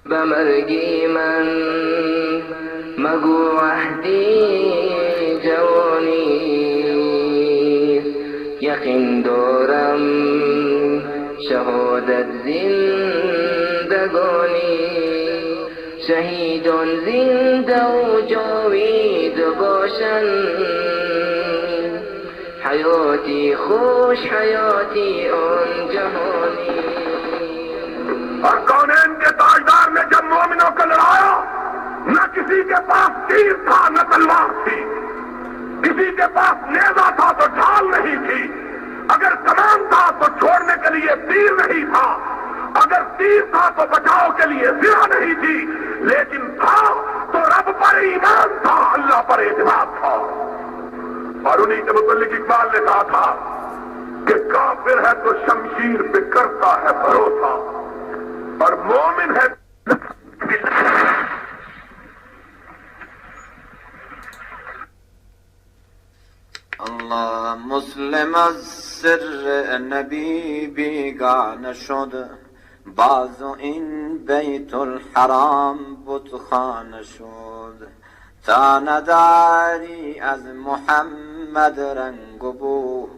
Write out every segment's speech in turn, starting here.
به مرگی من مگو عهدی جوانی، یقین دارم شهادت زندگانی. شهیدان زنده و جاوید باشند، حیاتی خوش حیاتی آن جهانی. اور کونین کے تاجدار نے جب مومنوں کو لڑایا، نہ کسی کے پاس تیر تھا نہ تلوار تھی، کسی کے پاس نیزہ تھا تو ڈھال نہیں تھی، اگر کمان تھا تو چھوڑنے کے لیے تیر نہیں تھا، اگر تیر تھا تو بچاؤ کے لیے زرہ نہیں تھی، لیکن تھا تو رب پر ایمان تھا، اللہ پر اعتماد تھا۔ اور انہی کے متعلق اقبال نے کہا تھا کہ کافر ہے تو شمشیر پہ کرتا ہے بھروسہ، اور مومن ہے الله. مسلم از سر نبی بیگانه شد، باز و این بیت الحرام بتخانه شد. تا نداری از محمد رنگ و بو،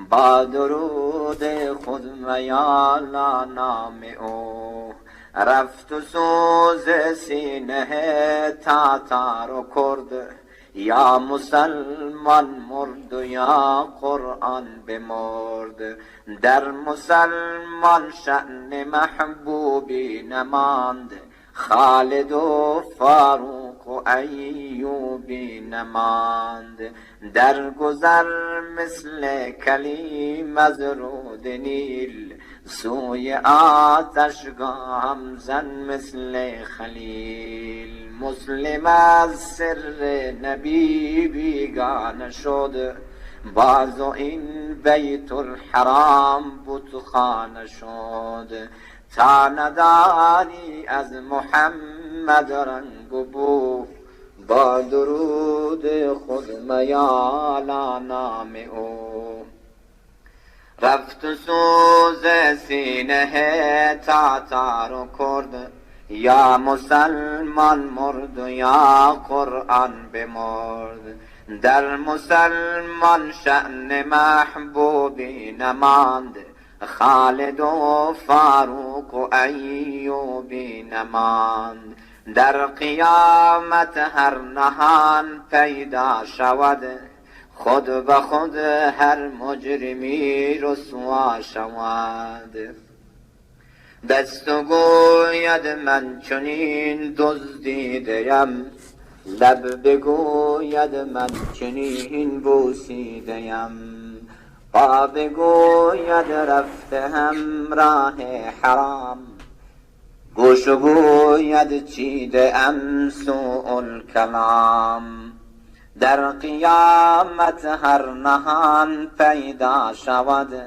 با درود خود میالا نام او. رفت و سوز سینه تاتار و کرد، یا مسلمان مرد و یا قرآن بمرد. در مسلمان شأن محبوبی نماند، خالد و فاروق و ایوبی نماند. در گذر مثل کلیم از رود نیل، سوی آتشگاه زن مثل خلیل. مسلم از سر نبی بیگانه شد، باز و این بیت الحرام بتخانه شد. تا نداری از محمد رنگ و بو، با درود خود میالا نام او. رفت سوز سینه تاتار و کرد، یا مسلمان مرد و یا قرآن بمرد. در مسلمان شأن محبوبی نماند، خالد و فاروق و ایوبی نماند. در قیامت هر نهان پیدا شود، خود به خود هر مجرمی رسوا شود. دست و گوید من چنین دزدیده‌ام، لب بگوید من چنین بوسیده‌ام. پا بگوید رفته‌ام راه حرام، گوش گوید چیده‌ام سوء الکلام. در قیامت هر نهان پیدا شود،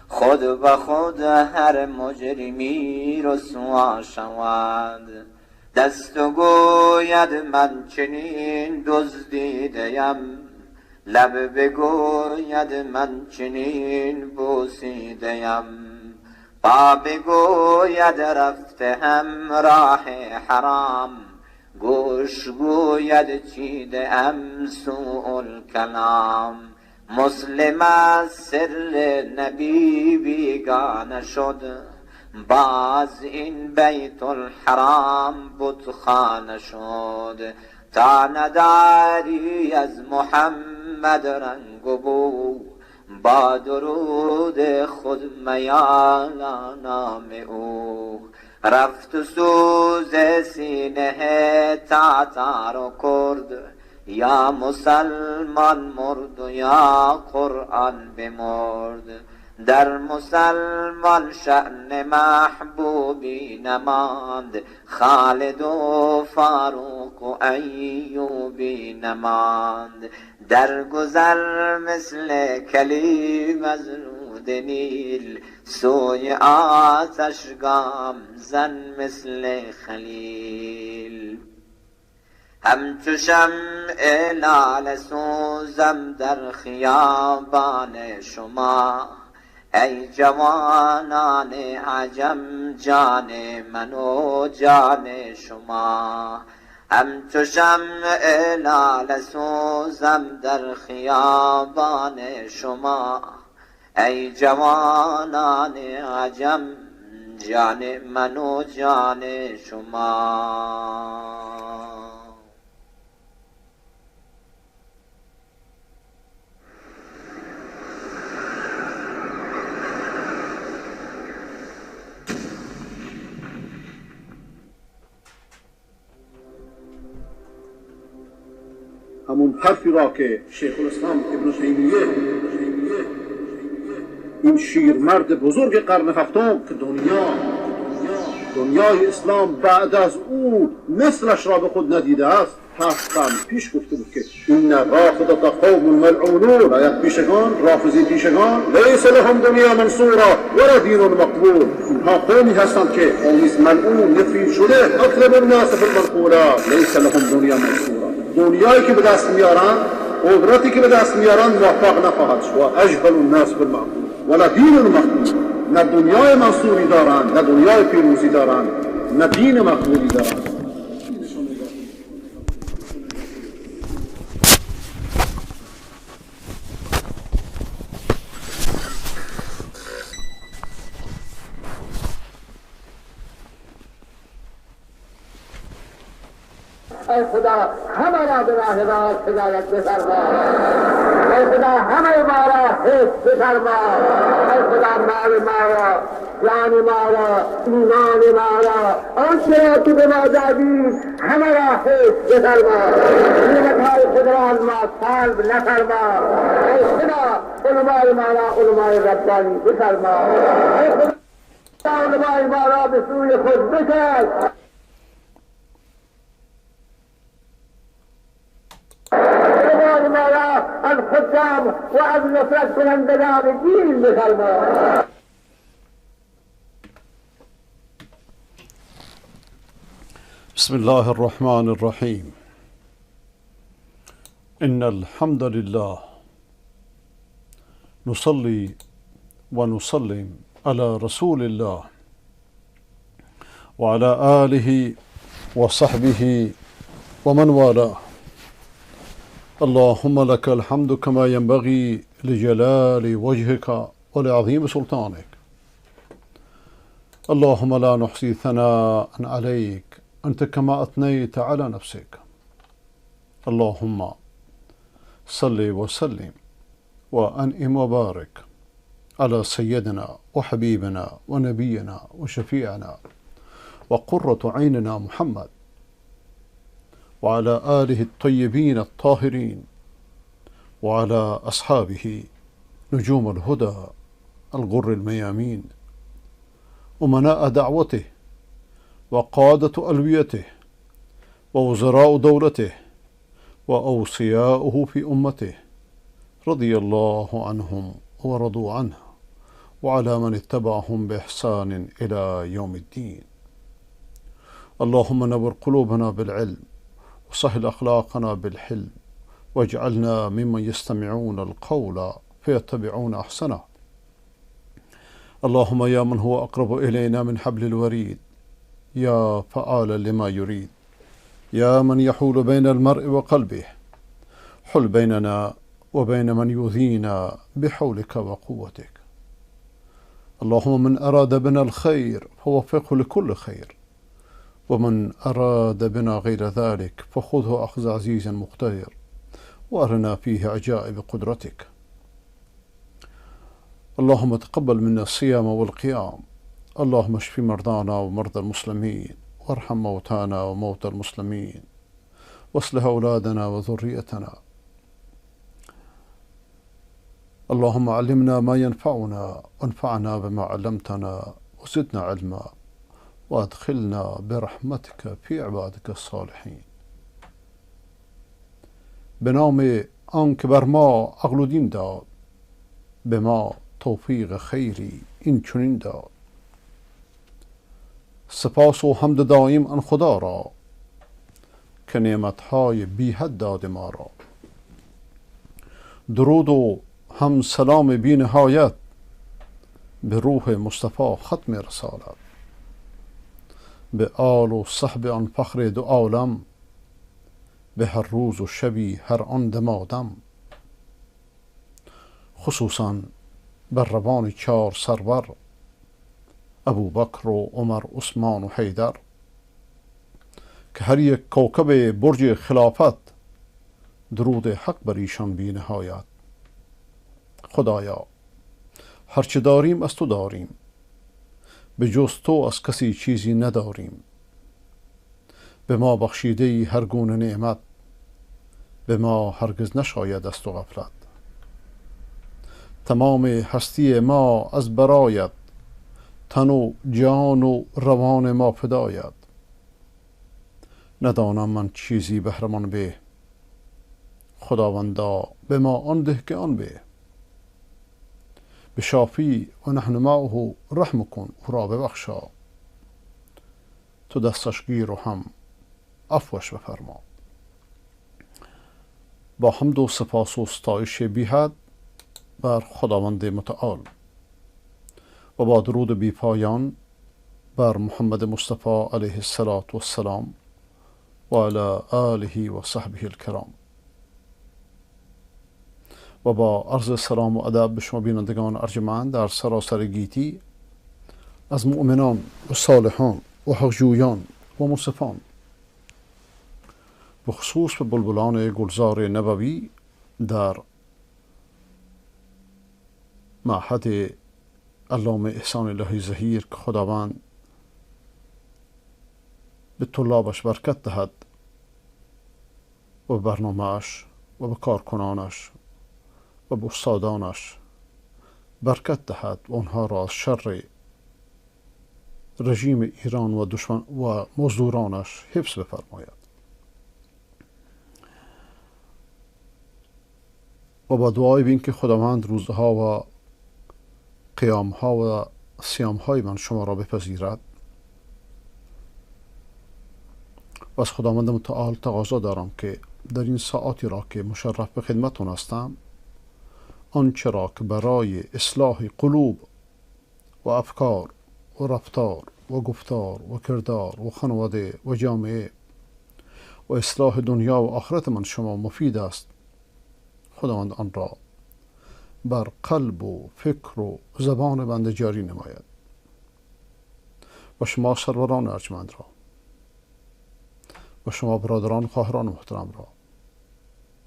خود به خود هر مجرمی رسوا شود. دست و گوید من چنین دزدیده‌ام، لب بگوید من چنین بوسیده‌ام. پا بگوید رفته‌ام راه حرام، گوش گوید چیده‌ام سوء الکلام. مسلم از سر نبی بیگانه شد، باز این بیت الحرام بتخانه شد. تا نداری از محمد رنگ و بو، با درود خود میالا نام او. رفت سوز سینه تاتار و کرد، یا مسلمان مرد و یا قرآن بمرد. در مسلمان شأن محبوبی نماند، خالد و فاروق و ایوبی نماند. در گذر مثل کلیم از رود نیل، سوی آتشگاه زن مثل خلیل. همچو شمع لاله سوزم در خیابان شما، ای جوانان عجم جان من و جان شما، همچو شمع لاله سوزم در خیابان شما. ای جوانان عجم جان من و جان شما. همون حرفی را که شیخ الاسلام ابن تیمیه این شیرمرد بزرگ قرن هفتم که دنیای اسلام بعد از او مثلش را به خود ندیده است 7 قرن پیش گفته بود که این رافضة قوم ملعونون، آیت پیشگان رافضی پیشگان لیس لهم دنیا منصورا ولا دین مقبول، اینها قومی هستند که قومی ملعون نفرین شده، اطلب الناس فی المنقولات لیس لهم دنیا منصورا، دنیایی که به دست میارن، قدرتی که به دست میارن موفق نخواهد شد. و اجهل الناس بالمعقول ولا دین مقبول، نه دنیای منصوری دارن، نه دنیای پیروزی دارن، نه دین مقبولی دارن. ای خدا همه را به راه راست هدایت بفرما، ای خدا همه ما را حفظ بفرما، ای خدا مال ما را، جان ما را، ایمان ما را، آنچه را که به ما دادی همه را حفظ بفرما، نعمتهای خود را از ما سلب نفرما، ای خدا علمای ما را علمای ربانی بفرما، ای خدا علمای ما را به سوی خود بکش، از خدام و از نصرت کنندگان دین بفرما. بسم الله الرحمن الرحیم. إن الحمد لله نصلي ونسلم على رسول الله وعلى آله وصحبه ومن والاه. اللهم لك الحمد كما ينبغي لجلال وجهك ولعظيم سلطانك. اللهم لا نحصي ثناء عليك أنت كما أثنيت على نفسك. اللهم صل وسلم وأنعم وبارك على سيدنا وحبيبنا ونبينا وشفيعنا وقرة عيننا محمد وعلى آله الطيبين الطاهرين وعلى أصحابه نجوم الهدى الغر الميامين أمناء دعوته وقادة ألويته ووزراء دولته وأوصياؤه في أمته رضي الله عنهم ورضوا عنه وعلى من اتبعهم بإحسان إلى يوم الدين. اللهم نور قلوبنا بالعلم وسهل أخلاقنا بالحلم واجعلنا ممن يستمعون القول فيتبعون أحسنه. اللهم يا من هو أقرب إلينا من حبل الوريد، يا فعال لما يريد، يا من يحول بين المرء وقلبه، حل بيننا وبين من يؤذينا بحولك وقوتك. اللهم من أراد بنا الخير فوفقه لكل خير، ومن أراد بنا غير ذلك فخذه أخذ عزيز مقتدر، وأرنا فيه عجائب قدرتك. اللهم تقبل منا الصيام والقيام. اللهم اشف مرضانا ومرضى المسلمين، وارحم موتانا وموتى المسلمين، واصلح أولادنا وذريتنا. اللهم علمنا ما ينفعنا وانفعنا بما علمتنا وزدنا علما، وادخلنا برحمتك في عبادك الصالحين. به نام آنکه بر ما عقل و دین داد، به ما توفیق خیری این چنین داد. سپاس و حمد دائم آن خدا را که نعمتهای بی حد داد ما را. درود و هم سلام بی نهایت به روح مصطفی ختم رسالت، به آل و صحب آن فخر دو عالم، به هر روز و شبی هر آن دمادم، خصوصا بر روان چار سرور، ابوبکر و عمر، عثمان و حیدر، که هر یک کوکب برج خلافت، درود حق بر ایشان بی نهایت. خدایا هرچه داریم از تو داریم، به جز تو از کسی چیزی نداریم. به ما بخشیده ای هر گونه نعمت، به ما هرگز نشاید از تو غفلت. تمام هستی ما از برایت، تن و جان و روان ما فدایت. ندانم من چیزی بهرمان به، خداوندا به ما آن ده که آن به. به شافی و نحن معه رحم کن او را ببخشا، تو دستش گیر و هم عفوش بفرما. با حمد و سپاس و ستایش بی حد بر خداوند متعال و با درود بی پایان بر محمد مصطفی علیه السلام و علی آله و صحبه الکرام. و با عرض سلام و ادب به شما بینندگان ارجمند در سراسر گیتی از مؤمنان و صالحان و حقجویان و منصفان، به خصوص به بلبلان گلزار نبوی در معهد علامه احسان الهی ظهیر، که خداوند به طلابش برکت دهد و به برنامه‌اش و به کارکنانش و به استادانش برکت دهد و آنها را از شر رژیم ایران و دشمن و مزدورانش حفظ بفرماید. و با دعای بین که خداوند روزها و قیامها و صیامهای من شما را بپذیرد، و از خداوند متعال تقاضا دارم که در این ساعاتی را که مشرف به خدمتون هستم، آنچه را که برای اصلاح قلوب و افکار و رفتار و گفتار و کردار و خانواده و جامعه و اصلاح دنیا و آخرت من شما مفید است، خداوند آن را بر قلب و فکر و زبان بنده جاری نماید. و شما سروران ارجمند را و شما برادران و خواهران محترم را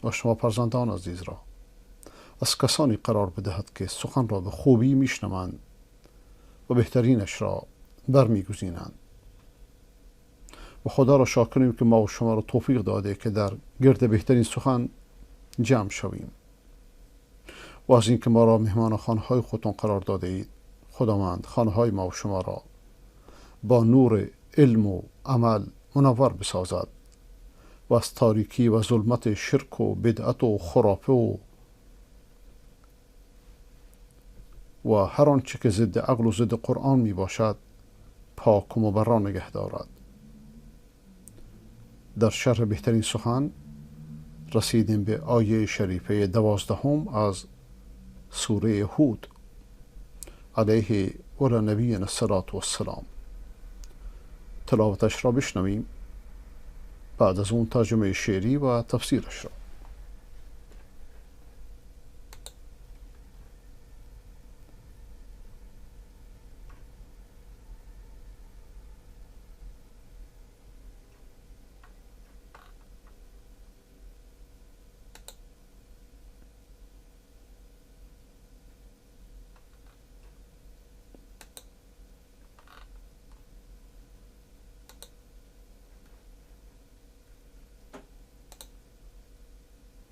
و شما فرزندان عزیز را از کسانی قرار بدهد که سخن را به خوبی میشنوند و بهترینش را برمیگزینند. و خدا را شاکریم که ما و شما را توفیق داده که در گرد بهترین سخن جمع شویم. و از اینکه ما را مهمان خانه‌های خودتون قرار داده اید، خداوند خانه‌های ما و شما را با نور علم و عمل منور بسازد و از تاریکی و ظلمت شرک و بدعت و خرافه و هر آنچه که ضد عقل و ضد قرآن می باشد پاک و مبرا نگه دارد. در شرح بهترین سخن رسیدیم به آیه شریفه 12 از سوره هود علیه و نبینا السلام. تلاوتش را بشنویم، بعد از اون ترجمه شعری و تفسیرش را.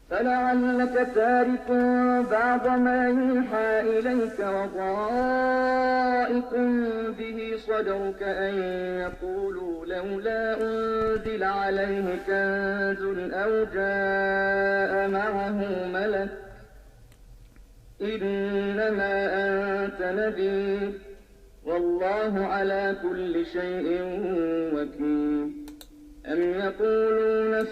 فلعلك تارك بعض ما يوحى إليك وضائق به صدرك أن يقولوا لولا أنزل عليه كنز أو جاء معه ملك إنما أنت نذير والله على كل شيء وكيل أم يقولون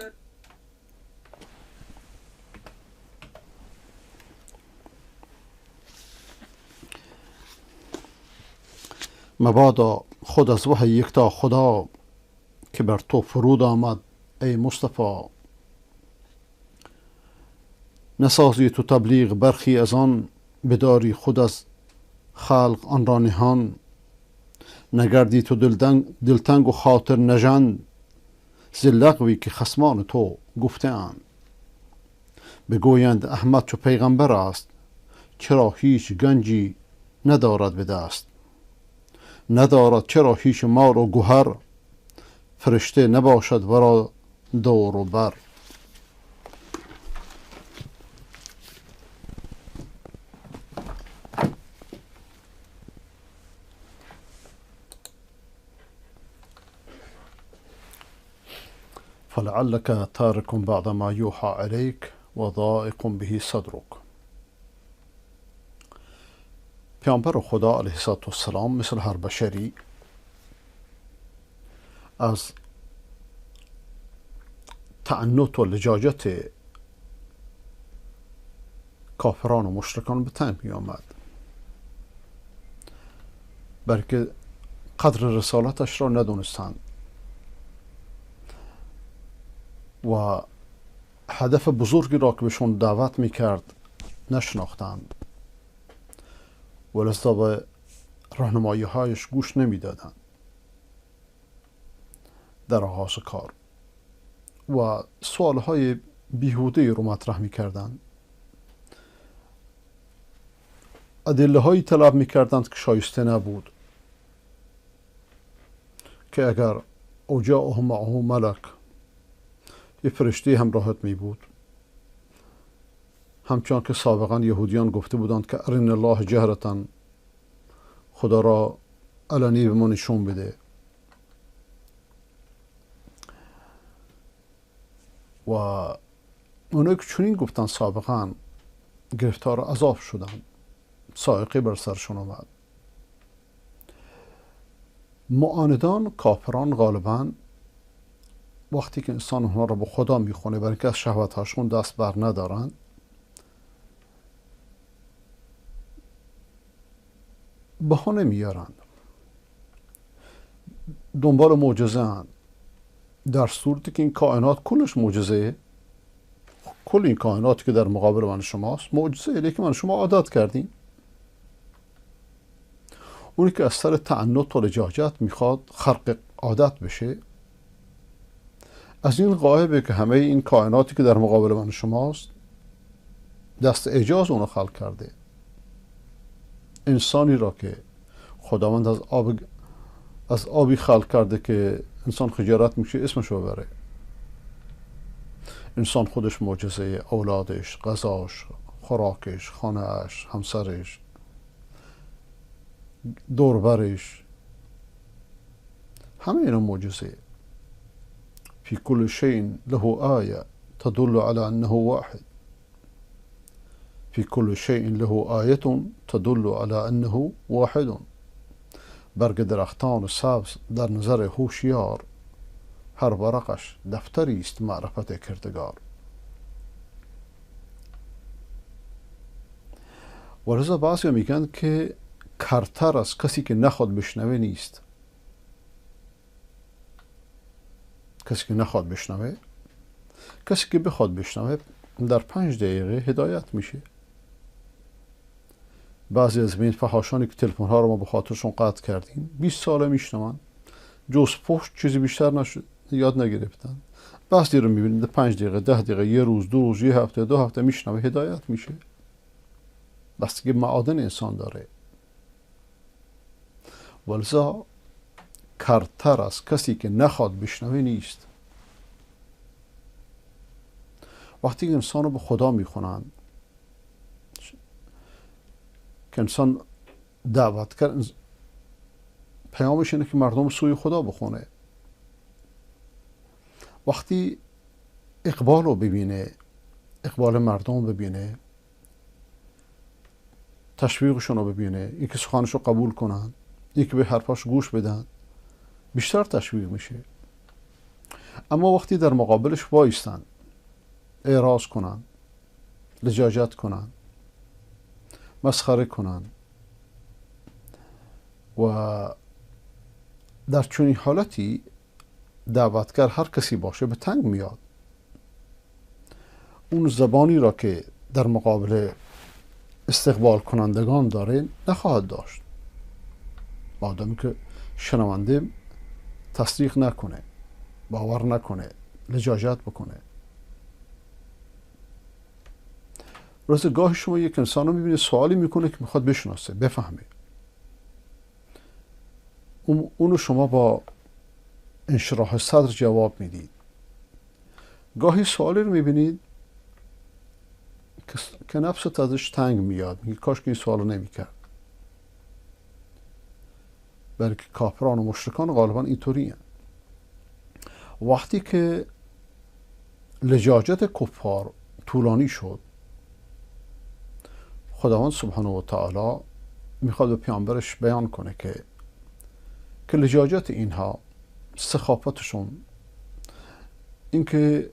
مبادا خود از وحی یکتا خدا که بر تو فرود آمد ای مصطفی، نسازی تو تبلیغ برخی از آن، بداری خود از خلق آن را نهان. نگردی تو دلتنگ و خاطر نژند، ز لغوی که خصمان تو گفته اند. بگویند احمد چو پیغمبر است، چرا هیچ گنجی ندارد به دست. ندارد چرا هیچ مال و گوهر، فرشته نباشد ورا دور و بر. فلعلك تارك بعد ما يوحى عليك وضائق به صدرك. پیامبر خدا علیه السلام مثل هر بشری از تعنت و لجاجت کافران و مشرکان به تنگ می آمد، بلکه قدر رسالتش را ندونستند و هدف بزرگی را که بهشون دعوت میکرد نشناختند و لذا به راهنمایی هایش گوش نمیدادند در آغاز کار و سوال های بیهوده رو مطرح میکردند. ادله هایی طلب میکردند که شایسته نبود، که اگر اوجاءهم معه ملک، یه فرشته همراهت می بود، همچنان که سابقا یهودیان گفته بودند که ارین الله جهرتاً، خدا را علنی به ما نشون بده. و اونایی که چنین گفتن سابقا گرفتار عذاب شدند، صاعقه بر سرشون آمد. معاندان کافران غالباً وقتی که انسان اونها را به خدا میخونه، برای که از شهوتهاشون دست بر ندارن، بهانه میارن، دنبال معجزه هن، در صورتی که این کائنات کلش معجزه، کل این کائناتی که در مقابل من شماست معجزه، لیکن من شما عادت کردیم. اونی که از سر تعنت و لجاجت میخواد خرق عادت بشه، از این غایبه که همه این کائناتی که در مقابل من شماست دست اعجاز اونو خلق کرده. انسانی را که خداوند از آبی خلق کرده که انسان خجالت میشه اسمشو ببره. انسان خودش معجزه، اولادش، غذاش، خوراکش، خانه‌اش، همسرش، دوربرش، همه اینا معجزه. في كل شيء له آية تدل على أنه واحد. في كل شيء له آية تدل على أنه واحد. برگ درختان سبز در نظر هوشیار، هر ورقش دفتری است معرفت کردگار. و لذا بعضی میگن که کرتر از کسی که نخواد بشنوه نیست. کسی که نخواد بشنوه، کسی که بخواد بشنوه در 5 دقیقه هدایت میشه. بعضی از این فحاشانی که تلفن ها رو ما به خاطرشون قطع کردیم 20 ساله میشنون، جز پشت چیزی بیشتر نشد، یاد نگرفتن. بعضی رو میبینید 5 دقیقه، 10 دقیقه، یه روز، 2 روز، 1 هفته، 2 هفته میشنوه، هدایت میشه. بستگی معادن انسان داره. ولذا کرتر از کسی که نخواد بشنوه نیست. وقتی انسان رو به خدا میخونن، که انسان دعوت کرد، پیامش اینه که مردم سوی خدا بخونه. وقتی اقبال رو ببینه، اقبال مردم ببینه، تشویقشون رو ببینه، اینکه سخنش رو قبول کنن، اینکه به حرفاش گوش بدن، بیشتر تشویق میشه. اما وقتی در مقابلش وایستن، اعراض کنن، لجاجت کنن، مسخره کنن و در چنین حالتی دعوتگر هر کسی باشه به تنگ میاد. اون زبانی را که در مقابل استقبال کنندگان داره نخواهد داشت، مادامی که شنونده تصدیق نکنه، باور نکنه، لجاجت بکنه. روز گاهی شما یک انسان رو میبینید سوالی میکنه که میخواد بشناسه، بفهمه. اونو شما با انشراح صدر جواب میدید. گاهی سوالی رو میبینید که نفست ازش تنگ میاد، میگه کاش که این سوالو نمیکرد. بلکه کافران و مشرکان غالبا اینطوری هستند. وقتی که لجاجت کفار طولانی شد، خداوند سبحانه و تعالی میخواد به پیامبرش بیان کنه که لجاجت اینها، سخافتشون، اینکه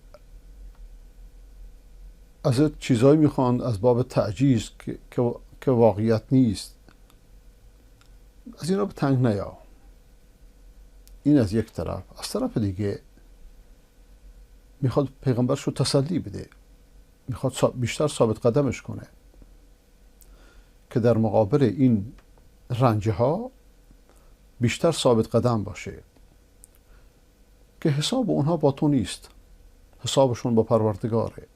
ازت چیزایی میخوان از باب تعجیز که واقعیت نیست، از اینا به تنگ نیا. این از یک طرف. از طرف دیگه میخواد پیغمبرش رو تسلی بده، میخواد بیشتر ثابت قدمش کنه که در مقابل این رنجه ها بیشتر ثابت قدم باشه، که حساب اونها با تو نیست، حسابشون با پروردگاره.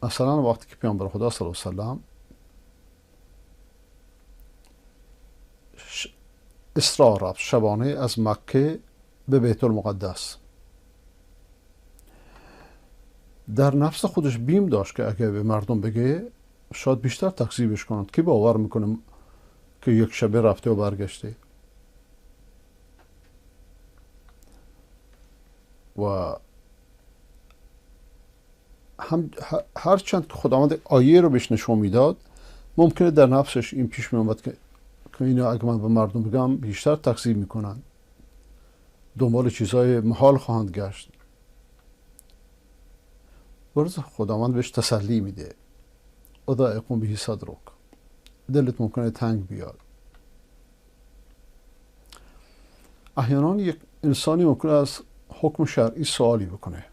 مثلا وقتی که پیامبر خدا صلی الله علیه و سلم اسرا رفت شبانه از مکه به بیت المقدس، در نفس خودش بیم داشت که اگه به مردم بگه شاید بیشتر تکذیبش کنند. کی باور میکنه که یک شبه رفته و برگشته؟ و هرچند که خداوند آیه رو بهش نشون میداد، ممکنه در نفسش این پیش می اومد که اینو اگه من به مردم بگم بیشتر تکذیب میکنن، دنبال چیزهای محال خواهند گشت. برز خداوند بهش تسلی میده، اضایقون به صدرک، دلت ممکنه تنگ بیاد. احیانا یک انسانی ممکنه از حکم شرعی سوالی بکنه،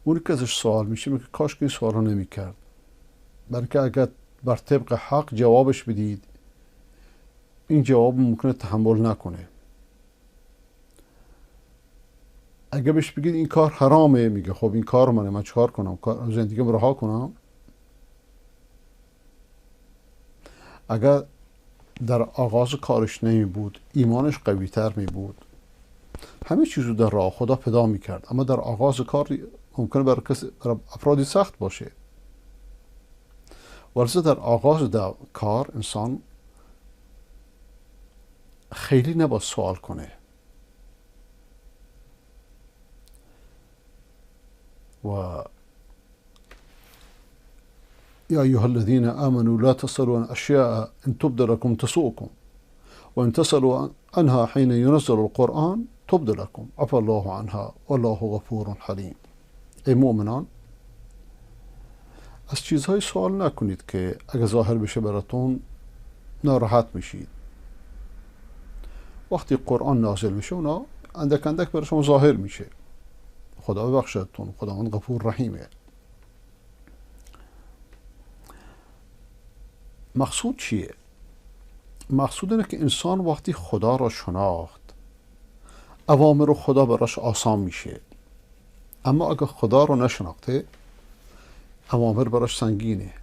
اونی که ازش سوال میشه میگه کاش که این سوال رو نمیکرد، بلکه اگر بر طبق حق جوابش بدید این جواب ممکنه تحمل نکنه. اگه بهش بگید این کار حرامه، میگه خب این کار منه، من چیکار کنم؟ زندگیم رها کنم؟ اگر در آغاز کارش نمی بود، ایمانش قوی تر می بود، همه چیزو در راه خدا پیدا می کرد. اما در آغاز کار ممکنه برای افرادی سخت باشه. ولذا در آغاز کار انسان خیلی نباید سوال کنه. و یا ایها الذین آمنوا لا تسألوا عن اشیاء ان تبد لكم تسؤكم وان تسألوا عنها حين ينزل القرآن تبد لكم عفى الله عنها والله غفور حلیم. ای مؤمنان، از چیزهای سوال نکنید که اگه ظاهر بشه براتون ناراحت میشید. وقتی قرآن نازل میشه اونا اندک اندک برای شما ظاهر میشه. خدا ببخشدتون، خداوند غفور رحیمه. مقصود چیه؟ مقصود اینه که انسان وقتی خدا را شناخت، اوامر خدا براش آسان میشه. اما اگه خدا را نشناخته، اوامر براش سنگینه.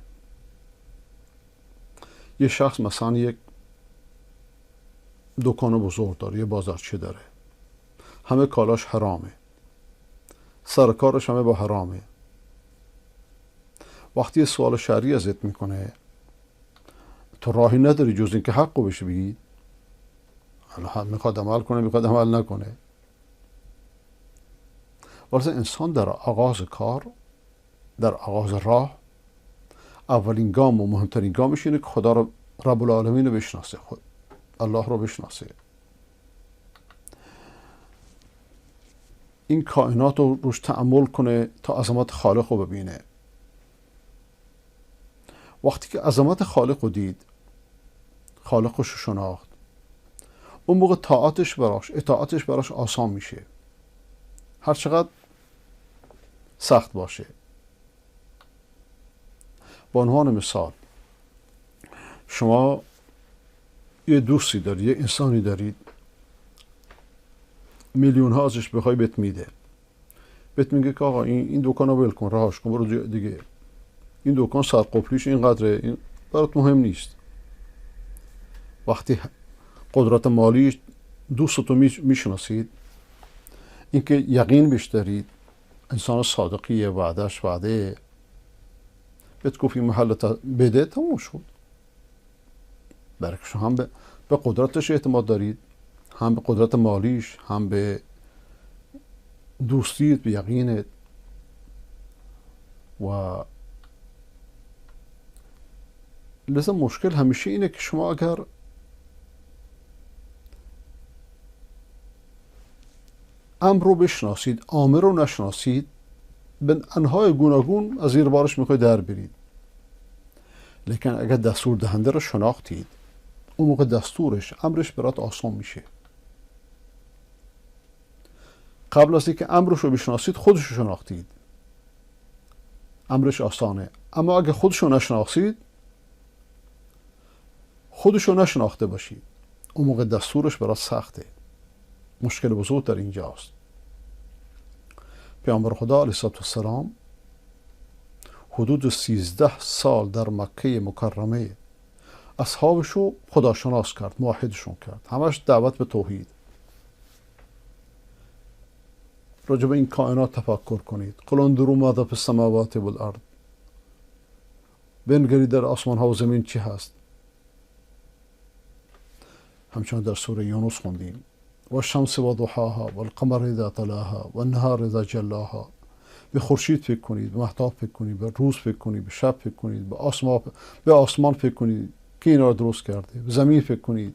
یه شخص مثلا یک دکان بزرگ داره، یه بازارچه داره، همه کالاش حرامه، سرکارش همه با حرامه. وقتی سوال شرعی ازت میکنه، تو راهی نداری جز این که حقو بهش بگی. میخواد عمل کنه، میخواد عمل نکنه. ولی انسان در آغاز کار، در آغاز راه، اولین گام و مهمترین گامش اینه که خدا رو، رب العالمین رو بشناسه، الله رو بشناسه. این کائنات رو روش تأمل کنه تا عظمت خالق رو ببینه. وقتی که عظمت خالق رو دید، خالقش رو شناخت، اون موقع اطاعتش براش آسان میشه، هر چقدر سخت باشه. به عنوان مثال شما یه دوستی دارید، یه انسانی دارید، میلیون ها ازش بخوای بهت میده، بهت میگه که آقا این دکان رو ول کن، رهاش کن، برو دیگه، این دکان سرقفلیش اینقدره، این برات مهم نیست. وقتی قدرت مالی دوستتو میشناسید، اینکه یقین بهش دارید، انسان صادقیه، وعدهش وعده، بهت گفت این محل بده، تموم شد. برای که شما هم به قدرتش اعتماد دارید، هم به قدرت مالیش، هم به دوستیت، به یقینت. و لذا مشکل همیشه اینه که شما اگر امر رو بشناسید، آمر رو نشناسید، به انهای گوناگون از زیر بارش میخواید در برید. لیکن اگر دستور دهنده رو شناختید، اون موقع دستورش، امرش برات آسان میشه. قبل از اینکه امرش رو بشناسید، خودش رو شناختید، امرش آسانه. اما اگر خودش رو نشناسید، خودش رو نشناخته باشید، اون موقع دستورش برات سخته. مشکل بزرگ در اینجاست. پیامبر خدا علیه السلام حدود 13 سال در مکه مکرمه اصحابشو خداشناس کرد، موحدشون کرد، همش دعوت به توحید. راجع به این کائنات تفکر کنید، قل انظروا ماذا فی السماوات والارض، بنگرید در آسمان ها و زمین چی هست. همچنان در سوره یونس خوندیم و الشمس و ضحاها و القمر اذا طلاها و النهار اذا جلاها. به خورشید فکر کنید، به مهتاب فکر کنید، به روز فکر کنید، به شب فکر کنید، به آسمان فکر کنید که اینا رو درست کرده، به زمین فکر کنید،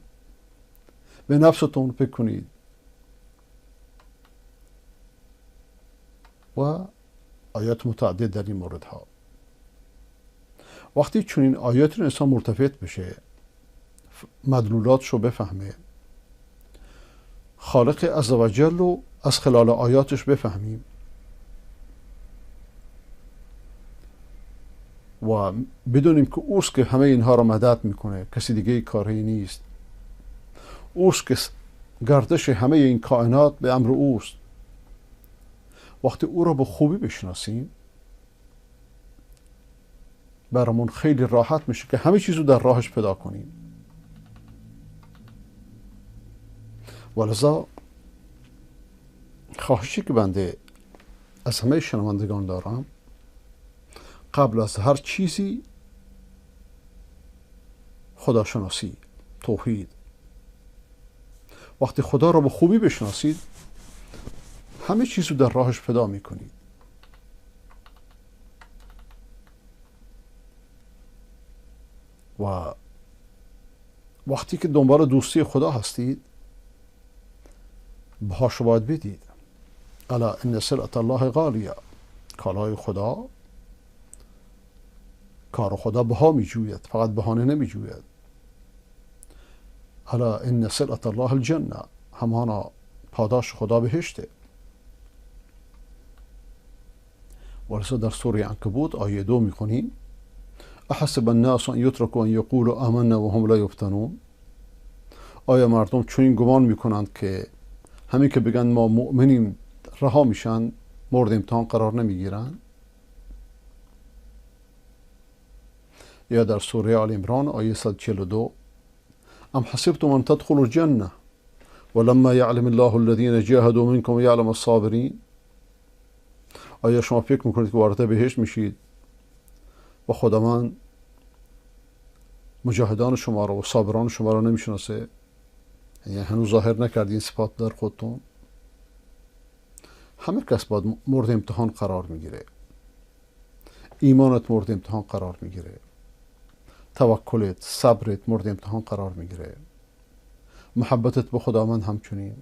به نفستون فکر کنید. و آیات متعدد در این موردها. وقتی چنین آیاتی رو انسان مرتفع بشه، مدلولاتش رو بفهمه، خالق عزوجل رو از خلال آیاتش بفهمیم و بدونیم که اوست که همه اینها رو مدد میکنه، کسی دیگه کاری نیست. اوست که گردش همه این کائنات به امر اوست. وقتی او رو به خوبی بشناسیم، برامون خیلی راحت میشه که همه چیزو در راهش پیدا کنیم. ولذا خواهشی که بنده از همه شنوندگان دارم، قبل از هر چیزی خداشناسی، توحید. وقتی خدا رو به خوبی بشناسید، همه چیزو در راهش پیدا میکنید. و وقتی که دنبال دوستی خدا هستید، بهاشو باید بدید. الا ان سلعة الله غالیه. کالای خدا، کار خدا بها میجوید، فقط بهانه نمیجوید. الا ان سلعة الله الجنه. همانا پاداش خدا بهشته. ولذا در سوره عنکبوت آیه 2 میخونیم احسب الناس ان یترکوا ان یقولوا آمنا وهم لا یفتنون. آیا مردم چنین گمان میکنند که همین که بگن ما مؤمنیم رها میشن، مورد امتحان قرار نمیگیرن؟ یا در سوره آل عمران آیه 142 ام حسبتم ان تدخلوا الجنه ولما يعلم الله الذين جاهدوا منكم ويعلم الصابرين. آیا شما فکر میکنید که وارد بهشت میشید و خداوند مجاهدان شما رو و صابران شما رو نمیشناسه؟ یعنی هنوز ظاهر نکردین صفات در خودتون. همه کس باید مورد امتحان قرار میگیره. ایمانت مورد امتحان قرار میگیره، توکلت، صبرت مورد امتحان قرار میگیره، محبتت به خداوند همچنین.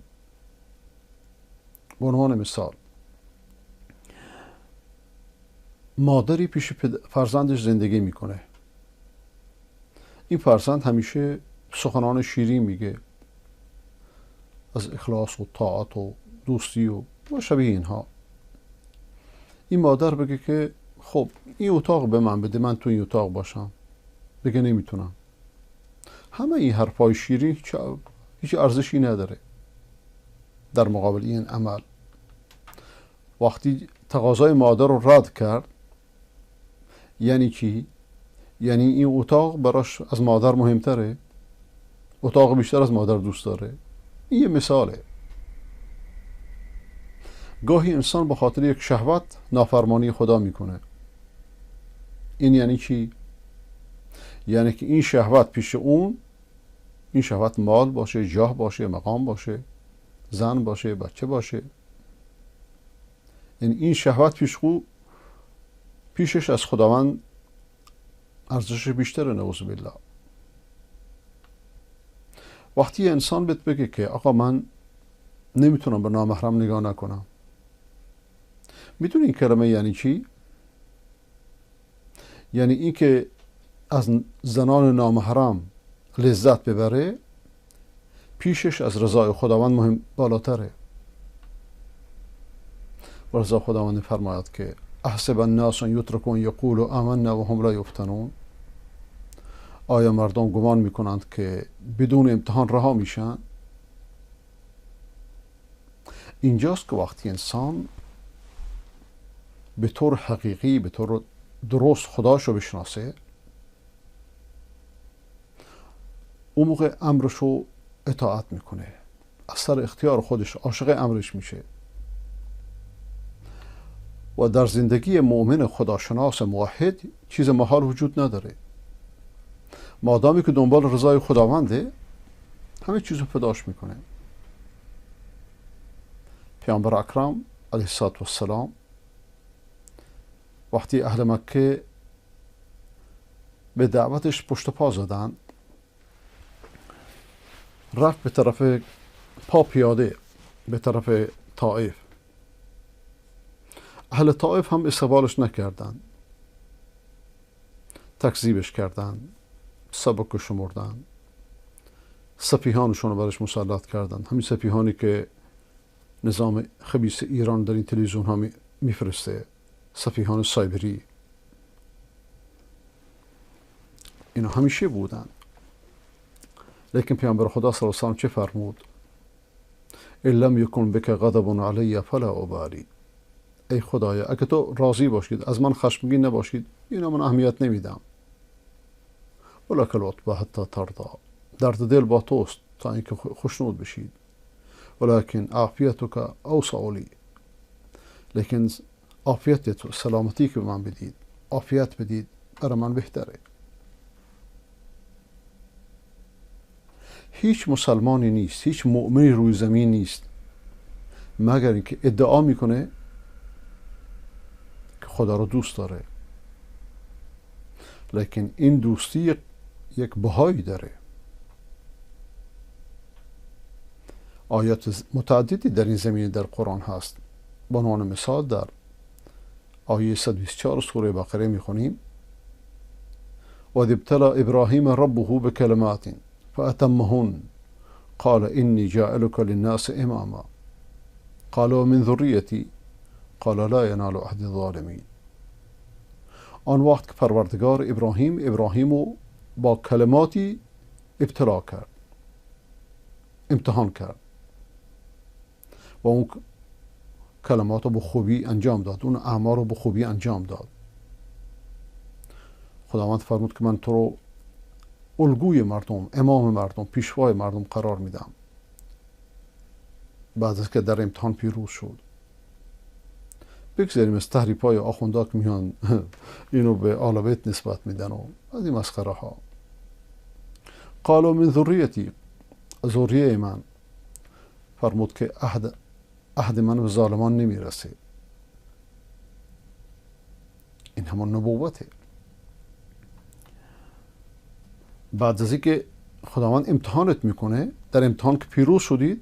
به عنوان مثال، مادری پیش فرزندش زندگی میکنه. این فرزند همیشه سخنان شیرین میگه از اخلاص و طاعت و دوستی و شبیه اینها. این مادر بگه که خب این اتاق به من بده، من تو این اتاق باشم. بگه نمیتونم. همه این حرفای شیرین هیچ ارزشی نداره در مقابل این عمل. وقتی تقاضای مادر رو رد کرد، یعنی چی؟ یعنی این اتاق براش از مادر مهمتره، اتاق بیشتر از مادر دوست داره. این یه مثاله. گاهی انسان به خاطر یک شهوت نافرمانی خدا میکنه. این یعنی چی؟ یعنی که این شهوت پیش اون، این شهوت مال باشه، جاه باشه، مقام باشه، زن باشه، بچه باشه، یعنی این شهوت پیشش از خداوند ارزش بیشتره. نعوذ بالله. وقتی انسان بگه که آقا من نمیتونم به نامحرم نگاه نکنم، میدونی این کلمه یعنی چی؟ یعنی این که از زنان نامحرم لذت ببره پیشش از رضای خداوند مهم بالاتره. و رضا خداوند فرماید که احسب الناس ان یترکون یقولوا آمنا وهم لا یفتنون. آیا مردم گمان میکنند که بدون امتحان رها میشن؟ اینجاست که وقتی انسان به طور حقیقی، به طور درست خداشو بشناسه، اون موقع امرشو اطاعت میکنه، از سر اختیار خودش عاشق امرش میشه. و در زندگی مؤمن خداشناس موحد چیز محال وجود نداره. مادامی که دنبال رضای خداونده همه چیزو فداش میکنه. پیامبر اکرم علیه السلام وقتی اهل مکه به دعوتش پشت پا زدن، رفت به طرف پا پیاده به طرف طائف. اهل طائف هم استقبالش نکردن، تکذیبش کردن، سبک شمردن، سفیهانشون رو برش مسلط کردن. همین سفیهانی که نظام خبیث ایران در این تلویزیون ها میفرسته، سفیهان سایبری، اینا همیشه بودن. لیکن پیامبر خدا صلی الله علیه و سلم چه فرمود؟ ان لم یکن بک غضب علی فلا ابالی. ای خدایا اگه تو راضی باشید، از من خشمگین نباشید، اینا من اهمیت نمیدم. ولک العتبى حتی ترضا. درد دل با توست تا اینکه خوشنود بشید. ولکن عافیتک اوسع لی. لیکن عافیت تو، سلامتی که به من بدید، عافیت بدید، برای من بهتره. هیچ مسلمانی نیست، هیچ مؤمنی روی زمین نیست مگر اینکه ادعا میکنه که خدا رو دوست داره، لیکن این دوستی یک بهایی داره. آیات متعددی در این زمینه در قرآن هست. به عنوان مثال در آیه 124 سوره بقره میخونیم و اذ ابتلی ابراهیم ربه بکلمات فأتمهن قال إني جاعلك للناس إماما قال ومن ذريتي قال لا ينال عهد الظالمين. آن وقت که پروردگار ابراهیم رو با کلماتی ابتلا کرد، امتحان کرد و اون کلمات رو به خوبی انجام داد، اون اعمال رو به خوبی انجام داد. خداوند فرمود که من تو رو الگوی مردم، امام مردم، پیشوای مردم قرار میدم. بعد از که در امتحان پیروز شد. بگذاریم از تحریفای آخوندا که میان اینو به آل بیت نسبت میدن و از این مسخره ها. قالوا من ذریتی، ذریه من. فرمود که عهد من به ظالمان نمیرسه. این همون نبوته. بعد از اینکه خداوند امتحانت میکنه، در امتحان که پیروز شدید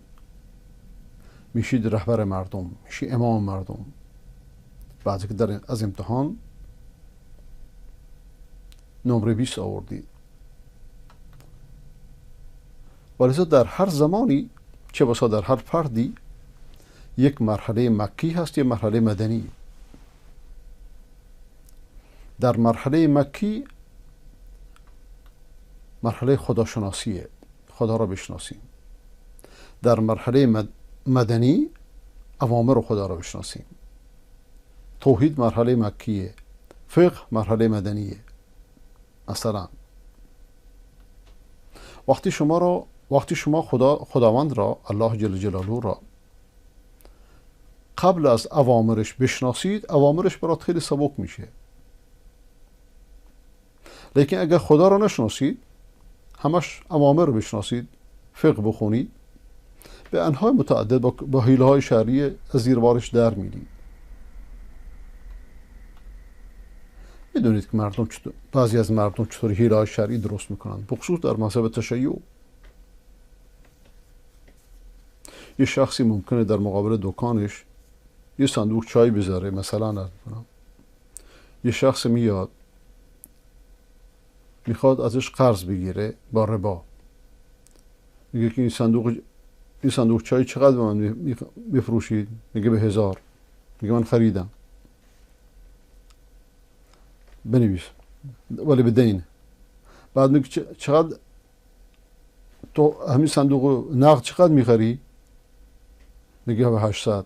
میشید رهبر مردم، میشید امام مردم. بعد از اینکه از امتحان نمره 20 آوردید، ولذا در هر زمانی چه بسا در هر فردی یک مرحله مکی هست، یک مرحله مدنی. در مرحله مکی مرحله خداشناسیه، خدا را بشناسیم. در مرحله مدنی اوامر خدا را بشناسیم. توحید مرحله مکیه، فقه مرحله مدنیه. مثلا وقتی شما خداوند را، الله جل جلاله را قبل از اوامرش بشناسید، اوامرش برات خیلی سبک میشه. لیکن اگر خدا را نشناسید، همش اوامر رو بشناسید، فقه بخونید، به انواع متعدد با حیله های شرعی از زیر بارش در میرید. میدونید که بعضی از مردم چطور حیله های شرعی درست میکنن، بخصوص در مذهب تشیع. یه شخصی ممکنه در مقابل دکانش یه صندوق چای بذاره. مثلا یه شخص میاد میخواد ازش قرض بگیره با ربا. میگه که این صندوق چای چقدر به من میفروشید؟ میگه به 1000. میگه من خریدم. بنویس ولی به دین. بعد میگه چقدر تو همین صندوق نقد چقدر میخری؟ میگه به 800.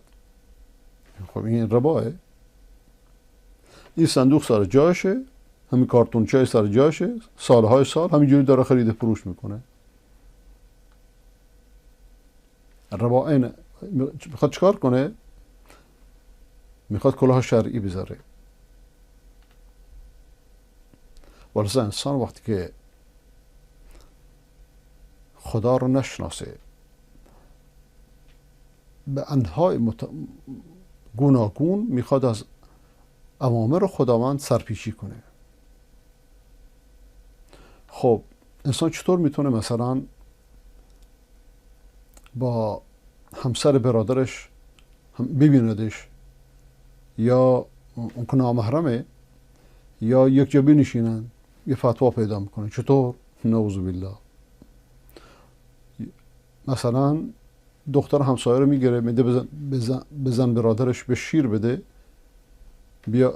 خب این رباه. این صندوق سر جاشه، همین کارتون چای سر جاشه، سالهای سال همینجوری داره خرید فروش میکنه. ربا این میخواد چکار کنه؟ میخواد کلاه شرعی بذاره. ولذا انسان وقتی که خدا رو نشناسه، به انواع گوناگون میخواد از اوامر خداوند سرپیچی کنه. خب انسان چطور میتونه مثلا با همسر برادرش ببیندش، یا اون که نامحرمه، یا یک جا بنشینن یه فتوا پیدا میکنه؟ چطور؟ نعوذ بالله. مثلا دختر همسایه رو میگیره، میده بزن برادرش به شیر بده،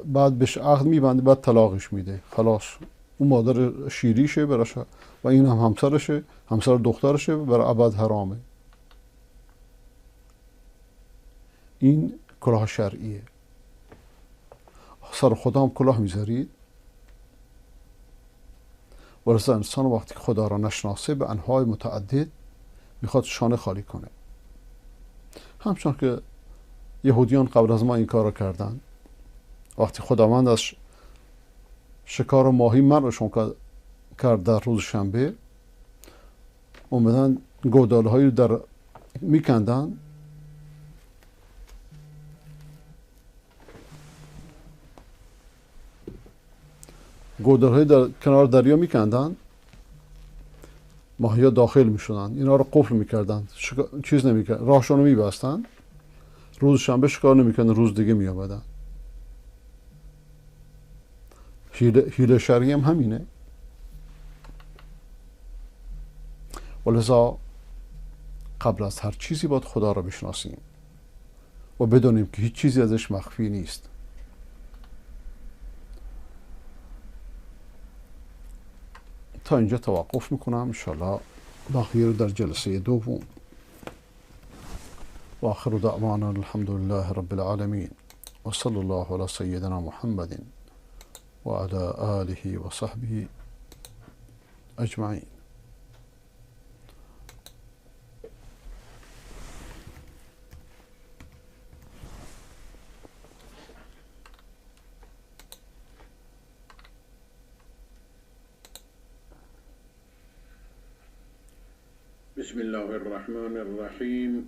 بعد بهش عقد میبنده، بعد طلاقش میده. خلاص اون مادر شیریشه براش و این هم همسرشه، همسر دخترشه، برای ابد حرامه. این کلاه شرعیه. سر خدا هم کلاه میذارید. ولذا انسان وقتی خدا را نشناسه به انواع متعدد میخواد شانه خالی کنه. همچون که یهودیان قبل از ما این کار رو کردن. وقتی خداوند از شکار ماهی منعشون کرد در روز شنبه، اومدن گودال هایی در میکندن، گودال هایی در کنار دریا میکندن، ماهی ها داخل میشدن، اینا رو قفل میکردن، چیز نمیکردن، راهشون رو میبستن. روز شنبه شکار نمیکردن، روز دیگه میآمدن. حیله شرعی هم همینه. ولذا قبل از هر چیزی باید خدا را بشناسیم و بدونیم که هیچ چیزی ازش مخفی نیست. تا اینجا توقف میکنم. انشاءالله باقی رو در جلسه دوم. و آخر دعوانا الحمد لله رب العالمین و صلی الله علی سیدنا محمد و علی آله و صحبه اجمعین. بسم الله الرحمن الرحیم.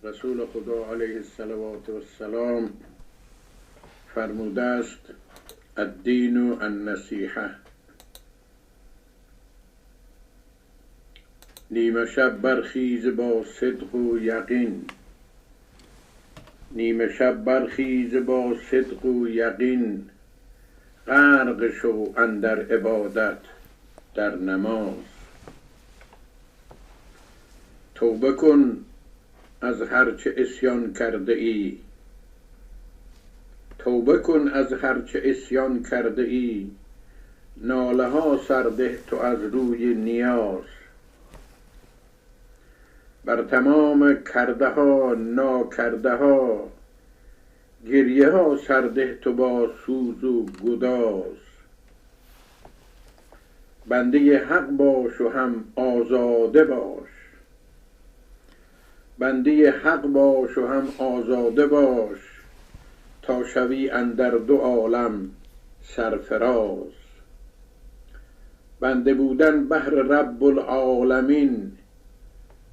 رسول خدا علیه السلام فرموده است: الدین النصیحه. نیمه شب برخیز با صدق و یقین، نیمه شب برخیز با صدق و یقین، غرق شو اندر عبادت در نماز. توبه کن از هرچه عصیان کرده ای، توبه کن از هرچه عصیان کرده ای، ناله ها سرده تو از روی نیاز. بر تمام کرده ها ناکرده ها، گریه ها سرده تو با سوز و گداز. بنده حق باش و هم آزاده باش، بنده حق باش و هم آزاده باش، تا شوی اندر دو عالم سرفراز. بنده بودن بهر رب العالمین،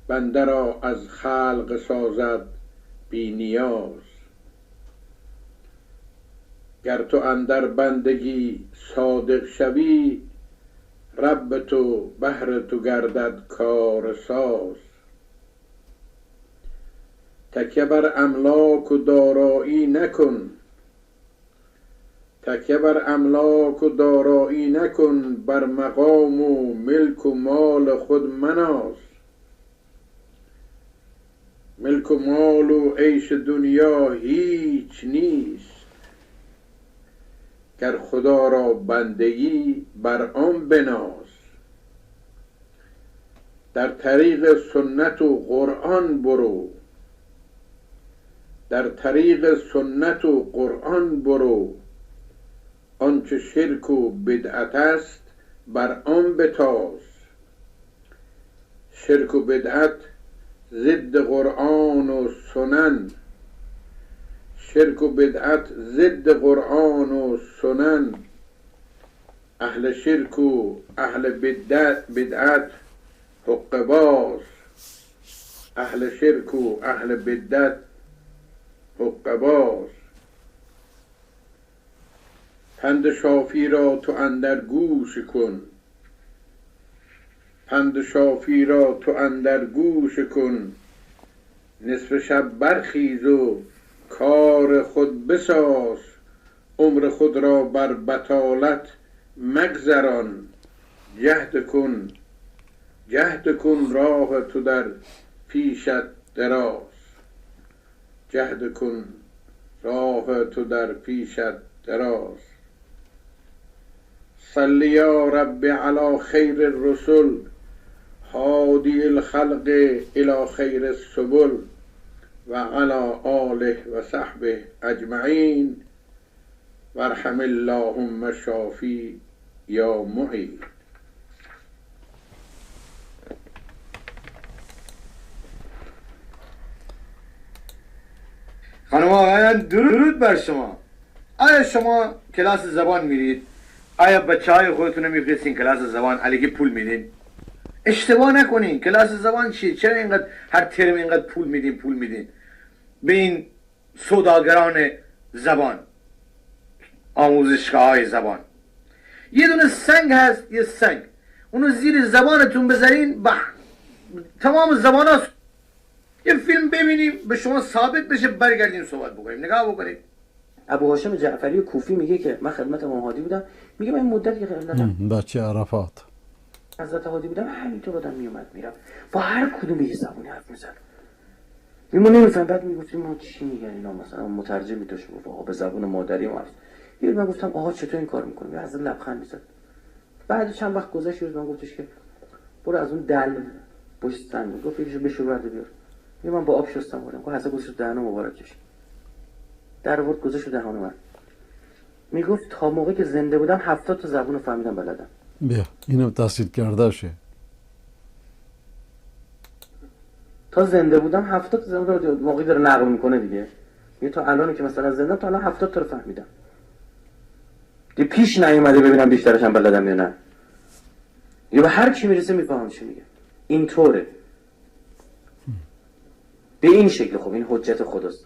بنده را از خلق سازد بی نیاز. گر تو اندر بندگی صادق شوی، رب تو بهر تو گردد کار ساز. تکیه بر املاک و دارایی نکن، تکیه بر املاک و دارایی نکن، بر مقام و ملک و مال خود مناز. ملک و مال و عیش دنیا هیچ نیست، گر خدا را بندگی بر آن بناز. در طریق سنت و قرآن برو، در طریق سنت و قرآن برو، آنچه شرک و بدعت است بر آن بتاز. شرک و بدعت ضد قرآن و سنن، شرک و بدعت ضد قرآن و سنن. اهل شرک و اهل بدعت حق باز، اهل شرک و اهل بدعت حق باز. پند شافی را تو اندر گوش کن، پند شافی را تو اندر گوش کن. نصف شب برخیز و کار خود بساز، عمر خود را بر بطالت مگذران. جهد کن، جهد کن راه تو در پیشت دراز، جهد کن راه تو در پیشت دراز. صل یا رب علی خیر الرسل، هادی الخلق الی خیر السبل، و علی آله و صحبه اجمعین، وارحم اللهم شافی یا معین. خانم آقایان درود بر شما. آیا شما کلاس زبان میرید؟ آیا بچه های خودتون رو میفرستین کلاس زبان علیه پول میدین؟ اشتباه نکنین. کلاس زبان چیه؟ چرا اینقدر هر ترم اینقدر پول میدین به این سوداگران زبان، آموزشگاه های زبان؟ یه دونه سنگ هست، یه سنگ، اونو زیر زبانتون بذارین تمام زبان ها. یه فیلم ببینیم به شما ثابت بشه، برگردیم صحبت بکنیم. نگاه بکنید. ابو هاشم جعفری کوفی میگه که من خدمت امام هادی بودم، میگه من مدتی که خدمتم بچه عرفات حضرت هادی بودم، همینطور آدم میومد میرفت با هر کدوم یه زبونی حرف میزد. ما نمیفهم. بعد میگفتیم ما چی میگن اینا، مثلا مترجم میتوش میگفت آقا به زبون مادری ما هست. یه من گفتم آقا چطور این کار میکنی؟ از لبخند میزد. بعد چند وقت گذشت من گفتش که برو از اون دل پشت سنگ گفت یه بشور برده بیار. یه من با آب شستم بودم گفت حضرت گذاشت دهن مبارکش، در آورد گذاشت دهان من. میگفت تا موقعی که زنده بودم 70 تا زبون رو فهمیدم بلدم. بیا اینو تحصیل کرده شه. تا زنده بودم 70 تا زبون رو موقعی داره نقل میکنه دیگه. میگه تا الان که مثلا زنده تا الان 70 تا رو فهمیدم. دیگه پیش نیومده ببینم بیشترش هم بلدم یا نه. یا به هر کی میرسه میفهمم چی میگه. اینطوره. به این شکل. خب این حجت خداست.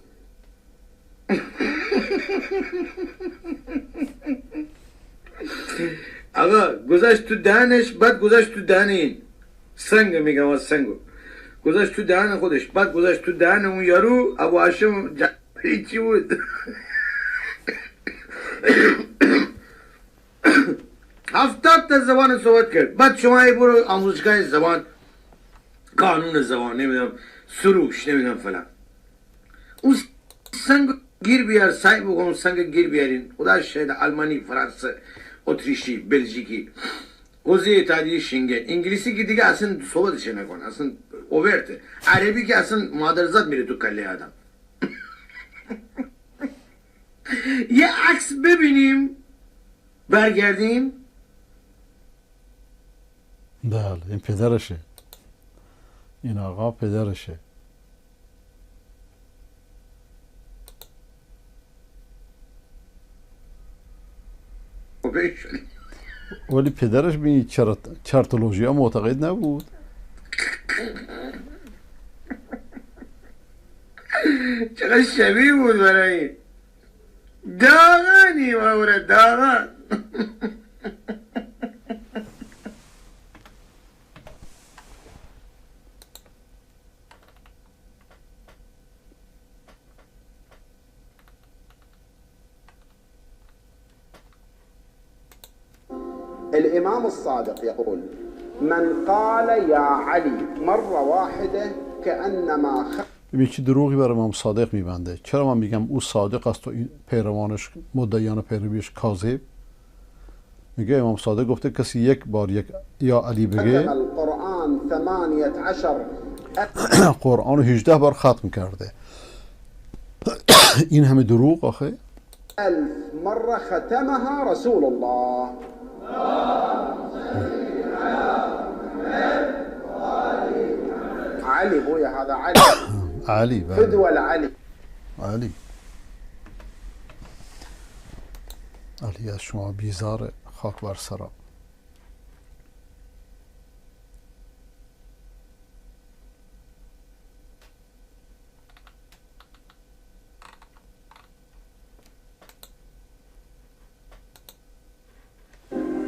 آقا گذاشت تو دهنش، بعد گذاشت تو دهن این سنگ، میگم از سنگو گذاشت تو دهن خودش، بعد گذاشت تو دهن اون یارو. ابو هاشم چی بود؟ 70 تا زبان صحبت کرد. بعد شما برو آموزشگاه زبان قانون زبان، نمیدونم سروش، نمیدونم فلان. اون سنگ گیر بیار، سعی بکن اون سنگ گیر بیارین. خدا شاید آلمانی، فرانسه، اتریشی، بلژیکی، حوزه اتحادیه شنگن، انگلیسی که دیگه اصلا صحبتش نکن، اصلا اوورته. عربی که اصلا مادرزاد میره تو کله آدم. یه عکس ببینیم برگردیم. بله این پدرشه، این آقا پدرشه. ولی پدرش به این چرتولوژی ها معتقد نبود. چقدر شبیه بود برای داغانی مورد داغان. الإمام الصادق يقول من قال يا علي مرة واحدة كأنما ببین چی دروغی برای امام صادق میبنده. چرا من میگم او صادق است و این پیروانش مدعیان پیرویش کاذب؟ میگه امام صادق گفته کسی یک بار یا علی بگه قرآن 18 بار ختم کرده. این همه دروغ آخه. 1000 مرة ختمها رسول الله. علي بويا هذا علي. علی فدوى العلي. علی علی از شما بیزار، خاک بر سرا.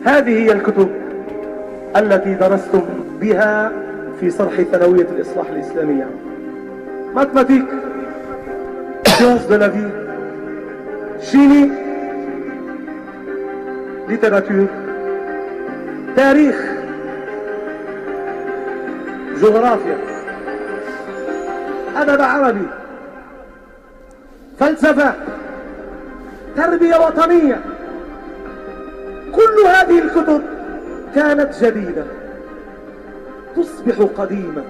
هذه هي الكتب التي درستم بها في صرح ثانوية الإصلاح الإسلامية. ماتماتيك، sciences de la vie, chimie, littérature, تاريخ، جغرافيا، أدب عربي، فلسفة، تربية وطنية. كل هذه الكتب كانت جديدة تصبح قديمة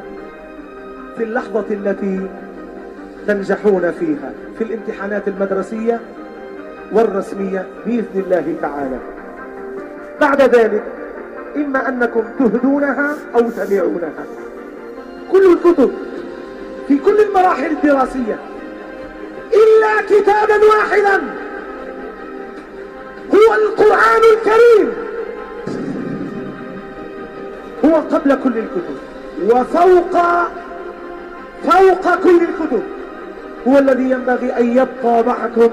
في اللحظة التي تنجحون فيها في الامتحانات المدرسية والرسمية بإذن الله تعالى. بعد ذلك إما أنكم تهدونها أو تبيعونها. كل الكتب في كل المراحل الدراسية إلا كتابا واحدا هو القرآن الكريم، هو قبل كل الكتب وفوق كل الكتب، هو الذي ينبغي أن يبقى معكم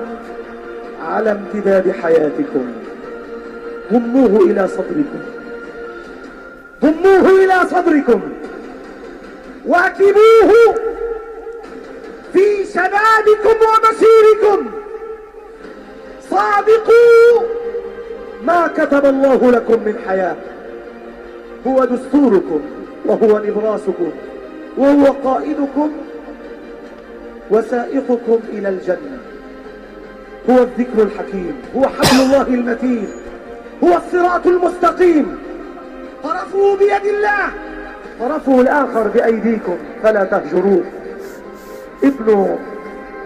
على امتداد حياتكم. ضموه إلى صدركم، ضموه إلى صدركم، واكبوه في شبابكم ومسيركم. صادقوا ما كتب الله لكم من حياة. هو دستوركم وهو نبراسكم وهو قائدكم وسائقكم إلى الجنة. هو الذكر الحكيم، هو حبل الله المتين، هو الصراط المستقيم. طرفه بيد الله، طرفه الآخر بأيديكم فلا تهجروه. ابنوا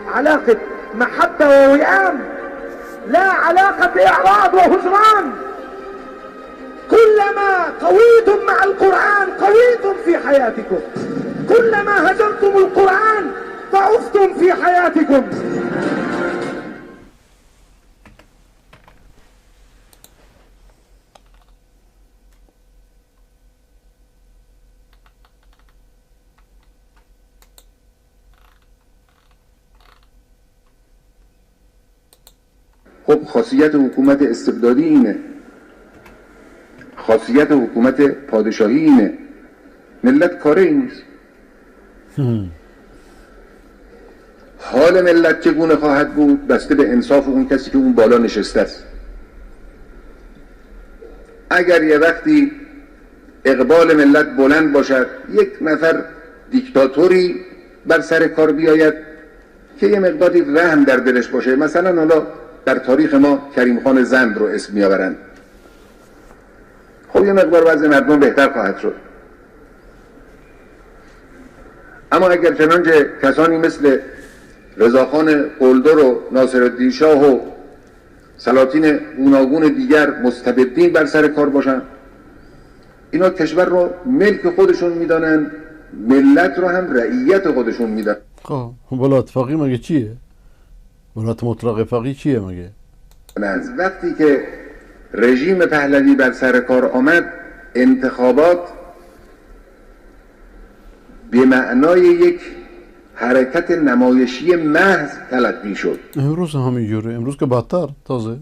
علاقة محبة ووئام، لا علاقة إعراض وهجران. كلما قويتم مع القرآن قويتم في حياتكم، كلما هجرتم القرآن ضعفتم في حياتكم. خب خاصیت حکومت استبدادی اینه، خاصیت حکومت پادشاهی اینه. ملت کاره این نیست. حال ملت چگونه خواهد بود بسته به انصاف اون کسی که اون بالا نشسته است. اگر یه وقتی اقبال ملت بلند باشد، یک نفر دیکتاتوری بر سر کار بیاید که یه مقداری رحم در دلش باشه. مثلا حالا در تاریخ ما کریم خان زند رو اسم میآورند. خب یه مقدار وضع مردم بهتر خواهد شد. اما اگر چنانچه کسانی مثل رضاخان قلدر و ناصرالدین شاه و سلاطین گوناگون دیگر مستبدین بر سر کار باشن، اینا کشور رو ملک خودشون میدانن، ملت رو هم رعیت خودشون میدن. خب ولایت فقیه مگه چیه؟ ولایت مطلق فقیه چیه مگه؟ از وقتی که رژیم پهلوی بر سر کار آمد، انتخابات به معنای یک حرکت نمایشی محض تلقی شد. امروز همینجوره، امروز که بدتر تازه.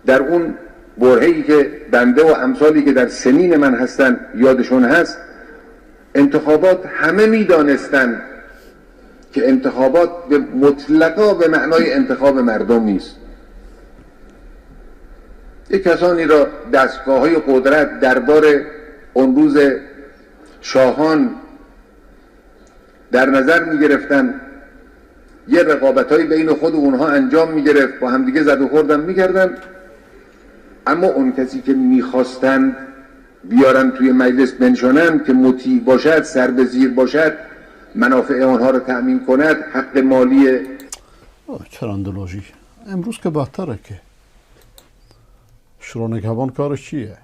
در اون برهه‌ای که بنده و امثالی که در سنین من هستن یادشون هست، انتخابات همه میدانستند که انتخابات به مطلقا به معنای انتخاب مردم نیست. یک کسانی را دستگاه‌های قدرت دربار اون روز شاهان در نظر می گرفتن، یه رقابت‌های بین خود اونها انجام می گرفت، با همدیگه زد و خوردن می کردن. اما اون کسی که می خواستن بیارن توی مجلس بنشانن که مطیع باشد، سر به زیر باشد، منافع آنها رو تأمین کند، حق مالی چراندولوژی امروز که بدتره که شورای نگهبان کارش چیه؟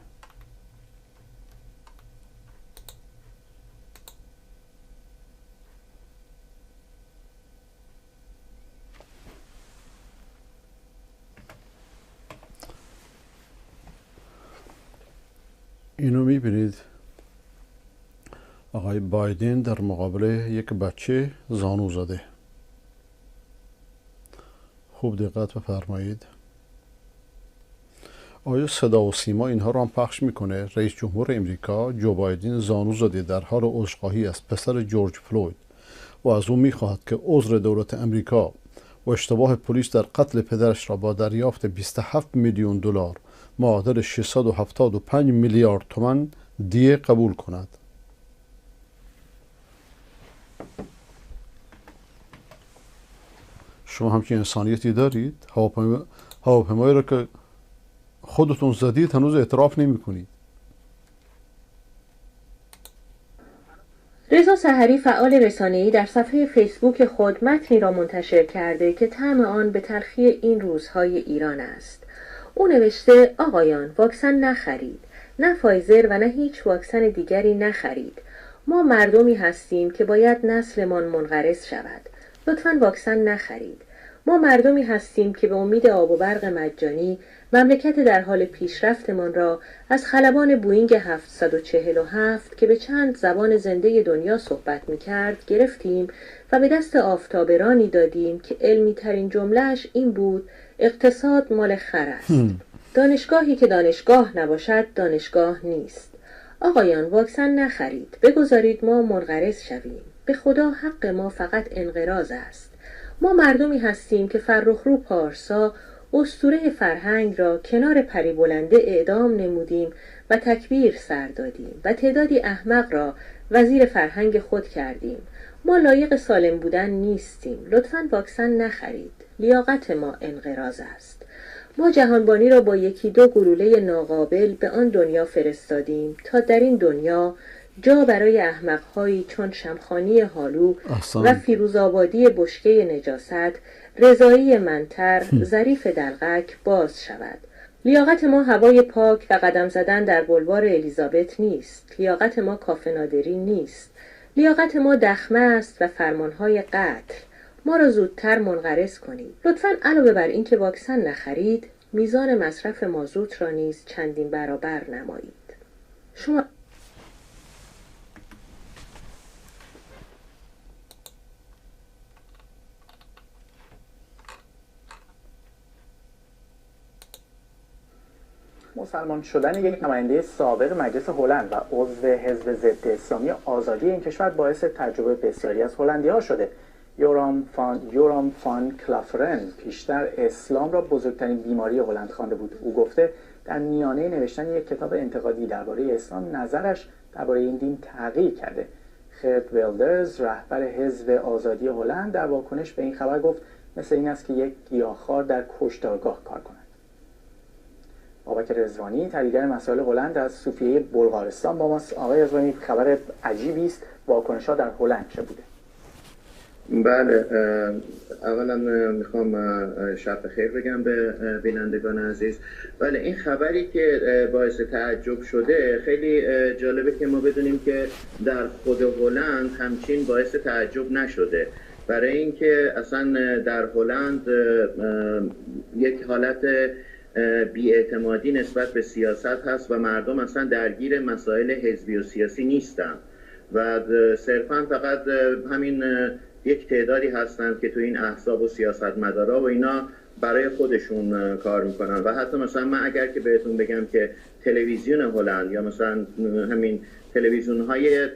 اینو میبینید آقای بایدن در مقابل یک بچه زانو زده. خوب دقت بفرمایید. آیا صدا و سیما اینها رو هم پخش میکنه؟ رئیس جمهور امریکا جو بایدن زانو زده در حال عذرخواهی از پسر جورج فلوید و از او میخواهد که عذر دولت امریکا و اشتباه پلیس در قتل پدرش را با دریافت 27 میلیون دلار معادل 675 میلیارد تومان دیه قبول کند. شما همچین انسانیتی دارید؟ هواپیمایی را که خودتون زدید هنوز اعتراف نمی کنید. رضا سحری فعال رسانه‌ای در صفحه فیسبوک خود متنی را منتشر کرده که طعم آن به تلخی این روزهای ایران است. او نوشته: آقایان، واکسن نخرید، نه فایزر و نه هیچ واکسن دیگری نخرید. ما مردمی هستیم که باید نسلمان منقرض شود. لطفاً واکسن نخرید. ما مردمی هستیم که به امید آب و برق مجانی مملکت در حال پیشرفتمان را از خلبان بوئینگ 747 که به چند زبان زنده دنیا صحبت می‌کرد گرفتیم و به دست آفتابرانی دادیم که علمی ترین جملهش این بود: اقتصاد مال خر است. دانشگاهی که دانشگاه نباشد دانشگاه نیست. آقایان، واکسن نخرید. بگذارید ما منقرض شویم. به خدا حق ما فقط انقراض است. ما مردمی هستیم که فرخرو پارسا اسطوره فرهنگ را کنار پریبلنده اعدام نمودیم و تکبیر سر دادیم و تعدادی احمق را وزیر فرهنگ خود کردیم. ما لایق سالم بودن نیستیم. لطفاً واکسن نخرید. لیاقت ما انقراض است. ما جهانبانی را با یکی دو گلوله ناقابل به آن دنیا فرستادیم تا در این دنیا جا برای احمق‌هایی چون شمخانی هالو و فیروزآبادی بشکه نجاست، رضایی منتر، ظریف دلغک باز شود. لیاقت ما هوای پاک و قدم زدن در بلوار الیزابت نیست. لیاقت ما کافه نادری نیست. لیاقت ما دخمه است و فرمانهای قتل. ما را زودتر منقرض کنید. لطفاً علاوه بر این که واکسن نخرید، میزان مصرف مازوت را نیز چندین برابر نمایید. شما مسلمان شدن یک نماینده سابق مجلس هلند و عضو حزب ضد اسلامی آزادی این کشور باعث تجربه بسیاری از هلندی‌ها شده. یورام فان کلافرن پیشتر اسلام را بزرگترین بیماری هلند خوانده بود. او گفته در میانه نوشتن یک کتاب انتقادی درباره اسلام نظرش درباره این دین تغییر کرده. خرت ویلدرز رهبر حزب آزادی هلند در واکنش به این خبر گفت مثل این است که یک گیاهخوار در کشتارگاه کار کند. بابک رضوانی تحلیلگر مسائل هلند از صوفیه بلغارستان با ماست. آقای رضوانی، خبر عجیبی است، واکنش‌ها در هلند چه بوده؟ بله، اولا میخوام شب خیر بگم به بینندگان عزیز. بله، این خبری که باعث تعجب شده خیلی جالبه که ما بدونیم که در خود هلند همچین باعث تعجب نشده، برای اینکه اصلا در هلند یک حالت بی‌اعتمادی نسبت به سیاست هست و مردم اصلا درگیر مسائل حزبی و سیاسی نیستن و صرفا فقط همین یک تعدادی هستند که تو این احزاب و سیاستمدارا و اینا برای خودشون کار میکنن. و حتی مثلا من اگر که بهتون بگم که تلویزیون هلند یا مثلا همین تلویزیون‌های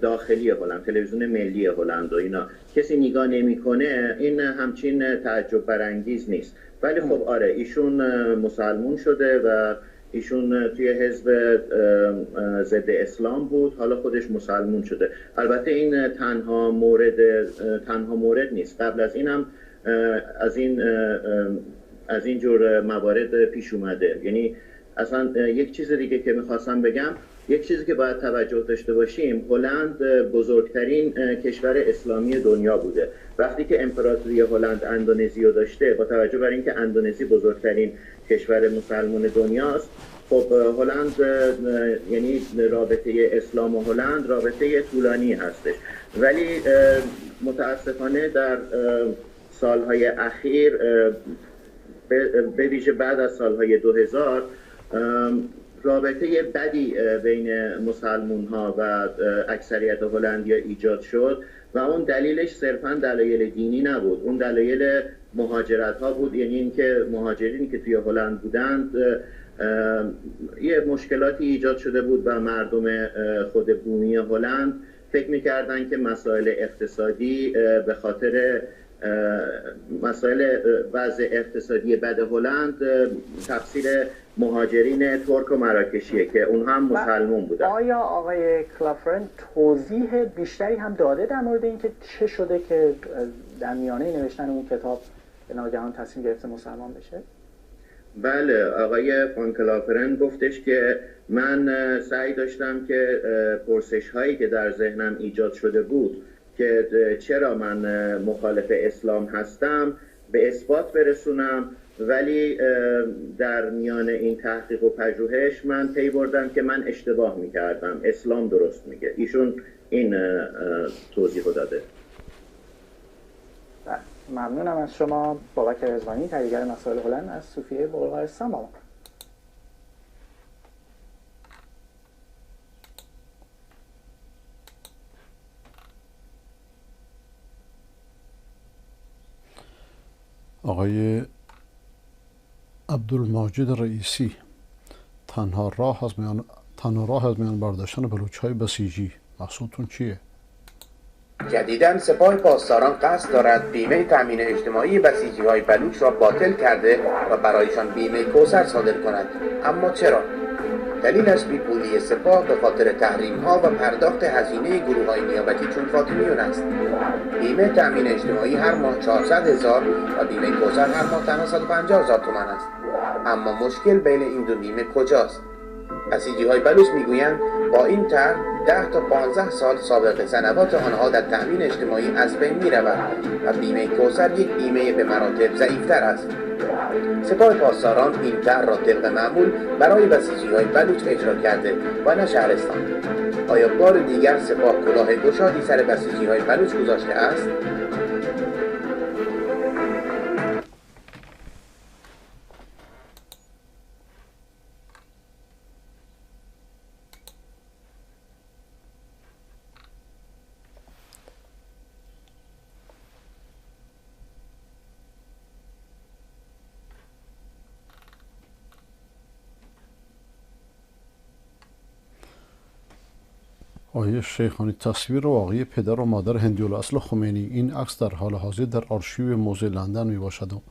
داخلی هلند، تلویزیون ملی هلند و اینا کسی نگاه نمیکنه، این همچین تعجب برانگیز نیست. ولی خب آره، ایشون مسلمون شده و ایشون توی حزب ضد اسلام بود، حالا خودش مسلمون شده. البته این تنها مورد نیست، قبل از اینم از این جور موارد پیش اومده. یعنی اصلا یک چیز دیگه که میخواستم بگم، یک چیزی که باید توجه داشته باشیم، هلند بزرگترین کشور اسلامی دنیا بوده. وقتی که امپراتوری هلند اندونزی رو داشته، با توجه بر اینکه اندونزی بزرگترین کشور مسلمان دنیاست، خب هلند یعنی رابطه اسلام و هلند رابطه طولانی هستش. ولی متاسفانه در سالهای اخیر، به ویژه بعد از سالهای 2000، رابطه بدی بین مسلمون ها و اکثریت هلندیا ایجاد شد و اون دلیلش صرفا دلایل دینی نبود، اون دلایل مهاجرت ها بود. یعنی اینکه مهاجرینی که توی هلند بودند یه مشکلاتی ایجاد شده بود و مردم خود بومی هلند فکر می‌کردن که مسائل اقتصادی به خاطر مسائل وضع اقتصادی بد هلند تقصیر مهاجرین ترک و مراکشیه که اونها هم مسلمون بودن. آیا آقای کلافرن توضیح بیشتری هم داده در مورد اینکه چه شده که در میانه نوشتن اون کتاب به ناگهان تصمیم گرفته مسلمان بشه؟ بله، آقای فان کلافرن گفتش که من سعی داشتم که پرسش هایی که در ذهنم ایجاد شده بود که چرا من مخالف اسلام هستم به اثبات برسونم، ولی در میان این تحقیق و پژوهش من پی بردم که من اشتباه میکردم، اسلام درست میگه. ایشون این توضیح داده. ممنونم از شما بابک رضوانی، تحلیلگر مسائل هلند از صوفیه بلغارستان. آقای عبدالماجد رئیسی، تنها راه از میان برداشتن بلوچ‌های بسیجی، مقصودتون چیه؟ جدیداً سپاه پاسداران قصد دارد بیمه تامین اجتماعی بسیجی‌های بلوچ را باطل کرده و برایشان بیمه کوثر صادر کند. اما چرا؟ دلیلش بیپولی سپاه به خاطر تحریم‌ها و پرداخت هزینه گروه‌های نیابتی چون فاطمیون است. بیمه تامین اجتماعی هر ماه 400,000 و بیمه کوثر هر ماه تنها 150,000 تومان است. اما مشکل بین این دو بیمه کجاست؟ بسیجی‌های بلوچ میگویند با این طرح 10 تا 15 سال سابقه سنوات آنها در تامین اجتماعی از بین می‌رود و بیمه کوثر یک بیمه به مراتب ضعیف‌تر است. سپاه پاسداران این طرح را طبق معمول برای بسیجی‌های بلوچ اجرا کرده و نه شهرستان. آیا بار دیگر سپاه کلاه گشادی سر بسیجی‌های بلوچ گذاشته است؟ آقای شیخانی، تصویر واقعی پدر و مادر هندی‌الاصل خمینی، این عکس در حال حاضر در آرشیو موزه لندن می باشد و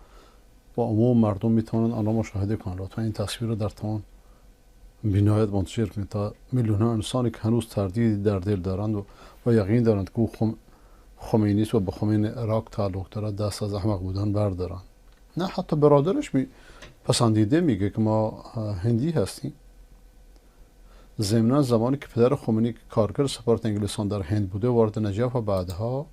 و عموم مردم میتونن آن را مشاهده کنند. لطفا این تصویر رو در تمام بینایت منتشر کنید تا میلیون ها انسانی که هنوز تردیدی در دل دارند و یقین دارند که او خمینی است و به خمین عراق تعلق دارد دست از احمق بودن بردارند. نه حتی برادرش پسندیده میگه که ما هندی هستیم. ضمناً زمانی که پدر خمینی که کارگر سفارت انگلستان در هند بوده وارد نجف و بعدها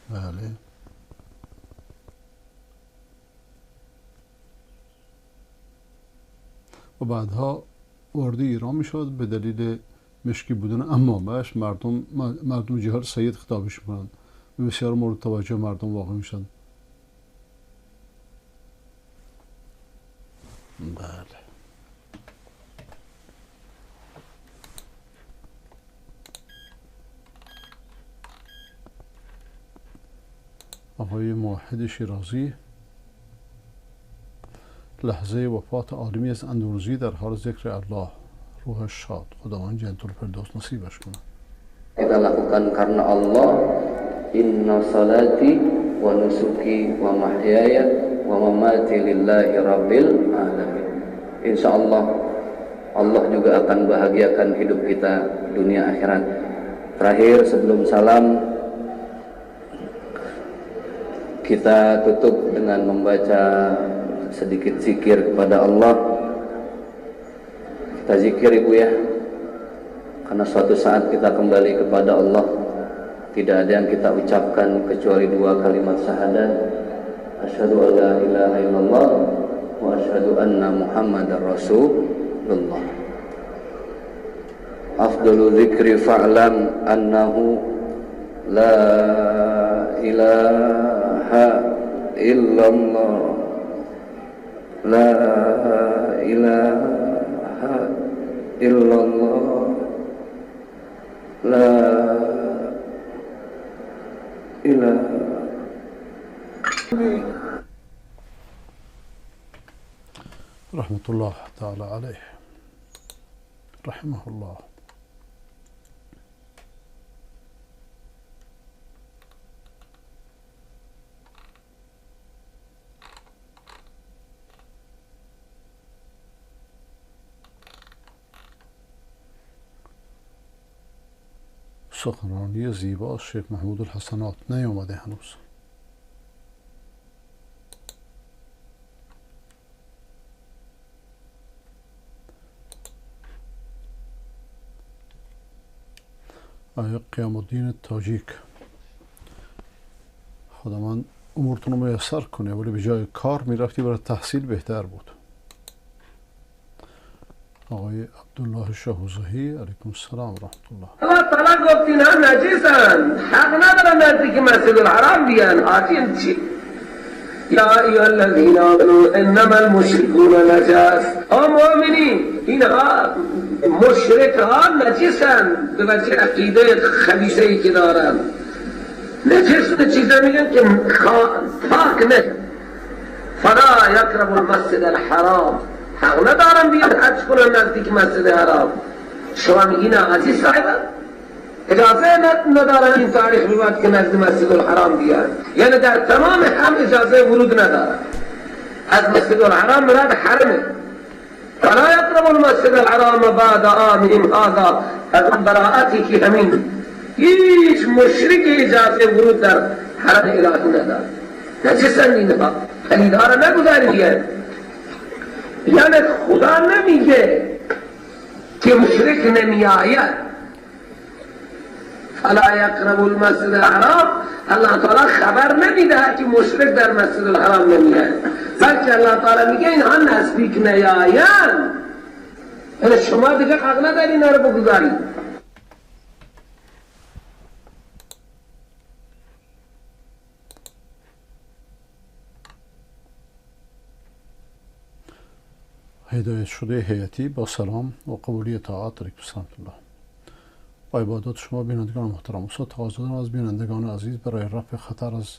بله و بعدها وارد ایران میشد به دلیل مشکی بودن امامش مردم جهاد سید خطابش میکنند و بسیار مورد توجه مردم واقع میشد. بله آقای موحد شیرازی لحظه وفات عالمی از اندونزی در حال ذکر الله، روحش شاد، خداوند جنت الفردوس نصیبش کنه. Kita lakukan karena Allah. Inna salati wa nusuki wa mahyaya wa mamati lillahi rabbil alamin. Insyaallah Allah juga akan bahagiakan hidup kita dunia akhirat. Terakhir sebelum salam kita tutup dengan membaca sedikit zikir kepada Allah. Kita zikir Ibu ya, karena suatu saat kita kembali kepada Allah. Tidak ada yang kita ucapkan kecuali dua kalimat syahadat, asyhadu an la ilaha illallah wa asyhadu anna muhammadar rasulullah. Afdalu dzikri fa'lam annahu la ilaha illallah, la ilaha illallah, la ilaha. Rahmatullah ta'ala alayh, rahimahullah. سخنرانی زیبا شیخ محمود الحسنات نیامده هنوز. آقای قیام الدین تاجیک، خداوند امورتون رو میسر کنه، ولی به جای کار میرفتی برای تحصیل بهتر بود. آقای عبدالله شاهوزهی، علیکم السلام و رحمت الله. Allah تعالی گفت اینها نجسن، حق ندارن نزدیک مسجد الحرام بیان. آتین چی؟ یا ایها الذین آمنوا انما المشرکون نجس. او مؤمنین، اینها مشرک ها نجسن به وجه عقیده خبیثه ای که دارن. نجس به چیزا میگن که پاک نه. فلا یقربوا المسجد الحرام، حق ندارن بیاد حج کنن نزدیک مسجد حرام. شما میگین عزیز صاحب اجازه ندارن این تاریخ بیاد که نزد مسجد الحرام بیاد، یعنی در تمام هم اجازه ورود ندارن. از مسجد الحرام مراد حرمه. فلا یقربوا المسجد الحرام بعد عامهم هذا. از براءتی که همین هیچ مشرک اجازه ورود در حرم الهی ندارد. نجسن اینها، خریدها را نگذارید. یعنی خدا نمیگه که مشرک نمی آید. فلا یقربوا المسجد الحرام، الله تعالی خبر نمیده که مشرک در مسجد الحرام نمی آید، بلکه الله تعالی میگه اینها نزدیک نیایند. یعنی شما دیگه حق نداری اینا رو بگذارید. هدایت شده هیئتی با سلام و قبولی اطاعت. علیکم السلام الله. با عبادات شما بینندگان محترم، استاد تقاضا دارم از بینندگان عزیز برای رفع خطر از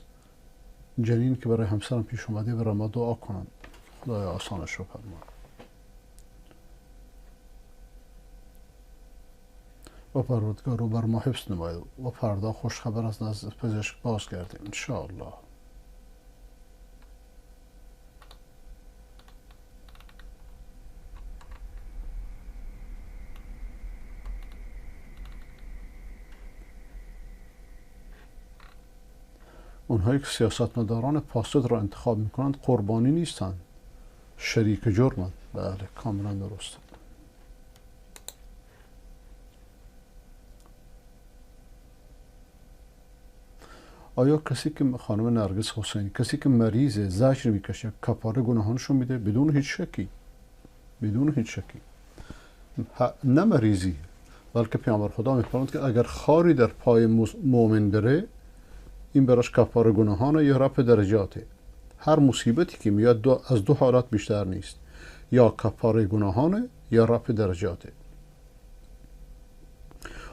جنین که برای همسرم پیش اومده برای ما دعا کنند. خدای آسانش رو فرماید. و پروردگار رو بر ما حفظ نماید و فردا خوش خبر از نزد پزشک باز کردیم انشاءالله. اونهایی که سیاستمداران فاسد را انتخاب میکنند قربانی نیستند، شریک جرمند. بله کاملا درست. آیا کسی که خانم نرگس حسینی کسی که مریضه زجر میکشه کفاره گناهانشو میده؟ بدون هیچ شکی، بدون هیچ شکی. نه مریضی، بلکه پیامبر خدا میفرماید که اگر خاری در پای مؤمن بره این براش کفاره گناهانه یا رفع درجاته. هر مصیبتی که میاد از دو حالت بیشتر نیست، یا کفاره گناهانه یا رفع درجاته.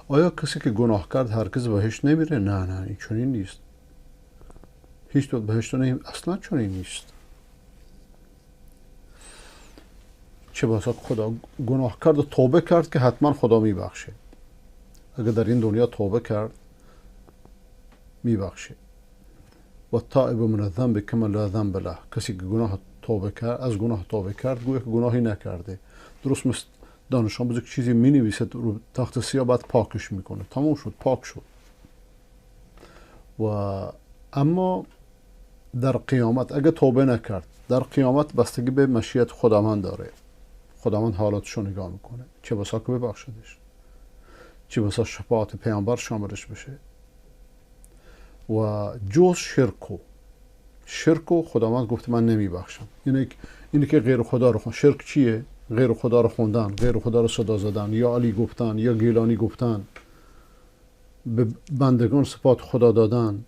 آیا کسی که گناه کرد هرگز بهشت نمیره؟ نه این چنین نیست. هیچ وقت بهشت اصلا چنین نیست. چه بسا خدا گناه کرد و توبه کرد که حتما خدا میبخشه. اگر در این دنیا توبه کرد میبخشه. و تائب من الذنب کما لا ذنب له. کسی که گناه توبه کرد از گناه توبه کرد گویا که گناهی نکرده. درست مثل دانش آموزی که چیزی می نویسه رو تخت سیاه بعد پاکش میکنه، تمام شد، پاک شد. و اما در قیامت اگه توبه نکرد در قیامت بستگی به مشیت خداوند داره. خداوند حالاتشو نگاه میکنه، چه بسا که ببخشدش، چه بسا شفاعت پیامبر شاملش بشه. و جز شرکو خداوند گفته من نمیبخشم. اینه که غیر خدا رو خوندن. شرک چیه؟ غیر خدا رو خوندن، غیر خدا رو صدا زدن، یا علی گفتن یا گیلانی گفتن، به بندگان صفات خدا دادن،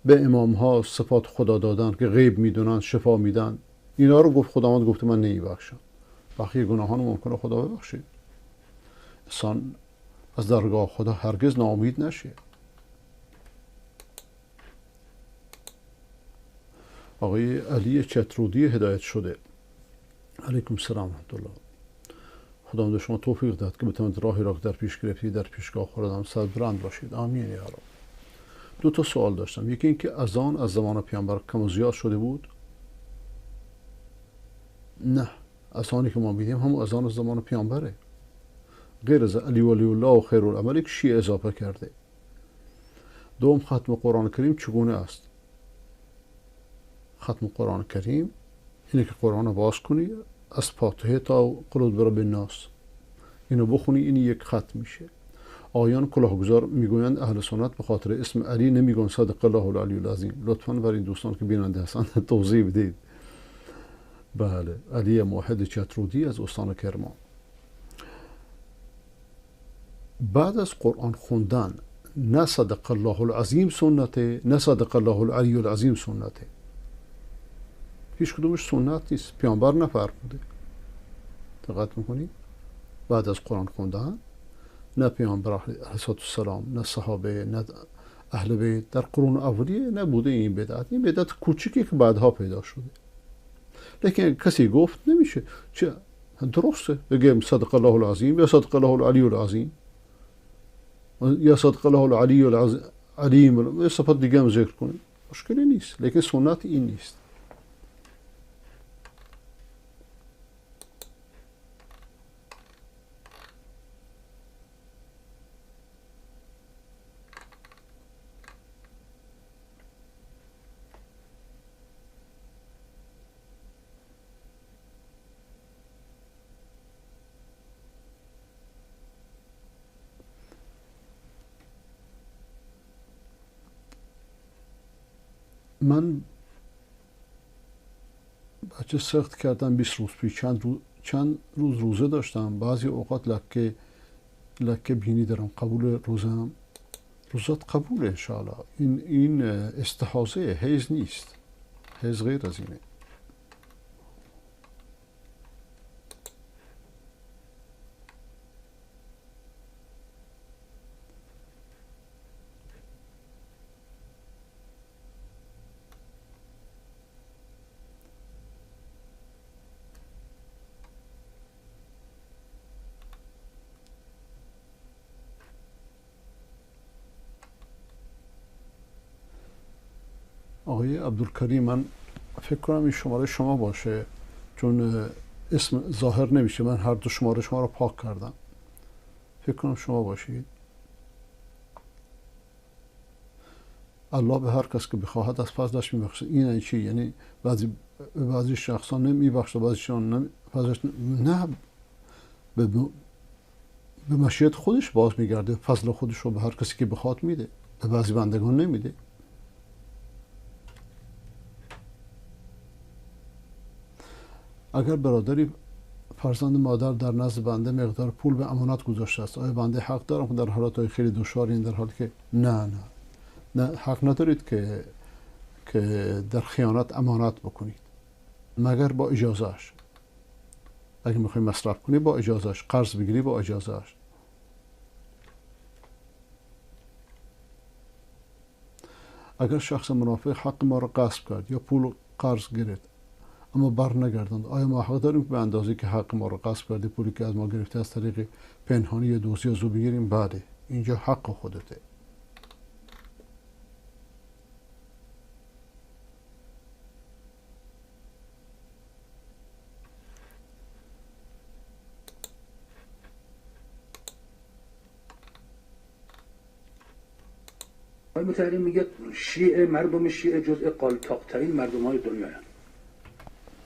به امام ها صفات خدا دادن که غیب میدونن، شفا میدن. اینا رو گفت خداوند گفته من نمیبخشم. بقیه گناهان ممکنه خدا ببخشه. انسان از درگاه خدا هرگز ناامید نشه. آقای علی چترودی هدایت شده، علیکم السلام و رحمت الله. خداوند شما توفیق داد که بتوانید راهی را که در پیش گرفتی در پیشگاه خودم سربلند باشید. آمین یا رب. دو تا سوال داشتم. یکی این که اذان از زمان پیامبر کم و زیاد شده بود؟ نه، اذانی که ما میدیم هم اذان از زمان پیامبره، غیر از علی ولی الله و خیر العملی که شیعه اضافه کرده. دوم، ختم قرآن کریم چگونه است؟ ختم قرآن کریم اینه که قرآن رو باز کنی از فاتحه تا قل اعوذ برب الناس، اینو بخونی، این یک ختم میشه. آیان کلاهگزار میگویند اهل سنت به خاطر اسم علی نمیگن صدق الله العلی العظیم. لطفاً برای این دوستان که بیننده هستند توضیح بدید. بله، علی موحد چترودی از استان کرمان. بعد از قرآن خوندن نه صدق الله العظیم سنته نه صدق الله العلی العظیم سنته. هیچ کدومش سنت نیست، پیامبر نفرموده. دقت میکنید؟ بعد از قرآن خوندن نه پیامبر علیه السلام نه صحابه نه اهل بیت در قرون اولیه نبوده این بدعت. این بدعت کوچیکی که بعدها پیدا شده. لیکن کسی گفت نمیشه، چه درسته بگیم صدق الله العظیم یا صدق الله العلی العظیم یا صدق الله العلی العلیم، صفات دیگه هم ذکر کنیم، مشکلی نیست. لیکن سنت این نیست. من بچه سخت کردم 20 روز پیش، چند روز روزه داشتم. بعضی اوقات لکه بینی دارم. قبول روزم؟ روزات قبوله انشاءالله. این استحاضه، حیض نیست. حیض غیر از اینه. آقای عبدالکریم، من فکر کنم این شماره شما باشه، چون اسم ظاهر نمیشه. من هر دو شماره شما رو پاک کردم. فکر کنم شما باشید. الله به هر کس که بخواهد از فضلش میبخشه. این چی؟ یعنی بعضی شخصان نمیبخشه، بعضیشان نه، به مشیت خودش باز میگرده. فضل خودش رو به هر کسی که بخواد میده، به بعضی بندگان نمیده. اگر برادری فرزند مادر در نزد بنده مقدار پول به امانت گذاشته است، آیا بنده حق دارم در حالات خیلی دشوار، این در حالی که نه حق ندارید که در خیانت امانت بکنید مگر با اجازهش. اگه میخوای مصرف کنی با اجازهش، قرض بگیری با اجازهش. اگر شخص منافق حق ما را غصب کرد یا پول قرض گرفت اما بر نگرداند، آیا ما حق داریم به اندازه که حق ما را غصب کرده پولی که از ما گرفته از طریق پنهانی یا دزدی از او بگیریم؟ بله، اینجا حق خودته. آقای متحری میگه مردم شیعه جزء قالتاق‌ترین مردم های دنیا هستند.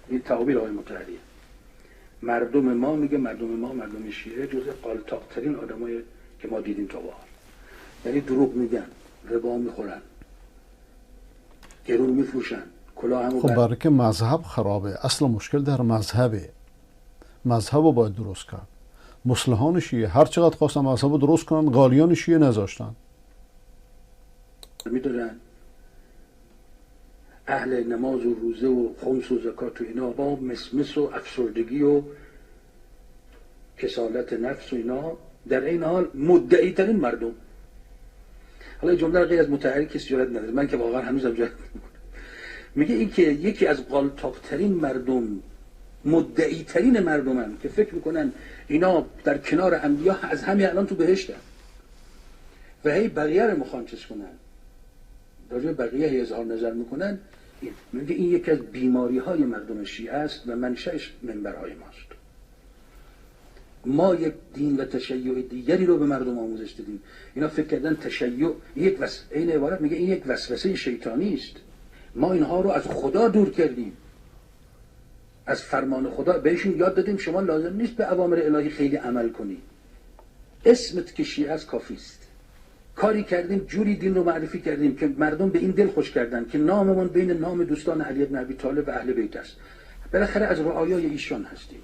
این تعابیر آقای متحریه. مردم ما، میگه مردم شیعه جزء قالتاق‌ترین آدمایی که ما دیدیم تا به حال. یعنی دروغ میگن، ربا میخورن، گرون میفروشن، کلاه همو خب برای که مذهب خرابه. اصلا مشکل در مذهبه. مذهب رو باید درست کرد. مصلحان شیعه هر چقدر خواستن مذهب رو درست کنن، قالیان شیعه نذاشتن. میدارن اهل نماز و روزه و خمس و زکات و اینا با مسمس و افسردگی و کسالت نفس و اینا در این حال مدعی ترین مردم. حالا جمله را غیر از متحری کسی جرئت نداره، من که واقعا هنوزم جرئت نمیکنم. میگه این که یکی از قالتاق‌ترین مردم، مدعی ترین مردمن که فکر میکنن اینا در کنار انبیا از همین الان تو بهشتن و هی بقیه رو میخوان چیز کنن، راجع بقیه هی اظهار نظر میکنن. میگه این یکی از بیماری های مردم شیعه است و منشأش منبرهای ماست. ما یک دین و تشیع دیگری رو به مردم آموزش دادیم. اینا فکر کردن تشیع این عبارت میگه این یک وسوسه شیطانی است. ما اینها رو از خدا دور کردیم، از فرمان خدا بهشون یاد دادیم شما لازم نیست به اوامر الهی خیلی عمل کنی، اسمت که شیعه است کافی است. کاری کردیم جوری دین رو معرفی کردیم که مردم به این دل خوش کردن که ناممون بین نام دوستان علی بن ابی طالب و اهل بیت است. بالاخره از رعایای ایشان هستیم.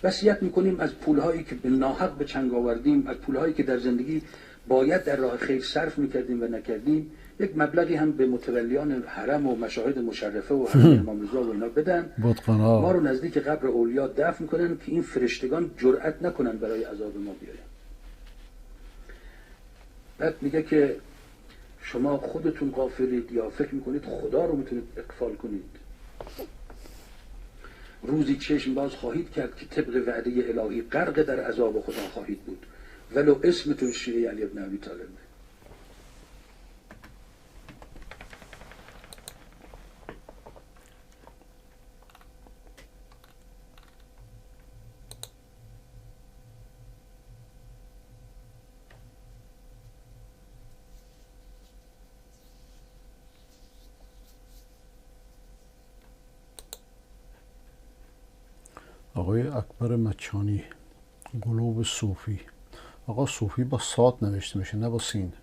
وصیت میکنیم از پولهایی که به ناحق به چنگ آوردیم، از پولهایی که در زندگی باید در راه خیر صرف میکردیم و نکردیم، یک مبلغی هم به متولیان حرم و مشاهد مشرفه و امام رضا و اینا بدن. ما رو نزدیک قبر اولیا دفن میکنن که این فرشتگان جرئت نکنن برای عذاب ما بیاین. بعد میگه که شما خودتون غافلید یا فکر میکنید خدا رو میتونید اغفال کنید. روزی چشم باز خواهید کرد که طبق وعده الهی غرق در عذاب خدا خواهید بود ولو اسمتون شیعه علی بن ابی طالب. آقای اکبر مچانی، قلوب صوفی. آقا صوفی با صاد نوشته میشه نه با سین.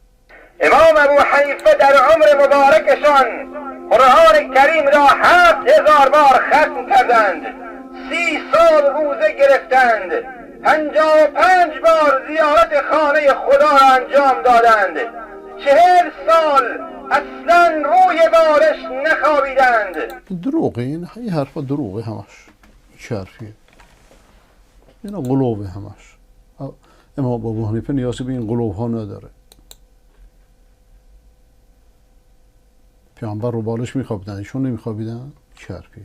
امام ابو حنیفه در عمر مبارکشان قرآن کریم را 7000 بار ختم کردند، 30 سال روزه گرفتند، 55 بار زیارت خانه خدا را انجام دادند، 40 سال اصلا روی بارش نخوابیدند. دروغه این حرفا دروغه همش. چه حرفیه؟ اینا قلوبه همش. امام ابو حنیفه نیازی به این قلوب ها نداره. پیامبر رو بالش میخوابیدن، ایشون نمیخوابیدن؟ چه حرفیه؟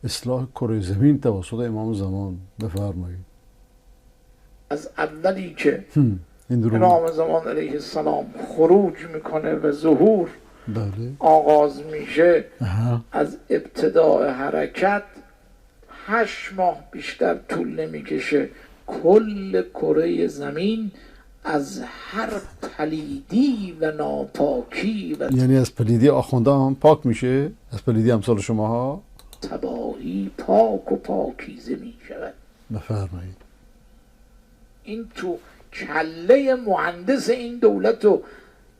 اصلاح کره زمین توسط امام زمان. بفرمایید. از اولی که این دروغ. امام زمان علیه السلام خروج میکنه و ظهور بله آغاز میشه از ابتداء حرکت 8 ماه بیشتر طول نمیکشه کل کره زمین از هر پلیدی و ناپاکی و یعنی از پلیدی آخونده هم پاک میشه، از پلیدی امثال شماها تباهی پاک و پاکیزه میشود. بفرمایید. این تو کله مهندس این دولت و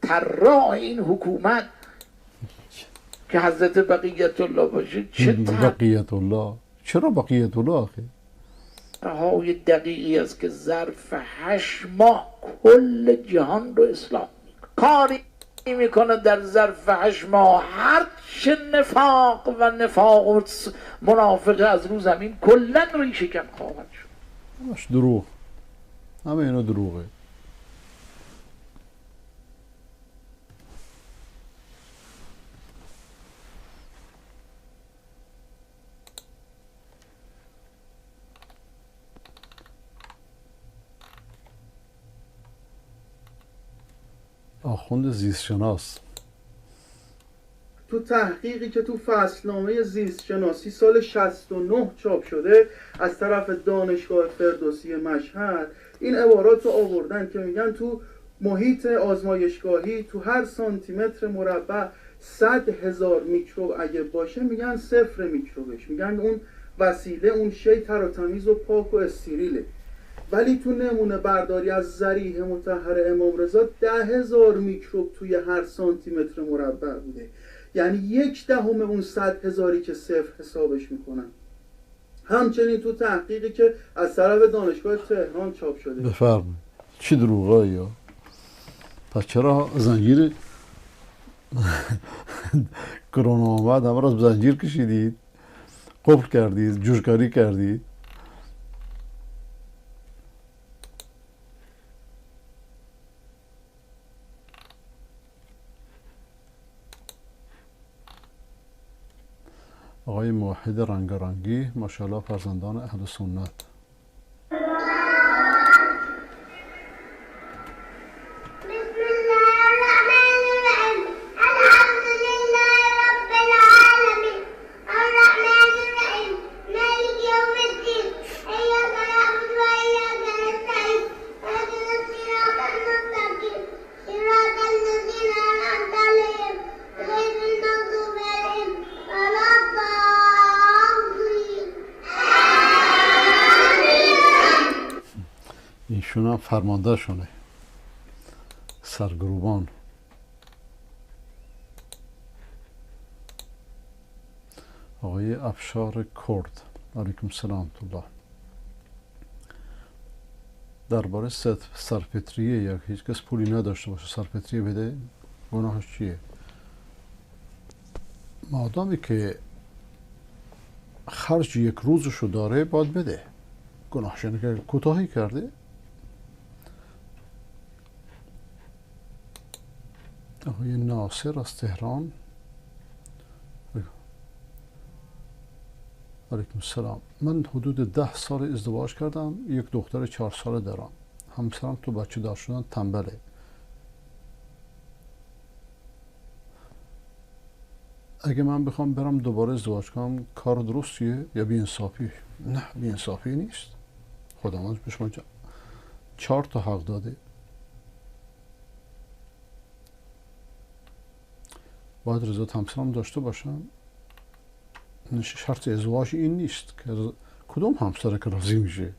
طراح این حکومت که حضرت بقیت الله باشه چه بقیت الله؟ چرا بقیت الله آخه؟ های دقیقی است که ظرف 8 ماه کل جهان رو اصلاح میکنه. کاری میکنه در ظرف 8 ماه هر چه نفاق و منافقه از رو زمین کلا ریشه کن خواهد شد. همش دروغ، همه اینا دروغه. آخوند زیستشناس تو تحقیقی که تو فصلنامه زیست شناسی سال 69 چاپ شده از طرف دانشگاه فردوسی مشهد این عبارات رو آوردن که میگن تو محیط آزمایشگاهی تو هر سانتیمتر مربع 100,000 میکروب اگه باشه میگن 0 میکروبش، میگن اون وسیله اون شی تر و تمیز و پاک و استریله. ولی تو نمونه برداری از ذریح مطهر امام رضا 10,000 میکروب توی هر سانتیمتر مربع بوده، یعنی 1/10 اون 100,000 که 0 حسابش میکنن. همچنین تو تحقیقی که از طرف دانشگاه تهران چاپ شده. بفرمایید. چی دروغایی یا؟ پس چرا زنجیر کرونا آمد همه را زنجیر کشیدید، قفل کردید، جوشکاری کردید؟ آقای موحد رنگارنگی ماشاءالله فرزندان اهل سنت. ایشون هم فرمانده شونه سرگروبان. آقای افشار کرد علیکم السلام الله. درباره سرفطریه یا هیچ کس پولی نداشته باشه سرفطریه بده گناهش چیه؟ مادامی که خرج 1 روزشو داره باید بده. گناهش اینه که کوتاهی کرده. آقای ناصر از تهران علیکم السلام. من حدود 10 سال ازدواج کردم، 1 دختر 4 ساله دارم. همسرم تو بچه دار شدن تنبله. اگه من بخوام برم دوباره ازدواج کنم کار درستیه یا بی‌انصافی؟ نه بی‌انصافی نیست. خداوند به شما 4 تا حق داده. باید رضایت همسرم داشته باشم. شرط ازدواج این نیست که کدوم همسر که راضی میشه.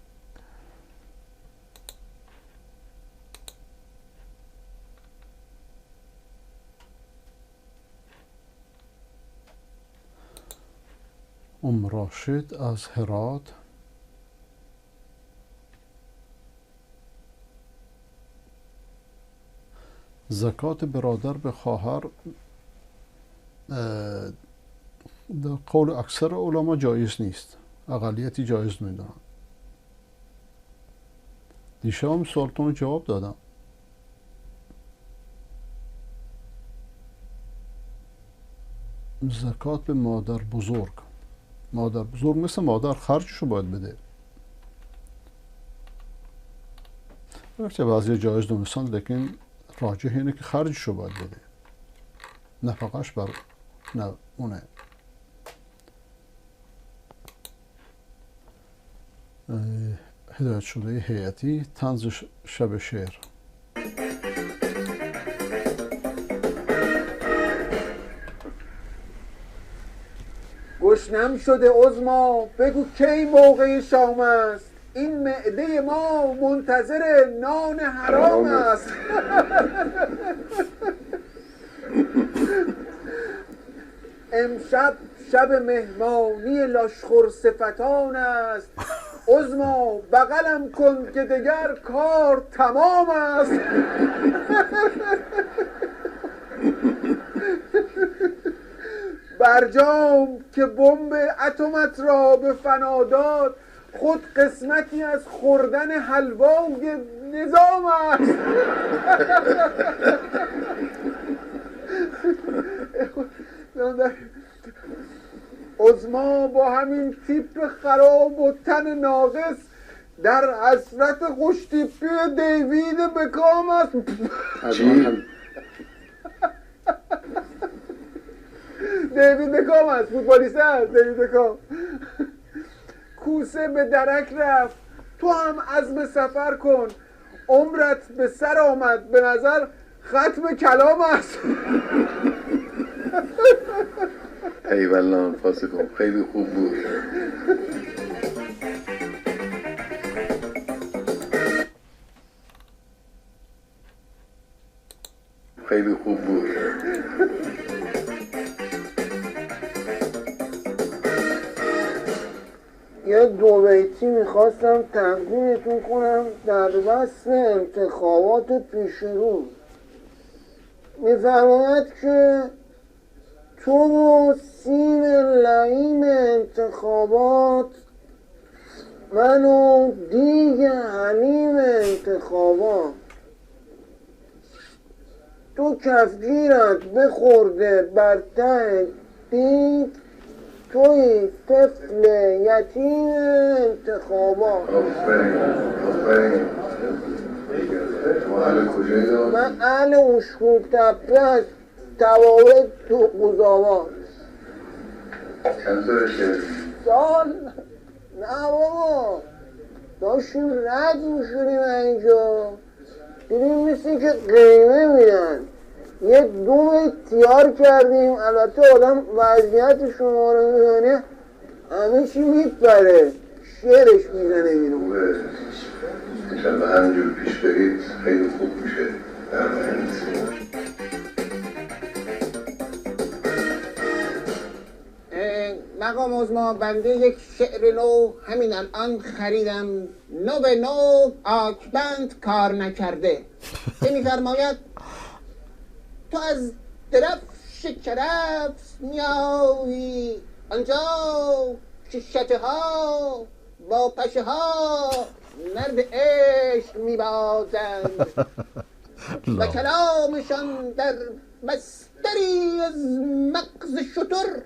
راشد از هرات زکات برادر به خواهر در قول اکثر علما جایز نیست، اقلیتی جایز میدونن. دیشب هم سوالتون جواب دادم. زکات به مادر بزرگ مثل مادر خرجشو باید بده. البته بعضی جایز دونستان، لیکن راجح اینه که خرجشو باید بده، نفقش بر نه اونه. هدایت شده هیئتی، طنز شب شعر. گشنم شده عظما، بگو کی موقع شام است، این معده ما منتظر نان حرام است. امشب شب مهمانی لاشخور صفتان است، عظما بغلم کن که دگر کار تمام است. برجام که بمب اتمت را به فنا داد، خود قسمتی از خوردن حلوای نظام است. عظما با همین تیپ خراب و تن ناقص در حسرت خوشتیپی دیوید بکام است. دیوید بکام است، فوتبالیست است دیوید بکام. کوسه به درک رفت، تو هم عزم سفر کن، عمرت به سر آمد، به نظر ختم کلام است. ای والله فاسقم، خیلی خوب بود. خیلی خوب بود. یه دو بیتی میخواستم تقدیمتون کنم در وصف انتخابات پیش رو. میفرماید که تو و سیم لعیم انتخابات، من و دیگ حلیم انتخابات، تو کفگیرت بخورده بر ته دیگ، توی طفل یتیم انتخابات. من اهل اشکوک تپه از توابع تو قضاوات. چند سالشه؟ سال؟ نه بابا، داشتیم رد میشونیم اینجا، دیدیم مثل که قیمه میدن، یه دوم تیار کردیم. البته آدم وضعیت شما رو میدونه همه چی میپره، شعرش میزنه بیرون. انشالله همینجور پیش برید خیلی خوب میشه. مقام عظما، بنده یک شعر نو همین الان خریدم، نو به نو آکبند کار نکرده. که میفرماید تو از درفش کرفس میایی، آنجا ششه ها با پشه ها مرد عشق میبازند و کلامشان در بستری از مغز شتر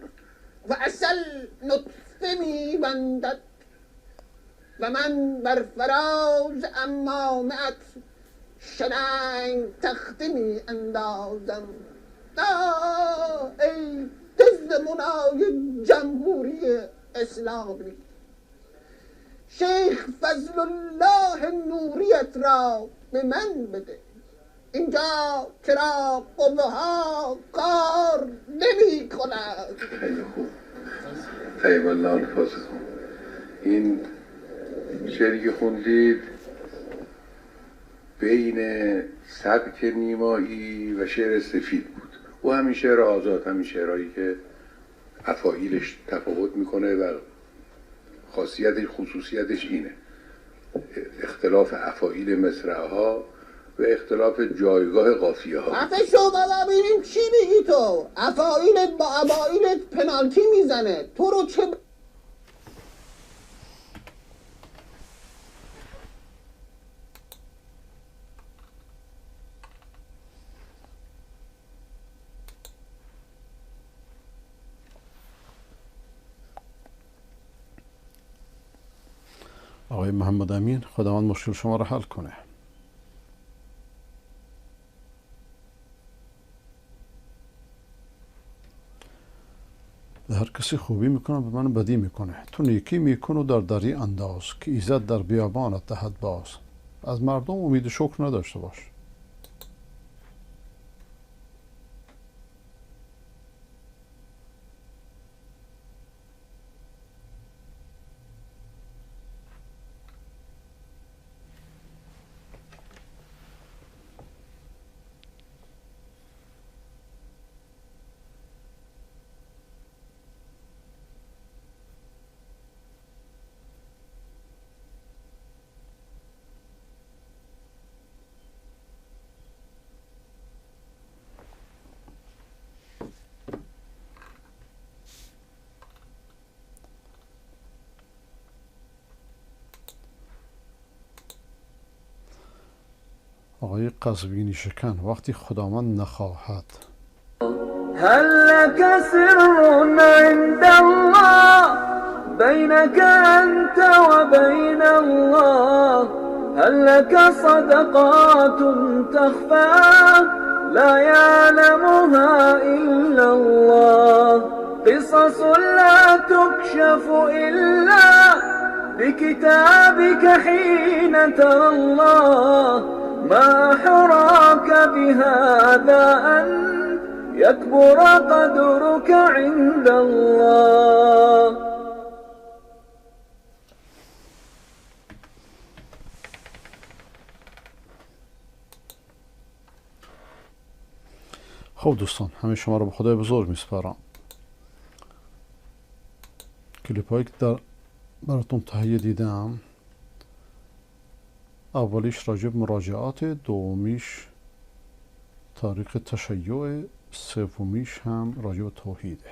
و عسل نطفه میبندد و من بر فراز امامت شننگ تخته می اندازم. ای دزد منای جمهوری اسلامی، شیخ فضل الله نوریت را به من بده، اینجا چرا قوه ها کار نمی کند. خیلی خوب. طیب الله الفاسقون. این شعری که خوندید بین سبک نیمایی و شعر سفید بود. و همین شعر آزاد، همین شعرهایی که افاعیلش تفاوت میکنه و خاصیتش، خصوصیتش اینه، اختلاف افاعیل مصرع ها و اختلاف جایگاه قافیه ها. عفه شو بابا، ببینیم چی میگی تو. افاعیلت با اباعیلت پنالتی میزنه، تو رو چه آقای محمد امین، خداوند مشکل شما را حل کنه. هر کسی خوبی میکنه به من بدی میکنه. تو نیکی میکن و در دری انداز که ایزد در بیابانت دهد باز. از مردم امید شکر نداشته باش. آقای قزوینی شکن: وقتی خداوند نخواهد هل لك سر عند الله بينك أنت وبين الله هل لك صدقات تخفى لا يعلمها إلا الله قصص لا تكشف إلا بكتابك حين ترى الله ما حراك بهذا أن يكبر قدرك عند الله. خب دوستان، همه شما رو به خدای بزرگ میسپارم. کلیپ هایی که براتون تهیه دیدم، اولیش راجب مراجعات، دومیش تاریخ تشیع، سومیش هم راجب توحیده.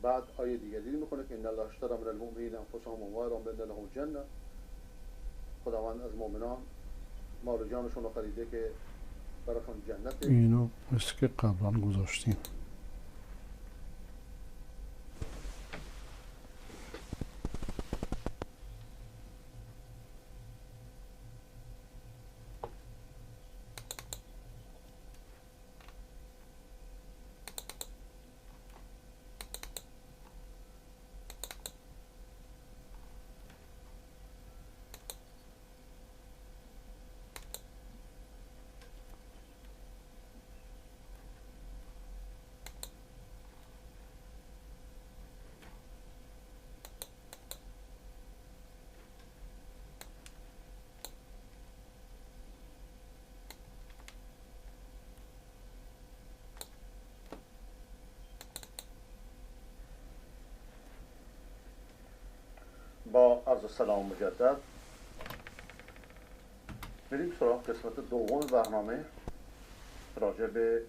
بعد آیه دیگری میکنه که ان الله اشتری من المؤمنین انفسهم و اموالهم بان لهم الجنه. خداوند از مؤمنان مال و جانشون رو خریده که براشون جنت. اینو مثل که قبلا گذاشتیم. با عرض سلام مجدد بریم سراغ قسمت دوم برنامه راجع به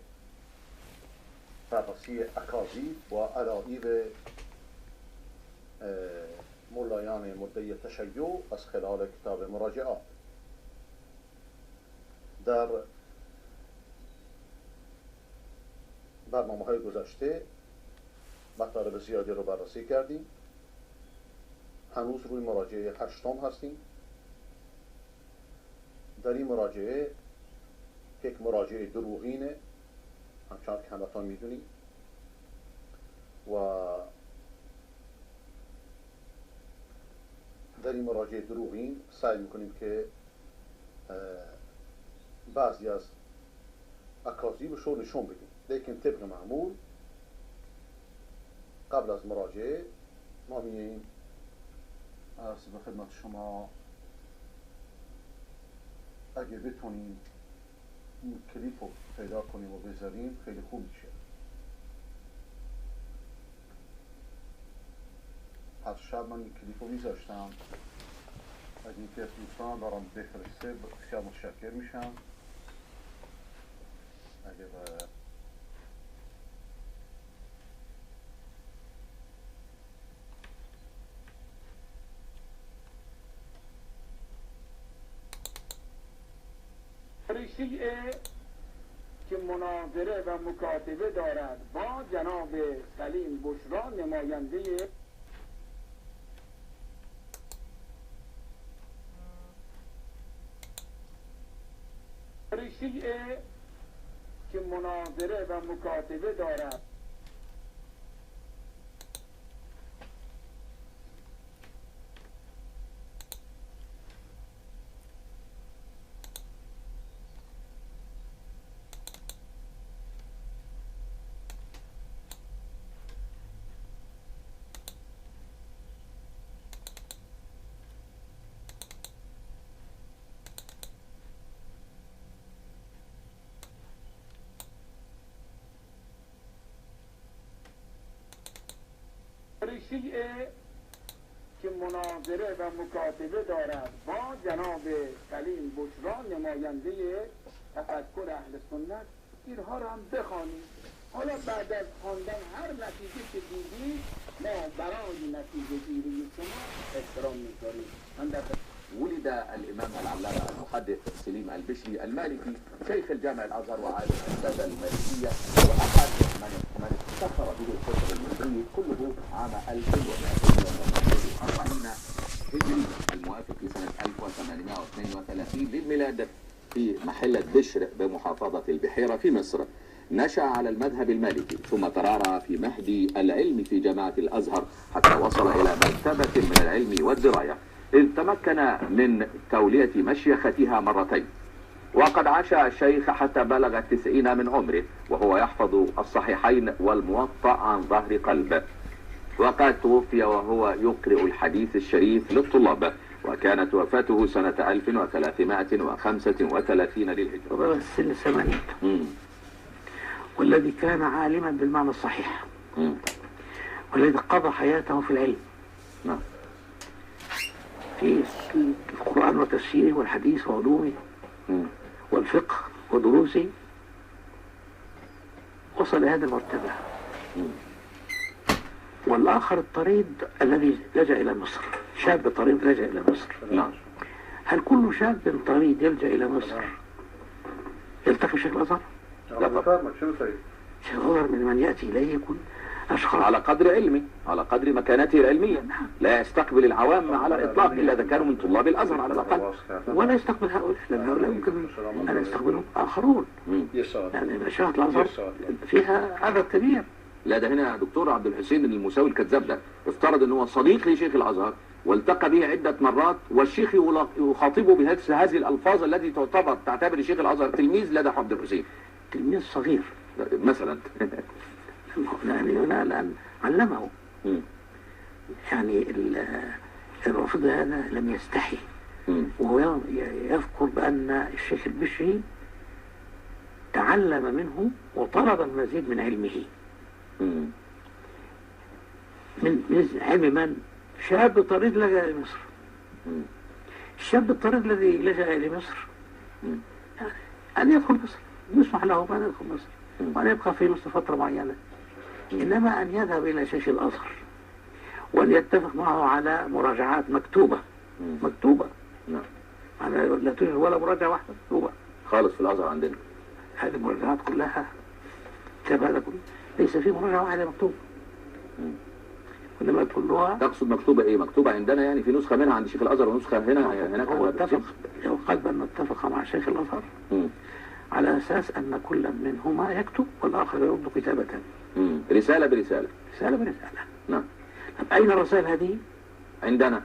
بررسی اکاذیب و علایق ملایان مدعی تشیع از خلال کتاب مراجعات. در برنامه‌های گذشته مطالب زیادی رو بررسی کردیم. هنوز روی مراجعه 8 هستیم. در این مراجعه که یک مراجعه دروغینه، همچنان که همتون میدونید، و در این مراجعه دروغین سعی میکنیم که بعضی از اکاذیبش رو نشون بدیم. لیکن طبق معمول قبل از مراجعه ما میگیم از به خدمت شما اگه بتونیم این کلیپ رو پیدا کنیم و بذاریم خیلی خوب میشه. پس شب من این کلیپ رو میذاشتم، اگه این که از دوستان برام بفرسته بسیار متشکر میشم. اگه شیعه که مناظره و مکاتبه دارد با جناب کلیم بشرا نماینده شیعه که مناظره و مکاتبه دارد شیعه که مناظره و مکاتبه دارد با جناب کلیم بشرا نماینده تفکر اهل سنت، اینها را هم بخوانید. حالا بعد از خواندن هر نتیجه که دیدید ما برای نتیجه گیری شما احترام می‌گذاریم. ولد الإمام العلامة المحدث سليم البشري المالكي شيخ الجامع الأزهر وعالم السادة المالكية، وأحد من افتخر به الفكر المصري كله عام 1240 هجري الموافق سنة 1832 للميلاد في محلة بشر بمحافظة البحيرة في مصر. نشأ على المذهب المالكي ثم ترعرع في مهد العلم في جامعة الأزهر حتى وصل إلى مرتبة من العلم والدراية، إذ تمكن من تولية مشيختها مرتين. وقد عاش الشيخ حتى بلغ 90 من عمره وهو يحفظ الصحيحين والموطأ عن ظهر قلب، وقد توفي وهو يقرئ الحديث الشريف للطلاب، وكانت وفاته سنة 1335 للهجرة. وبلغ سن 80 والذي كان عالما بالمعنى الصحيح والذي قضى حياته في العلم في القرآن وتفسيره والحديث وعلومه والفقه ودروسه، وصل لهذه المرتبة. والآخر الطريد الذي لجأ إلى مصر، شاب طريد لجأ إلى مصر. هل كل شاب طريد يلجأ إلى مصر يلتقي شيخ الأزهر؟ لا طبعا. شيخ الأزهر من يأتي إليه يكون أشخاص على قدر علمه، على قدر مكانته العلمية، لا يستقبل العوام على الإطلاق إلا إذا كانوا من طلاب الأزهر على الأقل، ولا يستقبل هؤلاء، لأن هؤلاء يمكن أن يستقبلهم آخرون. يعني مشاهد الأزهر فيها عدد كبير. لا ده هنا دكتور عبد الحسين المساوي الكذاب ده افترض ان هو صديق لشيخ الازهر والتقى به عده مرات، والشيخ يخاطبه بهذه الالفاظ التي تعتبر شيخ الازهر تلميذ لدى عبد الحسين، تلميذ صغير مثلا. يعني هنا الان علمه. يعني الرافضي هذا لم يستحي، وهو يذكر بان الشيخ البشري تعلم منه وطلب المزيد من علمه. من علم من؟ شاب طريد لجأ إلى مصر. الشاب الطريد الذي لجأ إلى مصر يعني أن يدخل مصر، يسمح له بأن يدخل مصر وأن يبقى في مصر فترة معينة، إنما أن يذهب إلى شيخ الأزهر وأن يتفق معه على مراجعات مكتوبة. يعني لا توجد ولا مراجعة واحدة مكتوبة خالص في الأزهر عندنا. هذه المراجعات كلها كتاب هذا كله ليس فيه مراجعة واحدة مكتوبة، إنما كلها. تقصد مكتوبة إيه؟ مكتوبة عندنا يعني في نسخة منها عند شيخ الأزهر ونسخة هناك. هو اتفق، قلبا أن اتفق مع شيخ الأزهر على أساس أن كل منهما يكتب والآخر يرد كتابة. رسالة برسالة. رسالة برسالة. نعم. أين الرسائل هذه؟ عندنا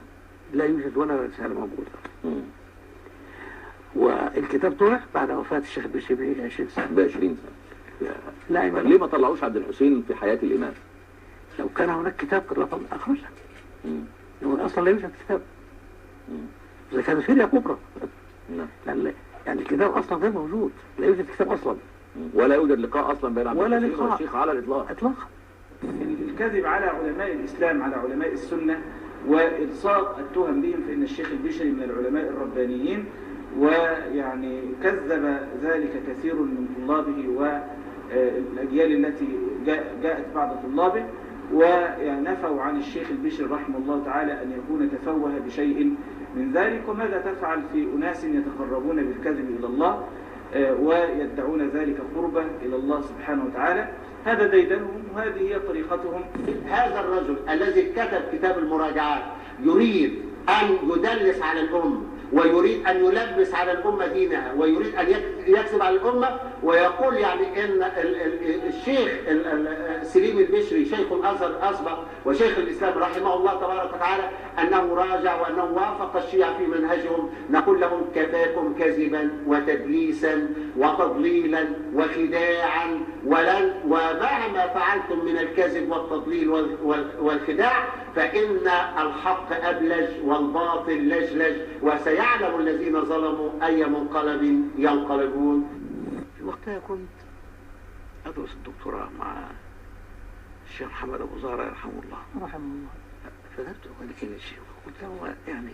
لا يوجد ولا رسالة موجودة. والكتاب طلع بعد وفاة الشيخ البشري ب 20 سنة. ب 20 سنة. لا ليه ما طلعوش عبد الحسين في حياة الإمام؟ لو كان هناك كتاب قد أخرجه. أصلا لا يوجد كتاب. إذا كان سوريا كبرى. يعني الكتاب أصلا غير موجود، لا يوجد كتاب أصلا. ولا يوجد لقاء أصلا بين عبد الحسين والشيخ على الإطلاق. إطلاقا. الكذب على علماء الإسلام، على علماء السنة، وإلصاق التهم بهم، فإن الشيخ البشري من العلماء الربانيين، ويعني كذب ذلك كثير من طلابه والأجيال التي جاءت بعد طلابه، ونفوا عن الشيخ البشري رحمه الله تعالى أن يكون تفوه بشيء من ذلك. وماذا تفعل في أناس يتقربون بالكذب إلى الله ويدعون ذلك قربة إلى الله سبحانه وتعالى؟ هذا ديدنهم وهذه هي طريقتهم. هذا الرجل الذي كتب كتاب المراجعات يريد أن يدلس على الأمة، ويريد أن يلبس على الأمة دينها، ويريد أن يكذب على الأمة، ويقول يعني إن الشيخ سليم البشري شيخ الأزهر الأسبق وشيخ الإسلام رحمه الله تبارك وتعالى أنه راجع وأنه وافق الشيعة في منهجهم. نقول لهم كفاكم كذبا وتدليسا وتضليلا وخداعا، ومهما فعلتم من الكذب والتضليل والخداع فإن الحق أبلج والباطل لجلج، وسيعلم الذين ظلموا أي منقلب ينقلبون. في وقتها كنت أدرس الدكتوراه مع الشيخ محمد أبو زهرة يرحمه الله. رحمه الله. فذهبت وقال لي الشيخ، قلت له يعني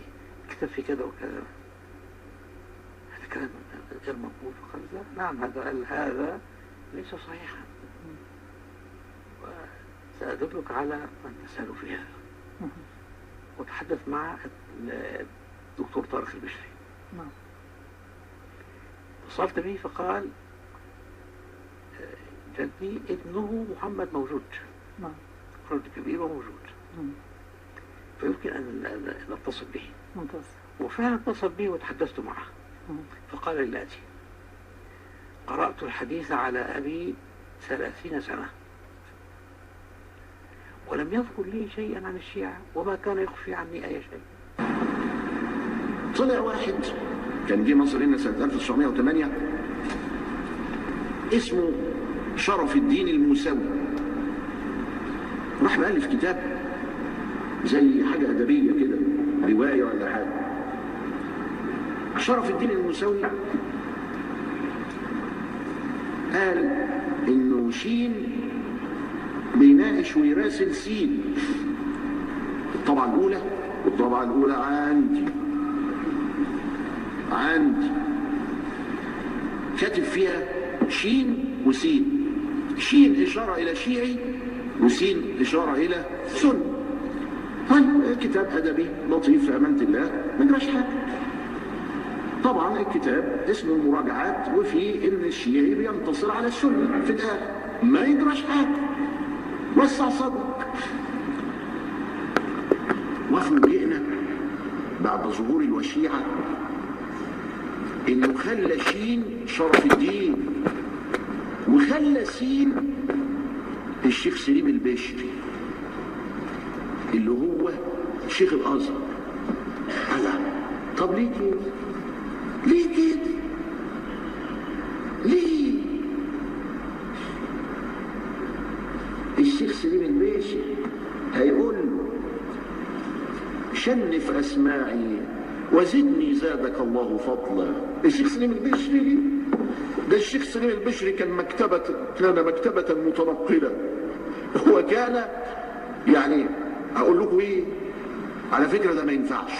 كتب في كذا وكذا، هذا كلام غير مقبول. فقال نعم هذا ليس صحيحا، وسأدلك على من تسأل في هذا. وتحدث مع الدكتور طارق البشري. اتصلت به فقال جدي ابنه محمد موجود، رجل كبير وموجود، فيمكن أن نتصل به. وفعلا اتصل به وتحدثت معه، فقال لي الآتي: قرأت الحديث على أبي 30 سنة ولم يذكر لي شيئا عن الشيعة، وما كان يخفي عني أي شيء. طلع واحد كان جه مصر هنا سنة 1908 اسمه شرف الدين الموسوي، راح بألف كتاب زي حاجة أدبية كده، رواية ولا حاجة. شرف الدين الموسوي قال إنه شين بيناقش ويراسل سين. الطبعة الأولى والطبعة الأولى عندي كاتب فيها شين وسين، شين إشارة إلى شيعي وسين إشارة إلى سني. طيب كتاب أدبي لطيف في أمانة الله ما يجراش حاجة. طبعا الكتاب اسمه المراجعات، وفيه إن الشيعي بينتصر على السني في الآخر، ما يجراش حاجة، وسع صدرك. وفوجئنا بعد ظهور الوشيعة إنه خلى شين شرف الدين وخلى سين الشيخ سليم البشري اللي هو شيخ الأزهر. طب ليه كده؟ ليه؟ الشيخ سليم البشري هيقول له شنف أسماعي وزدني زادك الله فضلا. الشيخ سليم البشري ده الشيخ سليم البشري كان مكتبة متنقلة. هو كان يعني أقول لكم إيه، على فكرة ده ما ينفعش،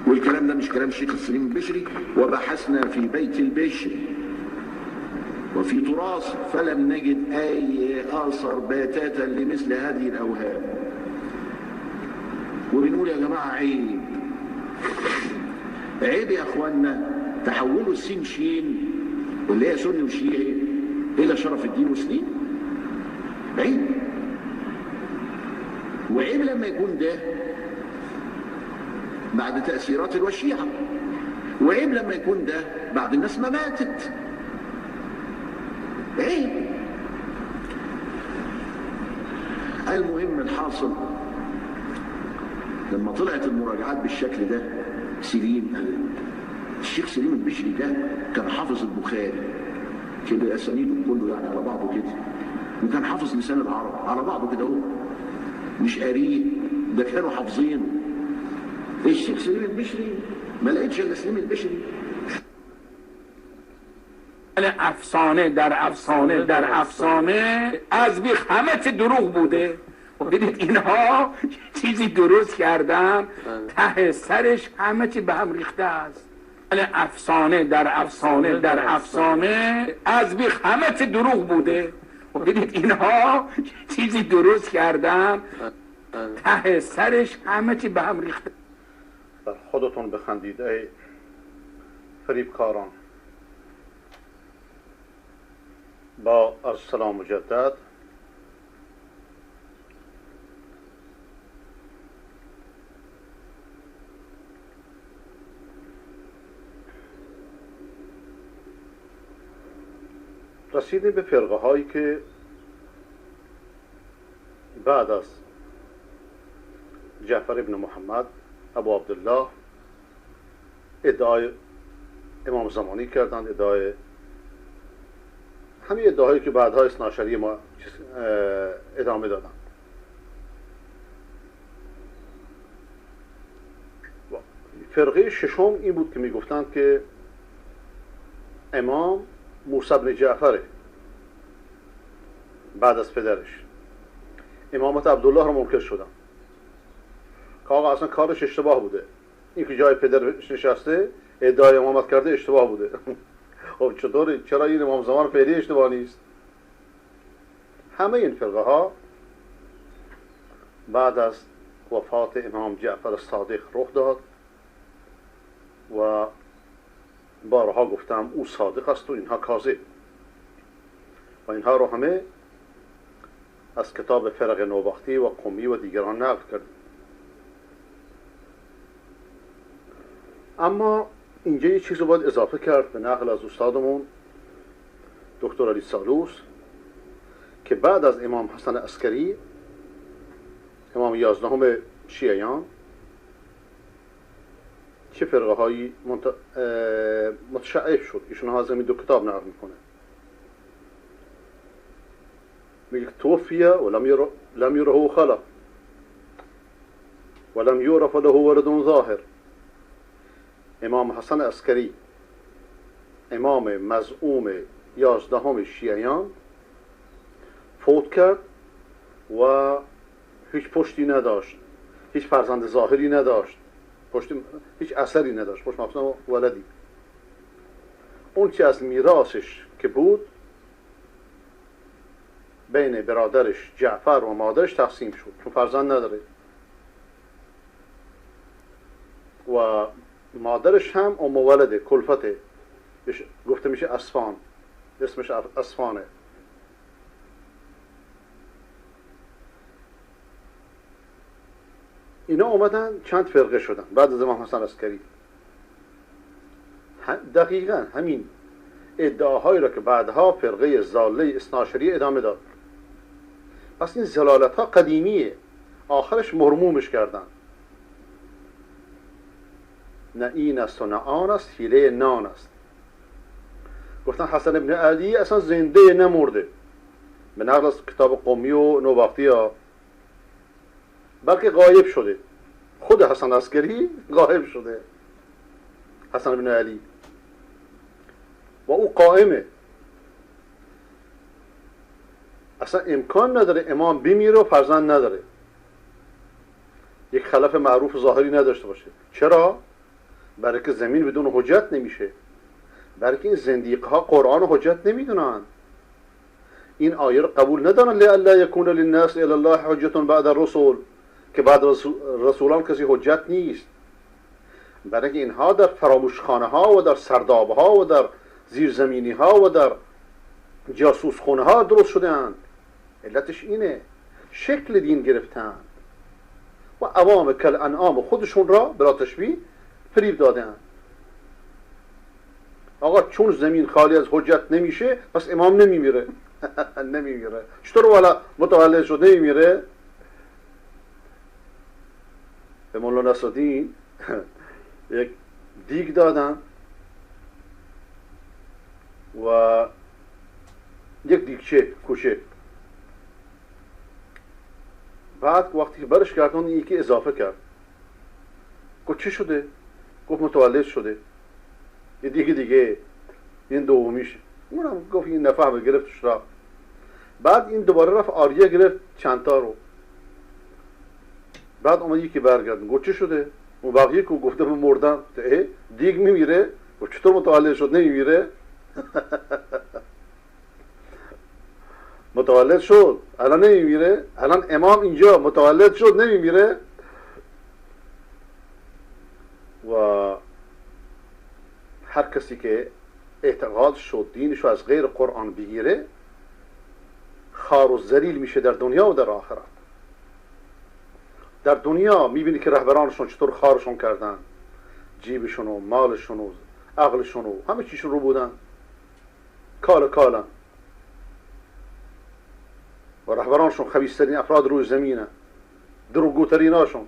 والكلام ده مش كلام الشيخ سليم البشري. وبحثنا في بيت البشري وفي تراث فلم نجد أي آثار باتاتا لمثل هذه الأوهام. وبنقول يا جماعة عيب يا أخوانا تحولوا السين شين واللي هي سني وشيعي إلى شرف الدين وسليم. عيب، وعيب لما يكون ده بعد تأثيرات الوشيعة، وعيب لما يكون ده بعد الناس ما ماتت. عيب. المهم الحاصل لما طلعت المراجعات بالشكل ده، الشيخ سليم البشري ده كان حافظ البخاري كده اسانيده كله يعني على بعضه كده، وكان حافظ لسان العرب على بعضه كده، هو مش قاريه، ده كانوا حافظينه. الشيخ سليم البشري ما لقيتش الا سليم البشري. افسانه در افسانه در افسانه از بیخ همه چی دروغ بوده. بدید اینها چیزی درست کردن ته سرش همه چی به هم ریخته است. افسانه در افسانه در افسانه از بیخ همه چی دروغ بوده. بدید اینها چیزی درست کردن ته سرش همه چی به هم ریخته. خودتون بخندید ای فریبکاران. با السلام مجدد رسیدیم به فرقه هایی که بعد از جعفر ابن محمد ابو عبدالله ادعای امام زمانی کردند، ادعای همین ادعایی که بعدها اثناعشری ما ادامه دادند. فرقه ششم این بود که میگفتند که امام موسی بن جعفره بعد از پدرش، امامت عبدالله رو منکر شدن که آقا اصلا کارش اشتباه بوده، این که جای پدرش نشسته ادعای امامت کرده اشتباه بوده. خب چطوره؟ چرا این امام زمان فعلی اشتباه نیست؟ همه این فرقه ها بعد از وفات امام جعفر صادق رخ داد و بارها گفتم او صادق است و اینها کاذب، و اینها رو همه از کتاب فرق نوبختی و قمی و دیگران نقل کرد. اما اینجا یه چیز رو باید اضافه کرد به نقل از استادمون دکتر علی سالوس که بعد از امام حسن عسکری، امام 11 شیعیان، چه فرقه هایی متشعب شد. ایشون ها از همین دو کتاب نقل میکنه. میگه توفیه و لم یره خلق و لم یعرف له ولد ظاهر. امام حسن عسکری، امام مزعوم 11 شیعیان، فوت کرد و هیچ پشتی نداشت، هیچ فرزند ظاهری نداشت، هیچ اثری نداشت، پشت مفصل ولدی. اون چی از میراثش که بود بین برادرش جعفر و مادرش تقسیم شد، چون فرزند نداره، و مادرش هم ام ولده، کلفته، گفته میشه اصفان، اسمش اصفانه. اینا اومدن چند فرقه شدن بعد از امام حسن عسکری. دقیقا همین ادعاهایی را که بعدها فرقه ضاله اثناعشری ادامه داد. پس این ضلالت ها قدیمیه، آخرش مرمومش کردن. نه این است و نه آن است، حیله نان است. گفتن حسن ابن علی اصلا زنده نمرده، به نقل از کتاب قمی و نوبختی ها، بلکه غایب شده. خود حسن عسکری غایب شده، حسن ابن علی، و او قائمه. اصلا امکان نداره امام بمیره و فرزند نداره، یک خلف معروف ظاهری نداشته باشه. چرا؟ برای که زمین بدون حجت نمیشه، برای که این زندیق ها قرآن حجت نمیدونن، این آیه رو قبول ندارن. لئلا یکون للناس الی الله حجت بعد الرسل، که بعد رسولان کسی حجت نیست. برای که اینها در فراموشخانه ها و در سرداب ها و در زیرزمینی ها و در جاسوس خونه ها درست شدند. علتش اینه، شکل دین گرفتن و عوام کل انعام خودشون را بلا تشبیه فریب دادن. آقا چون زمین خالی از حجت نمیشه پس امام نمیمیره. نمیمیره. چطور والا متولد شد نمیمیره؟ به مولانا نصرالدین یک دیگ دادن و یک دیگچه کوچه. بعد وقتی برش کردن یکی اضافه کرد. گفت چه شده؟ گفت متولد شده. یه دیگه این دومیشه. اونم گفت این نفهمه، گرفتش رفت. بعد این دوباره رفت آریه گرفت چند تا رو. بعد اومد یکی برگرد. گفت چه شده؟ اون بقیه که گفته من مردم. دیگ میمیره؟ گفت چطور متولد شد نمیمیره؟ متولد شد الان نمیمیره؟ الان امام اینجا متولد شد نمیمیره؟ و هر کسی که اعتقاد شد دینش رو از غیر قرآن بگیره خار و ذلیل میشه در دنیا و در آخرت. در دنیا میبینی که رهبرانشون چطور خارشون کردن، جیبشون و مالشون و عقلشون و همه چیشون رو بودن، کالن. و رهبرانشون خبیث‌ترین افراد روی زمینه، دروغگوتریناشون،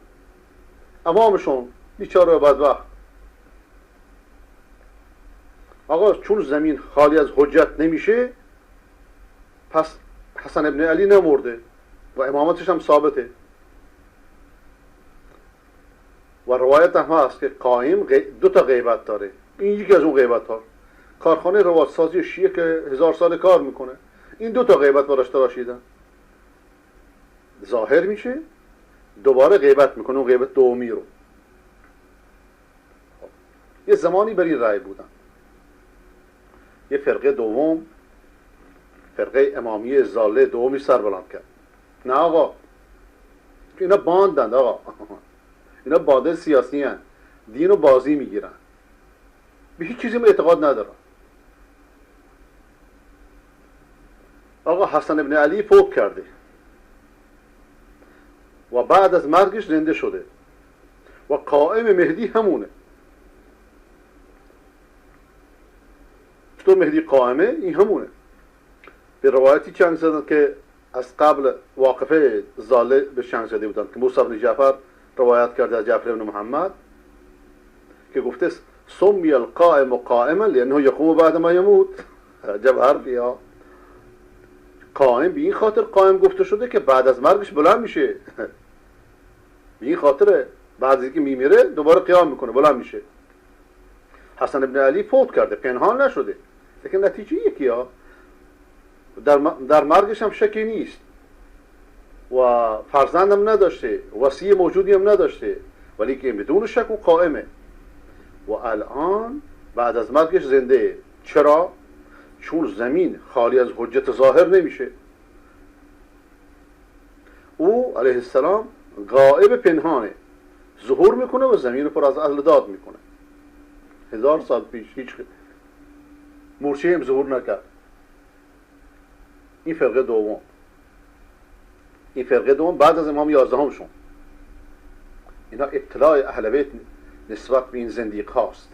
امامشون بیچاره بدبخت. آقا چون زمین خالی از حجت نمیشه، پس حسن ابن علی نمرده و امامتش هم ثابته. و روایت هم هست که قائم 2 تا غیبت داره. این یکی از اون غیبت ها. کارخانه روایت سازی شیعه که 1000 سال کار میکنه، این 2 تا غیبت براش تراشیدن. ظاهر میشه، دوباره غیبت میکنه، اون غیبت دومی رو. یه زمانی بر این رأی بودن. یه فرقه دوم، فرقه امامیه ضاله دومی سر بلند کرد. نه آقا، اینا باندند آقا، اینا باده سیاسی هن. دین رو بازی میگیرن، به هیچ چیزی اعتقاد ندارن. آقا حسن ابن علی فوت کرده و بعد از مرگش زنده شده و قائم مهدی همونه. تو مهدی قائمه، این همونه. به روایتی چنگ زدن که از قبل واقفه ضاله به چنگ زده بودن که موسی بن جعفر روایت کرده از جعفر بن محمد که گفته سمی القائم قائما لانه یقوم بعد ما یموت. عجب حرفی ها. قائم به این خاطر قائم گفته شده که بعد از مرگش بلند میشه. به این خاطر بعد از اینکه میمیره دوباره قیام میکنه، بلند میشه. حسن ابن علی فوت کرده، پنهان نشده، لیکن نتیجه یکی ها. در مرگش هم شکی نیست و فرزندم نداشته، وصی موجودی هم نداشته، ولی که بدون شک و قائمه و الان بعد از مرگش زنده. چرا؟ چون زمین خالی از حجت ظاهر نمیشه. او علیه السلام غائب پنهانه، ظهور میکنه و زمین رو پر از اهل داد میکنه. 1000 سال پیش هیچ مرشی هم ظهور نکرد. این فرقه دوم. این فرقه دوم بعد از امام 11 شون. اینا اطلاع اهل بیت نسبت به این زندیق هاست.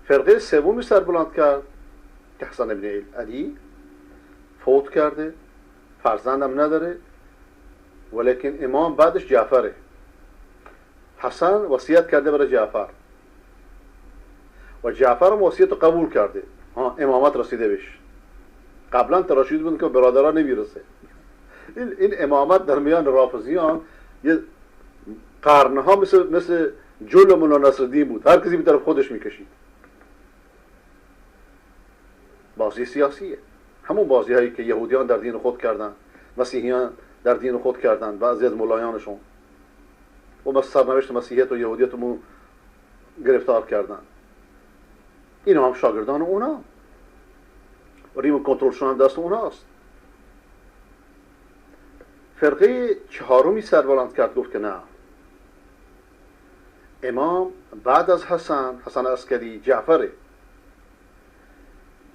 فرقه سومی سر بلند کرد که حسن ابن علی فوت کرده، فرزندم نداره، ولیکن امام بعدش جعفره. حسن وصیت کرده برای جعفر و جعفر هم وصیت قبول کرده. امامت رسیده بهش. قبلا تراشید بود که برادران نمیرسه. این امامت در میان رافضیان یه قرنها مثل جل مولا نصرالدین بود، هر کسی به طرف خودش میکشید. بازی سیاسیه، همون بازی هایی که یهودیان در دین خود کردن، مسیحیان در دین خود کردن، بعضی از مولایانشون و بس سرنوشت مسیحیت و یهودیت رو گرفتار کردن. اینا هم شاگردان اونا و ریم کنترلشون هم دست اوناست. فرقه چهارمی سر بلند کرد، گفت که نه، امام بعد از حسن عسکری جعفره،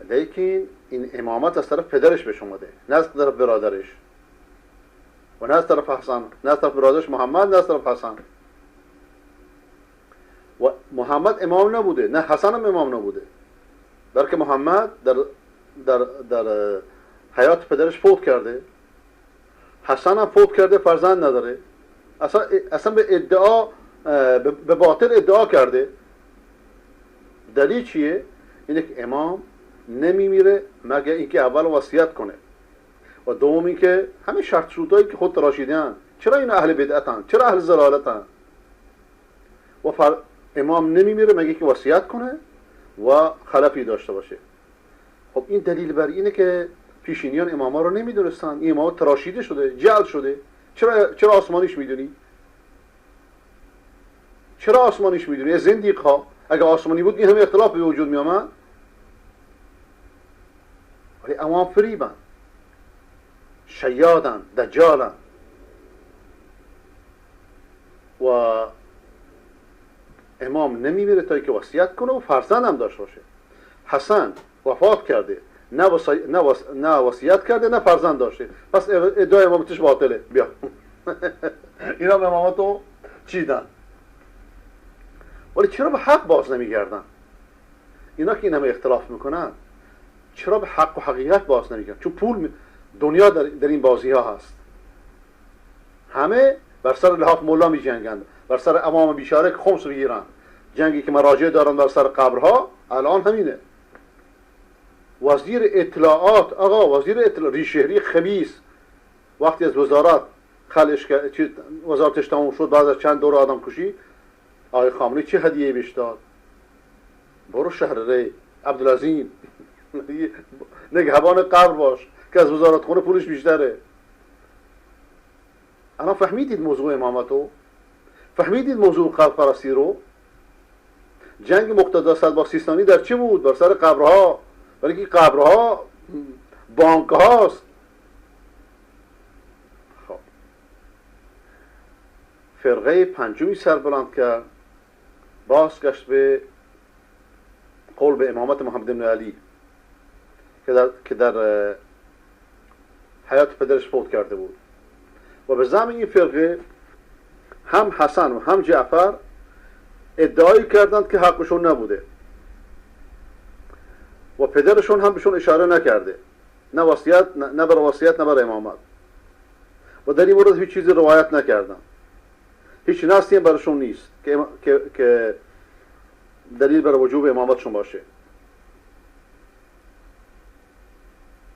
لیکن این امامت از طرف پدرش بهش اومده، نه از طرف برادرش و نه از طرف حسن، نه از طرف برادرش محمد، نه از طرف حسن. و محمد امام نبوده، نه حسن هم امام نبوده، بلکه محمد در حیات پدرش فوت کرده، حسن هم فوت کرده، فرزند نداره. اصلا به باطل ادعا کرده. دلیل چیه؟ اینه که امام نمیمیره مگر اینکه اول وصیت کنه و دوم اینکه همه شرط شروطایی که خود تراشیدن. چرا این اهل بدعتن؟ چرا اهل ضلالتن؟ و امام نمیمیره مگر اینکه وصیت کنه و خلفی داشته باشه. خب این دلیل بر اینه که پیشینیان اماما رو نمیدونستن. این امام تراشیده شده، جعل شده. چرا آسمانیش میدونی؟ چرا آسمانیش میدونی؟ زندیق ها اگه آسمانی بود این همه اختلاف به وجود می آمد. ولی امام فریبن، شیادن، دجالن و امام نمیمیره تا اینکه وصیت کنه و فرزند هم داشته باشه. حسن وفات کرده، نه وصیت کرده نه فرزند داشته، پس ادعای امامتش باطله. بیا اینا به امامتو چیدن. ولی چرا به حق باز نمیگردن؟ اینا که این همه اختلاف میکنن چرا به حق و حقیقت باز نمیگن؟ چون پول دنیا در این بازی ها هست. همه بر سر لحاف مولا می جنگند، بر سر عوام بیچاره که خمس بگیرن. جنگی که مراجع دارن بر سر قبرها الان همینه. وزیر اطلاعات، آقا وزیر اطلاعات ریشهری خبیث وقتی از وزارت خلش وزارتش تموم شد بعد از چند دور آدم کشی، آقای خامنه‌ای چه هدیه بهش داد؟ برو شهر ری عبدالعظیم نگهبان قبر باش که از وزارت خونه پولش بیشتره. الان فهمیدید موضوع امامتو؟ فهمیدید موضوع خلق پرستی رو؟ جنگ مقتدا صدر با سیستانی در چی بود؟ بر سر قبرها. ولی که قبرها بانک هاست. خب فرقه پنجمی سربلند کرد، بازگشت به قول به امامت محمد بن علی که در حیات پدرش فوت کرده بود. و به زعم این فرقه هم حسن و هم جعفر ادعایی کردند که حقشون نبوده و پدرشون هم بهشون اشاره نکرده، نه وصیت، نه بر وصیت، نه بر امامت، و در این مورد هیچ چیزی روایت نکردن. هیچ نصی هم برشون نیست که دلیل بر وجوب امامتشون باشه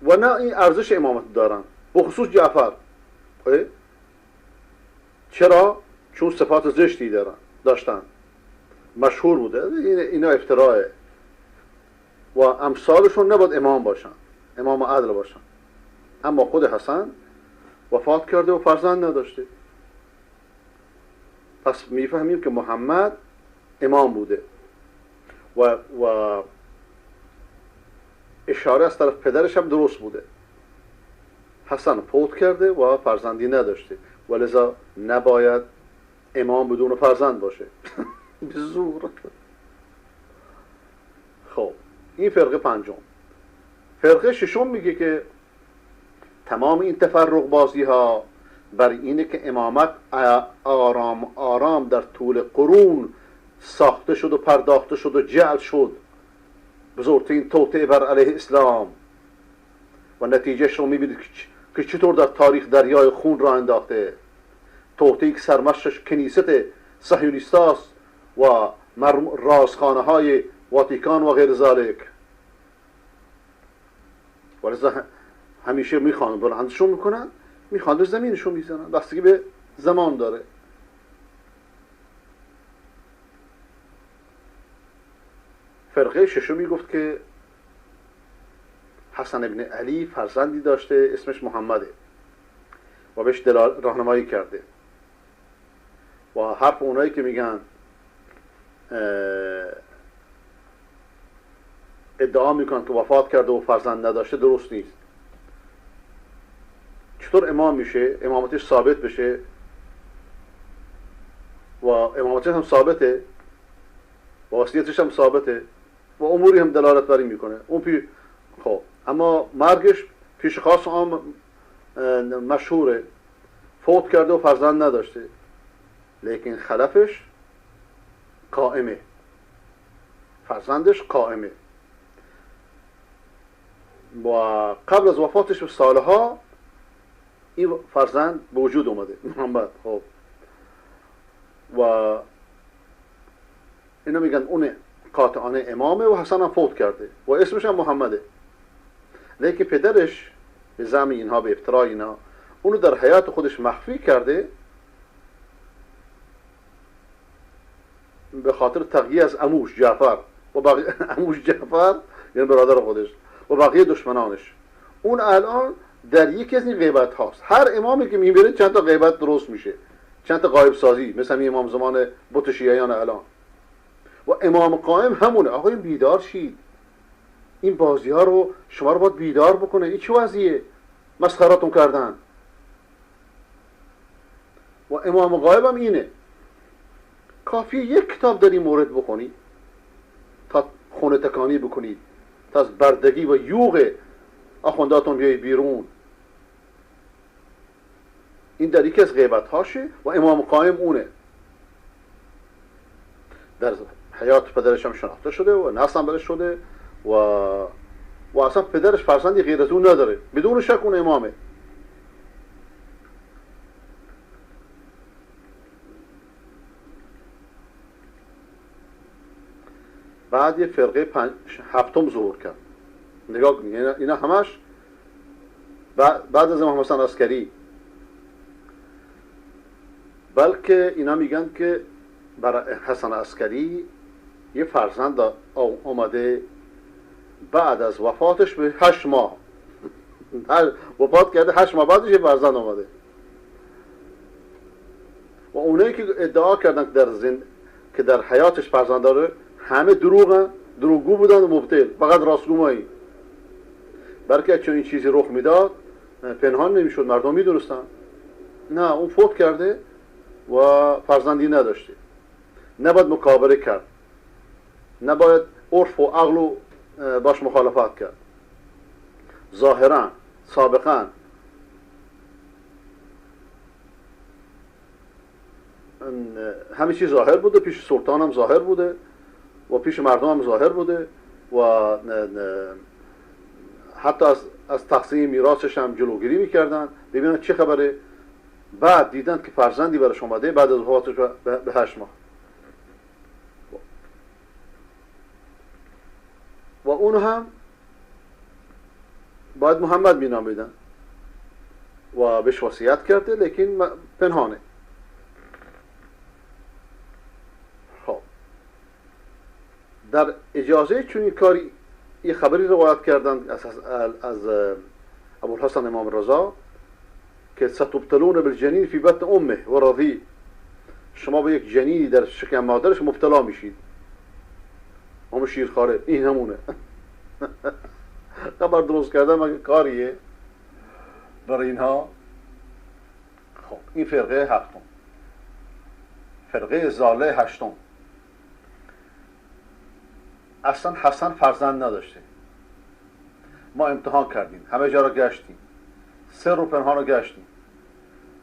و نه این ارزش امامت دارن. بخصوص جعفر. چرا؟ چون صفات زشتی داشتن، مشهور بوده. اینا افتراءه و امثالشون نباید امام باشن، امام عدل باشن. اما خود حسن وفات کرده و فرزند نداشته. پس میفهمیم که محمد امام بوده و اشاره از طرف پدرش هم درست بوده. حسن فوت کرده و فرزندی نداشته و لذا نباید امام بدون فرزند باشه. به زور. خب این فرقه پنجم. فرقه ششم میگه که تمام این تفرق بازی ها بر اینه که امامت آرام آرام در طول قرون ساخته شد و پرداخته شد و جعل شد، بزرگترین توطئه بر علیه اسلام، و نتیجهش رو میبینید که چطور در تاریخ دریای خون را انداخته. توطئه‌ای که سرمشقش کنیست صهیونیستاست و رازخانه های واتیکان و غیر ذالک. ولذا همیشه میخوان بلندشون میکنن، میخوان زمینشون میزنن، بستگی به زمان داره. فرقه ششمی گفت که حسن ابن علی فرزندی داشته اسمش محمده و بهش راهنمایی کرده. و حرف اونایی که میگن ادعا میکنن که وفات کرده و فرزند نداشته درست نیست. چطور امام میشه؟ امامتش ثابت بشه و امامتش هم ثابته و وصیتش هم ثابته و اموری هم دلالت بری میکنه. خب اما مرگش پیش خاص عام مشهوره، فوت کرده و فرزند نداشته، لیکن خلفش قائمه، فرزندش قائمه و قبل از وفاتش به سالها این فرزند به وجود اومده محمد. خب و اینا میگن اون قاطعانه امامه و حسن هم فوت کرده و اسمش هم محمده، لیکن پدرش به زعم اینها، به افترای اینا، اونو در حیات خودش مخفی کرده به خاطر تقیه از عموش جعفر و بقیه عموش جعفر یعنی برادر خودش و بقیه دشمنانش. اون الان در یکی از این غیبت هاست. هر امامی که میمیره چند تا غیبت درست میشه، چند تا غایب سازی، مثل همین امام زمان بت شیعیان الان. و امام قائم همونه. آقا این بیدار شید، این بازی ها رو شما رو باید بیدار بکنه. این چه وضعیه؟ مسخراتون کردن. و امام غایب هم اینه. کافیه یک کتاب در این مورد بخونید تا خونه تکانی بکنید، تا از بردگی و یوغ آخونداتون بیایید بیرون. این در یکی از غیبت هاشه و امام قائم اونه. در حیات پدرش هم شناخته شده و نسل هم برش شده و و اصلا پدرش فرزندی غیر از اون نداره، بدون شک اون امامه. بعد یه فرقه هفتم ظهور کرد. نگاه کنید اینا همش بعد از امام حسن عسکری، بلکه اینا میگن که برای حسن عسکری یه فرزند اومده بعد از وفاتش به 8 ماه وفات کرده، 8 ماه بعدش یه فرزند اومده. و اونایی که ادعا کردن که در حیاتش فرزند داره همه دروغگو بودن و مبتل، فقط راستگویی. بلکه چون این چیزی رخ میداد پنهان نمیشد، مردم میدونستن. نه، اون فوت کرده و فرزندی نداشته، نباید مکابره کرد، نباید عرف و عقل و باش مخالفت کرد. ظاهرا سابقا همه چیز ظاهر بوده، پیش سلطان هم ظاهر بوده و پیش مردم هم ظاهر بوده و حتی از تقسیم میراثش هم جلوگیری میکردن ببینن چه خبره. بعد دیدن که فرزندی برش اومده بعد از وفاتش به 8 ماه و اون هم باید محمد مینامیدن و بهش وصیت کرده، لیکن پنهانه. خب در اجازه چون این کاری یه خبری روایت کردن از ابوالحسن امام رضا که ستبتلون بالجنین فی بطن امه و رضیع، شما به یک جنینی در شکم مادرش مبتلا میشید. همون شیرخواره، این همونه. خبر درست کردن مگه کاریه برای اینها؟ خب این فرقه هفتم، فرقه زاله هشتم. اصلا حسن فرزند نداشته. ما امتحان کردیم، همه جا را گشتیم، سر و پنهان را گشتیم،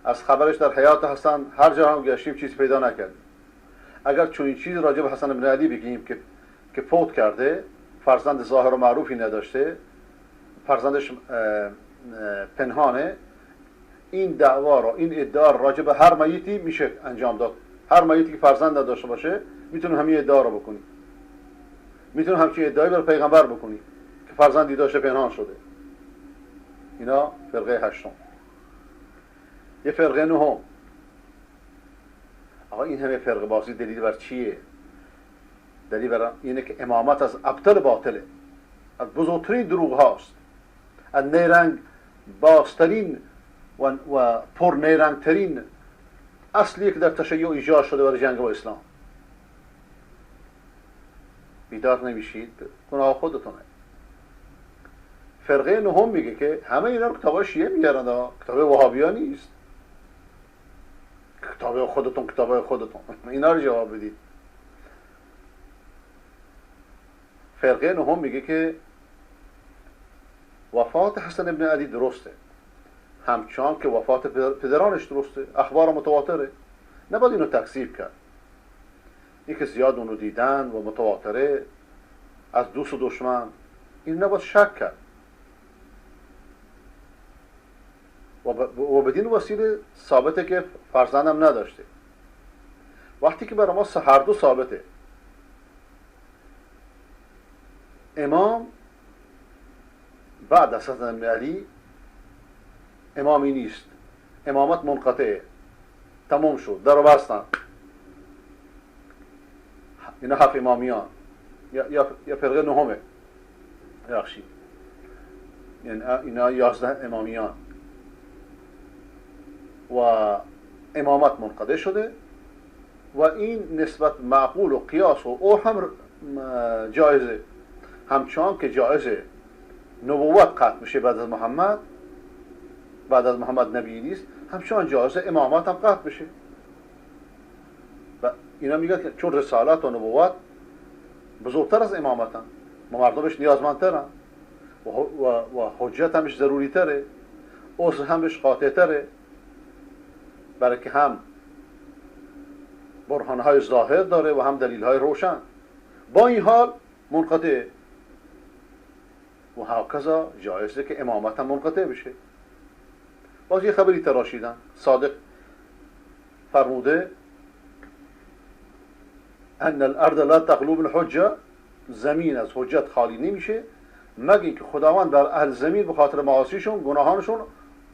از خبرش در حیات حسن هر جا هم گشتیم، چیزی پیدا نکردیم. اگر چون این چیز راجع به حسن بن علی بگیم که فوت کرده، فرزند ظاهر و معروفی نداشته، فرزندش پنهانه، این دعوا را، این ادعا راجع به هر میتی میشه انجام داد. هر میتی که فرزند نداشته باشه میتونه همین ادعا را بکنی، میتونه همچین ادعایی برای پیغمبر بکنی که فرزندی داشته پنهان شده. اینا فرقه هشتم. یه فرقه نهم. آقا این همه فرقه بازی دلیل بر چیه؟ دلیل بر اینه که امامت از ابطل باطله، از بزرگترین دروغ هاست، از نیرنگ بازترین و پر نیرنگ ترین اصلی که در تشیع ایجاد شده برای جنگ با اسلام. بیدار نمیشید، گناه خودتونه. فرقه نهم میگه که همه اینا رو کتاب شیعه میگرن، کتاب وهابیا نیست. کتاب خودتون اینا رو جواب بدید. فرقه نهم میگه که وفات حسن ابن علی درسته، همچنان که وفات پدرانش درسته، اخبار متواتره، نباید اینو تکذیب کرد. این که زیاد اونو دیدن و متواتره از دوست و دشمن، این نباید شک کرد و بدین وسیله ثابته که فرزندم نداشته. وقتی که برای ما هر دو ثابته، امام بعد از حسن بن علی امامی نیست، امامت منقطعه، تمام شد، در بستن. اینا 7 امامیان یا فرقه نهمه، یخشی اینا 11 امامیان و امامت منقطع شده و این نسبت معقول و قیاس و هم جایزه، همچنان که جایزه نبوت قطع بشه بعد از محمد نبی نیست، همچنان جایزه امامت هم قطع بشه. و اینا میگن که چون رسالت و نبوت بزرگتر از امامت هم، مردمش نیازمندترن و حجت همش ضروری تره، عذر همش قاطع تره، برای که هم برهانهای ظاهر داره و هم دلیلهای روشن. با این حال منقطع. و هاکذا جایزه که امامت هم منقطع بشه. باز یه خبری تراشیدن. صادق فرموده ان الارض لا تخلو بالحجه، زمین از حجت خالی نمیشه مگر اینکه خداوند در اهل زمین به خاطر معاصیشون گناهانشون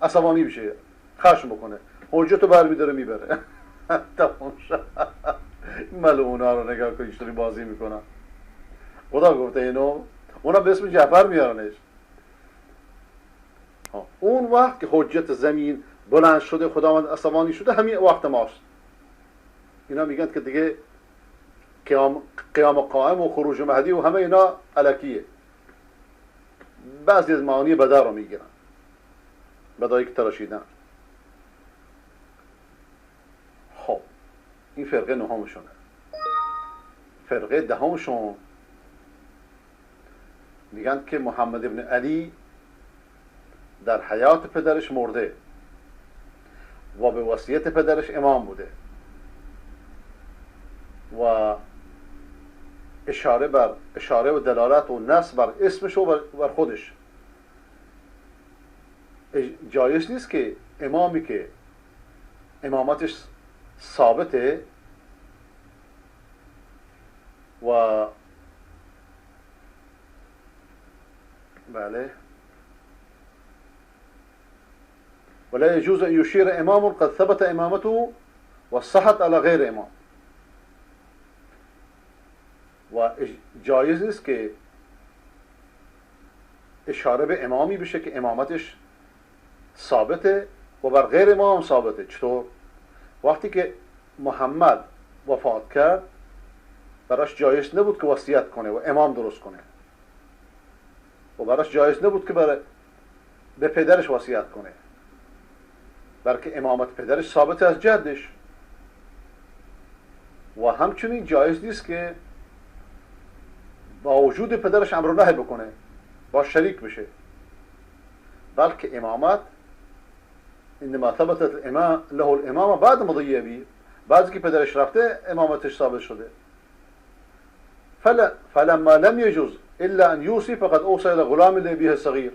عصبانی بشه، خشم بکنه، حجت رو برمیداره میبره. تمام شد. ملعونا رو نگاه کن چطوری بازی میکنن. خدا گفته اینو، اونا به اسم جعفر میارنش. اون وقت که حجت زمین بلند شده، خداوند عصبانی شده، همین وقت ماست. اینا میگن که دیگه قیام قائم و خروج مهدی و همه اینا الکیه. بعضی از معانی بدا رو میگیرن، بدایی که تراشیدن. خب این فرقه نهمشونه. فرقه دهمشون میگن که محمد ابن علی در حیات پدرش مرده و به وصیت پدرش امام بوده و اشاره و دلالت و نص بر اسمش و بر خودش. جایز نیست که امامی که امامتش ثابته و بله ولا يجوز أن يشير إمام قد ثبت إمامته والصحت على غير إمام. و جایز نیست که اشاره به امامی بشه که امامتش ثابته و بر غیر امام ثابته. چطور؟ وقتی که محمد وفات کرد براش جایز نبود که وصیت کنه و امام درست کنه و براش جایز نبود که به پدرش وصیت کنه، بلکه امامت پدرش ثابت از جدش. و همچنین جایز نیست که با وجود پدرش امر و نهی بکنه، با شریک بشه، بلکه امامت انما ثبتت الامام له الامام بعد مضی ابی، بعد که پدرش رفته امامتش ثابت شده. فلما لم يجوز الا ان يوصي فقد اوصى الى غلام لابيه الصغير.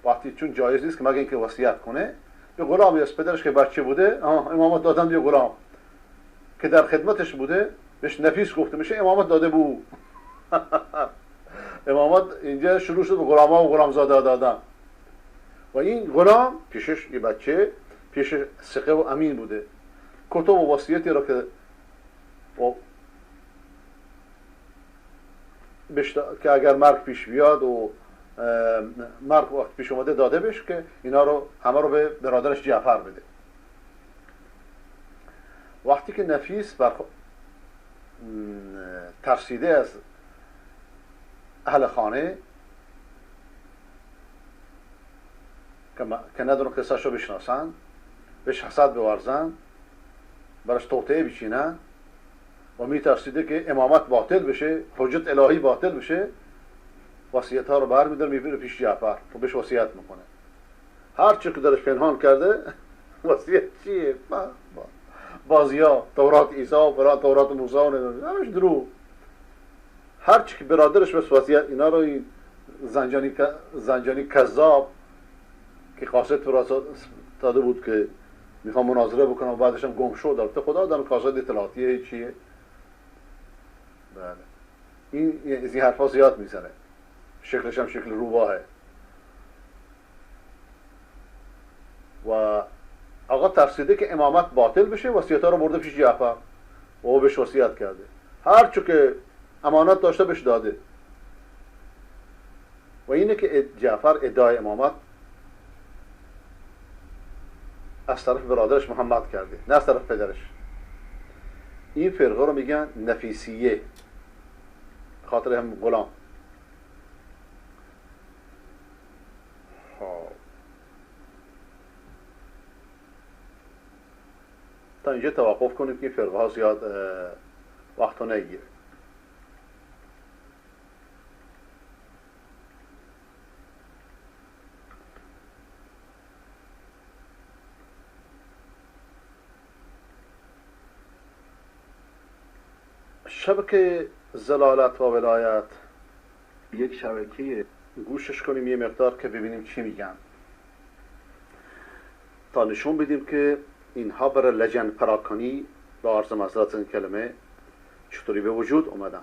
وقتی چون جایز نیست که مگه اینکه وصیت کنه به غلامی از پدرش که بچه بوده، امامت دادن به غلام که در خدمتش بوده، بهش نفیس گفته میشه امامت داده بو. امامت اینجا شروع شد به غلاما و غلامزاده دادن و این غلام پیشش یه بچه، پیش ثقه و امین بوده. کتب و وصیتی را که اگر مرگ پیش بیاد و مرگ وقت پیش اومده داده بشه که اینا رو همه رو به برادرش جعفر بده. وقتی که نفیس ترسیده از اهل خانه که ندارن قصهش رو بشناسن، بهش حسد بورزن، براش توطئه بچینن و میترسیده که امامت باطل بشه، حجت الهی باطل بشه، وصیت ها رو برمی‌داره میبره پیش جعفر و بهش وصیت میکنه. هر چی که درش پنهان کرده وصیت چیه؟ بازی ها، تورات عیسی و تورات موسی و همش دروغ. هر چی که برادرش بس وصیت، اینا رو این زنجانی کذاب که قاصد داده بود که میخوام مناظره بکنم و بعدش هم گم شد، البته خدا دارم قاصد اطلاعاتیه چیه. بله این از این حرفا زیاد میزنه، شکلش هم شکل روباهه. و آقا ترسیده که امامت باطل بشه، وصیت‌ها رو برده پیش جعفر و او بهش وصیت کرده، هر چو که امانت داشته بهش داده. و اینه که جعفر ادعای امامت از طرف برادرش محمد کرده، نه از طرف پدرش. این فرقه رو میگن نفیسیه، خاطر هم غلام. تا اینجا توقف کنیم که فرقه ها زیاد وقت رو نگیره. شبکه زلالت و ولایت یک شبکه گوشش کنیم یه مقدار که ببینیم چی میگن، تا نشون بدیم که اینها برای لجن پراکنی به عرض معذرت این کلمه چطوری به وجود اومدن.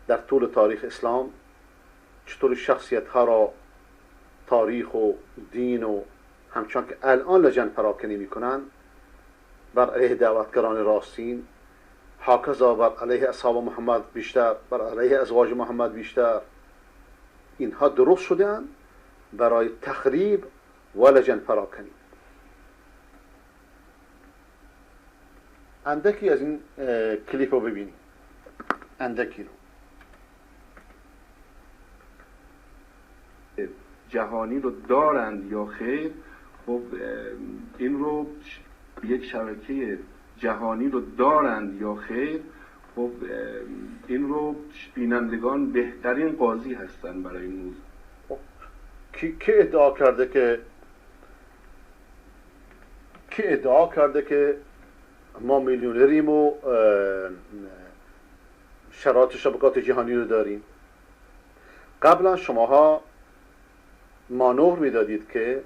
در طول تاریخ اسلام چطوری شخصیت ها را تاریخ و دین و همچون که الان لجن پراکنی میکنن بر علیه دعوتگران راستین، هاکذا بر علیه اصحاب محمد بیشتر، بر علیه ازواج محمد بیشتر، اینها درست شدن برای تخریب و لجن پراکنی. اندکی از این کلیپ رو ببینیم، اندکی رو. جهانی رو دارند یا خیر، خب این رو یک شبکه جهانی رو دارند یا خیر، خب این رو بینندگان بهترین قاضی هستند برای این موضوع. که ادعا کرده که ما میلیونریم و شرایط شبکات جهانی رو داریم. قبلا شماها مانور میدادید که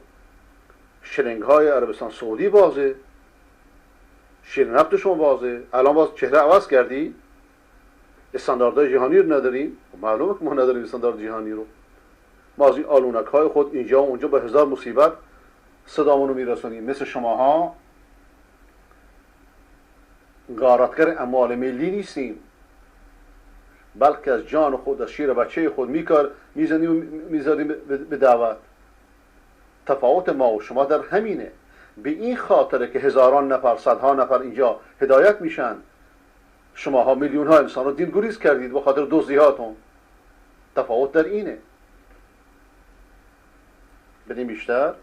شلنگ های عربستان سعودی بازه، شیر نفت شما بازه، الان باز چهره عوض کردی، استانداردهای جهانی رو نداریم. معلومه که ما نداریم استاندارد جهانی رو. ما از این آلونک های خود اینجا و اونجا به هزار مصیبت صدامون رو میرسونیم. مثل شماها غارتگر اموال ملی نیستیم، بلکه از جان خود، از شیر بچه خود میذاریم به دعوت. تفاوت ما و شما در همینه. به این خاطره که هزاران نفر، صدها نفر اینجا هدایت میشن. شماها میلیون ها انسان رو دین گریز کردید به خاطر دزدیهاتون. تفاوت در اینه. بدیم بیشتر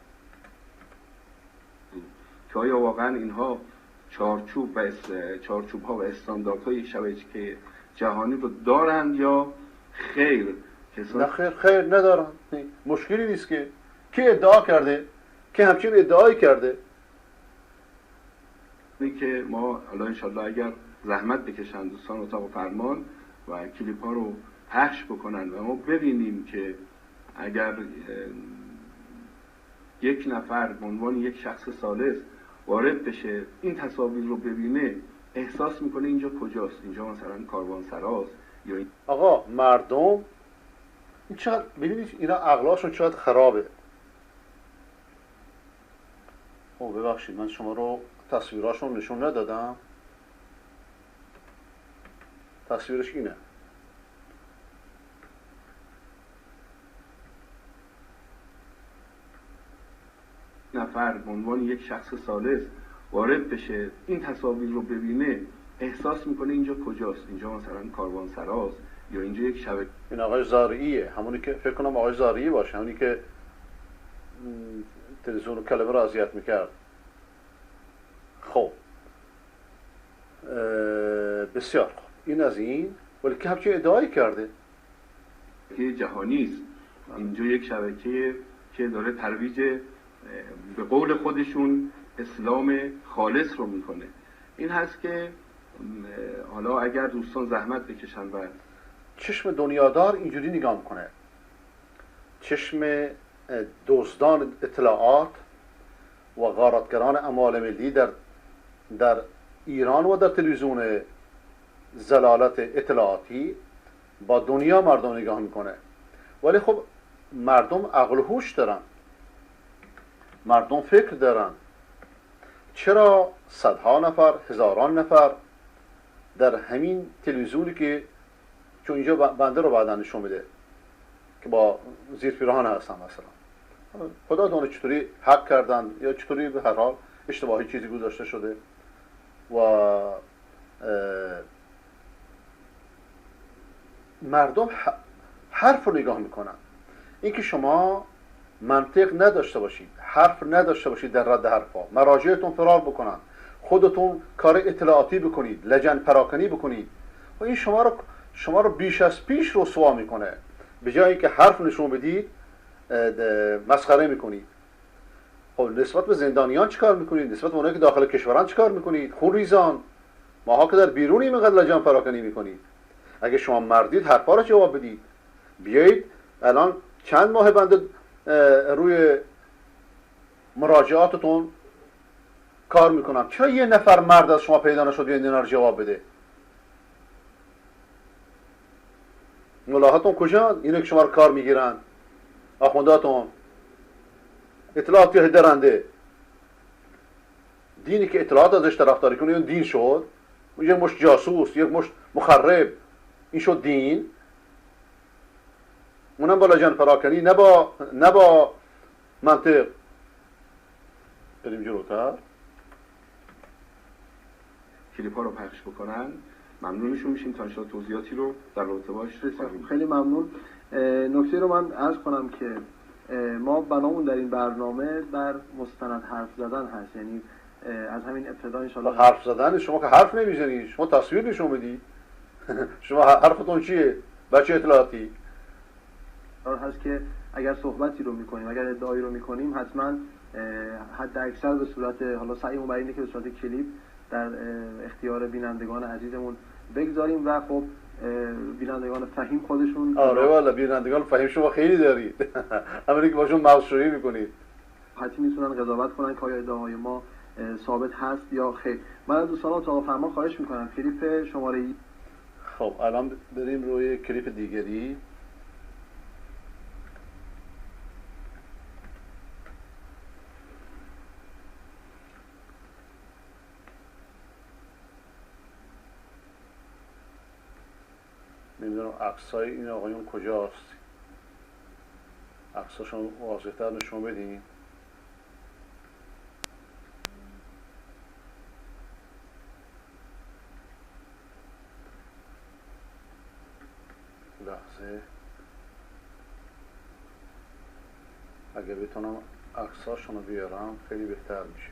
که آیا واقعا اینها چارچوب ها و استانداردهای شبکه جهانی رو دارند یا خیر؟ نه خیر ندارن. مشکلی نیست که ادعا کرده، که همچین ادعایی کرده. این که ما حالا انشالله اگر زحمت بکشن دوستان اتاق فرمان و کلیپ ها رو پخش بکنن و ما ببینیم که اگر یک نفر به عنوان یک شخص ثالث وارد بشه این تصاویر رو ببینه، احساس میکنه اینجا کجاست، اینجا مثلا کاروانسراست یا این... آقا مردم این چقدر ببینید اینا عقلاشون چقدر خرابه. ببخشید من شما رو تصویراشون نشون ندادم. تصویرش اینه. نفر به عنوان یک شخص ثالث وارد بشه این تصاویر رو ببینه، احساس میکنه اینجا کجاست، اینجا مثلا کاروانسراست یا اینجا یک شبکه. این آقای زارعیه، همونی که فکر کنم آقای زارعی باشه، همونی که تلویزیون و کلمه رو اذیت میکرد. خب بسیار خوب، این از این. ولی که همچین ادعایی کرده که جهانی است، اینجا یک شبکه که داره ترویج به قول خودشون اسلام خالص رو میکنه. این هست که حالا اگر دوستان زحمت بکشن و چشم دنیادار اینجوری نگاه میکنه، چشم دزدان اطلاعات و غارتگران اموال ملی در ایران و در تلویزیون زلالت اطلاعاتی با دنیا مردم نگاه میکنه. ولی خب مردم عقل و هوش دارن، مردم فکر دارن. چرا صدها نفر، هزاران نفر در همین تلویزیونی که چون اینجا بنده رو بعدا نشون میده که با زیر پیراهن هستن مثلا، خدا دونه چطوری حق کردن یا چطوری به هر حال اشتباهی چیزی گذاشته شده و مردم حرف رو نگاه میکنن. اینکه شما منطق نداشته باشید، حرف نداشته باشید در رد حرفا، مراجعتون فرار بکنن، خودتون کار اطلاعاتی بکنید، لجن پراکنی بکنید و این شما رو بیش از پیش رسوا میکنه. به جای اینکه حرف نشون بدید مسخره میکنید. خب نسبت به زندانیان چیکار میکنید؟ نسبت به اونایی که داخل کشورن چیکار میکنید؟ خون ریزان. ماها که در بیرونیم اینقدر لجن پراکنی میکنید. اگه شما مردید حرفا رو جواب بدید. بیایید الان چند ماه بنده روی مراجعاتتون کار میکنم، چرا یه نفر مرد از شما پیدا نشد بیاین اینا رو جواب بده؟ ملاحاتون کجا؟ اینه که شما رو کار میگیرن، آخونداتون اطلاعات درنده. دینی که اطلاعات ازش طرفداری کنه اون دین شد؟ یک مش جاسوس، یک مش مخرب، این شد دین؟ اونم با لجن پراکنی، نه با منطق. بریم جلوتر. کلیپ ها رو پخش بکنن ممنونشون میشیم تا انشاءالله توضیحاتی رو در رابطه باش رسونیم. خیلی ممنون. نکته رو من عرض کنم که ما بنامون در این برنامه بر مستند حرف زدن هست، یعنی از همین ابتدا انشاءالله حرف زدن. شما که حرف نمیزنی، شما تصویر نشون بدی. شما حرفتون چیه؟ بچه اطلاعاتی هست که اگر صحبتی رو میکنیم، اگر ادعایی رو میکنیم، حتما حد اکثر به صورت، حالا سعیمون برای اینه که به صورت کلیپ در اختیار بینندگان عزیزمون بگذاریم و خب بینندگان فهیم خودشون. آره والا بینندگان فهیم شما خیلی دارید. همونی که باشون مغزشویی میکنید، حتی میتونن قضاوت کنن که آیا ادعاهای ما ثابت هست یا خیر. من از دوستان اتاق فرمان خواهش میکنم کلیپ شماره ای. خب الان بریم روی کلیپ دیگری. نمیدونم عکسای این آقایون کجاست، عکساشون واضح‌تر نشون بدین. لحظه اگه بتونم عکساشون رو بیارم خیلی بهتر میشه.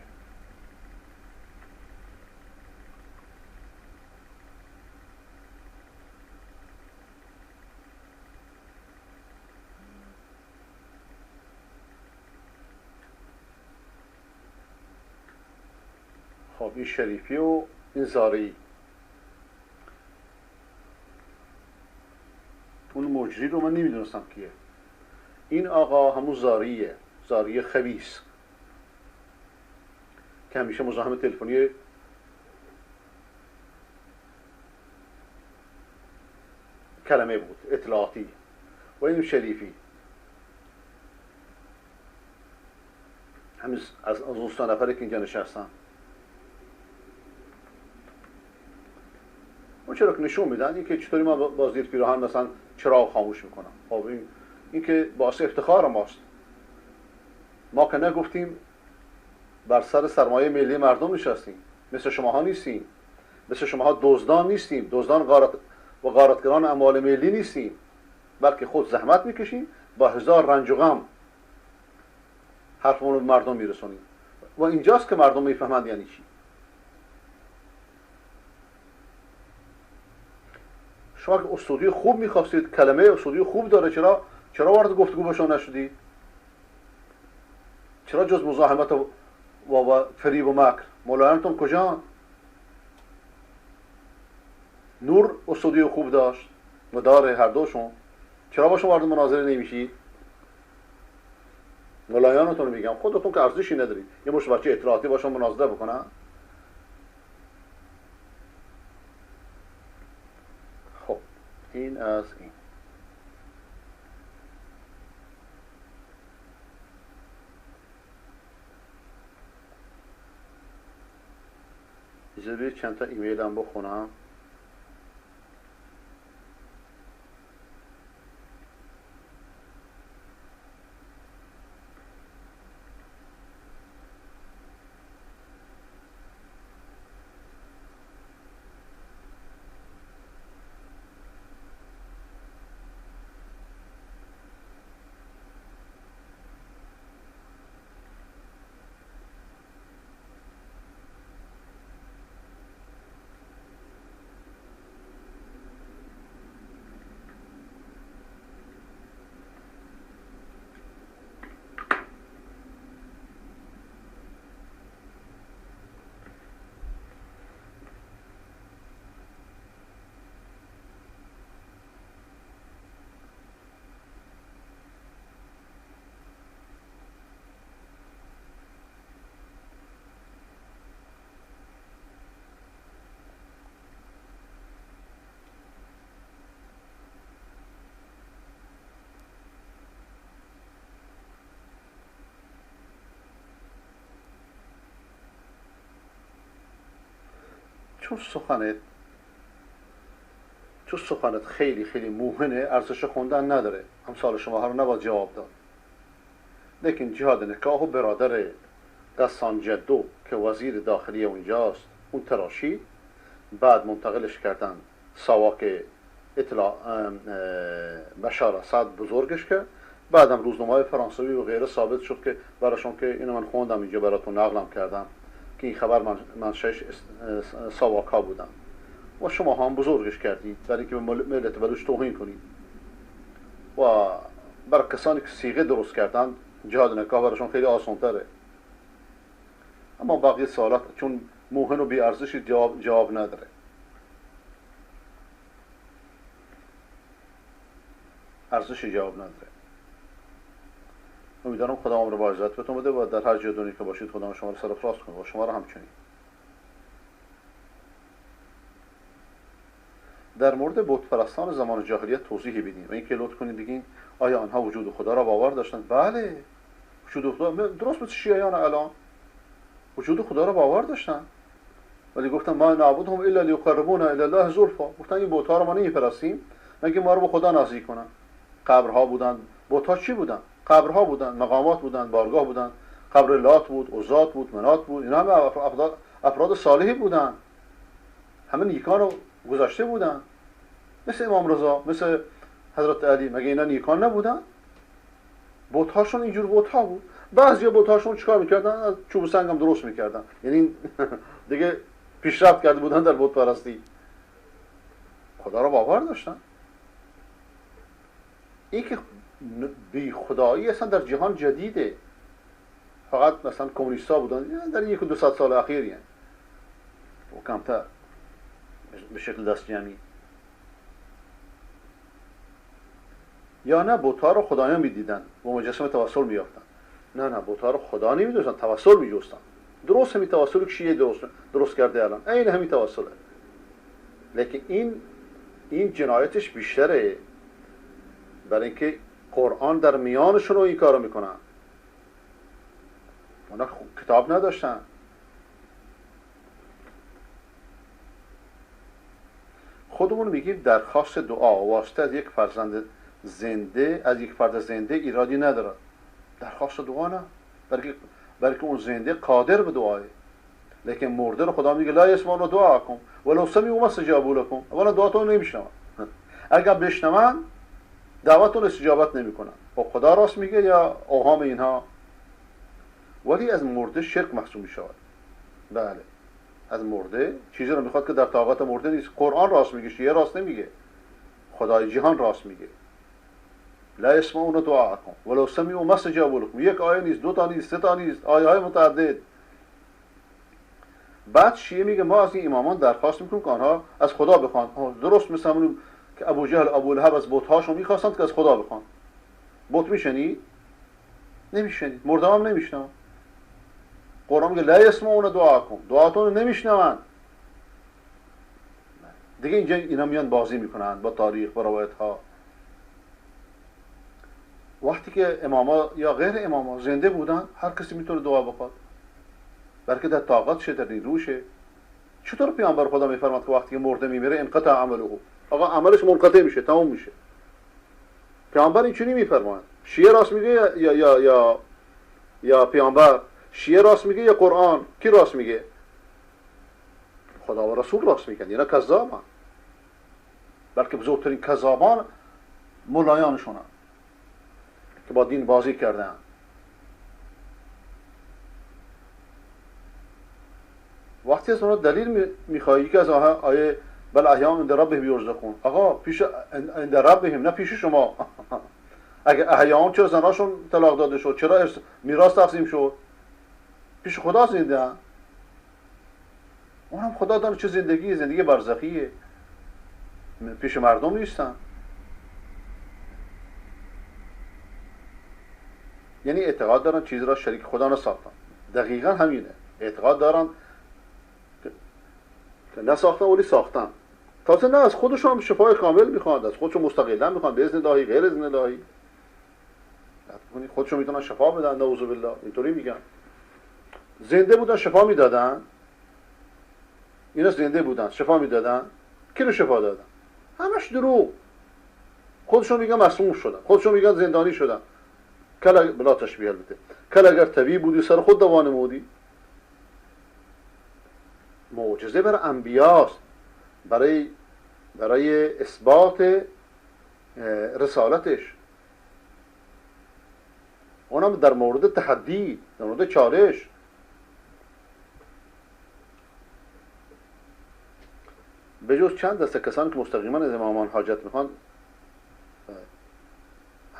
خب این شریفی و این زاری، اون مجری رو من نمیدونستم کیه. این آقا همون زاریه، زاری خبیث که همیشه مزاحم تلفنی کلمه بود، اطلاعاتی. و این شریفی همین از اون سه نفری که اینجا نشستن. اون چرا که نشون میدن این که چطوری من با زیر پیراهن مثلا چراغ خاموش میکنم. خب این که باعث افتخار ماست. ما که نگفتیم بر سر سرمایه ملی مردم نشستیم، مثل شماها نیستیم، مثل شماها دزدان نیستیم، دزدان و غارتگران اموال ملی نیستیم، بلکه خود زحمت میکشیم، با هزار رنج و غم حرفمون رو به مردم میرسونیم. و اینجاست که مردم میفهمند یعنی چی. شما که استودیو خوب میخواستید، کلمه استودیو خوب داره، چرا وارد گفتگو باشون نشدید؟ چرا جز مزاحمت و فریب و مکر؟ مولایانتون کجا؟ نور استودیو خوب داشت و داره هر دوشون، چرا باشون وارد مناظره نمیشید؟ مولایانتون میگم، خودتون که ارزشی ندارید، یه مش بچه اطلاعاتی باشون مناظره بکنن. خب این از این. اجازه بدید چند تا ایمیل هم بخونم. چون سخنت خیلی خیلی موهنه، ارزش خوندن نداره، امثال شما ها رو نباید جواب داد. لیکن جهاد نکاح و برادر دستان جدو که وزیر داخلی اونجاست اون تراشید، بعد منتقلش کردن ساواک اطلاع بشار اسد بزرگش کرد، بعدم روزنامه‌های فرانسوی و غیره ثابت شد که براشون که اینو من خوندم اینجا براتون نقلم کردم که این خبر منشأش ساواک ها بودن و شما هم بزرگش کردید برای اینکه به ملت بلوچ توهین کنید و برای کسانی که صیغه درست کردن جهاد نکاح براشون خیلی آسان تره. اما بقیه سوالات چون موهن و بی ارزشی جواب نداره. ارزشی جواب نداره. امیدوارم خدا عمر با عزت بهتون بده و در هر جای دنیا که باشید خدا شما رو سرفراز کنه و شما رو همچنین. در مورد بت پرستان زمان جاهلیت توضیحی بدین و اینکه لطف کنید بگین آیا آنها وجود خدا را باور داشتند؟ بله، وجود خدا درست مثل شیعیان الان وجود خدا را باور داشتن، ولی گفتن ما نعبدهم الا لیقربونا الی الله زلفا. گفتن این بت‌ها رو ما نمی‌پرستیم مگه ما رو به خدا نزدیک کنن. قبرها بودن. بت‌ها چی بودن؟ قبرها بودن، مقامات بودن، بارگاه بودن. قبر لات بود، عزات بود، منات بود. اینا همه افراد صالحی بودن، همه نیکان رو گذاشته بودن، مثل امام رضا، مثل حضرت علی. مگه اینا نیکان نبودن؟ بت‌هاشون اینجور بت‌ها بود. بعضیا بت‌هاشون چیکار می‌کردن؟ از چوب سنگ هم درست می‌کردن. یعنی دیگه پیشرفت کرده بودن در بت پرستی. خدا رو باور داشتن. این که بی خدایی اصلا در جهان جدیده. فقط مثلا کمونیست‌ها بودن در 100-200 سال اخیری هستند و کمتر به شکل دست جمعی. یا نه بت‌ها رو خدایان می‌دیدن و مجسمه توسل می‌یافتن. نه بت‌ها رو خدا نمی‌دونستن، توسل می‌جستن. درست همین توسلی که شیعه درست کرده الان عین همین توسله. لیکن این جنایتش بیشتره، برای اینکه قرآن در میانشون رو این کارو میکنن. اونا کتاب نداشتن. خودمون میگیم درخواست دعا واسطه از یک فرزند زنده، از یک فرد زنده ایرادی نداره. درخواست دعا نه، برای که اون زنده قادر به دعاه. لیکن مرده رو خدا میگه لا یسمعون دعاکم ولو سمعوا ما استجابوا لكم. اولا دعاتون نمیشنون، اگر بشنون دعوتون استجابت نمیکنن. خب خدا راست میگه یا اوهام اینها؟ ولی از مرده شرک محسوب میشود. بله، از مرده چیزی رو میخواد که در طاقت مرده نیست. قرآن راست میگه، شیعه راست نمیگه، خدای جهان راست میگه. لا یسمعون دعاکم ولو سمعوا ما استجابوا لكم. یک آیه نیست، دو تا نیست، سه تا نیست، آیه های متعدد. بعد شیعه میگه ما از این امامان درخواست میکنیم که آنها از خدا بخوان. درست مثل همون که ابو جهل ابو لهب از بت‌هاشون میخواستند که از خدا بخوان. بت میشنید؟ نمیشنید. مرده هم نمیشنون. قرآن میگه لا یسمعون دعاکم، دعاتون نمیشنون. دیگه اینجا اینا میان بازی میکنن با تاریخ و روایت ها. وقتی که اماما یا غیر اماما زنده بودن هر کسی میتونه دعا بخواد، بلکه در طاقتشه، در نیروشه. چطور پیامبر خدا میفرماد که وقتی که مرده میمیره انقطع عمله، آقا عملش منقطع میشه، تموم میشه. پیامبر اینجوری میفرماد. شیعه راست میگه یا پیامبر؟ شیعه راست میگه یا قرآن؟ کی راست میگه؟ خدا و رسول راست میگن. اینا کذابن، بلکه بزرگترین کذابان مولایانشونن که با دین بازی کردن. وقتی از اونها دلیل میخوایی که از آیه بل احیام عند ربهم یرزقون، آقا پیش عند ربهم، نه پیش شما. اگه احیام چرا زناشون طلاق داده شد؟ چرا میراث تقسیم شد؟ پیش خدا زنده هم. اونم خدا داره چه زندگی برزخیه، پیش مردم نیستن. یعنی اعتقاد دارن چیزی را شریک خدا نساختن. دقیقا همینه. اعتقاد دارن که نساختن ولی ساختن. تازه نه از خودشون هم شفای کامل میخوان، از خودشون مستقلا میخوان، به اذن الهی غیر اذن الهی. خودشون میتونن شفا بدن، نعوذ بالله. اینطوری میگن. زنده بودن شفا میدادن، اینا زنده بودن، شفا میدادن، کی رو شفا دادن؟ همش دروغ. خودشون میگن مسموم شدن، خودشون میگن زندانی شدن. کلا بلا تشبیه البته. کلا اگر طبیب بودی سر خود دوا نمودی. معجزه برای انبیاست، برای اثبات رسالتش. اونم در مورد تحدی، در مورد چالش. به جز چند دسته کسانی که مستقیما از امامان حاجت میخوان،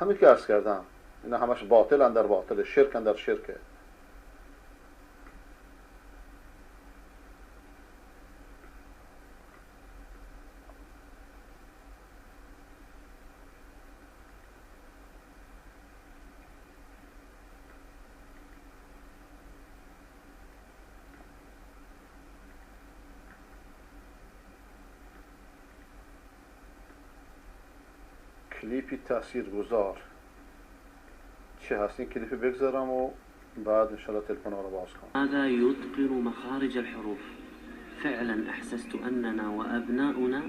همه که عرض کردم اینا همش باطل در باطل، شرک در شرکه. کلیپی تاثیرگذار چه هست؟ این کلیپی بگذارم و بعد انشاءالله تلفن رو باز کنم. هذا يتقن مخارج الحروف. فعلا احسست اننا وابناؤنا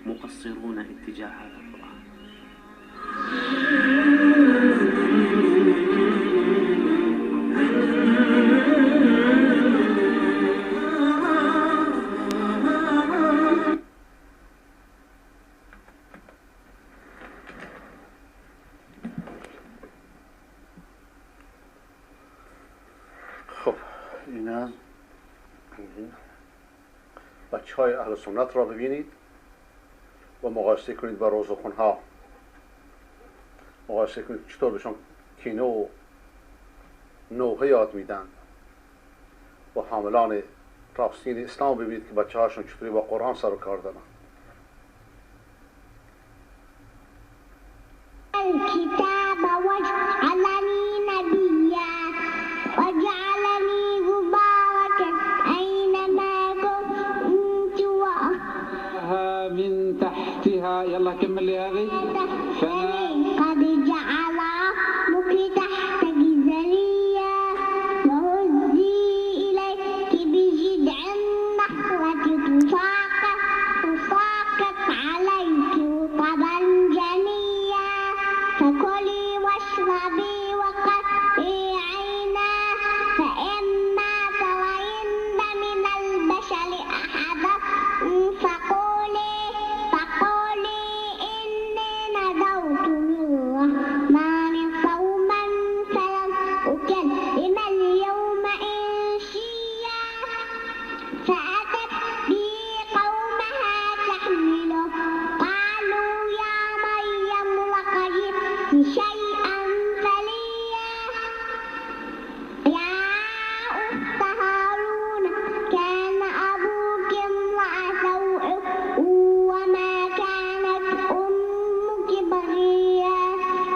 مقصرون اتجاه هذا القرآن. بچه های اهل سنت را ببینید و مقایسه کنید با روزخونها. مقایسه کنید چطور بهشون کینه و نوحه یاد میدن. و حاملان راستین اسلام ببینید که بچه هاشون چطوری با قرآن سر و کار دارن. الكتاب وجعلني نبيا وجعلني مباركا أينما كنت من تحتها. يلا كمل لي هذه. قد جعل ربك تحتك ذريا وهزي إليك بجذع النخلة تساقط عليك رطبا جنيا فكلي واشربي وقري عينا فإما ترين من البشر أحدا فقولي إني نذرت للرحمن صوما فلن أكلم اليوم إنسيا فأتت به قومها تحمله قالوا يا مريم لقد جئت شيئا فريا يا أخت هارون كان أبوك امرأ سوء وما كانت أمك بغيا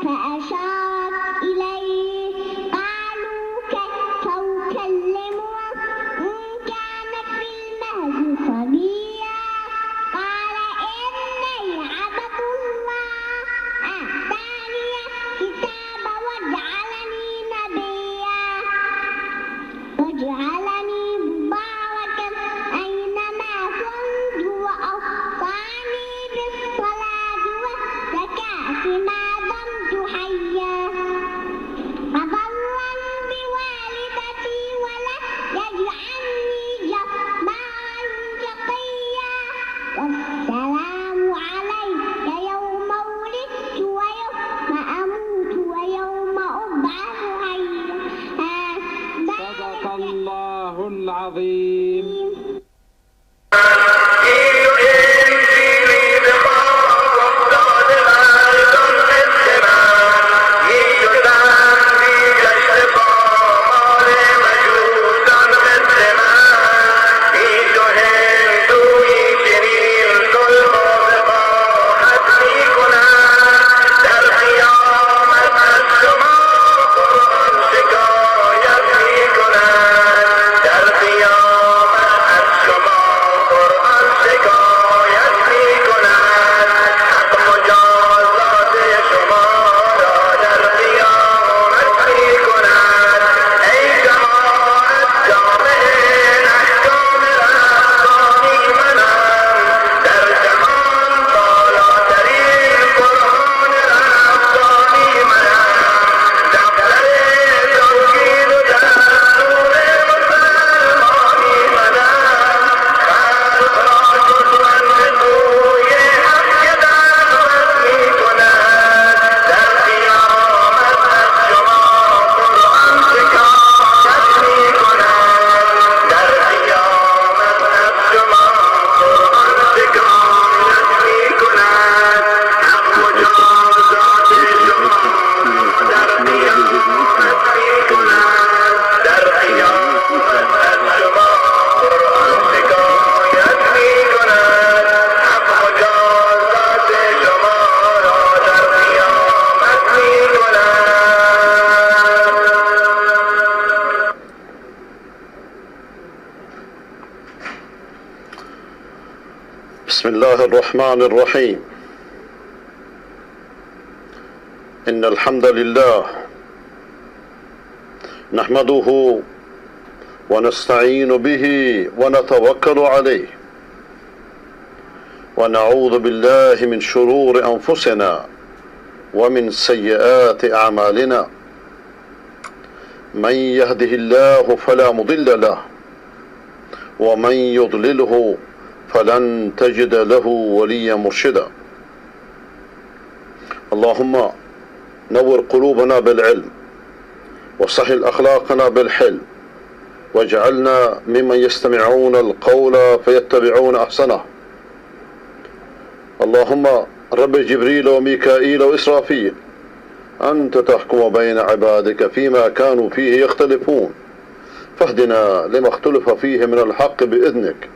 فأشارت إليه قالوا كيف أكلم من كان في المهد صبيا قال إني عبد الله آتاني الكتاب وجعلني نبيا وجعلني مباركا أينما كنت وأوصاني بالصلاة والزكاة ما دمت حيا وبرا بوالدتي ولم يجعلني جبارا شقيا والسلام علي يوم ولدت ويوم أموت ويوم أبعث حيا صدق الله العظيم. در قیامت از شما بسم الله الرحمن الرحيم إن الحمد لله نحمده ونستعين به ونتوكل عليه ونعوذ بالله من شرور أنفسنا ومن سيئات أعمالنا من يهده الله فلا مضل له ومن يضلله فلن تجد له وليا مرشدا اللهم نور قلوبنا بالعلم وسهل أخلاقنا بالحلم واجعلنا ممن يستمعون القول فيتبعون أحسنه اللهم رب جبريل وميكائيل وإسرافيل أنت تحكم بين عبادك فيما كانوا فيه يختلفون فاهدنا لما اختلف فيه من الحق بإذنك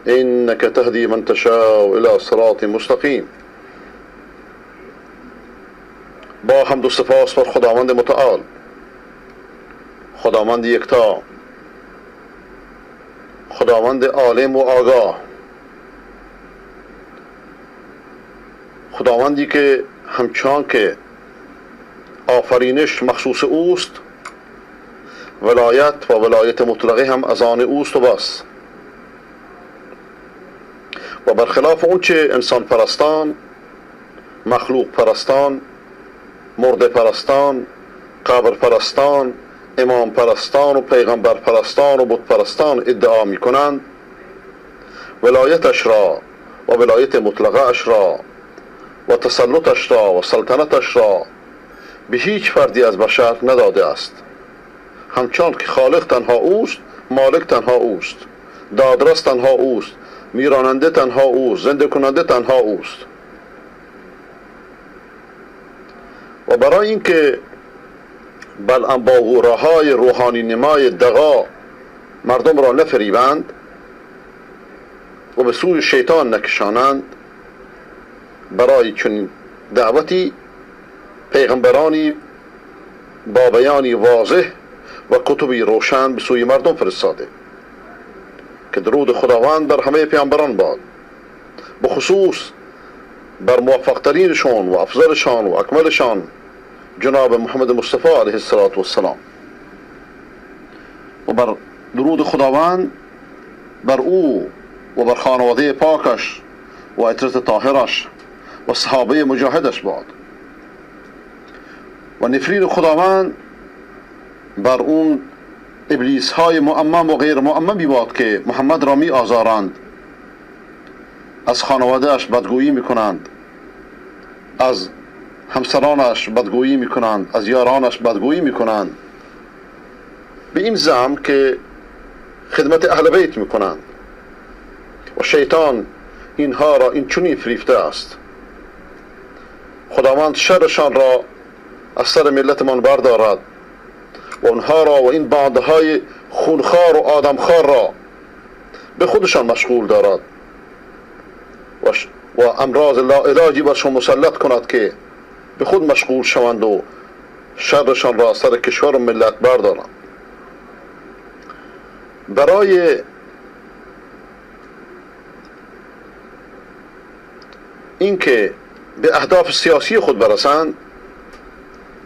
إنك تهدي من تشاء إلى صراط مستقیم. با حمد و سپاس بر خداوند متعال، خداوند یکتا، خداوند عالم و آگاه، خداوندی که همچنان که آفرینش مخصوص اوست، ولایت و ولایت مطلقه هم از آن اوست و بس. و برخلاف اونچه انسان پرستان، مخلوق پرستان، مرده پرستان، قبر پرستان، امام پرستان و پیغمبر پرستان و بت پرستان ادعا می کنند، ولایتش را و ولایت مطلقه اش را و تسلطش را و سلطنتش را به هیچ فردی از بشر نداده است. همچون که خالق تنها اوست، مالک تنها اوست، دادرس تنها اوست، میراننده تنها اوست، زنده کننده تنها اوست. و برای اینکه بلعن با غوره‌های روحانی نمای دغا مردم را نفریبند و به سوی شیطان نکشانند، برای چنین دعوتی پیغمبرانی با بیانی واضح و کتبی روشن به سوی مردم فرستاده که درود خداوند بر همه پیامبران باد، بخصوص بر موفق‌ترینشان و افضلشان و اکملشان جناب محمد مصطفی علیه السلام، و بر درود خداوند بر او و بر خانواده پاکش و عطرت طاهرش و صحابه مجاهدش باد، و نفرین خداوند بر اون ابلیس های مؤمم و غیر مؤمم باد که محمد را می آزارند، از خانوادهش بدگویی می کنند، از همسرانش بدگویی می کنند، از یارانش بدگویی می کنند، به این زعم که خدمت اهل بیت می کنند. و شیطان اینها را این چنین فریفته است. خداوند شرشان را از سر ملتمان بردارد و اونها را و این بندهای خونخوار و آدمخوار را به خودشان مشغول دارد و امراض لاعلاجی برشان مسلط کند که به خود مشغول شوند و شرشان را از سر کشور و ملت بردارند. برای اینکه به اهداف سیاسی خود برسند،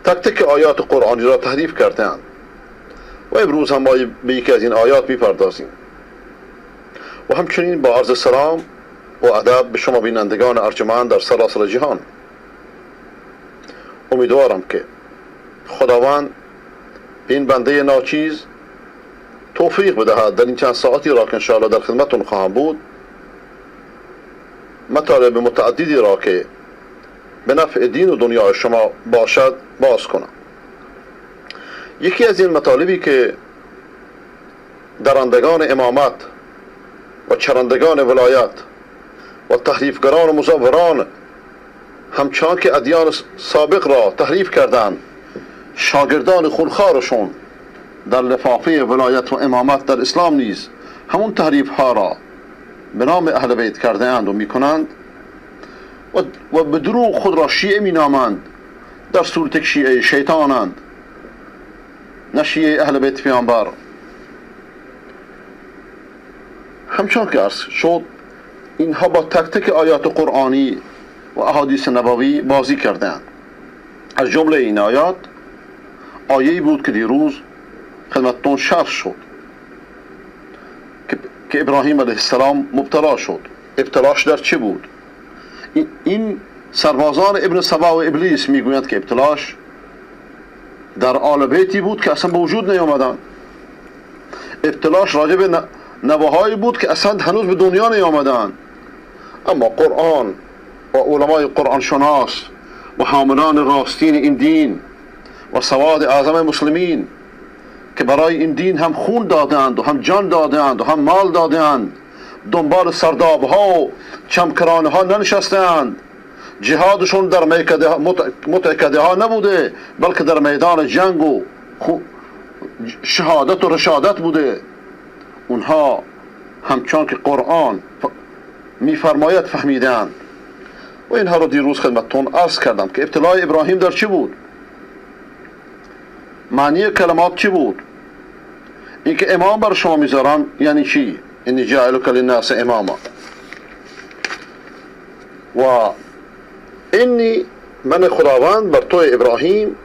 تک تک آیات قرآنی را تحریف کردند و امروز هم ما به یکی از این آیات میپردازیم. و همچنین با عرض سلام و ادب به شما بینندگان ارجمند در سراسر جهان، امیدوارم که خداوند این بنده ناچیز توفیق بدهد در این چند ساعتی را که انشاءالله در خدمتون خواهم بود، مطالب متعددی را که به نفع دین و دنیای شما باشد باز کنم. یکی از این مطالبی که درندگان امامت و چرندگان ولایت و تحریفگران و مزوران همچنان که ادیان سابق را تحریف کردند، شاگردان خونخوارشون در لفافه ولایت و امامت در اسلام نیز همون تحریف ها را به نام اهل بیت کرده اند و می کنند و به دروغ خود را شیعه می نامند، در صورت شیعه شیطانند، نه شیعه اهل بیت پیامبر. همچون که عرض شد اینها با تک تک آیات قرآنی و احادیث نبوی بازی کردند. از جمله این آیات آیه‌ای بود که دیروز خدمتتون شرح شد که ابراهیم علیه السلام مبتلا شد. ابتلاش در چه بود؟ این سربازان ابن سبا و ابلیس میگویند که ابتلاش در آل بیتی بود که اصلا به وجود نیامدن. ابتلاش راجع به نواهایی بود که اصلا هنوز به دنیا نیامدن. اما قرآن و علمای قرآن شناس و حاملان راستین این دین و سواد اعظم مسلمین که برای این دین هم خون دادند و هم جان دادند و هم مال دادند، دنبال سردابها و چمکرانه ها ننشستند. جهادشون در متعکده ها نبوده، بلکه در میدان جنگ و شهادت و رشادت بوده. اونها همچون که قرآن میفرماید فهمیدند. و اینها رو دیروز خدمتتون عرض کردم که ابتلای ابراهیم در چی بود، معنی کلمات چی بود. این که امام بر شما میذارم یعنی چی؟ انی جاعلک للناس اماما. و انی من خداوند بر تو ابراهیم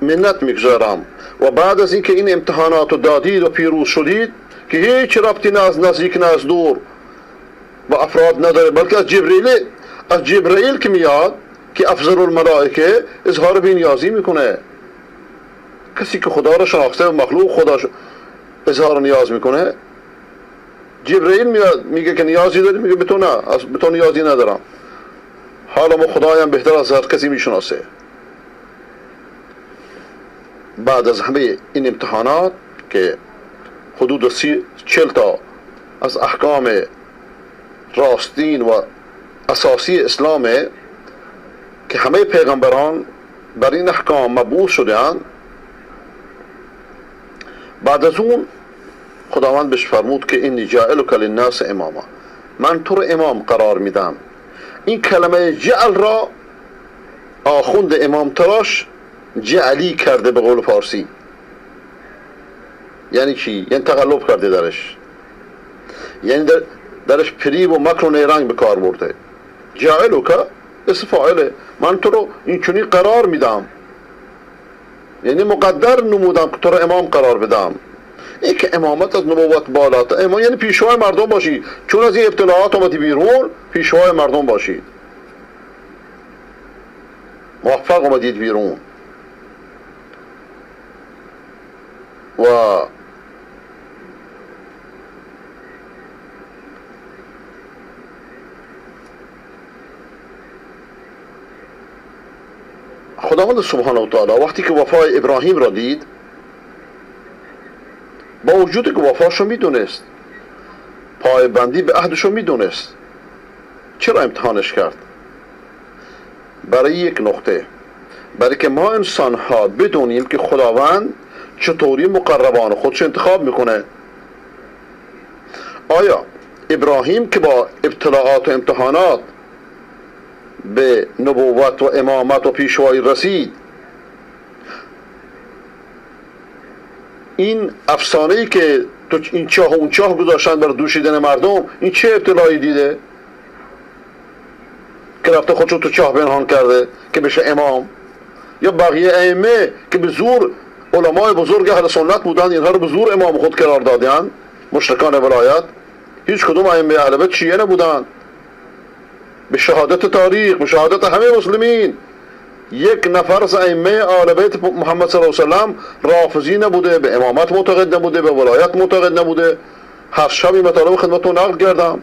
منت میگذارم و بعد از اینکه این امتحانات رو دادید و پیروز شدید که هیچ ربطی نه از نزدیک نه از دور با افراد نداره، بلکه از جبرئیل که میاد که افضل الملائکه اظهار بی‌نیازی میکنه. کسی که خدا را شناخته و مخلوق خدا اظهار نیاز میکنه، جبرئیل میاد میگه که نیازی داری، میگه به تو نه، به تو نیازی ندارم. حالا ما خدایم بهتر از هر کسی میشناسه. بعد از همه این امتحانات که حدود 40 تا از احکام راستین و اساسی اسلامه که همه پیغمبران بر این احکام مبعوث شدند، بعد از اون خداوند بهش فرمود که انی جاعلک للناس اماما، من تو رو امام قرار میدم. این کلمه جعل را آخوند امام تراش جعلی کرده به قول فارسی. یعنی چی؟ یعنی تقلب کرده درش، یعنی درش پریب و مکر و نیرنگ به کار برده. جاعلک اسم فاعله، من تو رو این چونی قرار میدم، یعنی مقدر نمودم که تو رو امام قرار بدم. این که امامت از نبوت بالاتر، امام یعنی پیشوای مردم باشی. چون از این ابتلاعات آمدی بیرون، پیشوای مردم باشید، موفق آمدید بیرون. و خداوند سبحانه و تعالی وقتی که وفای ابراهیم را دید، با وجود که وفاشو میدونست، پایبندی به عهدشو میدونست، چرا امتحانش کرد؟ برای یک نقطه، برای که ما انسان ها بدونیم که خداوند چطوری مقربان خودش انتخاب میکنه. آیا ابراهیم که با ابتلاعات و امتحانات به نبوت و امامت و پیشوایی رسید، این افسانه‌ای که تو این چاه و اون چاه گذاشتن بر دوشیدن مردم، این چه ابتلایی دیده که رفته خودشو تو چاه پنهان کرده که بشه امام؟ یا بقیه ائمه که به زور علمای بزرگ اهل سنت بودند، اینها رو به زور امام خود قرار دادند، مشرکان ولایت. هیچ کدوم ائمه اهل بیت شیعه نبودند. به شهادت تاریخ، به شهادت همه مسلمین، یک نفر از ائمه آل بیت محمد صلی الله علیه و سلم رافضی نبوده، به امامت معتقد نبوده، به ولایت معتقد نبوده. هر شب این مطالب خدمتتون نقل کردم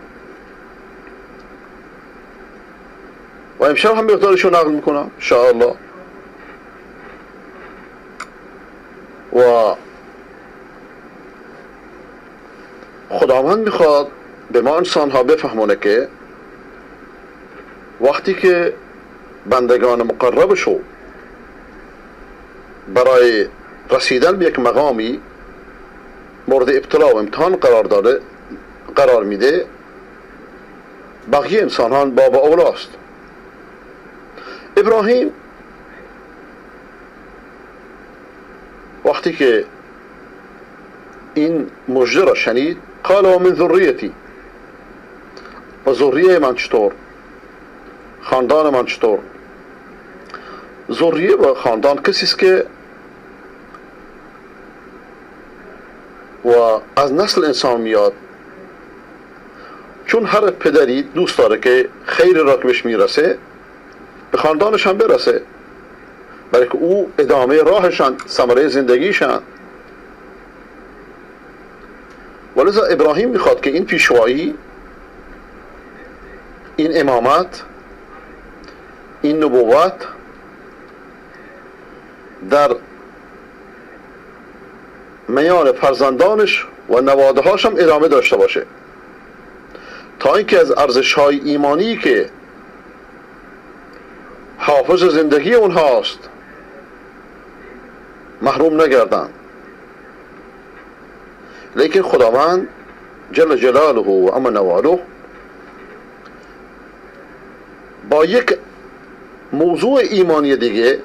و امشب هم مقدارشو نقل میکنم ان شاء الله. و خداوند میخواد به ما انسان ها بفهمونه که وقتی که بندگان مقربشو برای رسیدن به یک مقامی مورد ابتلا و امتحان قرار میده، بقیه انسانان باب اولاست. ابراهیم وقتی که این مژده را شنید، قال و من ذریتی، و ذریه من چطور، خاندان من چطور. ذریه و خاندان کسی است که و از نسل انسان میاد، چون هر پدری دوست داره که خیر را که بهش میرسه به خاندانش هم برسه، برای که او ادامه راهشان، ثمره زندگیشان. ولذا ابراهیم میخواد که این پیشوایی، این امامت، این نبوت در میان فرزندانش و نوادهاش هم ادامه داشته باشه، تا اینکه از ارزش‌های ایمانی که حافظ زندگی اونهاست محروم نگردن. لیکن خداوند جل جلاله و عم نواله با یک موضوع ایمانی دیگه،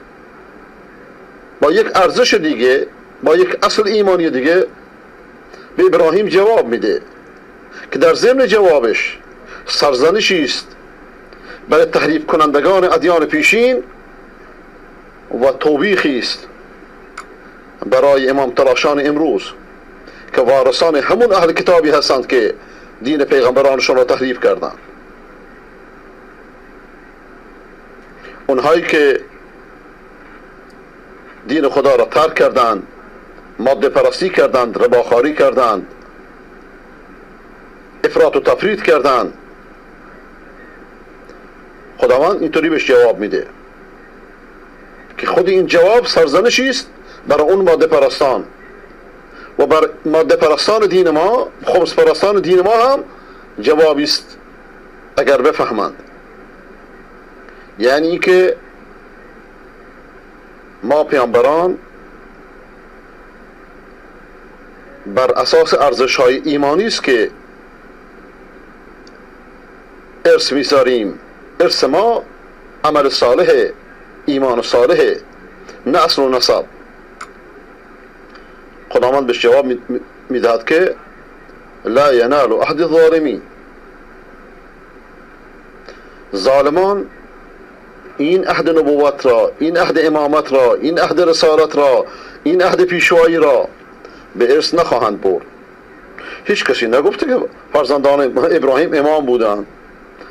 با یک ارزش دیگه، با یک اصل ایمانی دیگه به ابراهیم جواب میده که در ضمن جوابش سرزنشی است برای تحریف کنندگان ادیان پیشین و توبیخی است برای امام تراشان امروز که وارثان همون اهل کتابی هستند که دین پیغمبرانشون را تحریف کردند. اونهایی که دین خدا را ترک کردند، ماده پرستی کردند، رباخاری کردند، افراط و تفرید کردند، خداوند اینطوری بهش جواب میده که خود این جواب سرزنشی است برای اون ماده پرستان و بر ماده پرستان دین ما، خمس پرستان دین ما هم جوابی است اگر بفهمند. یعنی که ما پیامبران بر اساس ارزش‌های ایمانی است که ارث می‌ذاریم. ارث ما عمل صالح، ایمان صالح، نه اصل و نسب. خداوند بهش جواب میدهد که لا ینال عهد الظالمین، ظالمان این عهد نبوت را، این عهد امامت را، این عهد رسالت را، این عهد پیشوایی را به ارث نخواهند برد. هیچ کسی نگفته که فرزندان ابراهیم امام بودند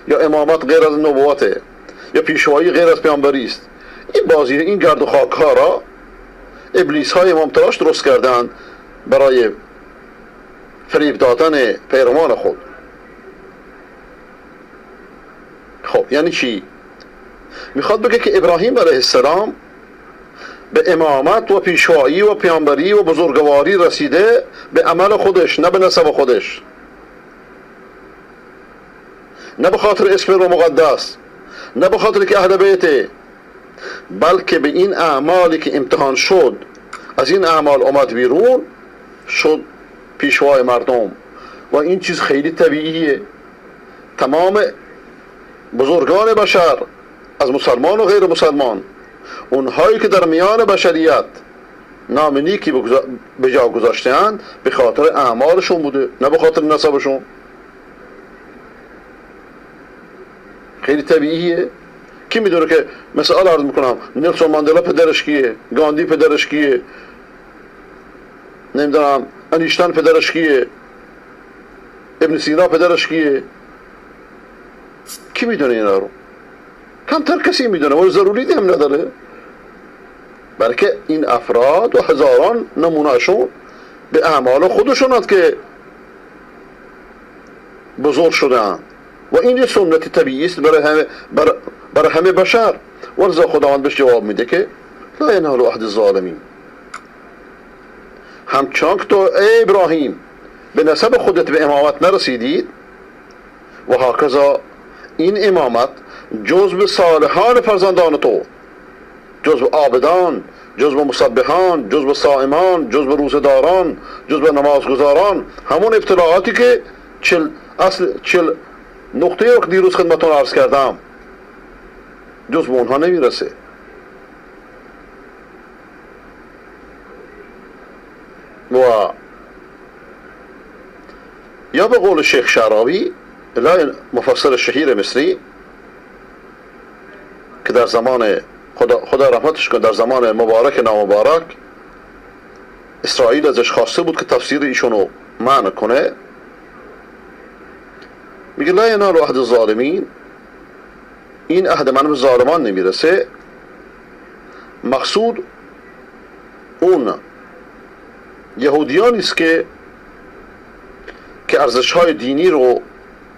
یا امامت غیر از نبوته یا پیشوایی غیر از پیامبری است. این بازی، این گرد و خاک ها را ابلیس های امام تراش درست کردند برای فریب دادن پیروان خود. خب یعنی چی؟ میخواد بگه که ابراهیم علیه السلام به امامت و پیشوایی و پیامبری و بزرگواری رسیده به عمل خودش، نه به نسب خودش، نه به خاطر اسم رو مقدس، نه به خاطر که اهل بیته، بلکه به این اعمالی که امتحان شد، از این اعمال اومد بیرون، شد پیشوای مردم. و این چیز خیلی طبیعیه. تمام بزرگان بشر، از مسلمان و غیر مسلمان، اونهایی که در میان بشریت نام نیکی به جا گذاشته‌اند، به خاطر اعمالشون بوده، نه به خاطر نسبشون. خیلی طبیعیه. کی میدونه که مثال عرض میکنم نلسون ماندلا پدرش کیه، گاندی پدرش کیه، نمیدونم انیشتن پدرش کیه، ابن سینا پدرش کیه؟ کی میدونه اینا رو؟ کمتر کسی میدونه و ضروری هم نداره، بلکه این افراد و هزاران نمونهشون به اعمال خودشونند که بزرگ شدن و این یه سنت طبیعی است برای همه بشر. ولذا خداوند بهش جواب میده که لا ینال عهد الظالمین. همچنان که تو ای ابراهیم به نسب خودت به امامت نرسیدید، و هاکذا این امامت جزء صالحان فرزندان تو، جزء عابدان، جزء مسبحان، جزء صائمان، جزء روزه‌داران، جزء نمازگزاران، همون ابتلاعاتی که 40 نقطه رو دیروز خدمتتون عرض کردم جزء به اونها نمیرسه. و یا به قول شیخ شعراوی الهی مفسر شهیر مصری که در زمان خدا رحمتش کنه، در زمان مبارک نامبارک اسرائیل ازش خواسته بود که تفسیر ایشونو معنی کنه، میگه لا ینال عهد الظالمین، این عهد من به ظالمان نمیرسه. مقصود اون یهودیانی است که ارزش‌های دینی رو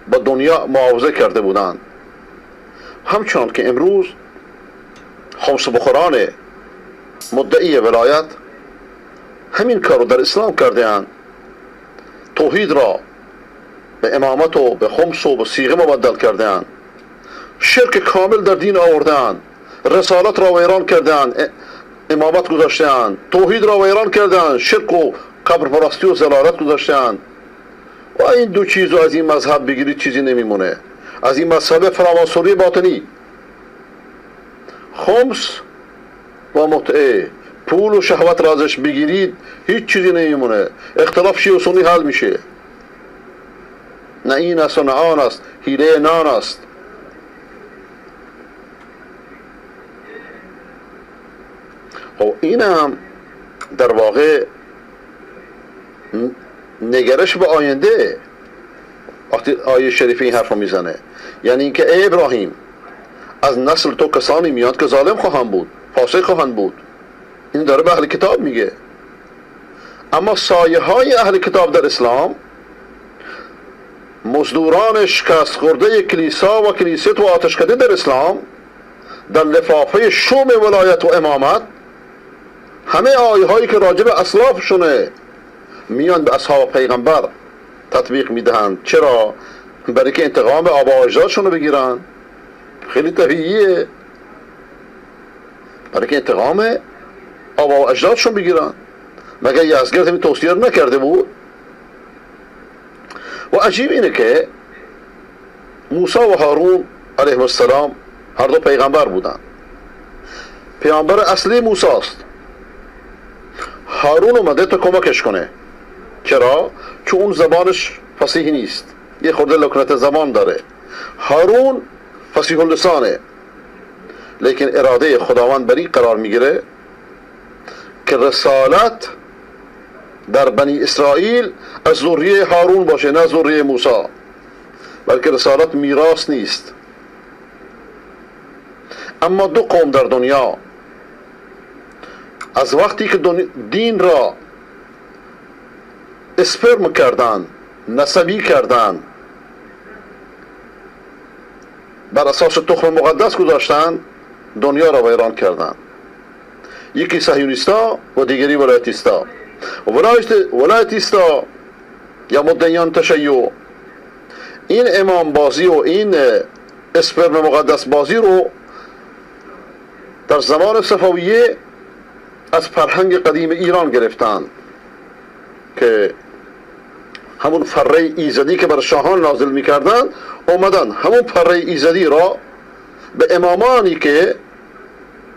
با دنیا معاوضه کرده بودند، همچون که امروز خمس بخوران مدعی ولایت همین کار رو در اسلام کرده اند، توحید را به امامت و به خمس و به صیغه مبدل کرده اند، شرک کامل در دین آورده اند، رسالت را ویران کرده اند، امامت گذاشته اند، توحید را ویران کرده اند، شرک و قبر پرستی و ضلالت گذاشته اند. و این دو چیز رو از این مذهب بگیرید چیزی نمیمونه، از این مذهب فراماسوری باطنی، خمس و متعه، پول و شهوت را ازش بگیرید هیچ چیزی نمیمونه، اختلاف شیعه و سنی حل میشه. نه این است و نه آن است، حیله نان است. خب این هم در واقع نگرش به آینده وقتی آیه شریفه این حرف رو میزنه، یعنی اینکه ای ابراهیم از نسل تو کسانی میاد که ظالم خواهند بود، فاسق خواهند بود. این داره به اهل کتاب میگه. اما سایه های اهل کتاب در اسلام، مزدوران شکست خورده کلیسا و کنیست و آتشکده در اسلام، در لفافه شوم ولایت و امامت، همه آیه هایی که راجع به اسلافشونه میان به اصحاب پیغمبر تطبیق میدهند. چرا؟ برای که انتقام آبا و اجدادشون رو بگیرن. خیلی طبیعیه، برای که انتقام آبا و اجدادشون بگیرن. مگر یزدگرد همین توصیه رو نکرده بود؟ و عجیب اینه که موسی و هارون علیهم السلام هر دو پیغمبر بودن. پیغمبر اصلی موسی است، هارون اومده تا کمکش کنه. چرا؟ چون اون زبانش فصیح نیست، یه خورده لکنت زبان داره. هارون فصیح اللسانه، لیکن اراده خداوند بری قرار میگیره که رسالت در بنی اسرائیل از ذریه هارون باشه، نه ذریه موسی، بلکه رسالت میراث نیست. اما دو قوم در دنیا از وقتی که دین را اسپرم کردن، نسبی کردن، بر اساس تخم مقدس گذاشتن، دنیا را ویران کردن. یکی صهیونیستا و دیگری ولایتیستا. ولایتیستا یا مدعیان تشیع این امام بازی و این اسپرم مقدس بازی رو در زمان صفویه از فرهنگ قدیم ایران گرفتن که همون فره ایزدی که بر شاهان نازل میکردن، اومدن همون فره ایزدی را به امامانی که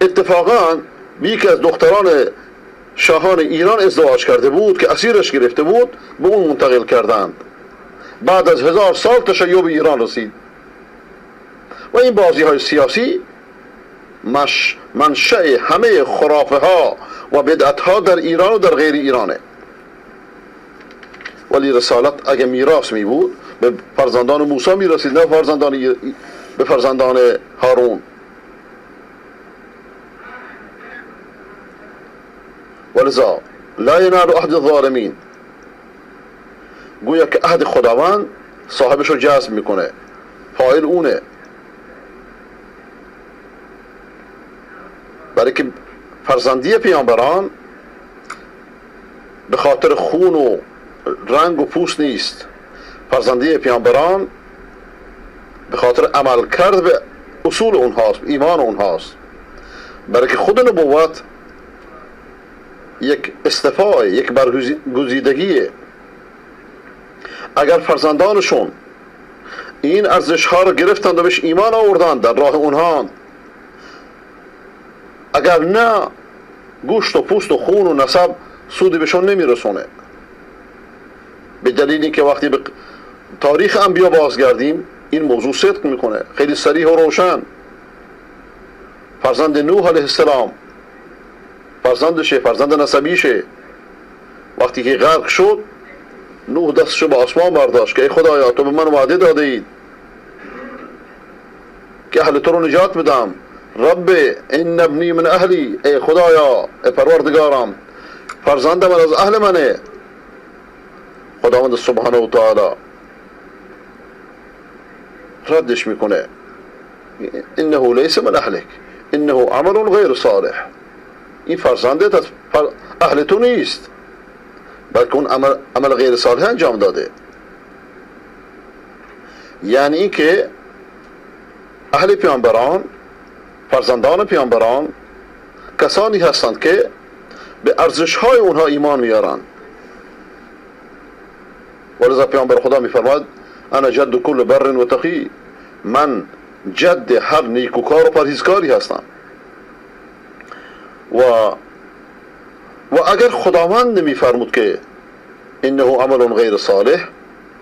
اتفاقا به یکی از دختران شاهان ایران ازدواج کرده بود که اسیرش گرفته بود، به اون منتقل کردند. بعد از 1000 سال تشیع به ایران رسید. و این بازی های سیاسی منشأ همه خرافه ها و بدعت ها در ایران و در غیر ایرانه. ولی رسالت اگه میراث می بود به فرزندان موسی می رسید، نه به فرزندان هارون. ولذا لا ینال عهد الظالمین، گویا که عهد خداوند صاحبش رو جذب میکنه، فاعل اونه. برای که فرزندی پیامبران به خاطر خون و رنگ و پوست نیست، فرزندی پیامبران به خاطر عمل کرد به اصول اونهاست، ایمان اونهاست. برای که خود نبوت یک استفاء، یک برگزیدگیه. اگر فرزندانشون این ارزش ها رو گرفتند و بهش ایمان آوردند، در راه اونها، اگر نه گوشت و پوست و خون و نسب سودی بهشون نمیرسونه. به دلیل اینکه وقتی به تاریخ انبیا بازگردیم این موضوع صدق میکنه، خیلی صریح و روشن. فرزند نوح علیه السلام، فرزندشه، فرزند نسبیشه، وقتی که غرق شد نوح دستشو به آسمان برداشت که ای خدایا تو به من وعده داده اید که اهل تو رو نجات بدم. رب ان ابنی من اهلی، ای خدایا، ای پروردگارم، فرزند من از اهل منه. خداوند سبحانه و تعالی ردش میکنه، انه لیس من اهلک انه عمل غیر صالح، این فرزندت از اهل تو نیست بلکه اون عمل غیر صالح انجام داده. یعنی این که اهل پیامبران، فرزندان پیامبران کسانی هستند که به ارزش های اونها ایمان میارن. ولذا پیامبر خدا میفرماد انا جد کل بر و تقی، من جد هر نیکوکار و پرهیزکاری هستم. و اگر خداوند نمیفرمود که انه عمل غیر صالح،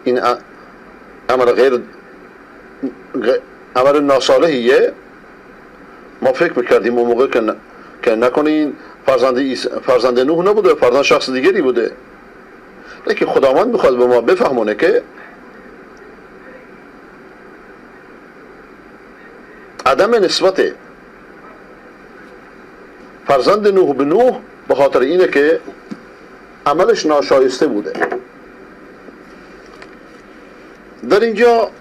این عمل ناصالحیه، ما فکر میکردیم اون موقع که نکنه این فرزند نوح نبوده، فرزند شخص دیگری بوده. لیکن خداوند میخواد به ما بفهمونه که عدم نسبت فرزند نوح به نوح به خاطر اینه که عملش ناشایسته بوده. در اینجا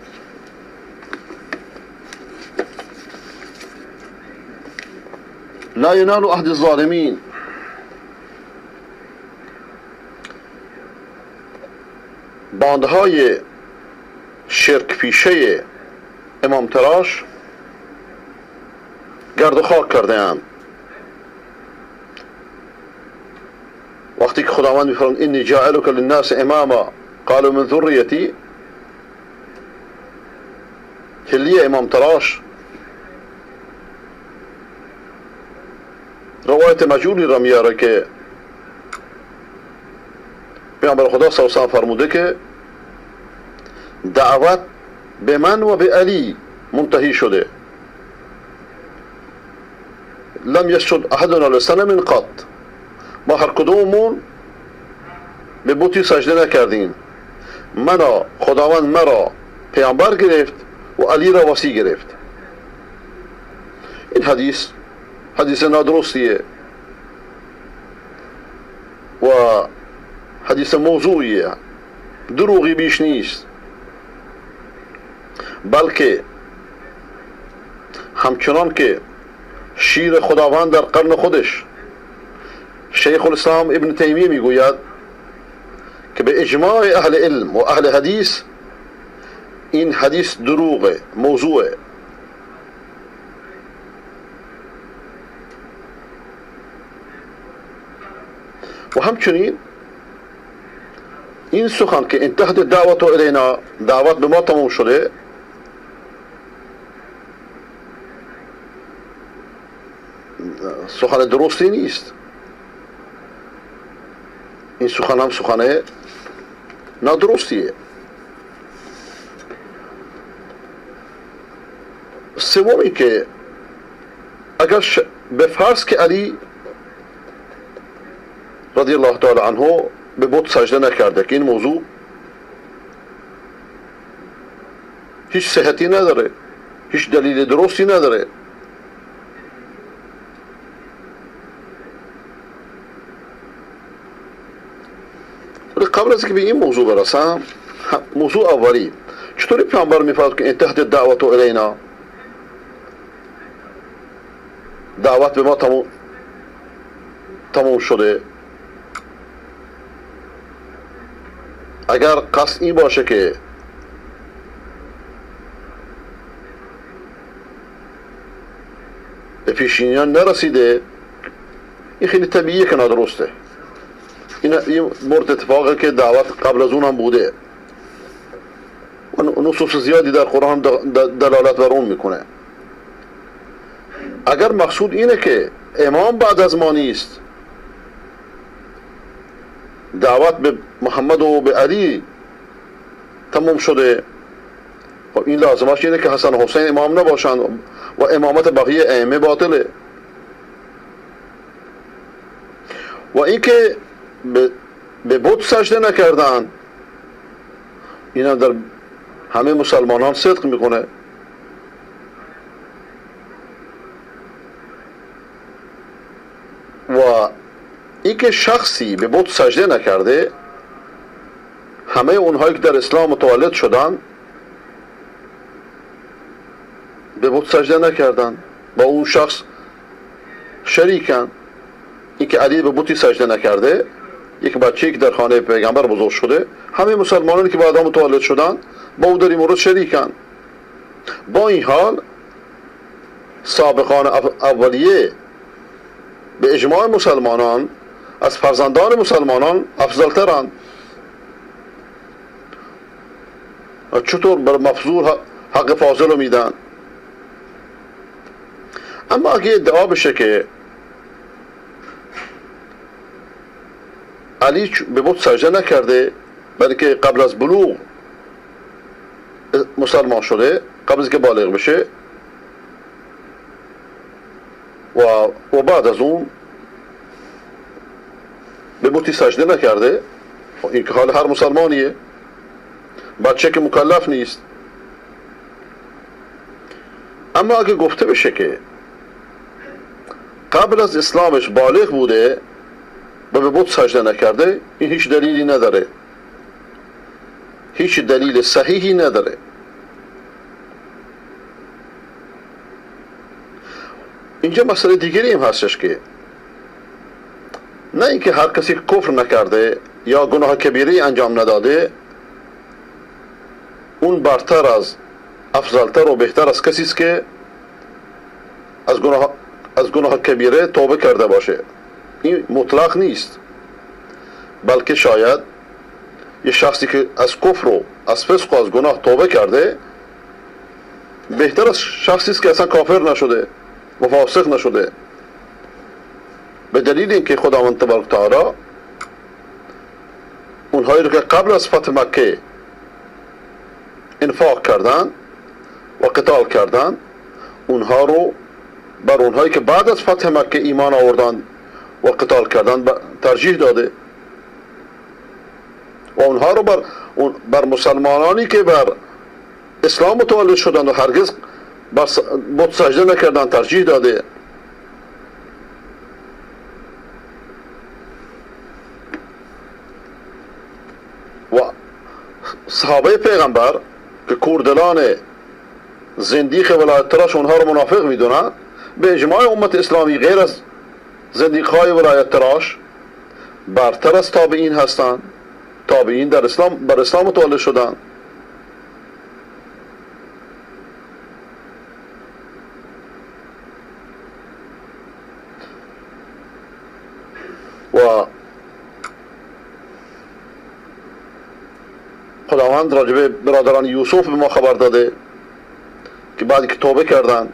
لا ینال عهد الظالمین، باندهای شرک پیشه امام تراش گرد و خاک کرده اند. وقتی که خداوند میفرماید انی جاعلک للناس اماما قالوا من ذریتی، کلیه امام تراش روایت مجهولی را میاره که پیامبر خدا صلی الله علیه و آله فرموده که دعوت به من و به علی منتهی شده. لم یسجد احدنا لصنم قط، ما هر کدوممون به بتی سجده نکردیم. خداوند مرا پیامبر گرفت و علی را وصی گرفت. این حدیث نادرستیه و حدیث موضوعیه، دروغی بیش نیست. بلکه همچنان که شیر خداوند در قرن خودش شیخ الاسلام ابن تیمیه میگوید که به اجماع اهل علم و اهل حدیث این حدیث دروغه، موضوعه. و همچنین این سخن که انتهت دعوت الینا، دعوت به ما تمام شده، سخن درستی نیست. این سخن هم سخن نادرستیه. سومی که اگر به فرض که علی رضی الله تعالی عنه به بت سجده نکرده، که این موضوع هیچ صحتی نداره، هیچ دلیل درستی نداره. قبل از که به این موضوع برسم، موضوع اولی، چطوری پیامبر میفرماید که انتهت دعوت الینا، دعوت به ما تموم شده؟ اگر قصد این باشه که به پیشینیان نرسیده، این خیلی طبیعیه که نادرسته. این مورد اتفاقه که دعوت قبل از اون هم بوده و نصوص زیادی در قرآن دلالت بر اون میکنه. اگر مقصود اینه که امام بعد از ما نیست، دعوت به محمد و به علی تموم شده. خب این لازمش اینه که حسن و حسین امام نباشن و امامت بقیه ائمه باطله. و اینکه به بت سجده نکردن، این هم در همه مسلمانان صدق میکنه. و اینکه شخصی به بت سجده نکرده، همه اونهایی که در اسلام متولد شدن به بت سجده نکردن، با اون شخص شریکن. اینکه علی به بتی سجده نکرده، یک بچه‌ای که در خانه پیغمبر بزرگ شده، همه مسلمانانی که بعدا متولد شدن با او در این مورد شریکن. با این حال سابقان اولیه به اجماع مسلمانان از فرزندان مسلمانان افضلترند. چطور بر مفضول حق فاضل رو میدن؟ اما اگه ادعا بشه که علی به بت سجده نکرده، بلکه قبل از بلوغ مسلمان شده، قبل از که بالغ بشه، و بعد از اون به بتی سجده نکرده، این که حال هر مسلمانیه، بچه که مکلف نیست. اما اگه گفته بشه که قبل از اسلامش بالغ بوده و به بت سجده نکرده، این هیچ دلیلی نداره، هیچ دلیل صحیحی نداره. اینجا مسئله دیگری هم هستش که نه اینکه هر کسی کفر نکرده یا گناه کبیره انجام نداده اون برتر از، افضلتر و بهتر از کسی است که از گناه کبیره توبه کرده باشه. این مطلق نیست، بلکه شاید یه شخصی که از کفر و از فسق و از گناه توبه کرده بهتر از شخصی است که اصلا کافر نشده و فاسق نشده، به دلیل اینکه خداوند تبارک تعالی اونهایی رو که قبل از فتح مکه انفاق کردن و قتال کردن، اونها رو بر اونهایی که بعد از فتح مکه ایمان آوردن و قتال کردن ترجیح داده، و اونها رو بر مسلمانانی که بر اسلام متولد شدن و هرگز بت سجده نکردن ترجیح داده. و صحابه پیغمبر که کوردلان زندیق ولایت تراش اونها رو منافق میدونن، به اجماع امت اسلامی غیر از زندیقهای ولایت تراش برتر از تابعین هستند. تابعین بر اسلام متولد شدن. و خداوند راجب برادران یوسف به ما خبر داده که بعدی که توبه کردن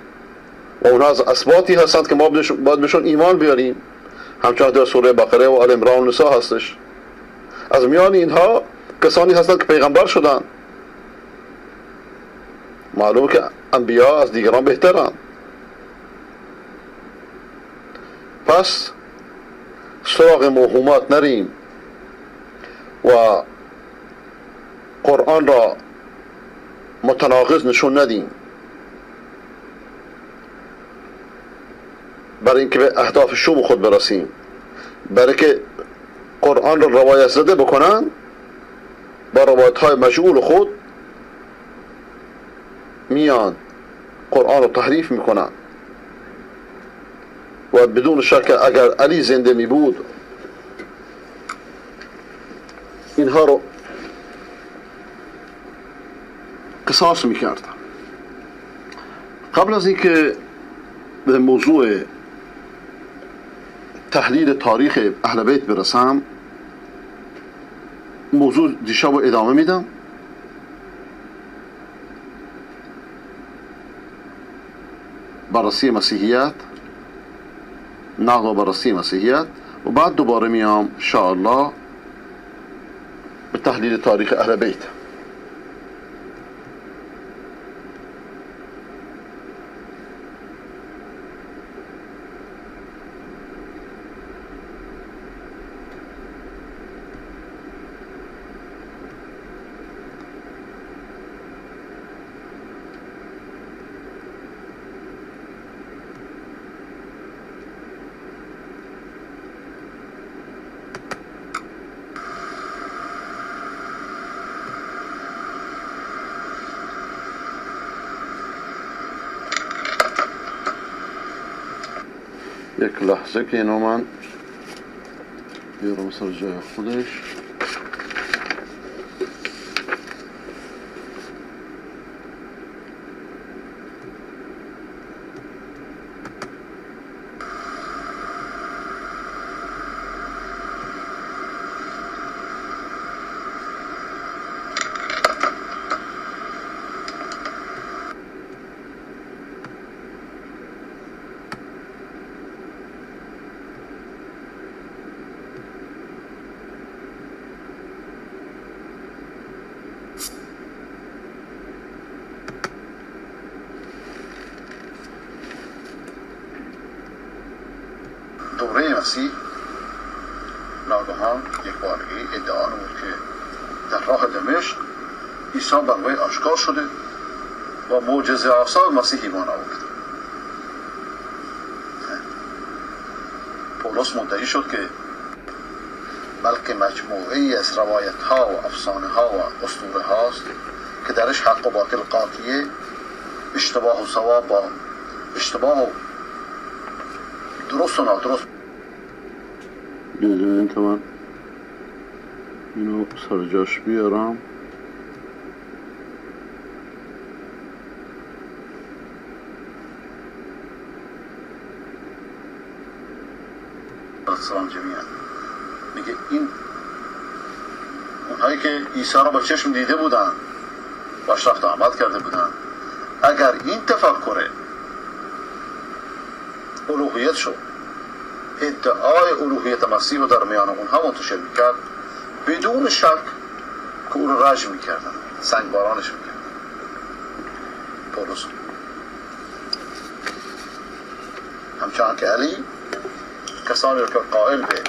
و اونها از اثباتی هستند که ما باید بهشون ایمان بیاریم، همچنان در سوره بقره و آل عمران و نساء هستش. از میان اینها کسانی هستند که پیغمبر شدن. معلومه که انبیا از دیگران بهترند. پس سراغ موهومات نریم و قرآن را متناقض نشون ندیم، برای اینکه به اهداف شوم خود برسیم. برای که قرآن را روایت زده بکنن، با روایت های مجعول خود میان قرآن را تحریف میکنن. و بدون شک اگر علی زنده می بود اینها رو قصاص میکرد. قبل از اینکه به موضوع تحلیل تاریخ اهل بیت برسم، موضوع دیشب رو ادامه میدم. بررسی مسیحیت، نقد و بررسی مسیحیت، و بعد دوباره میام انشاءالله به تحلیل تاریخ اهل بیت. یک لحظه که اینو من بیارم سر جای خودش. دوره مسیح ناگهان یک بارگی ادعا نمود که در راه دمشق عیسی بر وی آشکار شده و معجزه آسای مسیح ایمان آورد. پولس مدعی شد که بلکه مجموعی از روایت ها و افسانه ها و اسطوره هاست که درش حق و باطل قاطیه، اشتباه و صواب با اشتباه و درست و نادرست. این که من اینو سر جاش بیارم. سلام جمیعا. میگه این اونهایی که عیسی را با چشم دیده بودن و شرط عمل کرده بودن، اگر این تفکر الوهیت شد، ادعای الوهیت مسیح رو در میان اونها منتشر میکرد، بدون شک که او رو رجم میکردن، سنگبارانش میکردن. پولس همچنان که علی کسانی رو که قائل به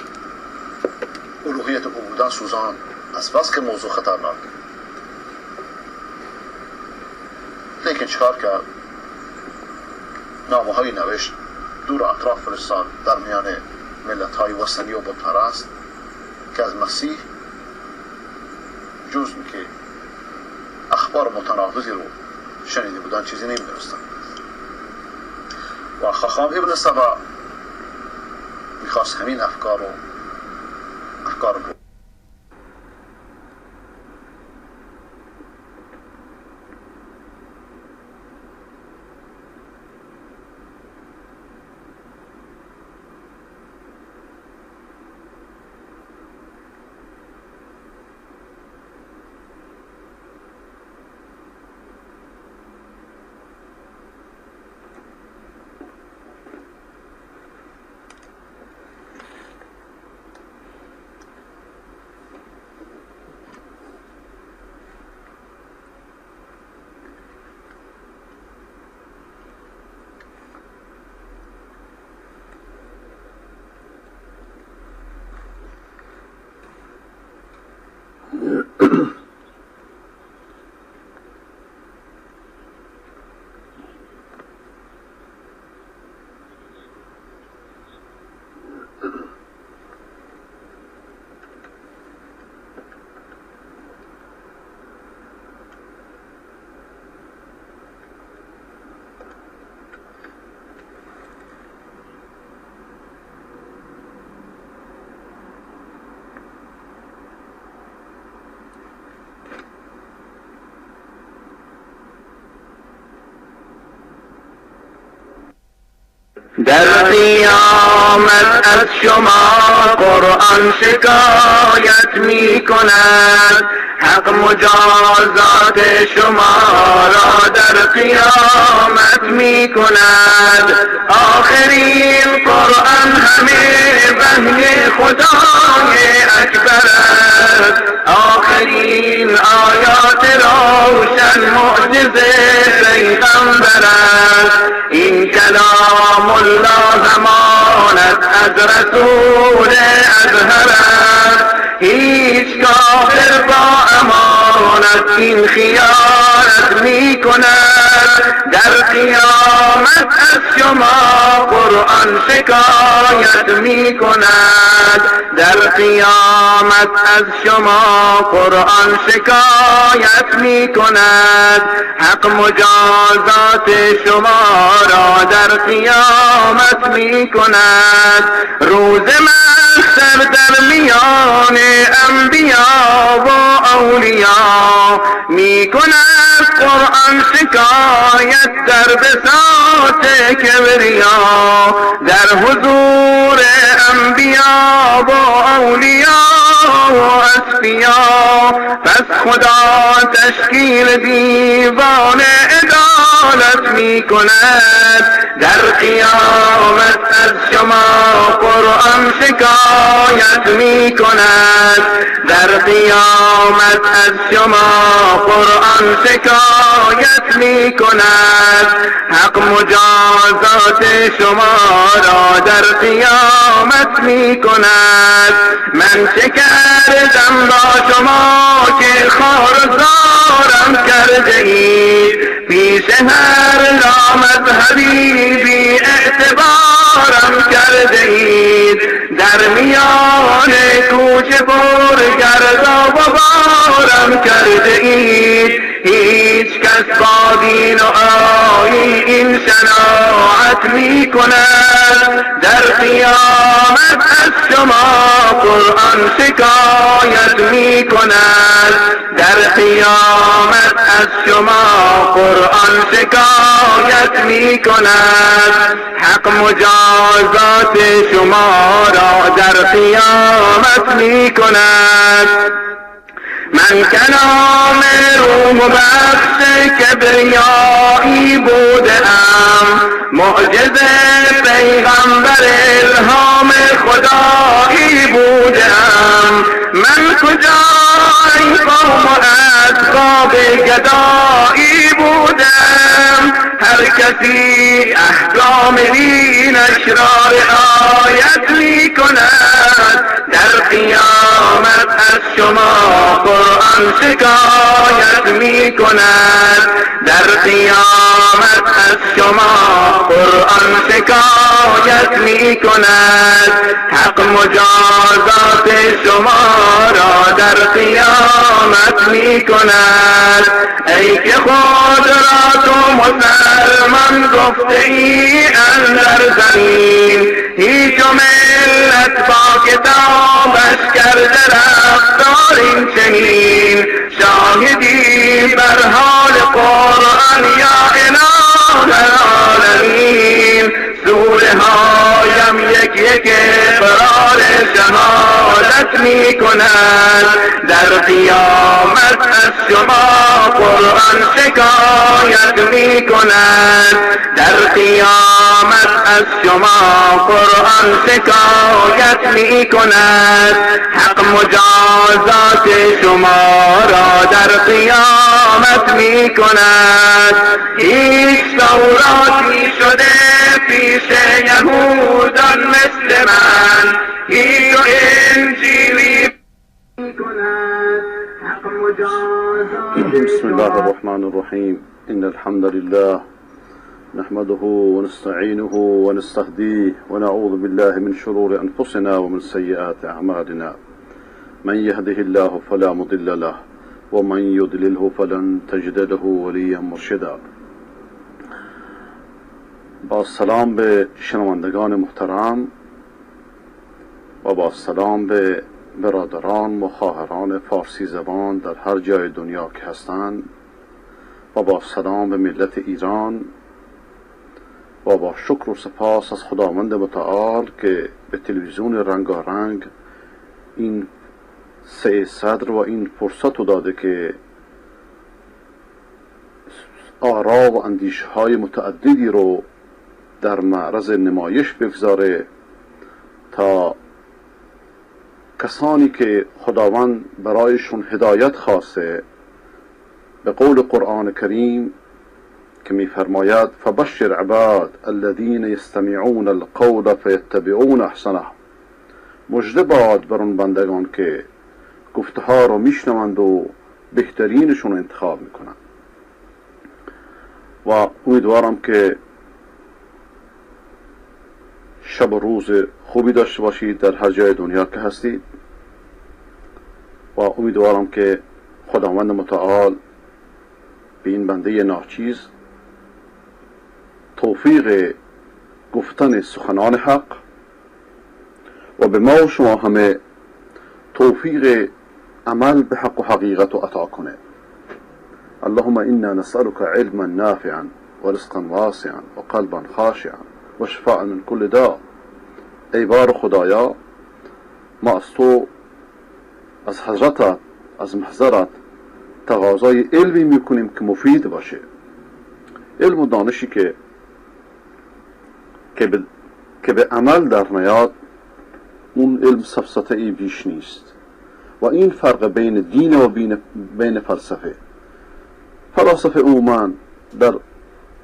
الوهیت او بودن سوزان، از بس که موضوع خطرناک، لیکن چکار کرد؟ نامه هایی نوشت، دور اطراف فرستاد در میان ملت های وثنی و بت پرست که از مسیح جز که اخبار متناقضی رو شنیده بودن چیزی نمیدونستن. و خاخام ابن سبا میخواست همین افکار در قیامت از شما قرآن شکایت می کند، حق مجازات شما را در قیامت می کند. آخرین قرآن همه وحی خدای اکبر است، آخرین آیات روشن معجزه پیغمبر است. این کلام الله زمانت از رسول اظهر است، هیچ کافر با امان داند این خیانت می کند. در قیامت از شما قرآن شکایت می کند. در قیامت از شما قرآن شکایت می کند. حق مجازات شما را در قیامت می کند. روز محشر در میان انبیا و اولیا می کند قرآن شکایت در بساط کبریا. در حضور انبیا و اولیا و اصفیا پس خدا تشکیل دیوان عدالت می کند. در قیامت از شما قرآن شکایت می کند. در قیامت از شما قرآن شکایت می کند. حق مجازات شما را در قیامت می کند. من چه کردم با شما که خارزارم کرده اید؟ پیش هر نامذهبی بی اعتبارم کرده اید. در میان کوچه پر گرد و غبارم کرده اید. هیچ کس با دین و آیین این شناعت می کند. در قیامت از شما قرآن شکایت می کند. در قیامت از شما قرآن شکایت می کند. حق مجازات شما را در قیامت می کند. من کلام روح بخش کبریایی بودم، معجزه پیغمبر الهام خدایی بودم. من کجا ای قوم اسباب گدایی بودم؟ هر کسی احکام دینش را رعایت می کند. در قیامت از شما قرآن شکایت می کند. در قیامت از شما قرآن شکایت می کند. حق مجازات شما را در قیامت می کند. ای که خود را تو مسلمان گفته ای اندر زمین، هیچ ملت با کتابش کرده رفتار این چنین. شاهدی بر حال قرآن یا اله العالمین. سوره هایم یک یک اقرار شهادت می کند. در قیامت از شما قرآن شکایت می کند. در قیامت از شما قرآن شکایت می کند. حق مجازات شما را در قیامت می کند. هیچ توراتی شده پیش یهودان مثل من، هیچ انجیلی می کند. حق مجازات. بسم الله الرحمن الرحیم. إن الحمد لله نحمده ونستعينه ونستهديه ونعوذ بالله من شرور أنفسنا ومن سيئات أعمالنا. من يهده الله فلا مضل له ومن يضلله فلن تجد له وليا مرشدا. با سلام به شنوندگان محترم و با سلام به برادران و خواهران فارسی زبان در هر جای دنیا که هستند و با سلام به ملت ایران و با شکر و سپاس از خداوند متعال که به تلویزیون رنگارنگ این سعی صدر و این فرصت رو داده که آرا و اندیشه های متعددی رو در معرض نمایش بگذاره تا کسانی که خداوند برایشون هدایت خواسته به قول قرآن کریم که می‌فرماید فبشر عباد الذين يستمعون القول فيتبعون احسنه. مژده باد بر اون بندگان که گفته ها رو میشنوند و بهترینشون رو انتخاب میکنن و امیدوارم که شب و روز خوبی داشته باشید در هر جای دنیا که هستید و امیدوارم که خداوند متعال به این بنده ناچیز توفیق گفتن سخنان حق و به ما و شما همه توفیق عمل به حق و حقیقت و عطا کنه. اللهم انا نسألك علما نافعا ورزقا واسعا وقلبا خاشعا وشفاء من كل داء. ای بار خدایا، ما از تو، از حضرتت، از محضرت تقاضای علمی میکنیم که مفید باشه، علم و دانشی که به عمل در نیاد اون علم سفسطه ای بیش نیست. و این فرق بین دین و بین فلسفه. فلاسفه عموما در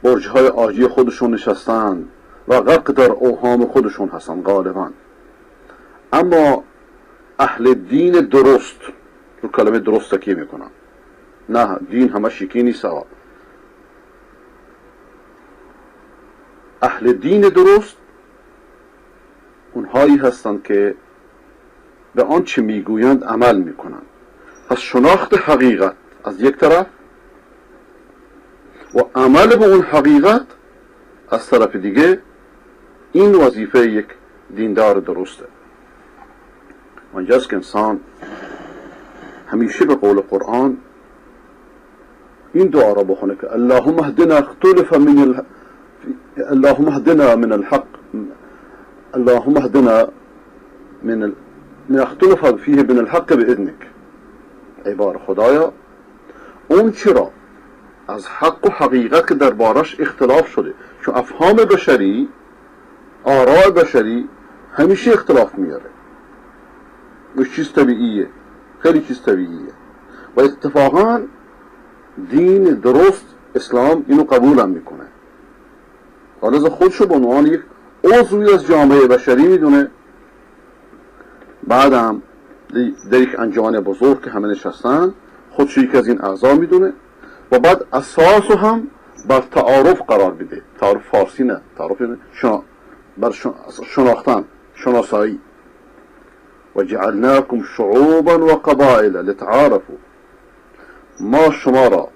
برج‌های عاجی خودشون نشستند و غرق در اوهام خودشون هستن غالبا. اما اهل دین درست، رو کلمه درست تکیه میکنن، نه دین همه شیکی نیست. اهل دین درست اونهایی هستند که به آنچه میگویند عمل میکنند. پس شناخت حقیقت از یک طرف و عمل به اون حقیقت از طرف دیگه، این وظیفه یک دیندار درسته. اونجاست که انسان همیشه به قول قرآن این دعا را بخونه که اللهم اهدنا اختلف من اللهم اهدنا من الحق، اللهم اهدنا من اختلف فیه من الحق باذنک. ای بار خدایا، اون چرا از حق و حقیقت که دربارش اختلاف شده، چون افهام بشری، آراء بشری همیشه اختلاف میاره، مش چیز طبیعیه، خیلی چیز طبیعیه. و اتفاقا دین درست اسلام اینو قبول هم میکنه، حالا خودشو به عنوان یک عضوی از جامعه بشری میدونه. بعدم در یک انجمن بزرگ که همه نشستن خودشو یک از این اعضا میدونه و بعد اساسو هم بر تعارف قرار بده. تعارف فارسی نه، تعارف بر شناختن، شناسایی. و جعلناکم شعوبا و قبائل لتعارفوا، ما شما را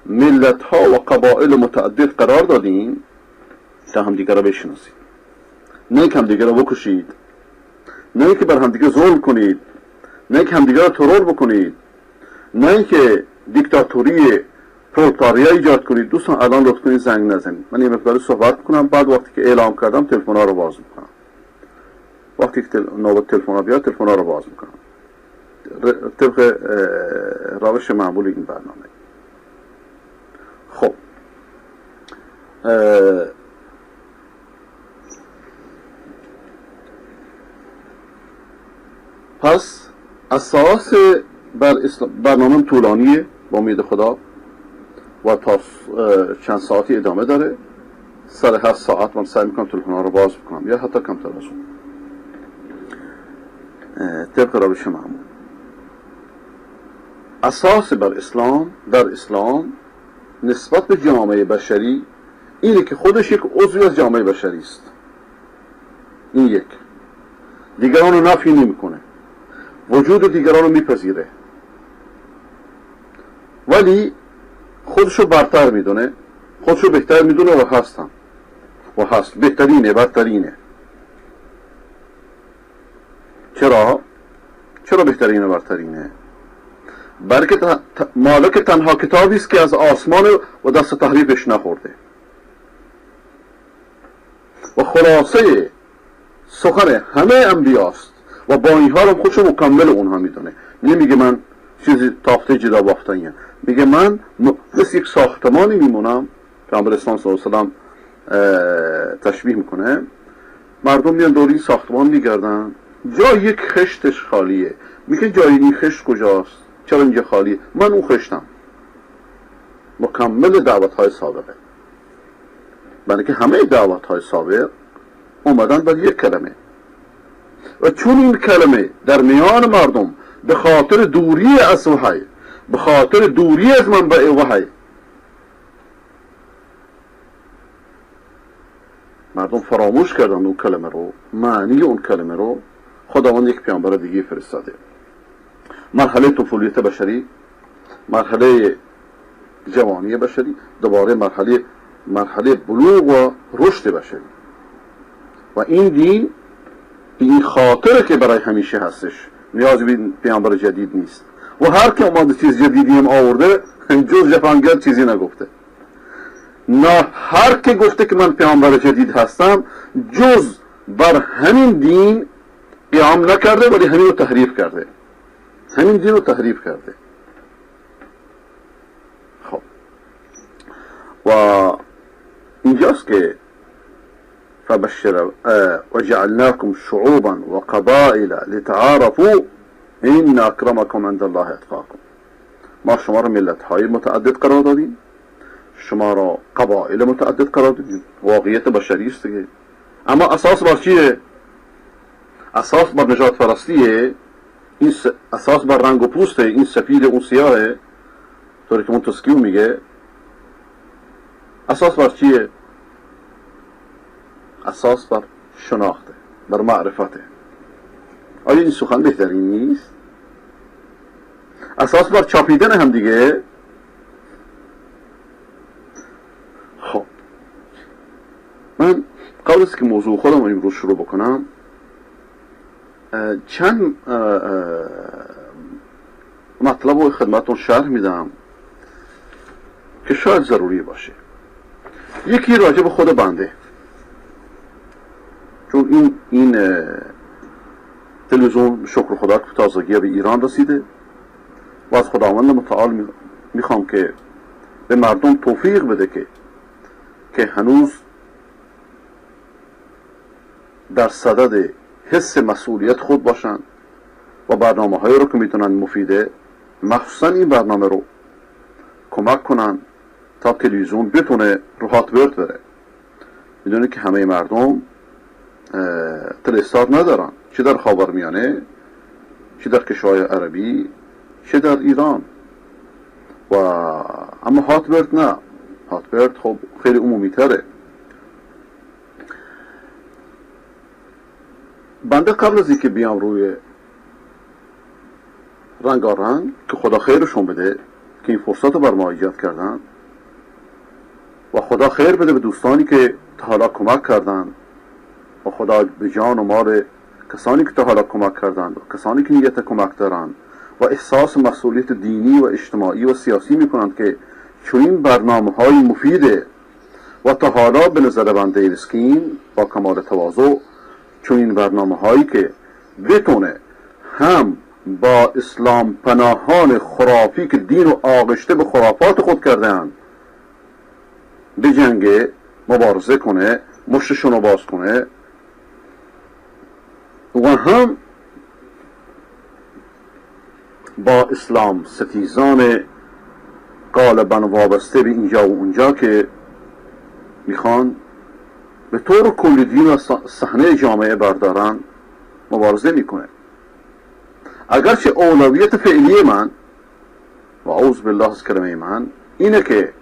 ملت ها و قبائل متعدد قرار دادیم تا همدیگر را بشناسید، نه که همدیگر را بکشید، نه که بر همدیگر ظلم کنید، نه که همدیگر را ترور بکنید، نه که دیکتاتوری پرولتاریا ایجاد کنید. دوستان الان لطف کنید زنگ نزنید، من یه مقدار صحبت کنم، بعد وقتی که اعلام کردم تلفن‌ها رو باز میکنم. وقتی که نوبت تلفن‌ها بیاد تلفن‌ها رو باز میکنم طبق روش معمول این برنامه. خب پس اساس برنامه طولانیه با امید خدا و تا چند ساعتی ادامه داره. سر 7 ساعت من سعی میکنم تلفن‌ها رو باز بکنم یا حتی کمتر از اون، طبق روش معمول. اساس بر اسلام، در اسلام نسبت به جامعه بشری اینه که خودش یک عضوی از جامعه بشری است. این یک، دیگران رو نفی نمیکنه، وجود دیگران رو میپذیره، ولی خودشو برتر میدونه، خودشو بهتر میدونه و هستم و هست بهترینه، برترینه. چرا بهترینه برترینه؟ بلکه مالک تنها کتابی است که از آسمان و دست تحریفش نخورده و خلاصه سخن همه انبیاست و با این حال خودشو مکمل اونها میدونه. نمیگه من چیزی تافته جدا بافتنیه، میگه من مثل یک ساختمانی میمونم. پیامبر اسلام صلی الله علیه و سلم تشبیه میکنه، مردم میان دور این ساختمان میگردن، جای یک خشتش خالیه، میگه جای این خشت کجاست؟ چرا اینجا خالیه؟ من اون خشتم. مکمل دعوت‌های سابقه، بلکه همه دعوت‌های سابق اومدن بر یک کلمه و چون این کلمه در میان مردم به خاطر دوری از وحی به خاطر دوری از منبع وحی مردم فراموش کردن اون کلمه رو، معنی اون کلمه رو. خداوند یک پیامبر دیگه فرستاده. مرحله طفولیت بشری، مرحله جوانی بشری، دوباره مرحله بلوغ و رشد بشری. و این دین به این خاطره که برای همیشه هستش، نیازی به پیامبر جدید نیست. و هر که اومده چیز جدیدی هم آورده جز جفنگر چیزی نگفته. نه هر که گفته که من پیامبر جدید هستم جز بر همین دین قیام نکرده، ولی همین رو تحریف کرده، همین دین رو تحریف کرده. خب و اینجاست که فبشر وجعلناكم شعوبا وقبائل لتعارفوا ان اکرمکم عند الله اتقاکم. ما شما را ملت های متعدد قرار دادیم، شما را قبائل متعدد قرار دادیم. واقعیت بشری است دیگه. اما اساس بر چیه؟ اساس بر نجات پرستیه، این اساس بر رنگ و پوسته، این سفید اون سیاهه، طوری که مونتسکیو میگه. اساس بر چیه؟ اساس بر شناخته، بر معرفته. آیا این سخن بهترین نیست؟ اساس بر چاپیدن هم دیگه. خب من قبل از که موضوع خودم امروز شروع بکنم چند مطلب رو خدمتون شرح میدم که شاید ضروری باشه. یکی راجع به خود بنده، چون این تلویزیون شکر خدا که تازگی به ایران رسیده و از خداوند متعال میخوام که به مردم توفیق بده که هنوز در صدد حس مسئولیت خود باشن و برنامه هایی رو که میتونن مفیده، مخصوصا این برنامه رو کمک کنن تا تلویزیون بتونه رو هاتبرد بره. میدونه که همه مردم تلستار ندارن، چه در خاورمیانه، چه در کشورهای عربی، چه در ایران. و اما هاتبرد نه، هاتبرد خب خیلی عمومی تره. بنده قبل از اینکه بیام روی رنگارنگ که خدا خیرشون بده که این فرصت رو بر ما ایجاد کردن و خدا خیر بده به دوستانی که تا حالا کمک کردن و خدا به جان و مال کسانی که تا حالا کمک کردن و کسانی که نیت کمک دارن و احساس مسئولیت دینی و اجتماعی و سیاسی میکنند که چنین برنامه‌های مفیده و تا حالا به نظر بنده مسکین با کمال تواضع چنین برنامه‌هایی که بتونه هم با اسلام پناهان خرافی که دین رو آغشته به خرافات خود کردن به جنگ مبارزه کنه، مشتشون رو باز کنه، و هم با اسلام ستیزان غالبا وابسته به اینجا و اونجا که میخوان به طور کلی دین و صحنه جامعه بردارن مبارزه میکنه. اگرچه اولویت فعلی من و اعوذ بالله از کلمه من اینه که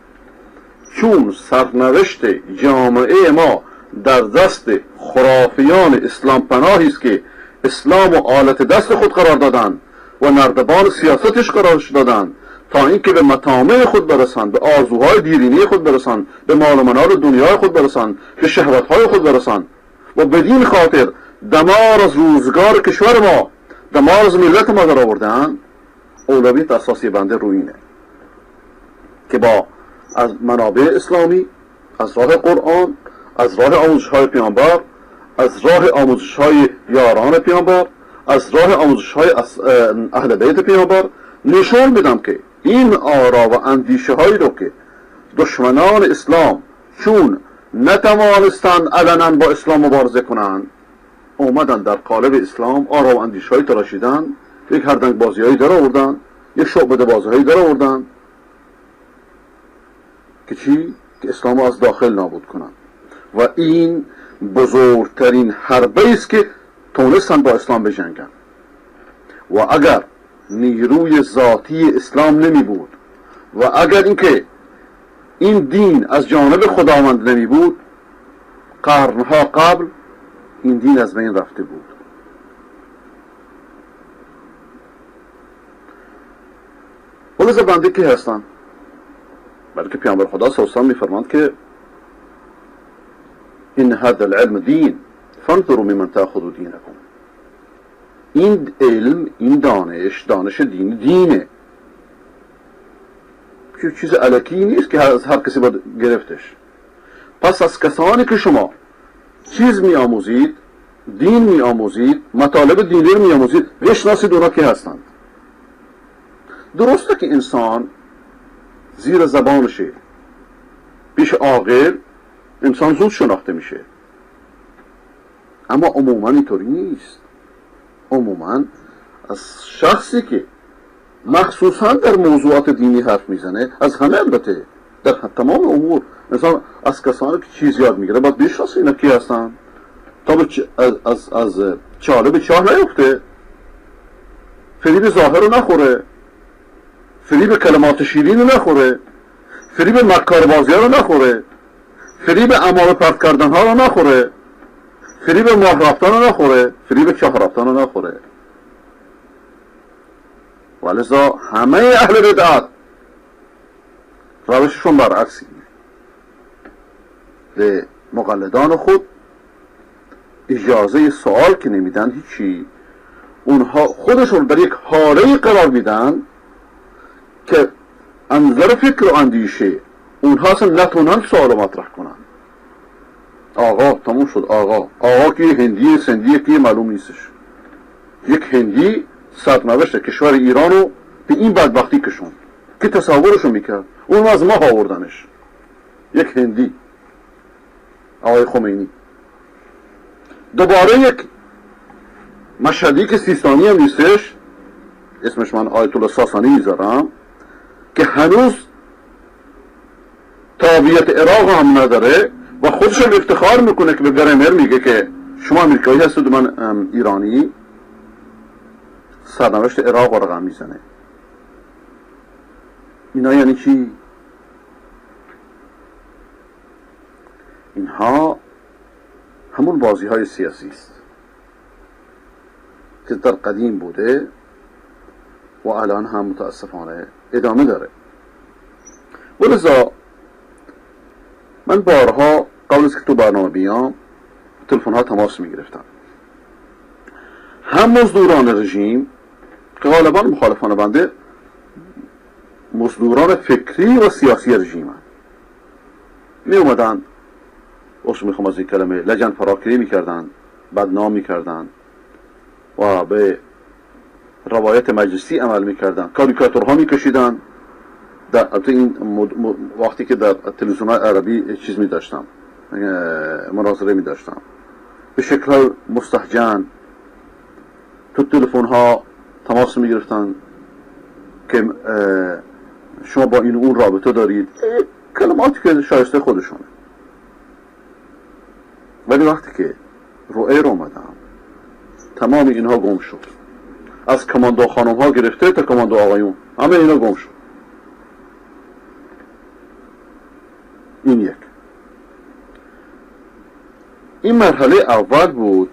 چون سرنوشت جامعه ما در دست خرافیان اسلام پناهی است که اسلام و آلت دست خود قرار دادن و نردبان سیاستش قرار دادن تا اینکه به مطامع خود برسن، به آرزوهای دیرینی خود برسن، به مال و منال دنیای خود برسن، به شهوتهای خود برسن و بدین خاطر دمار از روزگار کشور ما، دمار از ملت ما در آوردن. اولویت اساسی بنده روینه که با از منابع اسلامی، از راه قرآن، از راه آموزش‌های پیامبر، از راه آموزش‌های یاران پیامبر، از راه آموزش‌های اهل بیت پیامبر نشون بدم که این آرا و اندیشه هایی رو که دشمنان اسلام چون نتوانستن علنا با اسلام مبارزه کنن اومدن در قالب اسلام آرا و اندیشه هایی تراشیدن، یک هردنگ بازی هایی در آوردن، یک شعبده بازی هایی در آوردن که چی؟ که اسلام رو از داخل نابود کنن. و این بزرگترین حربه است که تونستن با اسلام بجنگن. و اگر نیروی ذاتی اسلام نمی بود و اگر اینکه این دین از جانب خداوند نمی بود، قرنها قبل این دین از بین رفته بود. ولذا بنده که هستن، بلکه پیامبر خدا صلی الله علیه و آله میفرماند که این هذا العلم دین فانظروا ممن تأخذوا دینکم. این علم، این دانش دینه، چیز الکی نیست که از هر کسی باید گرفتش. پس از کسانی که شما چیز می آموزید، دین می آموزید، مطالب دینی رو می آموزید، بشناسید اونا که هستند. درسته که انسان زیر زبانشه، پیش عاقل انسان زود شناخته میشه، اما عموما اینطوری نیست. عموما از شخصی که مخصوصا در موضوعات دینی حرف میزنه، از همه البته در تمام امور انسان از کسانی که چیز یاد میگیره باید بشناسه اینا کی هستن تا از چاله به چاه نیفته، فریب ظاهر رو نخوره، فریب کلمات شیرین رو نخوره، فریب مکار بازی ها رو نخوره، فریب امام پرت کردن ها رو نخوره، فریب ماه رفتن رو نخوره، فریب چاه رفتن رو نخوره. ولذا همه اهل بدعت روششون برعکسی، به مقلدان خود اجازه سوال که نمیدن هیچی، اونها خودشون در یک حاله قرار میدن که انظر فکر و اندیشه اونها اصلا نتونن سوال مطرح کنن. آقا تموم شد، آقا که هندی سندی که معلوم نیستش. یک هندی سرنوشت کشور ایرانو به این بدبختی کشون که تصورشو میکرد، اون از ما آوردنش. یک هندی، آقای خمینی. دوباره یک مشهدی که سیستانی هم نیستش، اسمش من آیت الله ساسانی میذارم، که هنوز تابعیت عراق هم نداره و خودشم افتخار میکنه که به گرمر میگه که شما امریکایی هستید و من ایرانی، سرنوشت عراق رقم میزنه. اینا یعنی چی؟ اینها همون بازی های سیاسی است که در قدیم بوده و الان هم متاسفانه ادامه داره. ولذا من بارها قبل از که تو برنامه بیام تلفن ها تماس میگرفتم، هم مزدوران رژیم که غالبا مخالفان بنده مزدوران فکری و سیاسی رژیم هم می اومدن، اصلا میخوام از این کلمه، لجن فراکری میکردن، بدنام میکردن و به روایت مجلسی عمل میکردن، کاریکاتورها میکشیدن. در این وقتی که در تلویزیون عربی چیز میداشتم، مناظره میداشتم، به شکل مستهجن تو تلفن ها تماس میگرفتن که شما با این اون رابطه دارید، کلماتی که شایسته خودشونه. ولی وقتی که رو ایر اومدم تمام اینها گم شد، از کماندو خانم ها گرفته تا کماندو آقایون همه اینا گم شد. این یک. این مرحله اول بود،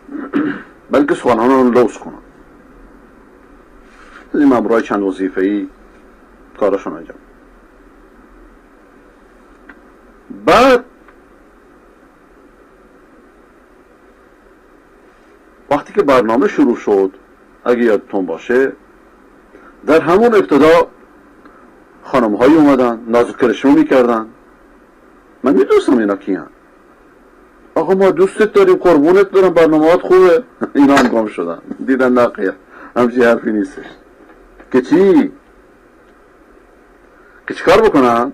بلکه سخنان رو لوس کنم، این مامورای چند وظیفه‌ای کارشون انجام. بعد وقتی که برنامه شروع شد، اگه یادتون باشه، در همون ابتدا خانم هایی اومدن نازک کرشمه میکردن. من میدونستم اینا کیان. آقا ما دوستت داریم، قربونت دارم، برنامهات خوبه. اینا هم گم شدن، دیدن نقیه همچی حرفی نیستش. که چی؟ که چی کار بکنن؟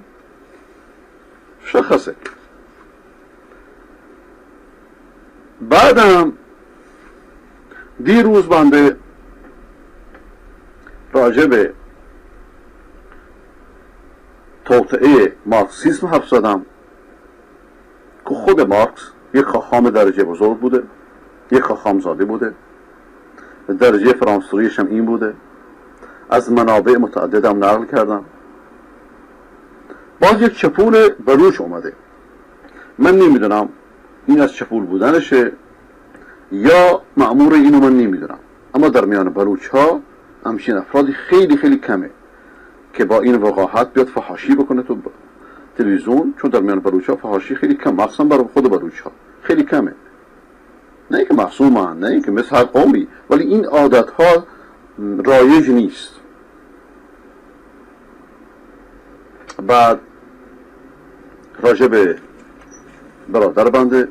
شخصه. بعدم دیروز بنده راجع به توطئه مارکسیسم حرف زدم که خود مارکس یک خاخام درجه بزرگ بوده، یک خاخام زاده بوده، درجه فرانسویش هم این بوده، از منابع متعددم نقل کردم. باز یک چپول بلوچ اومده، من نمیدونم این از چپول بودنشه یا مأمور اینو من نمیدونم، اما در میان بلوچ ها همچین افرادی خیلی خیلی کمه که با این وقاحت بیاد فحاشی بکنه تو تلویزیون، چون در میان بلوچ ها فحاشی خیلی کم، مخصوصا برای خود بلوچ ها خیلی کمه، نه اینکه معصومن، نه اینکه مثل هر قومی، ولی این عادت ها رایج نیست. بعد راجع به برادر بنده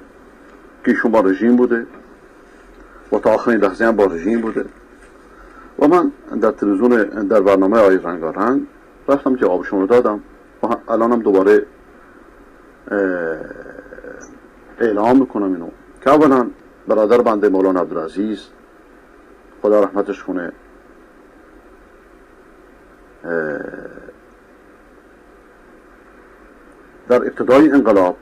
که ایشون با رژیم بوده و تا آخرین لحظه هم با رژیم بوده و من در تلویزیون در برنامه آقای رنگارنگ رفتم جوابشون رو دادم و الانم دوباره اعلام میکنم اینو که اولا برادر بنده مولانا عبدالعزیز خدا رحمتش کنه در ابتدای انقلاب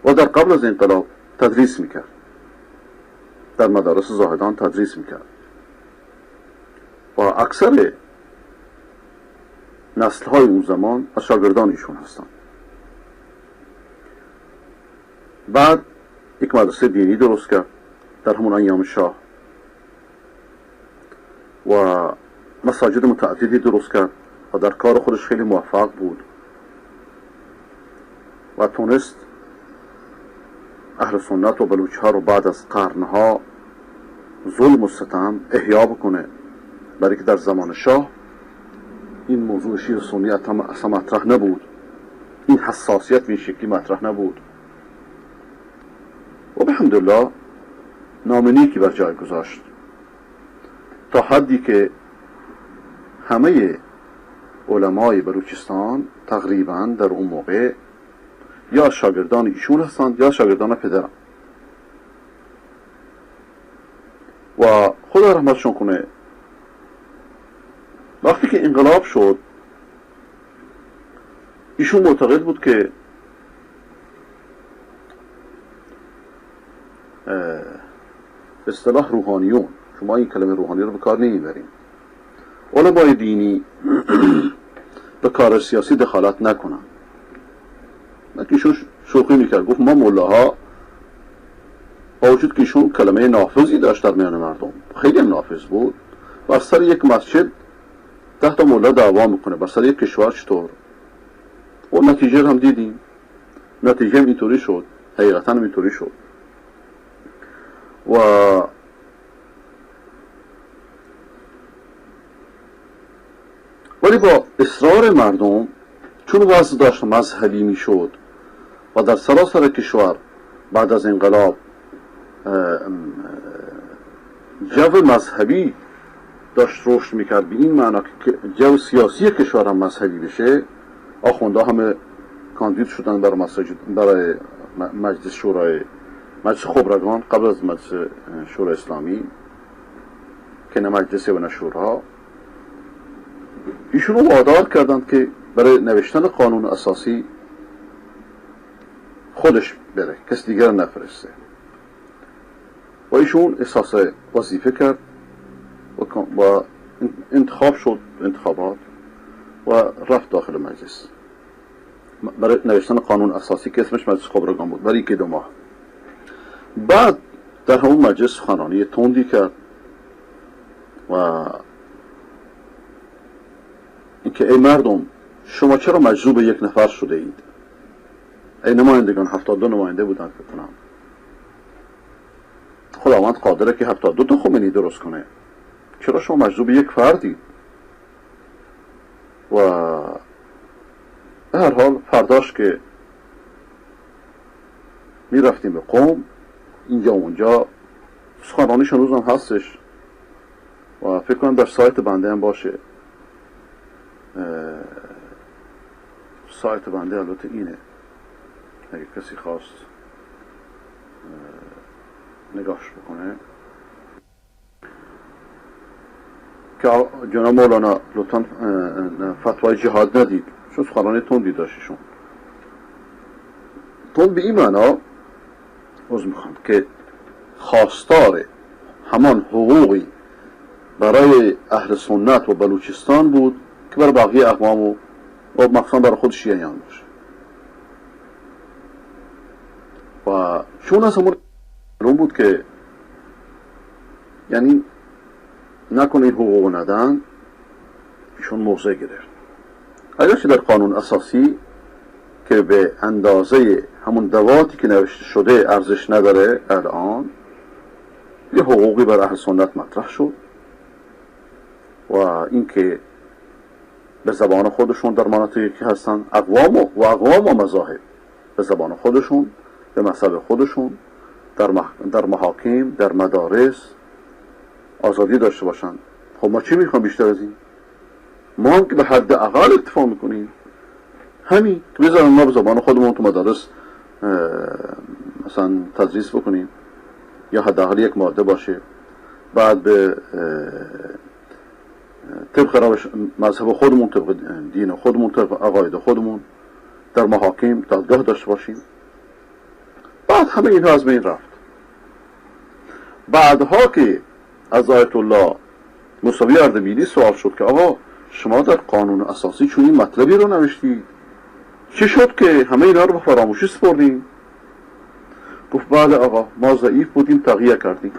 و در قبل از انقلاب تدریس میکرد، در مدارس زاهدان تدریس میکرد و اکثر نسل‌های اون زمان از شاگردان ایشون هستند. بعد یک مدرسه دینی درست کرد در همون ایام شاه و مساجد متعددی درست کرد و در کار خودش خیلی موفق بود و تونست اهل سنت و بلوچ ها رو بعد از قرنها ظلم و ستم احیا بکنه، برای که در زمان شاه این موضوع شیعه سنی اصلا مطرح نبود، این حساسیت به این شکلی مطرح نبود و به الحمدلله نام نیکی بر جای گذاشت تا حدی که همه علمای بلوچستان تقریبا در اون موقع یا شاگردان ایشون هستند یا شاگردان پدرم و خدا رحمتشون کنه. وقتی که انقلاب شد ایشون معتقد بود که اصطلاح روحانیون، شما این کلمه روحانی رو به کار نمیبریم، علمای دینی به کار سیاسی دخالت نکنن. ایشون شوخی میکرد، گفت ما مولاها با وجود که ایشون کلمه نافذی داشت در میان مردم، خیلی هم نافذ بود و از سر یک مسجد 10 تا مولا دعوا میکنه، بر سر یک کشور چطور؟ و نتیجه هم دیدیم، نتیجه هم اینطوری شد، حقیقتا هم اینطوری شد و ولی با اصرار مردم چون وضع داشت مذهبی میشد و در سراسر کشور بعد از انقلاب جو مذهبی داشت رشد میکرد، به این معنا که جو سیاسی کشور هم مذهبی بشه، آخونده همه کاندید شدن برای مجلس شورای مجلس خبرگان قبل از مجلس شورای اسلامی که نه مجلسی و نه شورا. ایشون رو وادار کردند که برای نوشتن قانون اساسی خودش بره، کس دیگر نفرسته و ایشون احساس وظیفه کرد و انتخاب شد انتخابات و رفت داخل مجلس برای نوشتن قانون اساسی که اسمش مجلس خبرگان بود برای 2 ماه. بعد در همون مجلس سخنرانی تندی کرد و اینکه ای مردم شما چرا مجذوب یک نفر شده اید؟ ای نمایندگان، 72 نماینده بودن فکر کنم، خداوند قادره که 72 تا خمینی درست کنه، چرا شما مجذوب یک فردید؟ و به هر حال فرداش که می رفتیم به قم، اینجا اونجا سخنرانیش هنوز هم هستش و فکر کنم در سایت بنده هم باشه. سایت بنده البته اینه، اگه کسی خواست نگاهش بکنه، که جناب مولانا لطفاً فتوای جهاد ندید، چون سخنرانی تندی داشتشون. تند به این معنا عرض میخوام که خواستار همان حقوقی برای اهل سنت و بلوچستان بود که برای بقیه اقوام و مخصوصا برای خود شیعیان باشه. و چون از همون بود که یعنی نکنه این حقوق ندن، ایشون موضع گرفت. اگرچه در قانون اساسی که به اندازه همون دواتی که نوشته شده ارزش نداره، الان یه حقوقی بر اهل سنت مطرح شد و اینکه به زبان خودشون در مناطقی که هستن اقوام و مذاهب به زبان خودشون، به مذهب خودشون، در محاکم، در مدارس آزادی داشته باشن. خب ما چی میخوام بیشتر از این؟ ما هم که به حد اقل اتفاق میکنیم همین که بذارن ما به زبان خودمون تو مدارس مثلا تدریس بکنیم یا حداقل یک ماده باشه، بعد به طبق مذهب خودمون، طبق دین خودمون، طبق عقاید خودمون در محاکم دادگاه داشته باشیم. بعد همه اینها از بین رفت. بعدها که از آیت الله موسوی اردبیلی سوال شد که آقا شما در قانون اساسی چون این مطلبی رو نوشتید، چی شد که همه اینا رو به فراموشی سپردیم؟ گفت بله آقا، ما ضعیف بودیم تغییر کردیم.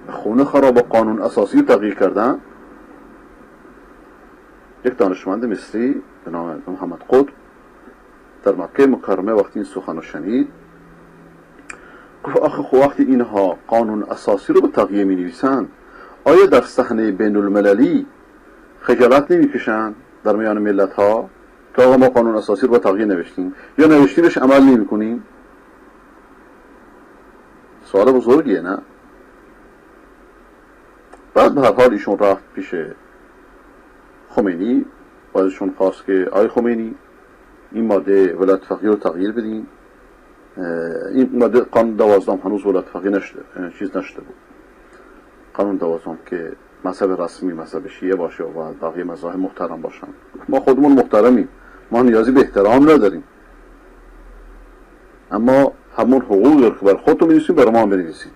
خونه خراب قانون اساسی رو تغییر کردن. یک دانشمند مصری به نام محمد قطب در مکه مکرمه وقتی این سخن رو شنید گفت آخه خب وقتی اینها قانون اساسی رو به تغییر می نویسن، آیا در صحنه بین المللی خجالت نمی کشن در میان ملت ها که آقا ما قانون اساسی رو به تغییر نوشتیم یا نوشتیمش عمل نمی کنیم؟ سوال بزرگیه نه؟ بعد به هر حال ایشون رفت پیش خمینی و ازشون خواست که آی خمینی این ماده ولایت فقیه رو تغییر بدین. این ماده قانون 12 هنوز ولایت فقیه نشده بود. قانون 12 که مذهب رسمی مذهب شیعه باشه و بقیه مذاهب محترم باشن. ما خودمون محترمیم، ما نیازی به احترام نداریم، اما همون حقوقی رو که بر خودتون می‌نویسیم برای ما هم بنویسیم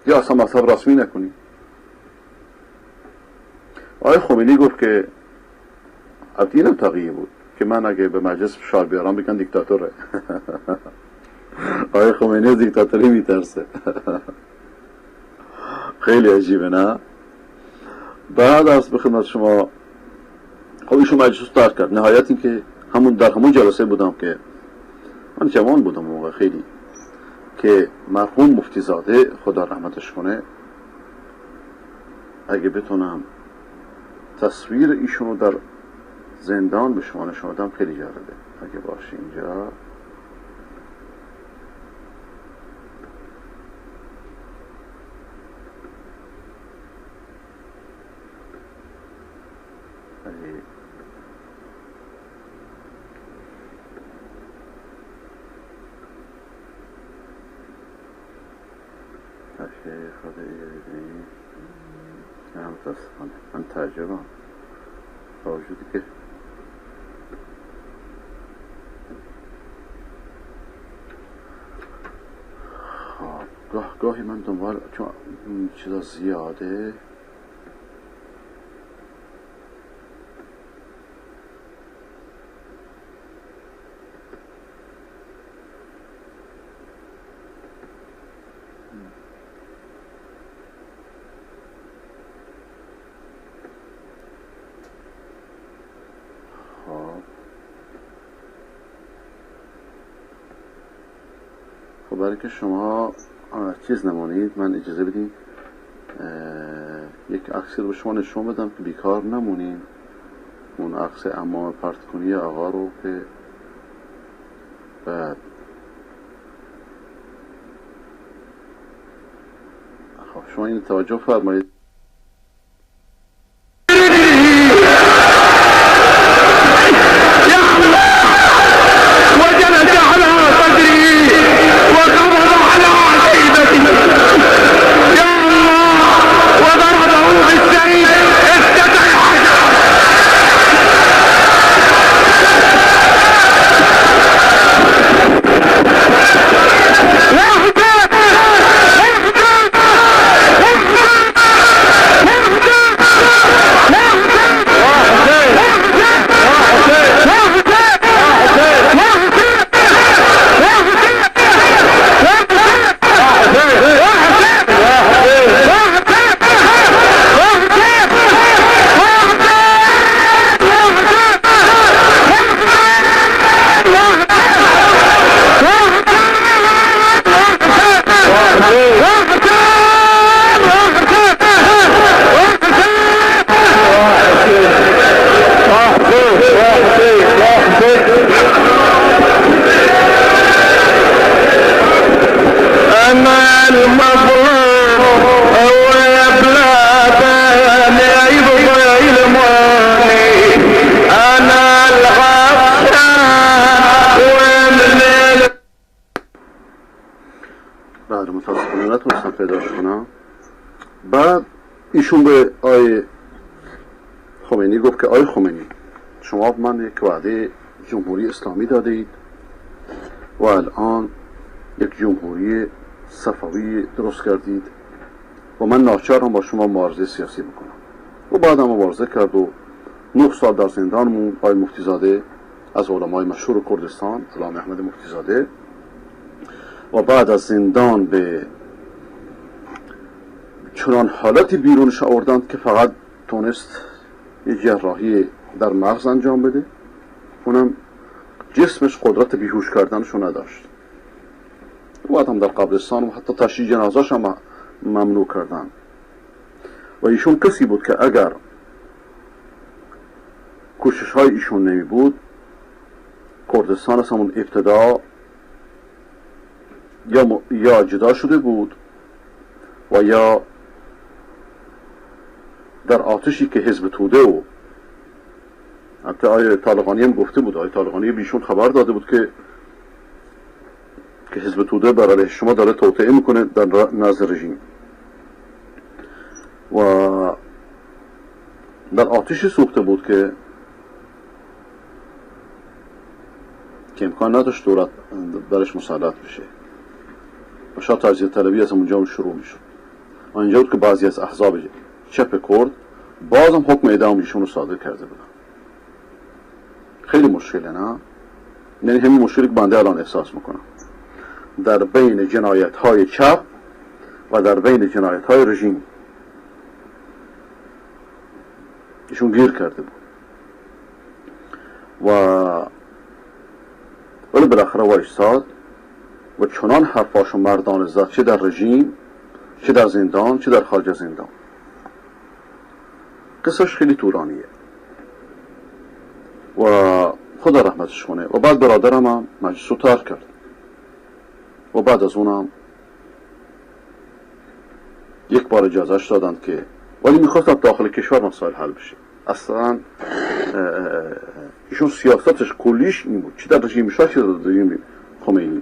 یا اصلا مذهب رسمی نکنیم. آقای خمینی گفت که البته اینم تقیه بود که من اگه به مجلس فشار بیارم بگن دیکتاتوره. آقای خمینی از دیکتاتوری میترسه. خیلی عجیبه نه؟ بعد از به خدمت شما خب ایشون مجلس رو ترک کرد. نهایت این که در همون جلسه بودم که من جوان بودم موقع خیلی، که مرحوم مفتی زاده خدا رحمتش کنه، اگه بتونم تصویر ایشونو در زندان به شما نشون بدم خیلی جالبه. اگه باشه اینجا من ترجمه با وجودی که گاهی من دنبال چون چیزا زیاده برای که شما چیز نمانید من اجازه بدین یک عکسی رو به شما نشون بدم که بیکار نمونیم. اون عکس امام پرتکنی آقا رو که بعد خب شما این توجه فرمایید. ایشون به آی خمینی گفت که آی خمینی، شما به من یک وعده جمهوری اسلامی دادید و الان یک جمهوری صفوی درست کردید و من ناچارم با شما مبارزه سیاسی بکنم. و بعد هم مبارزه کرد و 9 سال در زندان موند. آقای مفتیزاده از علمای مشهور کردستان، علامه احمد مفتیزاده، و بعد از زندان به چنان حالتی بیرونش آوردند که فقط تونست یه جراحی در مغز انجام بده، اونم جسمش قدرت بیهوش کردنشو نداشت. و بعد هم در قبرستان و حتی تشییع جنازه‌اش هم ممنوع کردن. و ایشون کسی بود که اگر کوشش های ایشون نمی بود، کردستان از همون ابتدا یا جدا شده بود و یا در آتشی که حزب توده و حتی آیه طالقانی هم گفته بود، آیه طالقانی بیشون خبر داده بود که حزب توده بر علیه شما داره توطئه میکنه در نزد رژیم و در آتشی سوخته بود که امکان نداشت دولت برش مسلط بشه و شاید تجزیه طلبی از اونجا شروع میشد. و اینجا بود که بعضی از احزاب چپ کرد بازم حکم اعدام ایشون رو صادر کرده بودن. خیلی مشکله، نه؟ یعنی همین مشکلی که بنده الان احساس میکنم در بین جنایت های چپ و در بین جنایت های رژیم ایشون گیر کرده بود ولی بالاخره وایستاد و چنان حرفاشو مردانه زد، چه در رژیم، چه در زندان، چه در خارج از زندان. قصهش خیلی طولانیه و خدا رحمتش کنه. و بعد برادرم هم مجلس رو ترک کرد و بعد از اونم یک بار اجازهش دادن که، ولی میخواست داخل کشور مسائل حل بشه. اصلا ایشون سیاستش کلیش این بود، چه در رژیم شاه چه در رژیم خمینی.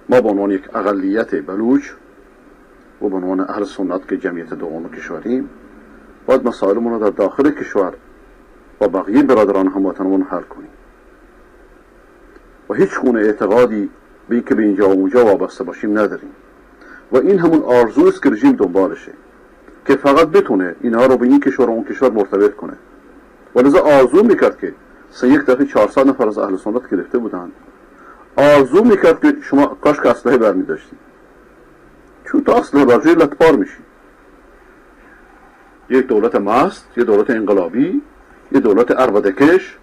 ما به عنوان یک اقلیت بلوچ و به عنوان اهل سنت که جمعیت دوم کشوریم باید مسائلمون رو در داخل کشور و بقیه برادران هموطنمون حل کنیم و هیچ گونه اعتقادی به اینکه به اینجا و اونجا وابسته باشیم نداریم. و این همون آرزوست که رژیم دنبالشه که فقط بتونه اینها رو به این کشور و اون کشور مرتبط کنه. و لذا آرزو میکرد که یک دفعه 400 نفر از اهل سنت گرفته بودن، آرزو میکرد که شما کاش که اسلحه برمی داشتید، چون تا اسلحه برجای لطپار میشی. یک دولت مست، یک دولت انقلابی، یک دولت عربدکش،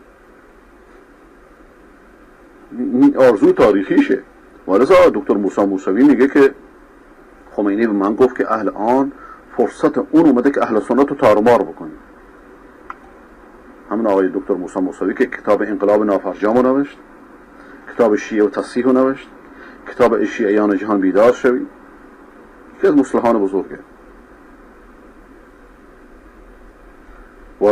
این آرزو تاریخیشه. و لذا دکتر موسی موسوی میگه که خمینی به من گفت که اهل آن فرصت اون اومده که اهل سنت رو تارمار بکنیم. همون آقای دکتر موسی موسوی که کتاب انقلاب نافرجام رو نوشت، کتاب شیعه و تصحیح رو نوشت، کتاب شیعیان جهان بیدار شوید، که از مصلحان بزرگه. و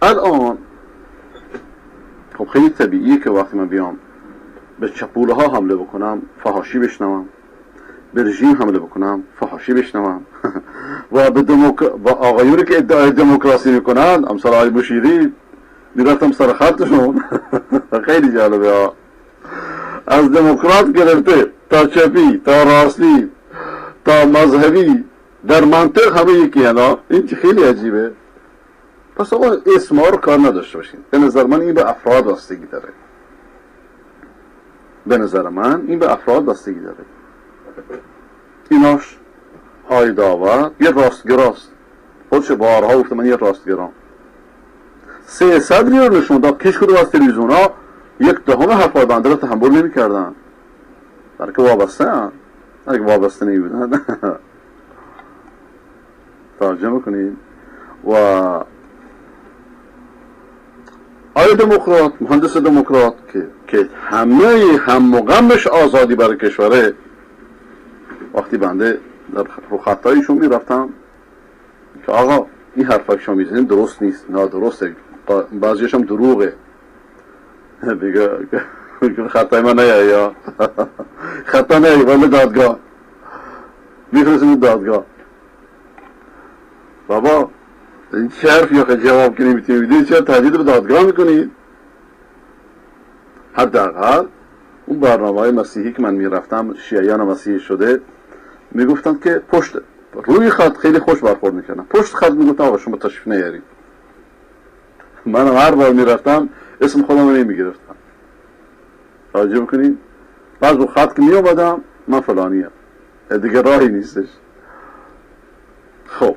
الان خب خیلی طبیعیه که وقتی من بیام به چپوله ها حمله بکنم فحاشی بشنوم، به رژیم حمله بکنم فحاشی بشنوم و به آقایونی که ادعای دموکراسی میکنن امثال آقای مشیری میرفتم سر خطشون خیلی جالبه ها، از دموکرات گرفته تا چپی تا راستی تا مذهبی در منطق همه یکی هنا. این چه خیلی عجیبه. پس آقا اسم ها رو کار نداشته باشین. به نظر من این به افراد بستگی داره. به نظر من این به افراد بستگی داره. ایناش های داور یه راستگراست، خودش بارها گفته من یه راستگرام. 300 رو نشون داد کش کدوم از تلویزیون ها 1/10 حرفای بنده رو تحمل نمی کردن، برای که وابسته هم، برای که وابسته نمی بودن. ترجمه کنید. و آیا دموکرات، مهندس دموکرات که همه هم و غمش آزادی برای کشوره، وقتی بنده در رو خطایشون می رفتم که آقا این حرفا که شما میزنین درست نیست، نادرسته، بعضیش هم دروغه، بگه خطای من نیایی یا خطا نیایی ولی دادگاه میفرستیم دادگاه. بابا این چه حرفی آخه جواب که نمیتونی بدید؟ چرا تهدید به دادگاه میکنید؟ حداقل اون برنامه‌های مسیحی که من میرفتم، شیعیان مسیحی شده، میگفتن که پشت روی خط خیلی خوش برخورد میکنن، پشت خط میگفتن آقا شما تشریف نیارید. من هر بار میرفتم اسم خودم رو نمیگرفتم. توجه میکنید؟ بعد رو خط که میامدم من فلانیم، دیگه راهی نیستش. خب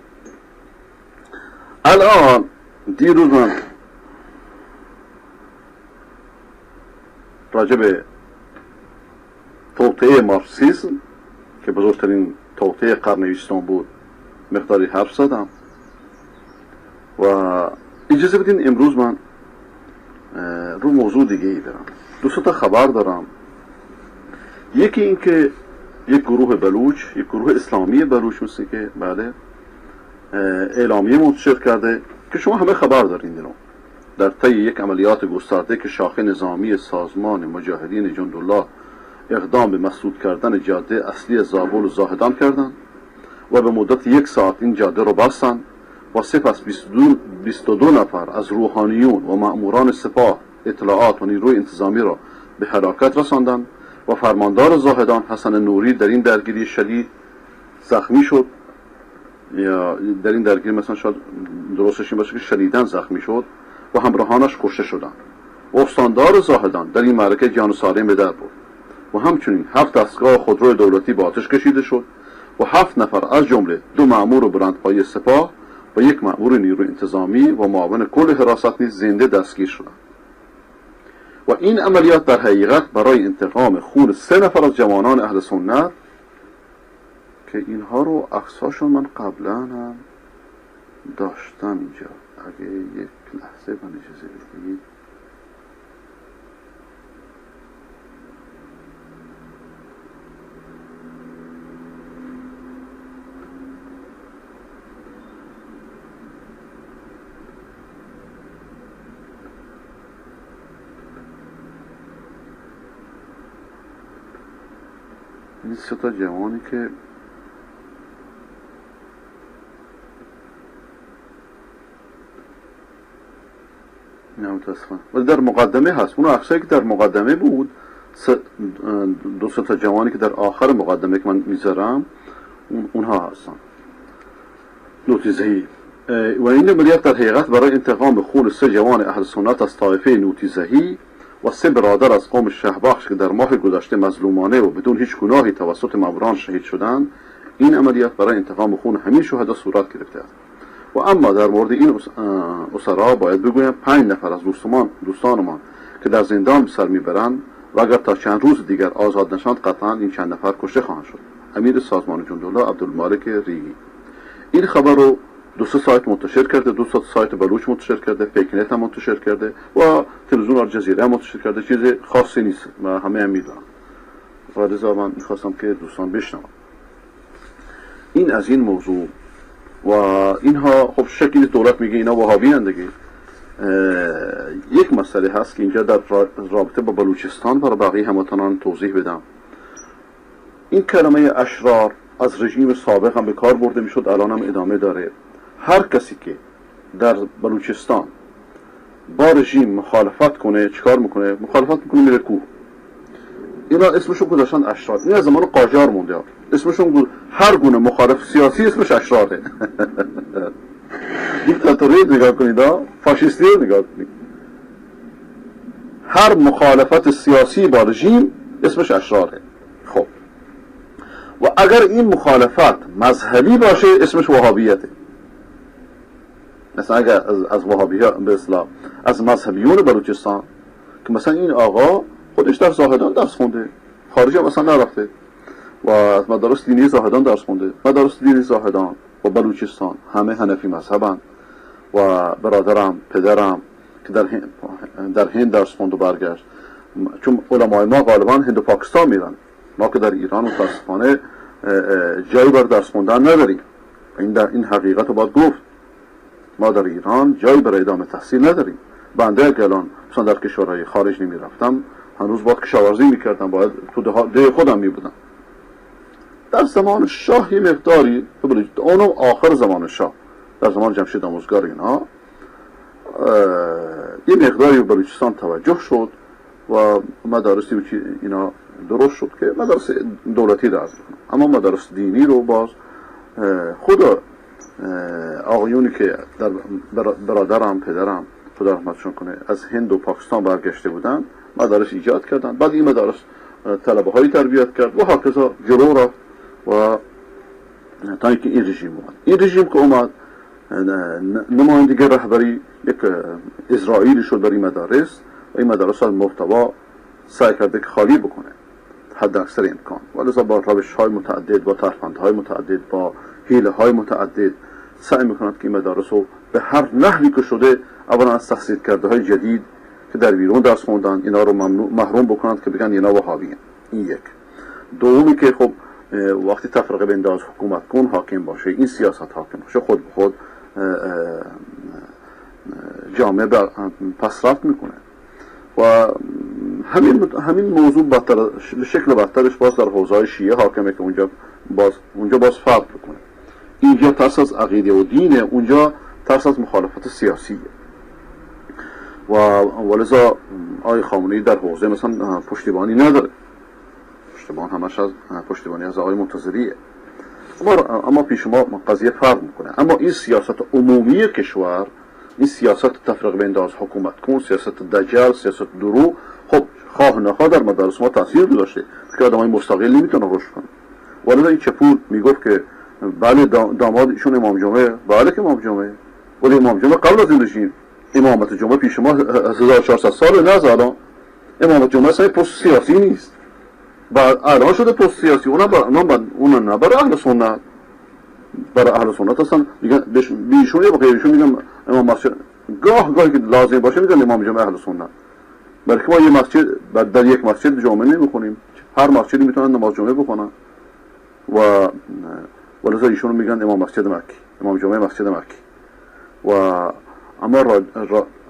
الان دیروز من راجع به توطئه مارکسیسم که بزرگترین توطئه قرن 20 بود مقداری حرف زدم و اجازه بدین امروز من رو موضوع دیگه ای برم. دو تا خبر دارم. یکی این که یک گروه بلوچ، یک گروه اسلامی بلوچ مثل که بله اعلامیه منتشر کرده که شما همه خبر دارین اینو، در طی یک عملیات گسترده که شاخه نظامی سازمان مجاهدین جندالله اقدام به مسدود کردن جاده اصلی زابل و زاهدان کردند و به مدت 1 ساعت این جاده رو بستند و سپس 22 نفر از روحانیون و مأموران سپاه، اطلاعات و نیروی انتظامی را به هلاکت رساندند و فرماندار زاهدان حسن نوری در این درگیری شدید زخمی شد، یا در این درگیری مثلا شاید درستش این باشه که شدیداً زخمی شد و همراهانش کشته شدند. و استاندار زاهدان در این معرکه جان سالم به در برد و همچنین 7 دستگاه خودرو دولتی به آتش کشیده شد و 7 نفر از جمله 2 مأمور بلندپایه سپاه و 1 مأمور نیروی انتظامی و معاون کل حراست نیز زنده دستگیر شدند. و این عملیات در حقیقت برای انتقام خون 3 نفر از جوانان اهل سنت که اینها رو عکساشون من قبلا هم داشتم اینجا. اگه یک لحظه من اجازه بدید. این 3 تا جوانی که نه متاسفم ولی در مقدمه هست. اون عکسایی که در مقدمه بود 2 تا جوانی که در آخر مقدمه که من میذارم اونها هستن. نوتیزهی و این عملیات در حقیقت برای انتقام خون 3 جوان اهل سنت از طایفه نوتیزهی و 3 برادر از قوم شهبخش که در ماه گذشته مظلومانه و بدون هیچ گناهی توسط ماموران شهید شدند، این عملیات برای انتقام خون همین شهدا صورت گرفته است. و اما در مورد این اسرا باید بگویم 5 نفر از دوستانمان که در زندان به سر میبرند و اگر تا چند روز دیگر آزاد نشند قطعا این چند نفر کشته خواهند شد. امیر سازمان جندالله عبدالمالک ریگی این خبر رو 2 سایت منتشر کرده، 2 سایت بلوچ منتشر کرده، فیک نت هم منتشر کرده و تلویزیون الجزیره هم منتشر کرده. چیز خاصی نیست و همه هم میدونن. لذا من میخواستم که دوستان بشنون. این از این موضوع. و اینها خب شکلی دولت میگه اینا وهابی هستند دیگه. یک مسئله هست که اینجا در رابطه با بلوچستان برای بقیه هموطنان توضیح بدم. این کلمه اشرار از رژیم سابق هم به کار برده میشد، الان هم ادامه داره. هر کسی که در بلوچستان با رژیم مخالفت کنه چیکار میکنه؟ مخالفت میکنه میره کوه. اینا اسمشون گذاشتن اشرار. این از زمان قاجار مونده. اسمشون هر گونه مخالف سیاسی اسمش اشراره. دیکتاتوری نگاه کنید، فاشیستی رو نگاه کنید. هر مخالفت سیاسی با رژیم اسمش اشراره. خب و اگر این مخالفت مذهبی باشه اسمش وهابیته. مثلا اگر از وهابی ها به اصطلاح از مذهبیون بلوچستان که مثلا این آقا خودش در زاهدان درس خونده، خارج هم مثلا نرفته و از مدارس دینی زاهدان درس خونده. مدارس دینی زاهدان و بلوچستان همه حنفی مذهبن و برادرم پدرم که در هند درس خوند و برگشت، چون علمای ما غالبا هند و پاکستان میرن. ما که در ایران متاسفانه جایی بر درس خوندن نداریم. این حقیقت رو باید گفت. ما در ایران جایی برای ادامه تحصیل نداریم. بنده اگه الان مثلا در کشورهای خارج نمی رفتم هنوز باید کشاورزی میکردم، باید تو ده خودم می بودم. در زمان شاه یه مقداری اونم آخر زمان شاه، در زمان جمشید آموزگار اینا یه مقداری به بلوچستان توجه شد و مدارسی که اینا درست شد که مدارس دولتی درست کنن، اما مدارس دینی رو باز خود آقایونی که در برادرم پدرم خدا رحمتشون کنه از هند و پاکستان برگشته بودن مدارس ایجاد کردن، بعد این مدارس طلبه هایی تربیت کرد و هکذا جلو رفت و تا اینکه این رژیم اومد. این رژیم که اومد نمایندگی رهبری یک اسرائیلی شد برای مدارس و این مدارس ها محتوا سعی کرده که خالی بکنه حد اکثر امکان، ولذا با روش های متعدد، با ترفندهای متعدد، با حیله های متعدد سعی میکنند که این مدارس رو به هر نحوی که شده اولا از تحصیل کرده های جدید که در بیرون درس خوندن اینا رو محروم بکنند که بگن اینا وهابی. این یک. دومی که خب وقتی تفرقه بنداز حکومت کن حاکم باشه، این سیاست حاکم باشه، خود به خود جامعه پسرفت میکنه و همین موضوع به شکل بدترش باز در حوزه شیعه حاکمه که اونجا باز فرق بکنه. اینجا ترس از عقیده و دینه، اونجا ترس از مخالفت سیاسیه و ولذا آقای خامنه‌ای در حوزه مثلا پشتیبانی نداره، پشتیبان همش از پشتیبانی از آقای منتظریه، اما پیش ما قضیه فرق میکنه. اما این سیاست عمومی کشور، این سیاست تفرقه بنداز حکومت کن، سیاست دجال، سیاست درو، خب خواه نخواه در مدارس ما تاثیر گذاشته که آدمای مستقل نمیتونه رشد کنه. ولذا این چپور میگفت که بله داماد ایشون امام جمعه، بله که امام جمعه، ولی امام جمعه قبل از این رژیم امامت جمعه پیش ما 1400 سال نه از الان. امامت جمعه اصلا پست سیاسی نیست، بعد الان شده پست سیاسی. اون نه برای اهل سنت، برای اهل سنت اصلا میگن بیشون یا غیرشون میگن امام مسجد، گاهی که لازم باشه میگن امام جمعه اهل سنت، بلکه ما یه مسجد در یک مسجد جمعه نمی‌کنیم، هر مسجدی میتونن نماز جمعه بخونن و ولذا ایشون میگن امام مسجد مکی، امام جمعه مسجد مکی. و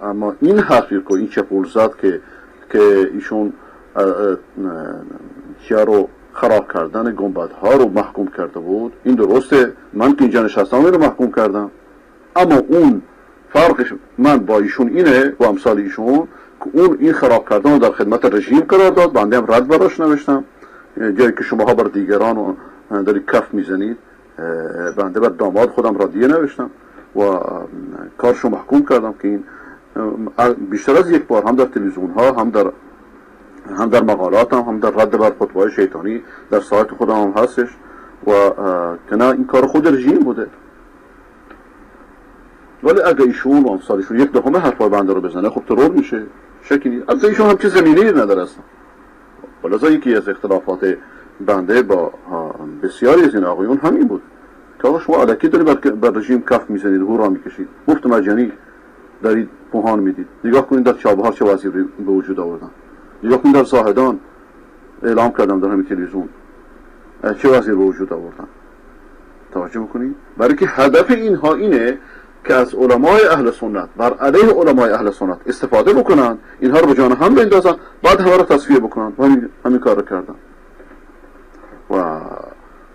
اما این حرفی که این چپول زد که ایشون چیا رو خراب کردن گنبدها رو محکوم کرده بود، این درسته، من که اینجا نشستم رو محکوم کردم، اما اون فرقش من با ایشون اینه، با امثال ایشون، که اون این خراب کردن رو در خدمت رژیم قرار داد، بنده هم رد براش نوشتم، جایی که شماها بر دیگران داری کف میزنید، بنده بر داماد خودم ردیه نوشتم و کارشو محکوم کردم که این بیشتر از یک بار هم در تلویزیون ها هم در مقالات هم در رد بر فتوای شیطانی در سایت خودم هم هستش و که نه این کار خود رژیم بوده. ولی اگه ایشون و امثالشون یک دهم حرفای بنده رو بزنه خب ترور میشه، شکی نیست. البته ایشون هم چه زمینه‌ای نداره اصلا. ولذا یکی از اختلافات بنده با بسیاری از این آقایون همین بود که آقا شما الکی داری بر رژیم کف میزنید، هورا میکشید، مفت مجانی دارید پوهان میدید. نگاه کنید در چابهار چه وضعی به وجود آوردن، نگاه کنید در زاهدان اعلام کردم در همین تلویزیون چه وضعی به وجود آوردن. توجه میکنید؟ برای که هدف اینها اینه که از علمای اهل سنت بر علیه علمای اهل سنت استفاده بکنن، اینها رو به جان هم بندازن، بعد همه رو تصفیه بکنن و همین کار رو کردن. و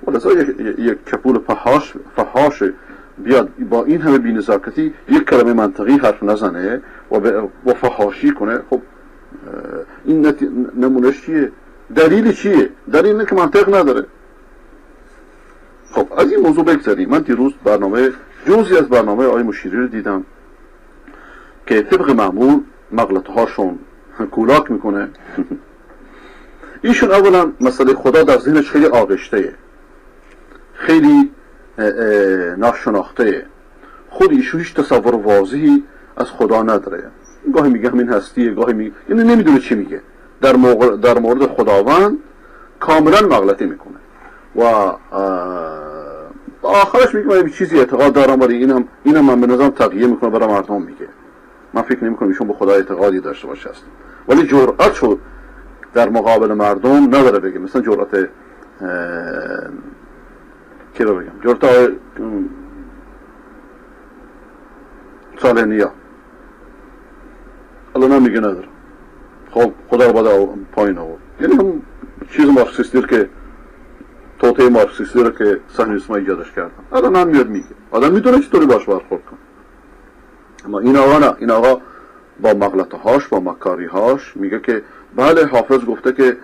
ولذا یک چپول فحاش بیاد با این همه بی‌نزاکتی یک کلمه منطقی حرف نزنه و فحاشی کنه، خب این نمونش چیه؟ دلیلی چیه؟ دلیل اینه که منطق نداره. خب از این موضوع بگذاریم. من دیروز جزئی از برنامه آقای مشیری رو دیدم که طبق معمول مغلطه هاشون کولاک میکنه. ایشون اولا مسئله خدا در ذهنش خیلی آغشته، خیلی ناشناخته، خود ایشون هیچ تصور واضحی از خدا نداره، گاهی میگه همین هستیه، گاهی میگه یعنی نمیدونه چی میگه. در مورد خداوند کاملا مغلطه میکنه و آخرش میگه من چیزی اعتقاد دارم ولی اینم من به نظرم تقیه میکنه برای مردم میگه. من فکر نمیکنم ایشون به خدا اعتقادی داشته باشه اصلا، ولی جرأت شد در مقابل مردم نداره بگه. مثلا جرأت کی رو بگم؟ جرأت صالح نیا الان هم میگه نداره. خب خدا رو باید پایین آورد، یعنی هم چیز مارکسیستی که توطئه مارکسیستی رو که صهیونیست‌ها ایجادش کردن. آدم هم میاد میگه، آدم میدونه چطوری باش برخورد کنه. اما این آقا نه، این آقا با مغلطه هاش، با مکاری هاش میگه که بله حافظ گفته که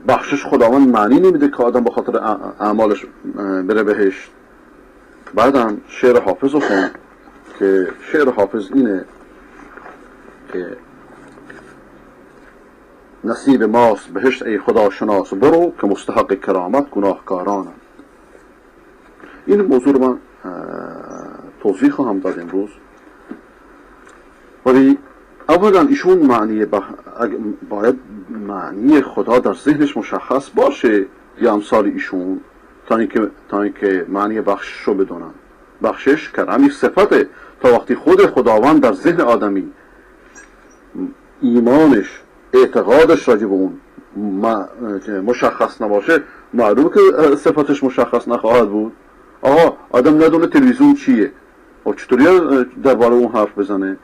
بخشش خداوند معنی نمیده که آدم به خاطر اعمالش بره بهشت. بعدم شعر حافظ رو خون که شعر حافظ اینه که نصیب ماست بهشت ای خدا شناس برو که مستحق کرامت گناهکارانم. این موضوع رو من توضیح خواهم داد امروز. ولی اولا ایشون باید معنی خدا در ذهنش مشخص باشه یا امثال ایشون تا اینکه معنی بخشش رو بدونن. بخشش کرمی صفته تا وقتی خود خداوند در ذهن آدمی ایمانش اعتقادش راجع به اون مشخص نباشه معلومه که صفتش مشخص نخواهد بود. آقا آدم ندونه تلویزیون چیه و چطوری درباره اون حرف بزنه،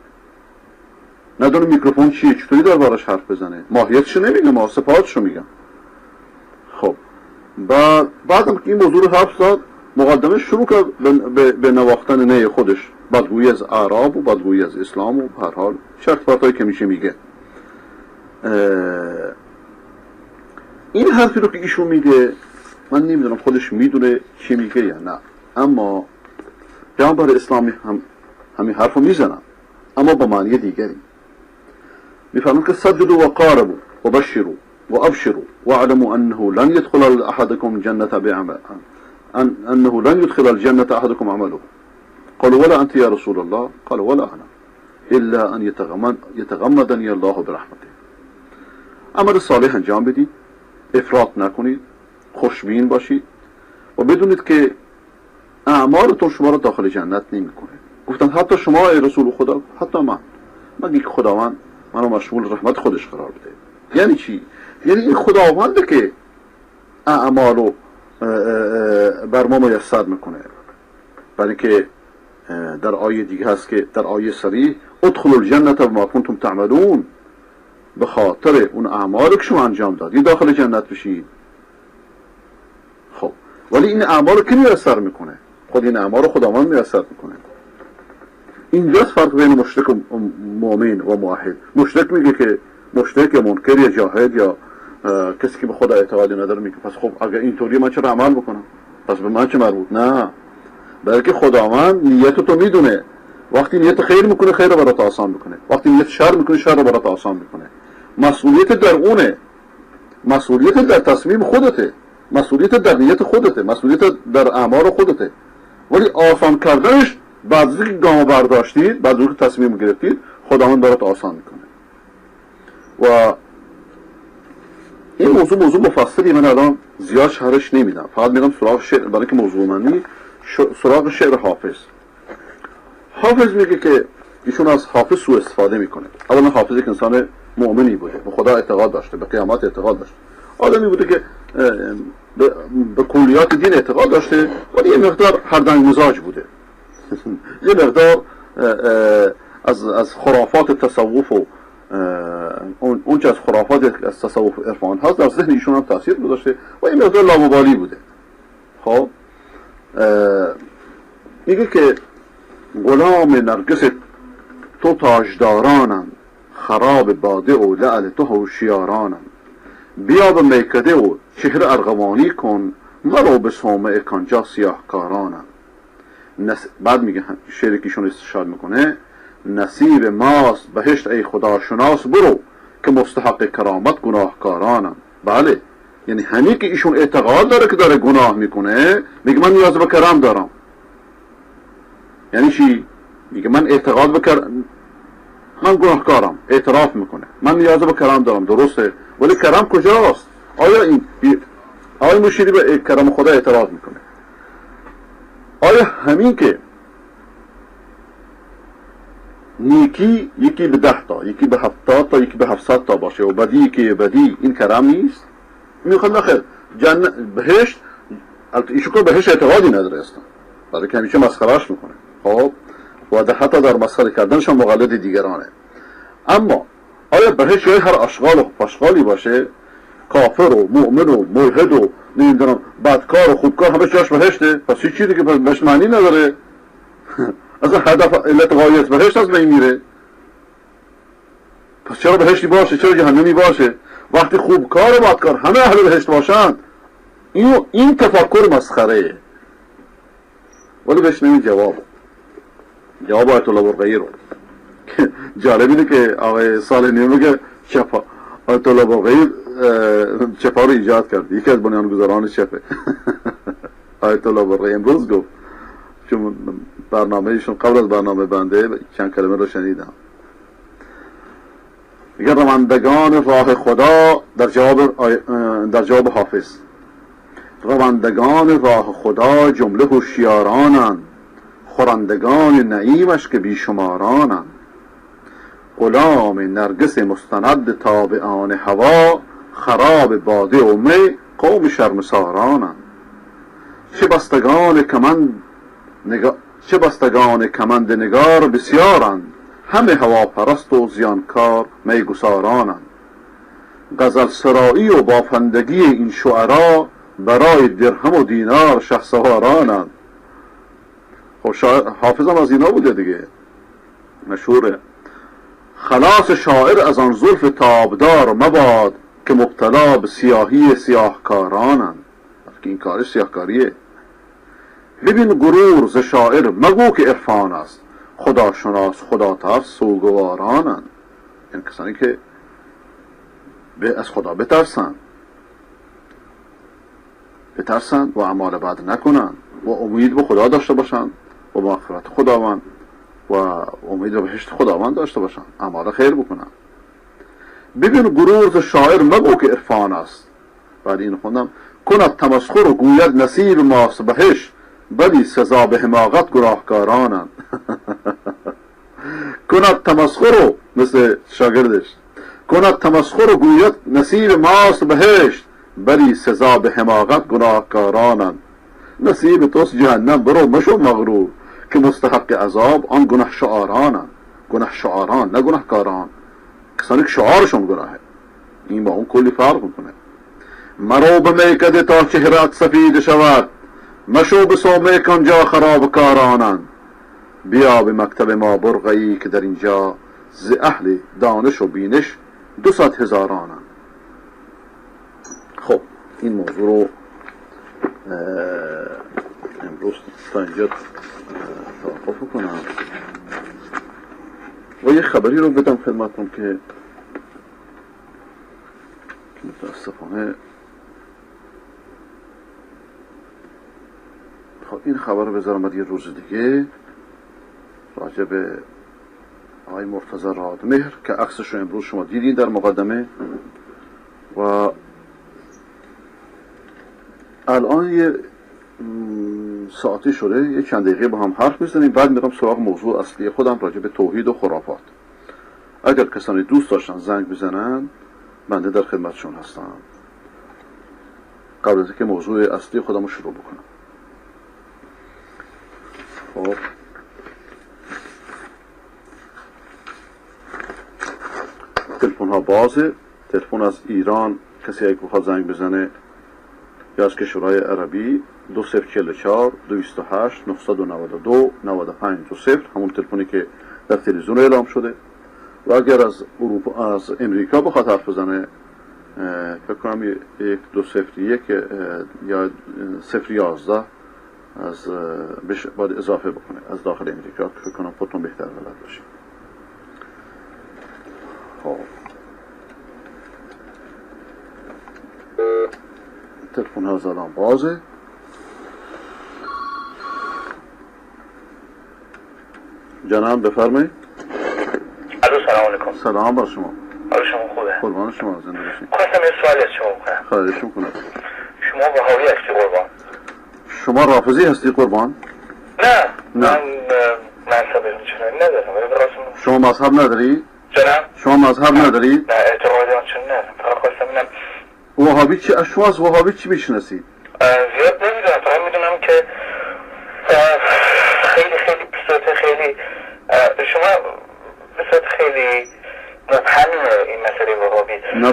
ندونه میکروفون چیه چطوری دربارش حرف بزنه، ماهیتشو نمیگه، ما صفاتشو میگم. خب بعدم که این موضوع رو حرف زد مقدمه شروع کرد به نواختن نه خودش، بدگویی از اعراب و بدگویی از اسلام و هر حال شرط پرتایی که میشه میگه. این حرفی رو که ایشون میگه من نمیدونم خودش میدونه چی میگه یا نه، اما پیامبر اسلامی همین حرف رو میزنن اما با معنی دیگری. میفرمون که سجدوا و قاربوا و بشروا و ابشروا و اعلموا انه لن يدخل احدكم جنة بعمل انه لن يدخل الجنة احدكم عمله. قالوا ولا انت يا رسول الله؟ قال ولا انا الا ان يتغمدني الله برحمته. عمل صالح انجام بدید، افراط نکنید، خوشبین باشید و بدونید که اعمالتون شما را داخل جنت نمیکنه. گفتن حتی شما ای رسول خدا؟ حتی من، مگه که خداوند منو مشمول رحمت خودش قرار بده. یعنی چی؟ یعنی این خداونده که اعمالو بر ما میسر میکنه. برای که در آیه دیگه هست که در آیه صریح ادخلوا الجنة بما کنتم تعملون، به خاطر اون اعمالی که شما انجام دادید داخل جنت بشید. خب ولی این اعمال رو کی میسر میکنه؟ خود این اعمال رو خداوند میسر میکنه. اینجاست فرق بین مشرک و مؤمن و موحد. مشرک میگه که مشرک یا منکر یا جاهد یا کسی که به خدا اعتقادی نداره میگه پس خب اگر اینطوری من چرا عمل بکنم؟ پس به من چه مربوط؟ نه، بلکه خداوند نیت تو میدونه. وقتی نیت خیر میکنه خیر رو برات آسان میکنه، وقتی نیت شر میکنه شر رو برات آسان میکنه. مسئولیت در اونه، مسئولیت در تصمیم خودته، مسئولیت در نیت خودته، مسئولیت در اعمال خودته. ولی آسان کردنش بعد از اینکه گام برداشتید، بعد از اینکه تصمیم گرفتید، خداوند برات آسان میکنه. و این موضوع مفصلی من الان زیاد شرحش نمیدم، فقط میگم سراغ شعر برای که موضوع منی سراغ شعر حافظ. حافظ میگه که ایشون از حافظ سوء استفاده میکنه. اولا حافظ یک انسان مؤمنی بوده، به خدا اعتقاد داشته، به قیامت اعتقاد داشته، آدمی بوده که به کلیات دین اعتقاد داشته، ولی یه مقدار هردنگ مزاج بوده. یه مقدار از خرافات تصوف و اون چه از خرافات از تصوف عرفان هست در ذهن ایشون هم تاثیر گذاشته و یه مقدار لامبالی بوده. خب میگه که غلام نرگس تو تاجدارانم، خراب باده و لعل تو هوشیارانم. بیا به میکده و چهره ارغوانی کن، مرو به صومعه کانجا سیاهکارانم. بعد میگه شعری که ایشون استشهاد میکنه نصیب ماست بهشت ای خدا شناس برو که مستحق کرامت گناهکارانم. بله، یعنی همین که ایشون اعتقاد داره که داره گناه میکنه میگه من نیاز به کرم دارم. یعنی چی؟ میگه من اعتقاد بکرم، من گناهکارم، اعتراف میکنه من نیاز به کرم دارم. درسته، ولی کرم کجاست؟ آیا مشیری به کرم خدا اعتراض میکنه؟ آیا همین که نیکی یکی به 10 تا، یکی به 70 تا، یکی به 700 تا باشه و بدی یکی بدی، این کرم نیست؟ میخواد نخیر بهشت، ایشون که بهشت اعتقادی نداره اصلا، برای که همیشه مسخرهش میکنه. خب و حتی در مسخره کردنش هم مقلد دیگرانه. اما آیا بهشت جای هر اشغال و پشغالی باشه؟ کافر و مؤمن و ملحد و نمیدونم بدکار و خوبکار همه جاش بهشته. پس هیچ چیزی که بهش معنی نداره. اصلا هدف علت غایت بهشت از بین میره. پس چرا بهشتی باشه چرا جهنمی باشه؟ وقتی خوبکار و بدکار همه اهل بهشت باشند این تفکر مسخره. ولی بهش نمی جواب آیت الله برقعی رو. جالب اینه که آقای صالحی میگه آیت الله برقعی چپا رو ایجاد کرد، یکی از بنیانگذاران چپه. آیت الله برقعی امروز گفت، چون برنامه ایشون قبل از برنامه بنده چند کلمه رو شنیدم، میگه روندگان راه خدا در جواب حافظ، روندگان راه خدا جمله هوشیارانند، خورندگان نعیمش که بیشمارانند، غلام نرگس مستند تابعان هوا، خراب باده و می قوم شرمسارانند. چه بستگان کمند نگار بسیارند، همه هواپرست و زیانکار میگسارانند. غزل سرایی و بافندگی این شعرا، برای درهم و دینار شهسوارانند. خب حافظ هم از اینا بوده دیگه، مشهوره. خلاص شاعر از آن زلف تابدار مباد، که مبتلا به سیاهی سیاهکارانند. که این کارش سیاهکاریه. ببین غرور ز شاعر مگو که عرفان است، خداشناس خدا ترس سوگوارانند. این کسانی که از خدا بترسن و اعمال بد نکنن و امید به خدا داشته باشن و مغفرت خداوند و امید به بهشت خداوند داشته باشن، اعمال خیر بکنن. ببین غرور ز شاعر مگو که عرفان است. بعد این خوندم کند تمسخر و گوید نصیب ماست بهشت، بلی سزا به حماقت گناهکارانند. کند تمسخر و مثل شاگردش کند تمسخر و گوید نصیب ماست بهشت، بلی سزا به حماقت گناهکارانند. نصیب توست جهنم، برو مشو مغرور، که مستحق عذاب آن گناه شعارانند. گناه شعاران نه گناهکاران، کسانی که شعارشون گناهه. این با اون کلی فرق میکنه. مرو به میکده تا چهرت سفید شود، مشو به صومعه کانجا خراب کارانند. بیا به مکتب ما برقعی که در اینجا، ز اهل دانش و بینش 200,000 خب این موضوع رو امروز تا اینجا توقف کنم و یه خبری رو بدم خدمتتون که متاسفانه خب این خبر رو بذارم یه روز دیگه، راجع به آقای مرتضی رادمهر که عکسش رو امروز شما دیدین در مقدمه. و الان یه ساعتی شده، یه چند دقیقه با هم حرف میزنیم، بعد میرم سراغ موضوع اصلی خودم راجع به توحید و خرافات. اگر کسانی دوست داشتن زنگ بزنن، بنده در خدمتشون هستم قبل از اینکه موضوع اصلی خودم رو شروع بکنم. خب تلفن ها بازه. تلفن از ایران کسی اگه بخواد زنگ بزنه یا از کشورهای عربی 2044 228 992 9520 همون تلفنی که در تلویزیون اعلام شده. و اگر از اروپا از امریکا بخواد حرف بزنه فکر کنم 1201 یا 011 از باید اضافه بکنه از داخل امریکا که فکر کنم خودتون بهتر بلد باشید. خب تلفن ها الان بازه. جناب بفرمایید. الو سلام علیکم. سلام بر شما. حال شما خوبه؟ قربان شما، زنده باشید. خواستم یه سوالی از شما بکنم. خواهش میکنم. شما وهابی هستی قربان؟ شما رافضی هستی قربان؟ نه. نه. من مذهب چنانی ندارم ولی براسم. شما مذهب نداری؟ جناب؟ شما مذهب نداری؟ نه اعتقادی آنچنان ندارم. فقط خواستم ببینم وهابی چی؟ شما از وهابی چی میشناسید؟ زیاد نمیدونم، فقط میدونم که خیلی به صورت خیلی شما به صورت خیلی مبهمه این مسئله وهابی. نه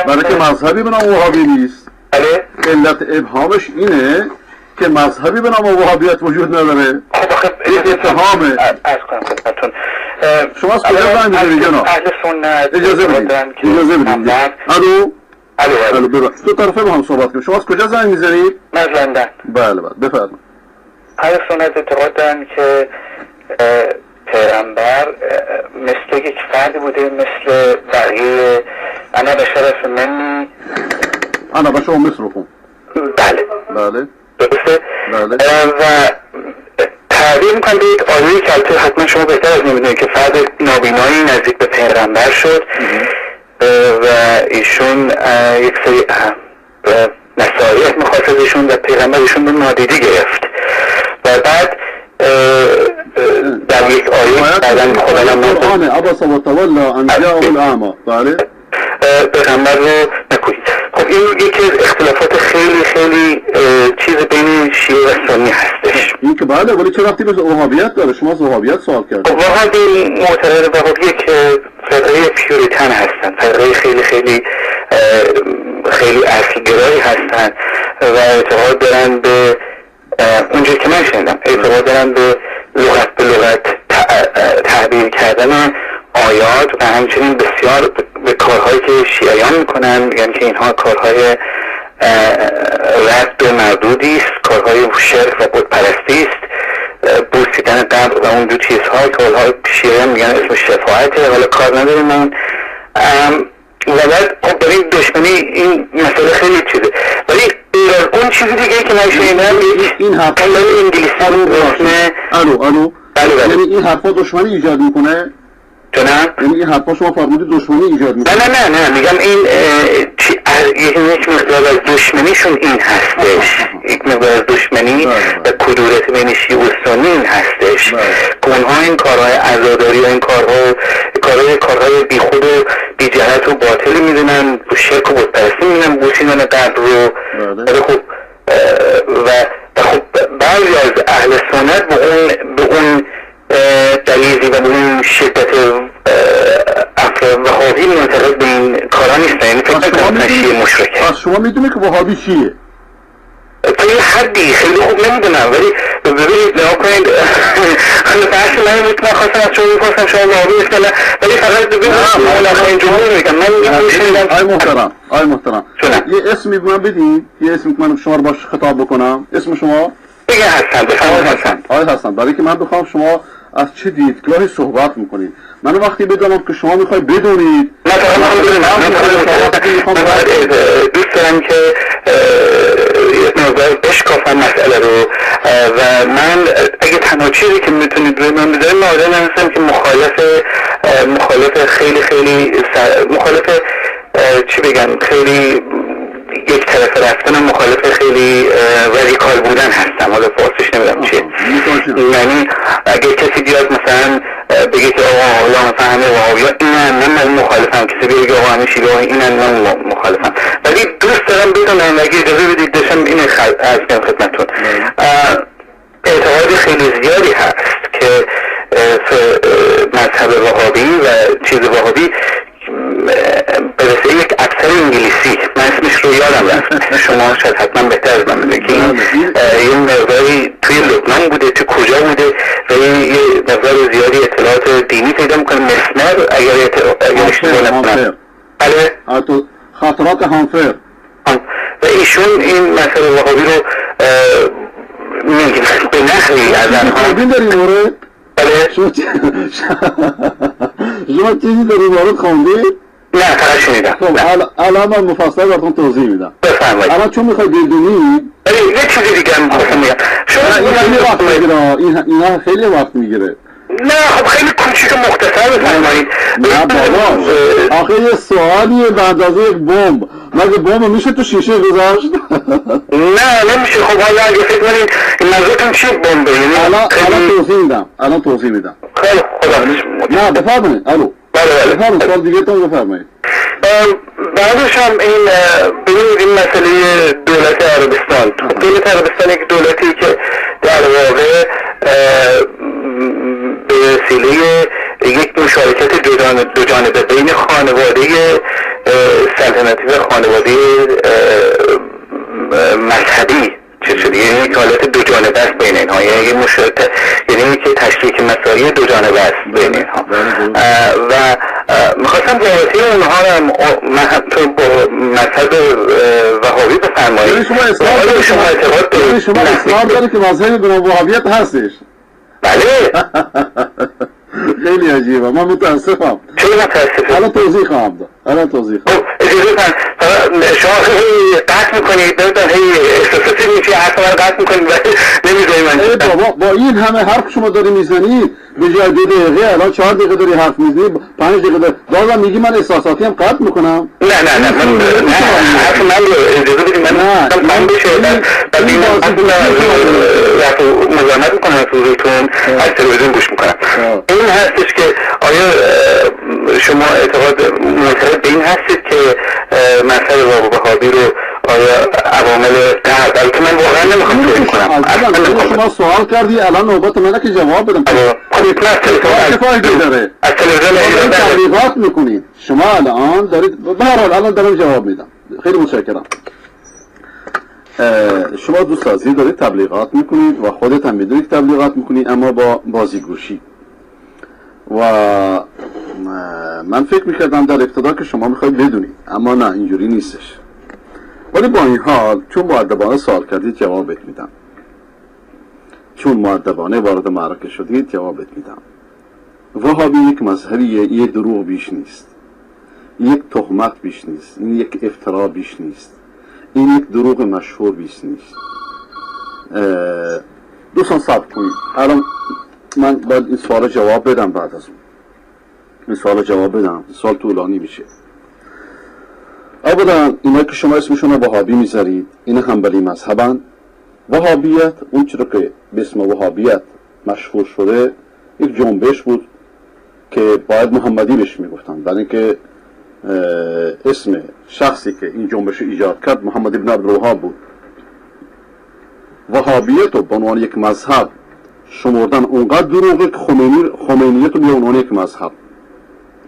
برای که مذهبی به نام وهابی نیست. بله؟ علت ابهامش اینه که مذهبی به نام وهابیت وجود نداره. این اتهامه. از کنم خدمتتون شما از کجا زنگ میزنید جناب؟ اهل سنت اجازه بدید. الو ببخشید دو طرفه با هم صحبت کنیم. شما از کجا زنگ میزنید؟ من از لندن. بله بفرمایید. اهل سنت اعتقاد دارن که پیغمبر مثل یک فرد بوده، مثل بقیه. انا بشرف منی، انا بشر مثلکم. بله درسته. بله. و تعبیر میکنم به یک آیه‌ای که البته حتما شما بهتر از میدونید که فرد نابینایی نزدیک به پیغمبر شد و ایشون یک سری نصایح میخواست از ایشون و پیغمبر ایشون رو نادیده گرفت و بعد در یک آیه بعدن خدا قرآن عبس و تولی ان جاءه الاعمی. بله پیغمبر رو نکوید. خب این یکی از اختلافات خیلی خیلی چیز بین شیعه و سنی هستش. این که بله، ولی چه وقتی به وهابیت داره؟ شما از وهابیت سوال کردید. خب وهابی معتقد وهابی که فرقه پیوریتن هستن، فرقه خیلی خیلی خیلی اصلگرایی هستن و اعتقاد دارن به اونجا که من شنیدم اعتقاد دارن به لغت تعبیر کردن آیات و همچنین بسیار به کارهایی که شیعیان میکنن، میگن که اینها کارهای رد و مردودی است، کارهای شرک و بتپرستی است، بوسیدن قبر و اون دو چیزها کارهای شیعیان میگن اسم شفاعته، حالا کار نداریم اون. و بعد خب برای دشمنی این مسئله خیلی چیزه، ولی اون چیزی دیگه که من شنیدم این حرفا انگلیسی الو یعنی این حرفا دشمنی ایجاد میکنه؟ جناب یعنی این حرفا شما فرمودید دشمنی ایجاد میکنه؟ نه میگم این یک مقدار از دشمنیشون این هستش، یک مقدار از دشمنی و کدورت بین شیعه و سنی این هستش که اونها این کارهای عزاداری و این کارهای بی خود و بی جهت و باطل میدونن، شرک و بتپرستی میدونن، بوسیدن قبر رو. خب و خب بعضی از اهل سنت به اون دلیلی و به اون شدت افراد وهابی منتقد به این کارا نیستن، یعنی فکر نکنم شیعه مشرکه. پس شما میدونی که وهابی چیه؟ تا یه حدی خیلی خوب نمیدونم، ولی ببینید نها کنید خیلی بحث من بود، من خواستم از شما میپرسم شما وهابی نیست ولی فقط ببینید مولخین جمهور میگم من شنیدم. آی محترم یه اسمی به من بدین، یه اسمی که من شما رو باش خطاب بکنم. اسم شما؟ بگه حسن. بفرمایید حسن. برای که من بخوام شما از چه دیدگاهی صحبت میکنید. من وقتی بدونم که شما میخوای بدونید دوست دارم که بشکافم مسئله رو و من اگه تنها چیزی که میتونید روی من بذارید من آدم هستم که مخالف چی بگم خیلی یک طرف رفتن، مخالف خیلی رادیکال بودن هستم. حالا فارسیش نمیدونم چیه، یعنی اگه کسی بیاد مثلا بگه که آقا حالا مثلا همه وهابی‌ها اینن، من مخالفم، کسی بگه آقا همه شیعه‌ها اینن، من مخالفم. ولی دوست دارم بدونم اگه اجازه بدید داشتم این از خدمتتون اعتقاد خیلی زیادی هست که مذهب وهابی و چیز وهابی به وسیله یک افسر انگلیسی، من اسمش رو یادم رفت، شما شاید حتما بهتر از من بدونید که این مقداری توی لبنان بوده، توی کجا بوده و یه مقدار زیادی اطلاعات دینی پیدا میکنه. مسمر اگر اشتباه نکنم بله خاطرات هانفر و ایشون این مسئله وهابی رو میگه به نحوی از آنها داری مورد؟ بله شما چیزی در این مورد خوندید؟ نه فقط شنیدم. خب الان من مفصل براتون توضیح میدم. بفرمایید. الان چون میخوای بدونید یه چیزی دیگه هم میخواستم میگم. خیلی وقت میگیره، اینا خیلی وقت میگیره. نه خب خیلی کوچیک مختصر بفرمایید. نه بابا آخه یه سوالیه به اندازه یک بمب، مگه بمب میشه تو شیشه گذاشت؟ نه نمیشه. خب حالا اگه فکر کنید این موضوعتون چیه بمبه؟ الان توضیح میدم. خیلی خدا نه بفرمایید. الو بله بفرمایید، سوال دیگه تون بفرمایید. بعدش هم این ببینید این مسئله دولت عربستان. دولت عربستان یک دولتی که در واقع به وسیله یک مشارکت دو جانبه بین خانواده سلطنتی و خانواده مذهبی چه شده، یعنی یک حالت دو جانبه است بین اینها، یعنی یعنی که تشریک مساری دو جانبه است بین اینها. و میخواستم جایزه اونها رو تو با مذهب وهابی بفرمایید. شما اصرار دارید که مذهب به وهابیت هستش؟ بله. خیلی عجیبه، من متاسفم. چرا متاسفم؟ الان توضیح خواهم داد. اجازه کن، شما هی قطع میکنید، هی احساساتی میشه، حرف من قطع میکنید و نمیذاری من. ای بابا، با این همه حرف شما داری میزنید، به جای 2 دقیقه الان 4 دقیقه داری حرف میزنید، 5 دقیقه داری بازم میگی من احساساتی هم قطع میکنم. نه حرف من رو اجازه بدید، من تمام بشه و مزاحمت میکنم از حضورتون، از تلویزیون گوش میکنم. این هستش که آیا شما معتقد به این هستید که مسئله وهابی رو آیا عوامل غرب، البته من واقعا نمیخوام توضیح کنم. شما سوال کردی، الان نوبت منه که جواب بدم. از تلویزیون تبلیغات میکنید شما الان دارید، به هر حال الان دارم جواب میدم. خیلی متشکرم. شما دوستازی دارید تبلیغات میکنید و خودت هم میدونید که تبلیغات میکنید، اما با بازیگوشی. و من فکر میکردم در ابتدا که شما میخواید بدونید، اما نه، اینجوری نیستش. ولی با این حال چون مؤدبانه سوال کردید جوابت میدم، چون مؤدبانه وارد معرکه شدید جوابت میدم. وهابی یک مذهبیه، یک دروغ بیش نیست، یک تهمت بیش نیست، این یک افترا بیش نیست، این یک دروغ مشهور بیش نیست. دوستان صبر کنید، الان من باید این سوال جواب بدم. بعد از اون این سوال جواب بدم، سوال طولانی میشه. اولا اینا که شما اسمشون رو وهابی میذارید، اینا حنبلی مذهبن. وهابیت اون چرا که به اسم وهابیت مشهور شده یک جنبش بود که باید محمدی بهش میگفتن، برای اینکه اسم شخصی که این جنبش رو ایجاد کرد محمد ابن عبدالوهاب بود. وهابیت رو به عنوان یک مذهب شمردن اونقدر دروغه که خمینیت رو به عنوان یک مذهب.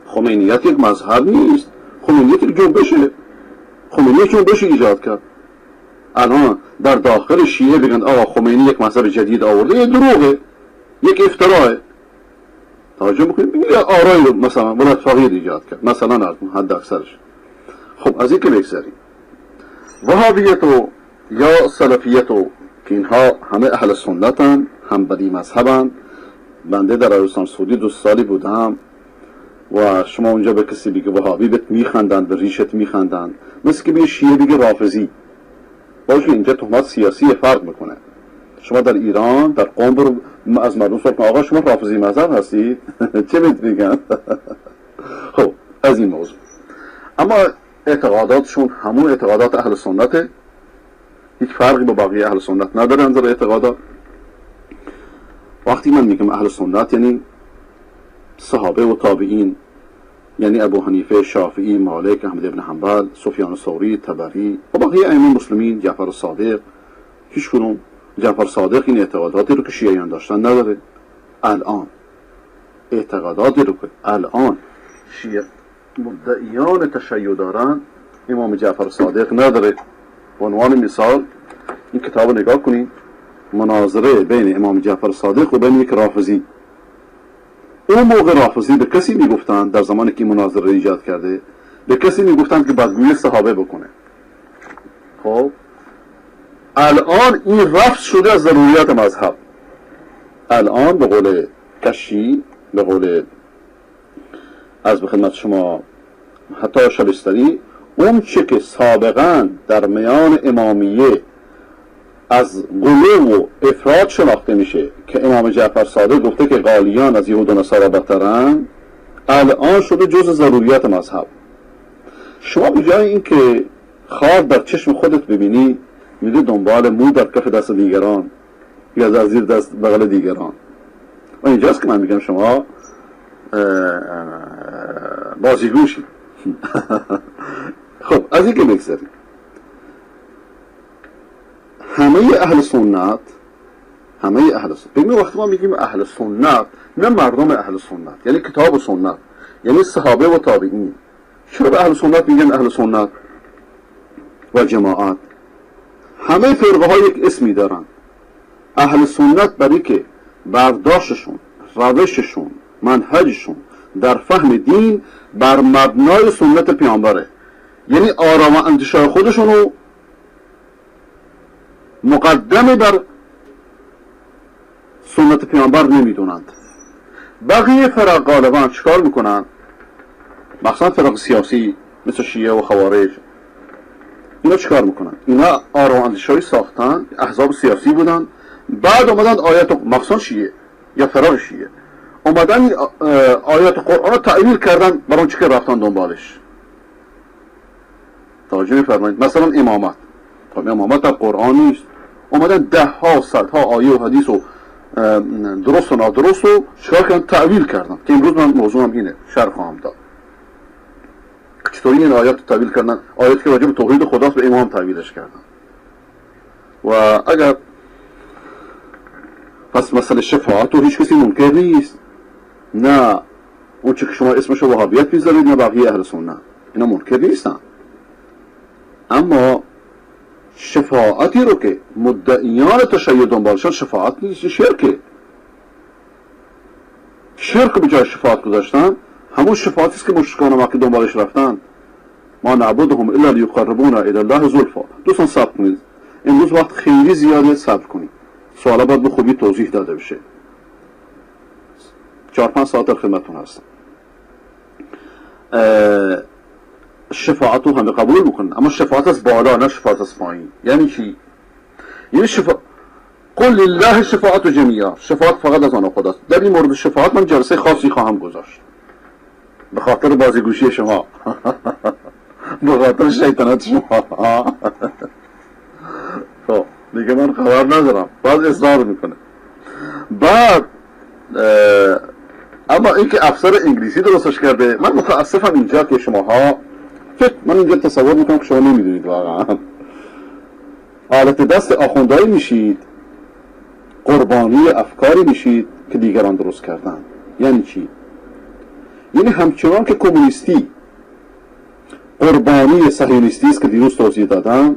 خمینیت یک مذهب نیست، خمینیت یک جنبشه. خمینی جنبش ایجاد کرد. الان در داخل شیعه بگن آقا خمینی یک مذهب جدید آورده، یه دروغه، یک افتراه. توجه بکنید، بگید آرایی رو مثلا ولایت فقیه ایجاد کرد، مثلا از حد اکثرش. خب از این که بگذاریم، وهابیت و یا سلفیت و که اینها همه اهل سنتن، حنبلی مذهبن. بنده در عربستان سعودی 2 سالی بودم و شما اونجا به کسی بگه وهابی بهت میخندن، به ریشت میخندن، مثل که به شیعه بگه رافضی. باشه اینجا تهمت سیاسی فرق میکنه. شما در ایران در قم برو از مردم سوال کن آقا شما رافضی مذهب هستید؟ چه بهت میگن؟ خب از این موضوع. اما اعتقاداتشون همون اعتقادات اهل سنته، هیچ فرقی با بقیه اهل سنت نداره نظر اعتقادات. وقتی من میگم اهل سنت یعنی صحابه و تابعین، یعنی ابو حنیفه، شافعی، مالک، احمد ابن حنبل، سفیان ثوری، طبری و بقیه ائمه مسلمین، جعفر صادق. هیچ کدوم جعفر صادق این اعتقاداتی رو که شیعیان داشتن نداره. الان اعتقاداتی رو که الان شیعه مدعیان تشیع دارن امام جعفر صادق نداره. به عنوان مثال این کتاب رو نگاه کنید، مناظره بین امام جعفر صادق و بین یک رافضی. اون موقع رافضی به کسی میگفتن در زمانی که مناظره ایجاد کرده، به کسی میگفتن که بدگویی صحابه بکنه. خب الان این رفض شده از ضروریات مذهب. الان به قول کشی، به قول از به خدمت شما حتی شبستری، اون چه که سابقا در میان امامیه از غلو و افراط شناخته میشه که امام جعفر صادق گفته که قالیان از یهود و نصارا بدترن، الان شده جز ضروریات مذهب. شما به جای این که خار در چشم خودت ببینی، میره دنبال مو در کف دست دیگران یا در زیر دست بغل دیگران. و اینجاست که من میگم شما بازیگوشی. خب از این که بگذاریم، همه اهل سنت ببینید وقتی ما میگیم اهل سنت، نه مردم اهل سنت یعنی کتاب و سنت. یعنی صحابه و تابعین. چرا به اهل سنت میگن اهل سنت و جماعت؟ همه فرقه ها یک اسمی دارن. اهل سنت برای که برداشتشون، روششون، منهجشون در فهم دین بر مبنای سنت پیامبره، یعنی آرا و اندیشه خودشونو مقدمه بر سنت پیامبر نمیدونند. بقیه فرق غالبا چیکار میکنن؟ مثلا فرق سیاسی مثل شیعه و خوارج، اینا چیکار میکنن؟ اینا آرا و اندیشه‌ای ساختن، احزاب سیاسی بودن، بعد اومدن آیات، مثلا شیعه یا فرق شیعه اومدن آیات قرآن رو تعویل کردن برای اون چی که رفتن دنبالش. توجه می‌فرمایید؟ مثلا امامت، خب امامت در قرآن نیست، اومدن ده ها صدها آیه و حدیث و درست و نادرست رو چیکار کردن؟ تعویل کردن، که امروز من موضوعم اینه، شرح خواهم داد چطوری این آیات رو تعویل کردن. آیاتی که راجع به توحید خداست به امام تعویلش کردن. و اگر پس مسئله شفاعت رو هیچ کسی منکر نیست، نه اون چه که شما اسمش رو وهابیت میذارید نه بقیه اهل سنت، اینا منکر نیستن. اما شفاعتی رو که مدعیان تشیع دنبالشن شفاعت نیست، شرکه. شرک به جای شفاعت گذاشتن همون شفاعتی است که مشرکان مکه دنبالش رفتن. ما نعبدهم الا لیقربونا الی الله زلفا. دوستان صبر کنید، امروز وقت خیلی زیاده، صبر کنید، سوالا باید به خوبی توضیح داده بشه. 4-5 ساعت در خدمتتون هستم. شفاعت رو همه قبول میکنن، اما شفاعت از بالا نه شفاعت از پایین. یعنی چی؟ یعنی قل لله شفاعت جمیعا، شفاعت فقط از آن خداست. در این مورد شفاعت من جلسه خاصی خواهم گذاشت به خاطر بازیگوشی شما به خاطر شیطنت شما. خب دیگه من خبر ندارم، باز اصرار میکنه. بعد اما اینکه افسر انگلیسی درستش کرده، من متاسفم اینجا که شماها من اینجا تصور میکنم که شما نمیدونید واقعا آلت دست آخوندهایی میشید، قربانی افکاری میشید که دیگران درست کردن. یعنی چی؟ یعنی همچنان که کمونیستی قربانی صهیونیستی است که دیروز توضیح دادم،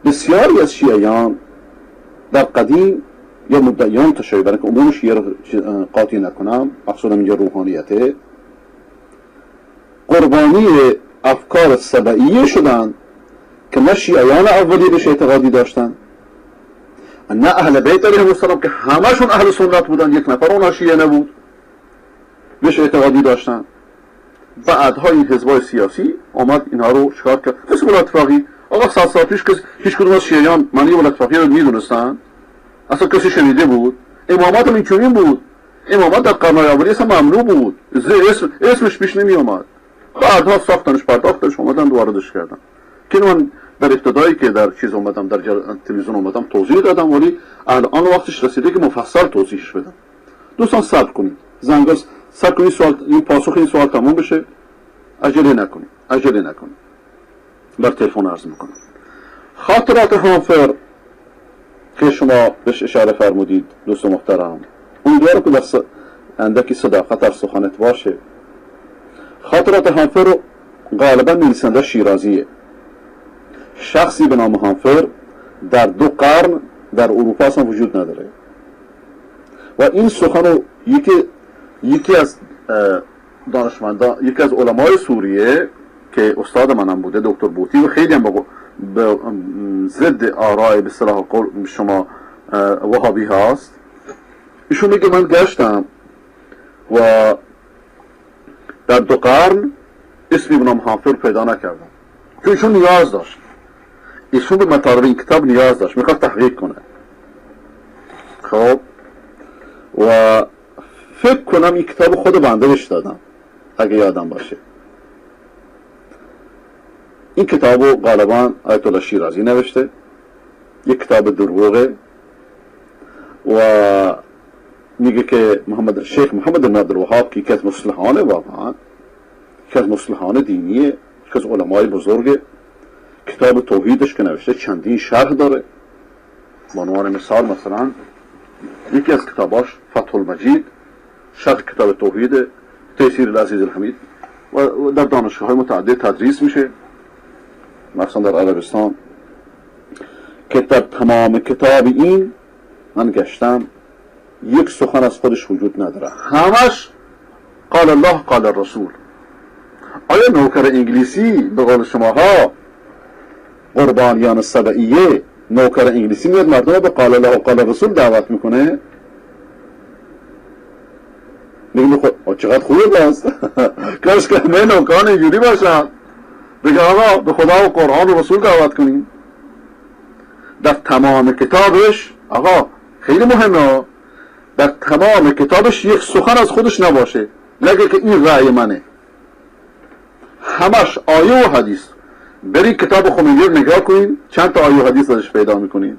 بسیاری از شیعیان در قدیم یا مدعیان تشیع، برای که عموم شیعه رو قاطی نکنم، مقصودم اینجا روحانیته، قربانی افکار سبعیه شدن که نه شیعیان اولی بهش اعتقادی داشتن، نه اهل بیت علیهم السلام که همشون اهل سنت بودن، یک نفر اونها شیعه نبود بهش اعتقادی داشتن. بعدها این حزبای سیاسی آمد اینها رو شکار کرد. مثل ولایت فقیه، آقا 100 سال پیش هیچ کدوم از شیعیان معنی ولایت فقیه رو میدونستن؟ اصلا کسی شنیده بود؟ امامت هم اینچنین بود. امامت در قرنهای اولی اصلا ممنوع بود، اسمش پیش نمی آمد. بعدها ساختنش، پرداختنش، اومدن واردش کردن. که من در ابتدایی که در چیز اومدم، در تلویزیون اومدم توضیح دادم، ولی الان وقتش رسیده که مفصل توضیحش بدم. دوستان صبر کنید، زنگاز صبر کنید، سوال این پاسخ این سوال تموم بشه، عجله نکنید. بر تلفن عرض میکنم. خاطرات هانفر که شما بهش اشاره فرمودید دوست محترم، امیدوارم که در اندکی صداقت در سخنت باشه. خاطرات هانفر رو غالبا نویسنده شیرازیه، شخصی به نام هانفر در 2 قرن در اروپا اصلا وجود نداره و این سخن رو یکی از دانشمندان، یکی از علمای سوریه که استاد منم بوده، دکتر بوتی، و خیلی هم به ضد آرای به اصطلاح شما وهابی هاست، ایشون میگه من گشتم و در 2 قرن اسمی به نام هانفر پیدا نکردم، چون ایشون نیاز داشت، ایشون به مطالب این کتاب نیاز داشت، میخواد تحقیق کنه. خب و فکر کنم این کتاب خود بنده بهش دادم اگه یادم باشه. این کتابو غالبا آیت الله شیرازی نوشته، یک کتاب دروغه و میگه که شیخ محمد بن عبدالوهاب که یکی از مصلحانه، واقعا یکی از مصلحان دینیه، یکی از علمای بزرگه، کتاب توحیدش که نوشته چندین شرح داره. به عنوان مثال مثلا یکی از کتاباش فتح المجید شرح کتاب توحید تیسیر العزیز الحمید و در دانشگاه های متعدد تدریس میشه، مثلا در عربستان، که در تمام کتاب این من گشتم یک سخن از خودش وجود نداره، همش قال الله قال الرسول. آیا نوکر انگلیسی به قول شماها قربانیان سبعیه، نوکر انگلیسی میاد مردم به قال الله و قال الرسول دعوت میکنه؟ میگه خود چقدر خوبه باز کاش که همه نوکران اینجوری باشن، بگه آقا به خدا و قرآن و رسول دعوت کنیم. در تمام کتابش آقا خیلی مهمه، در تمام کتابش یک سخن از خودش نباشه، نگه که این رأی منه، همش آیه و حدیث. برید کتاب خمینی رو نگاه کنین، چند تا آیه و حدیث ازش پیدا میکنین.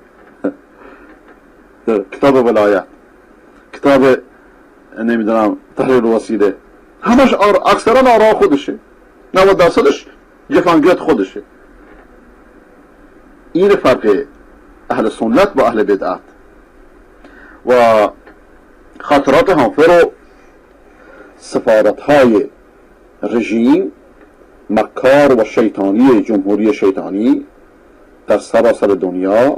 کتاب ولایت، کتاب نمیدونم تحریر وسیله، همش اکثرا آرا خودشه، 90% جفنگیت خودشه. این فرق اهل سنت با اهل بدعت. و خاطرات هانفر و سفارت‌های رژیم مکار و شیطانی جمهوری شیطانی در سراسر دنیا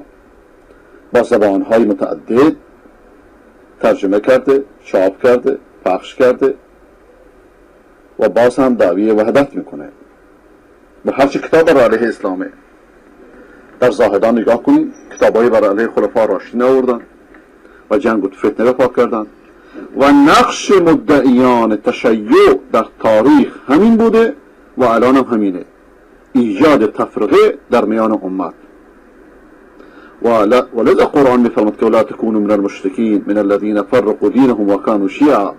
با زبان‌های متعدد ترجمه کرده، چاپ کرده، پخش کرده و باز هم دعوی وحدت میکنه و هرچی کتاب بر علیه اسلامه. در زاهدان نگاه کنید، کتابایی بر علیه خلفاء راشدین آوردن و جنگ و فتنه پا کردن و نقش مدعیان تشیع در تاریخ همین بوده و الان هم همینه، ایجاد تفرقه در میان امت. ولذا قرآن میفرماد که ولا تکونوا من المشرکین من الذین فرقوا دینهم و کانوا شیعا.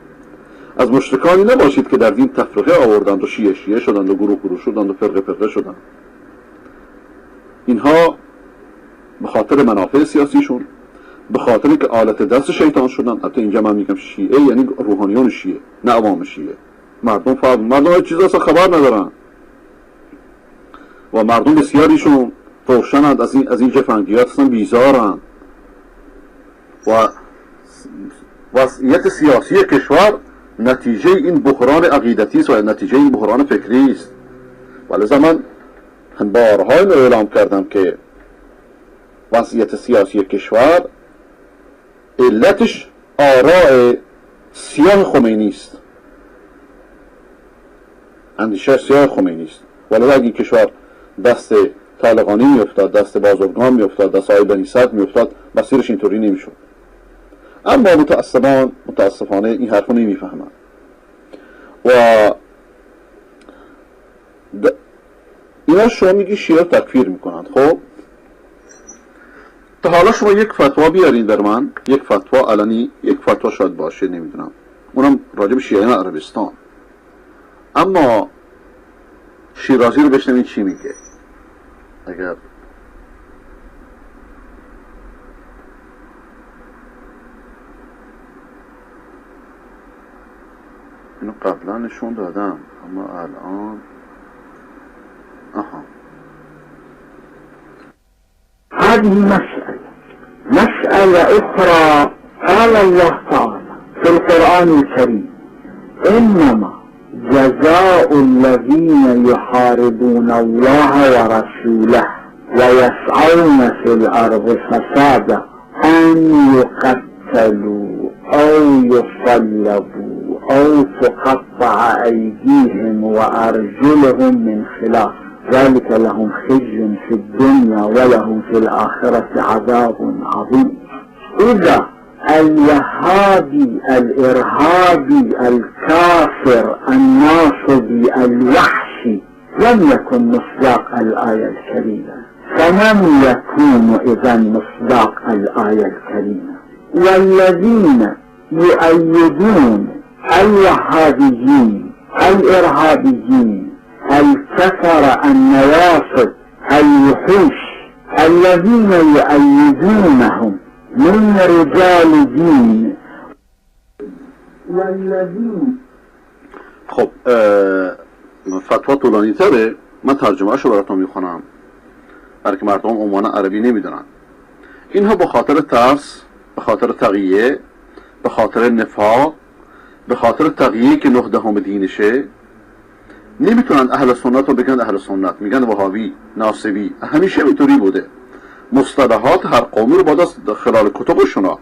از مشرکانی نباشید که در دین تفرقه آوردند و شیعه شدند و گروه شدند و فرقه شدند. اینها به خاطر منافع سیاسیشون، به خاطر که آلت دست شیطان شدن. البته اینجا من میگم شیعه یعنی روحانیون شیعه، نه عوام شیعه. مردم چیز اصلا خبر ندارن و مردم بسیاریشون روشنند از این جفنگیات، اصلا بیزارن. و وضعیت سیاسی کشور نتیجه این بحران عقیدتی است و نتیجه این بحران فکری است. ولذا من بارها اعلام کردم که وضعیت سیاسی کشور علتش آراء سیاه خمینی است، اندیشه سیاه خمینی است. ولذا اگه این کشور دست طالقانی میافتاد، دست بازرگان میافتاد، دست های بنی صدر میافتاد، مسیرش اینطوری نمیشد. اما متاسفانه این حرفو نمیفهمن و اینا شما میگی شیعه تکفیر میکنند. خب تا حالا شما یک فتوا بیارین در من، یک فتوا علنی، یک فتوا شاید باشه نمیدونم، اونم راجب شیعه عربستان. اما شیرازی رو بشنوین چی میگه. اگر اینو قبلا نشون دادم اما الان هذه مسألة أخرى. قال الله تعالى في القرآن الكريم إنما جزاء الذين يحاربون الله ورسوله ويسعون في الأرض فسادا أن يقتلوا أو يصلبوا أو تقطع أيديهم وأرجلهم من خلاف ذلك لهم خزي في الدنيا ولهم في الآخرة عذاب عظيم. إذا الوهابي الإرهابي الكافر الناصبي الوحشي لم يكن مصداق الآية الكريمة، فمن يكون إذا مصداق الآية الكريمة؟ والذين يؤيدون الوهابيين الإرهابيين الكفر النواصب الوحوش الذين يؤيدونهم من رجال دين والذين. خب فتوا طولانی تره، من ترجمه شو براتون میخونم برای که مردم عنوان عربی نمیدونن. اینها به خاطر ترس، به خاطر تقیه، به خاطر نفاق به خاطر تقییدی که 9 دینشه نمیتونن اهل سنت رو بگن اهل سنت، میگن وهابی، ناصبی. همیشه اینطوری بوده. مصطلحات هر قومی رو باید از خلال کتبشون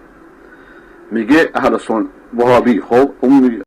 میگه اهل سنت وهابی. خب اون